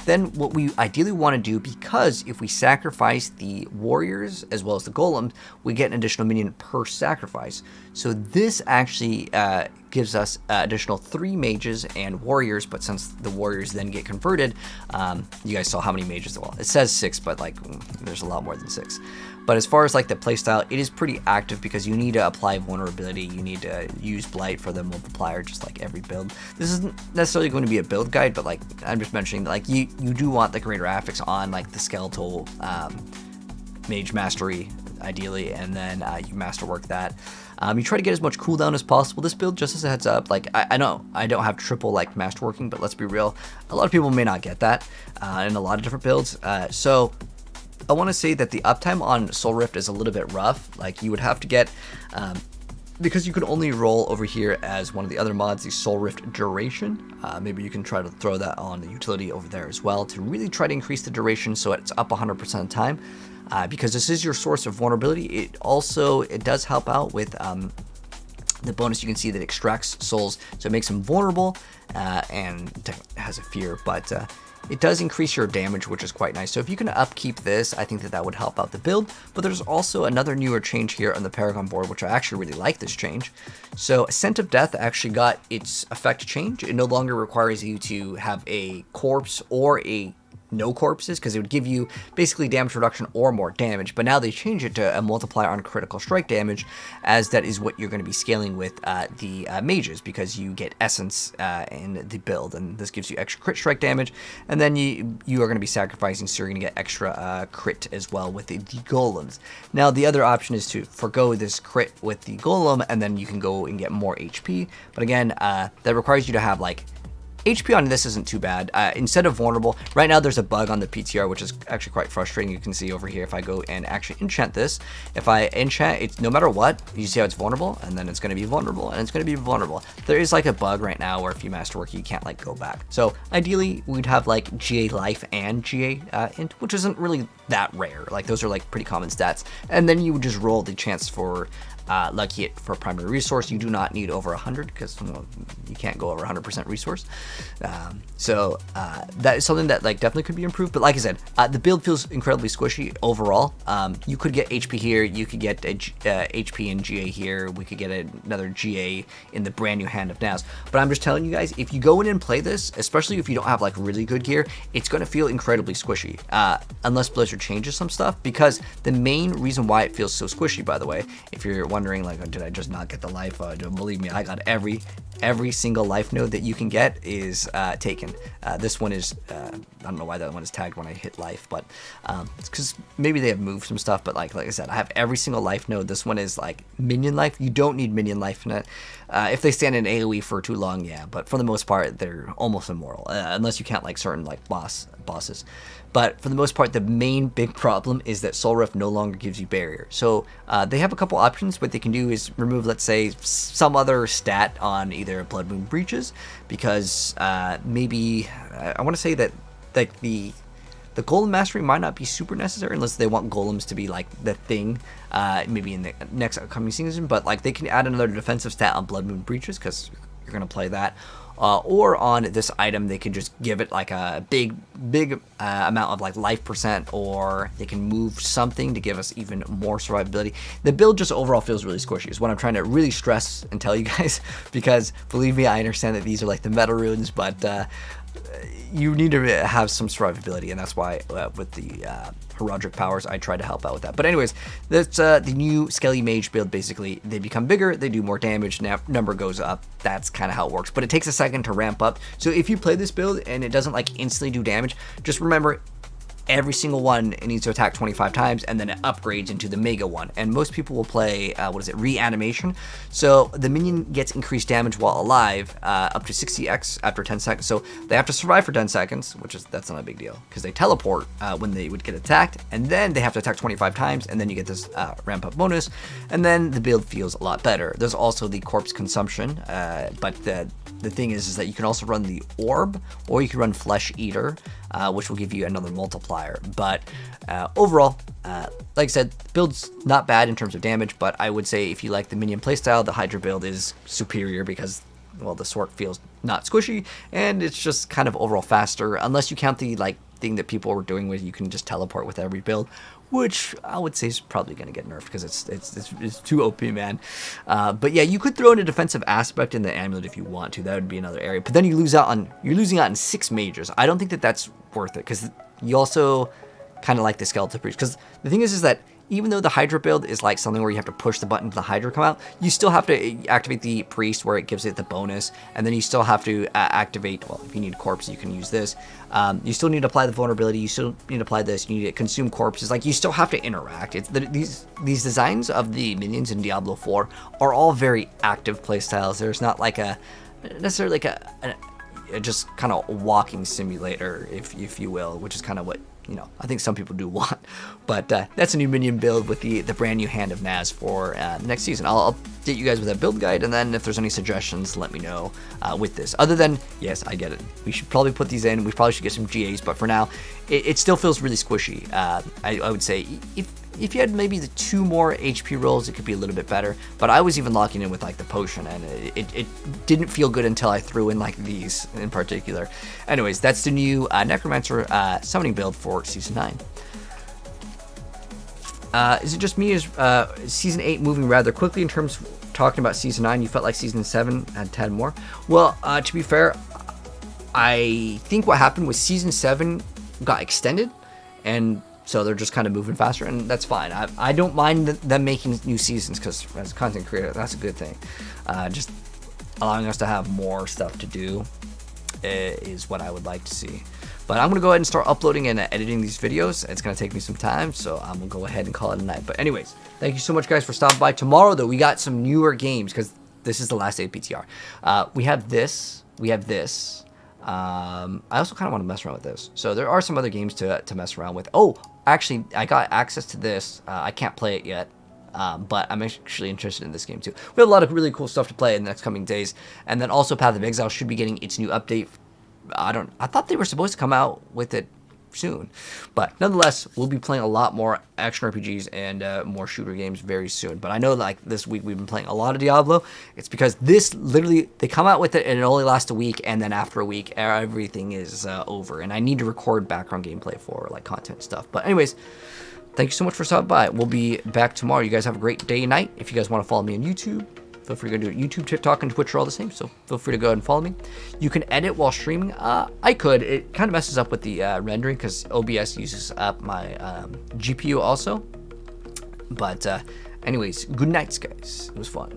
Then what we ideally want to do, because if we sacrifice the warriors as well as the golems, we get an additional minion per sacrifice. So this actually gives us additional 3 mages and warriors, but since the warriors then get converted, you guys saw how many mages. Well, it says 6, but like there's a lot more than 6. But as far as like the playstyle, it is pretty active because you need to apply vulnerability, you need to use blight for the multiplier, just like every build. This isn't necessarily going to be a build guide, but like I'm just mentioning, like you do want the greater affix on like the skeletal mage mastery ideally, and then you masterwork that. You try to get as much cooldown as possible. This build, just as a heads up, like I know I don't have triple like masterworking, but let's be real, a lot of people may not get that in a lot of different builds. So I want to say that the uptime on Soul Rift is a little bit rough. Like you would have to get, because you could only roll over here as one of the other mods, the Soul Rift duration. Maybe you can try to throw that on the utility over there as well to really try to increase the duration so it's up 100% of the time. Because this is your source of vulnerability. It does help out with the bonus. You can see that it extracts souls, so it makes them vulnerable and has a fear, but it does increase your damage, which is quite nice. So if you can upkeep this, I think that would help out the build. But there's also another newer change here on the Paragon board, which I actually really like this change. So Scent of Death actually got its effect change. It no longer requires you to have a corpse or a no corpses, because it would give you basically damage reduction or more damage, but now they change it to a multiplier on critical strike damage, as that is what you're going to be scaling with the mages, because you get essence in the build, and this gives you extra crit strike damage, and then you are going to be sacrificing, so you're going to get extra crit as well with the golems. Now the other option is to forgo this crit with the golem, and then you can go and get more HP, but again that requires you to have like HP on this isn't too bad. Instead of vulnerable, right now there's a bug on the PTR, which is actually quite frustrating. You can see over here, if I go and actually enchant this, if I enchant, it's no matter what, you see how it's vulnerable, and then it's going to be vulnerable, and it's going to be vulnerable. There is like a bug right now where if you masterwork, you can't like go back. So ideally, we'd have like GA life and GA int, which isn't really that rare. Like those are like pretty common stats. And then you would just roll the chance for lucky hit for primary resource. You do not need over 100 because you can't go over 100% resource. So that is something that like definitely could be improved. But like I said, the build feels incredibly squishy overall. You could get HP here. You could get HP and GA here. We could get another GA in the brand new Hand of Nails. But I'm just telling you guys, if you go in and play this, especially if you don't have like really good gear, it's going to feel incredibly squishy. Unless Blizzard changes some stuff. Because the main reason why it feels so squishy, by the way, if you're wondering like, did I just not get the life? Don't believe me, I got every single life node that you can get is taken. This one is I don't know why that one is tagged when I hit life, but it's because maybe they have moved some stuff. But like I said, I have every single life node. This one is like minion life. You don't need minion life in it. If they stand in AoE for too long, yeah, but for the most part they're almost immoral, unless you count like certain like bosses. But for the most part, the main big problem is that Soul Rift no longer gives you barrier. So they have a couple options. What they can do is remove, let's say, some other stat on either Blood Moon Breaches, because maybe I want to say that like the golem mastery might not be super necessary unless they want golems to be like the thing, maybe in the next upcoming season. But like they can add another defensive stat on Blood Moon Breaches because you're gonna play that. Or on this item, they could just give it like a big amount of like life percent, or they can move something to give us even more survivability. The build just overall feels really squishy is what I'm trying to really stress and tell you guys, because believe me, I understand that these are like the meta runes, but you need to have some survivability, and that's why with the Horadric powers, I try to help out with that. But anyways, that's the new Skelly Mage build. Basically, they become bigger, they do more damage, number goes up. That's kind of how it works, but it takes a second to ramp up. So if you play this build and it doesn't like instantly do damage, just remember every single one it needs to attack 25 times, and then it upgrades into the mega one. And most people will play reanimation, so the minion gets increased damage while alive, up to 60x after 10 seconds. So they have to survive for 10 seconds, that's not a big deal because they teleport when they would get attacked, and then they have to attack 25 times, and then you get this ramp up bonus, and then the build feels a lot better. There's also the corpse consumption, but the thing is that you can also run the orb, or you can run Flesh Eater. which will give you another multiplier. But overall, like I said, build's not bad in terms of damage, but I would say if you like the minion playstyle, the Hydra build is superior because, well, the sword feels not squishy, and it's just kind of overall faster, unless you count the like thing that people were doing where you can just teleport with every build, which I would say is probably going to get nerfed because it's too OP, man. But yeah, you could throw in a defensive aspect in the amulet if you want to. That would be another area. But then you're losing out on 6 mages. I don't think that that's worth it because you also kind of like the skeleton priest. Because the thing is that even though the Hydra build is like something where you have to push the button to the Hydra come out, you still have to activate the priest where it gives it the bonus, and then you still have to activate, well, if you need corpse, you can use this. You still need to apply the vulnerability, you still need to apply this, you need to consume corpses, like you still have to interact. These designs of the minions in Diablo 4 are all very active playstyles. There's not like necessarily like a just kind of walking simulator, if you will, which is kind of what, you know, I think some people do want. But that's a new minion build with the brand new Hand of Naz for next season. I'll update you guys with a build guide, and then if there's any suggestions, let me know with this. Other than, yes, I get it, we should probably put these in. We probably should get some GAs, but for now, it still feels really squishy. I would say if you had maybe the 2 more HP rolls, it could be a little bit better. But I was even locking in with like the potion, and it didn't feel good until I threw in like these in particular. Anyways, that's the new Necromancer summoning build for Season 9. Is it just me? Is Season 8 moving rather quickly in terms of talking about Season 9? You felt like Season 7 had 10 more? Well, to be fair, I think what happened was Season 7 got extended, and so they're just kind of moving faster, and that's fine. I don't mind them making new seasons, because as a content creator, that's a good thing. Just allowing us to have more stuff to do is what I would like to see. But I'm going to go ahead and start uploading and editing these videos. It's going to take me some time, so I'm going to go ahead and call it a night. But anyways, thank you so much, guys, for stopping by. Tomorrow, though, we got some newer games, because this is the last day of PTR. We have this. We have this. I also kind of want to mess around with this. So there are some other games to mess around with. Oh, actually, I got access to this. I can't play it yet. But I'm actually interested in this game too. We have a lot of really cool stuff to play in the next coming days. And then also Path of Exile should be getting its new update. I thought they were supposed to come out with it soon. But nonetheless, we'll be playing a lot more action RPGs and more shooter games very soon. But I know like this week we've been playing a lot of Diablo. It's because this literally, they come out with it and it only lasts a week, and then after a week everything is over. And I need to record background gameplay for like content stuff. But anyways, thank you so much for stopping by. We'll be back tomorrow. You guys have a great day and night. If you guys want to follow me on YouTube, feel free to go do it. YouTube, TikTok, and Twitch are all the same, so feel free to go ahead and follow me. You can edit while streaming. I could. It kind of messes up with the rendering because OBS uses up my GPU also. But anyways, good nights, guys. It was fun.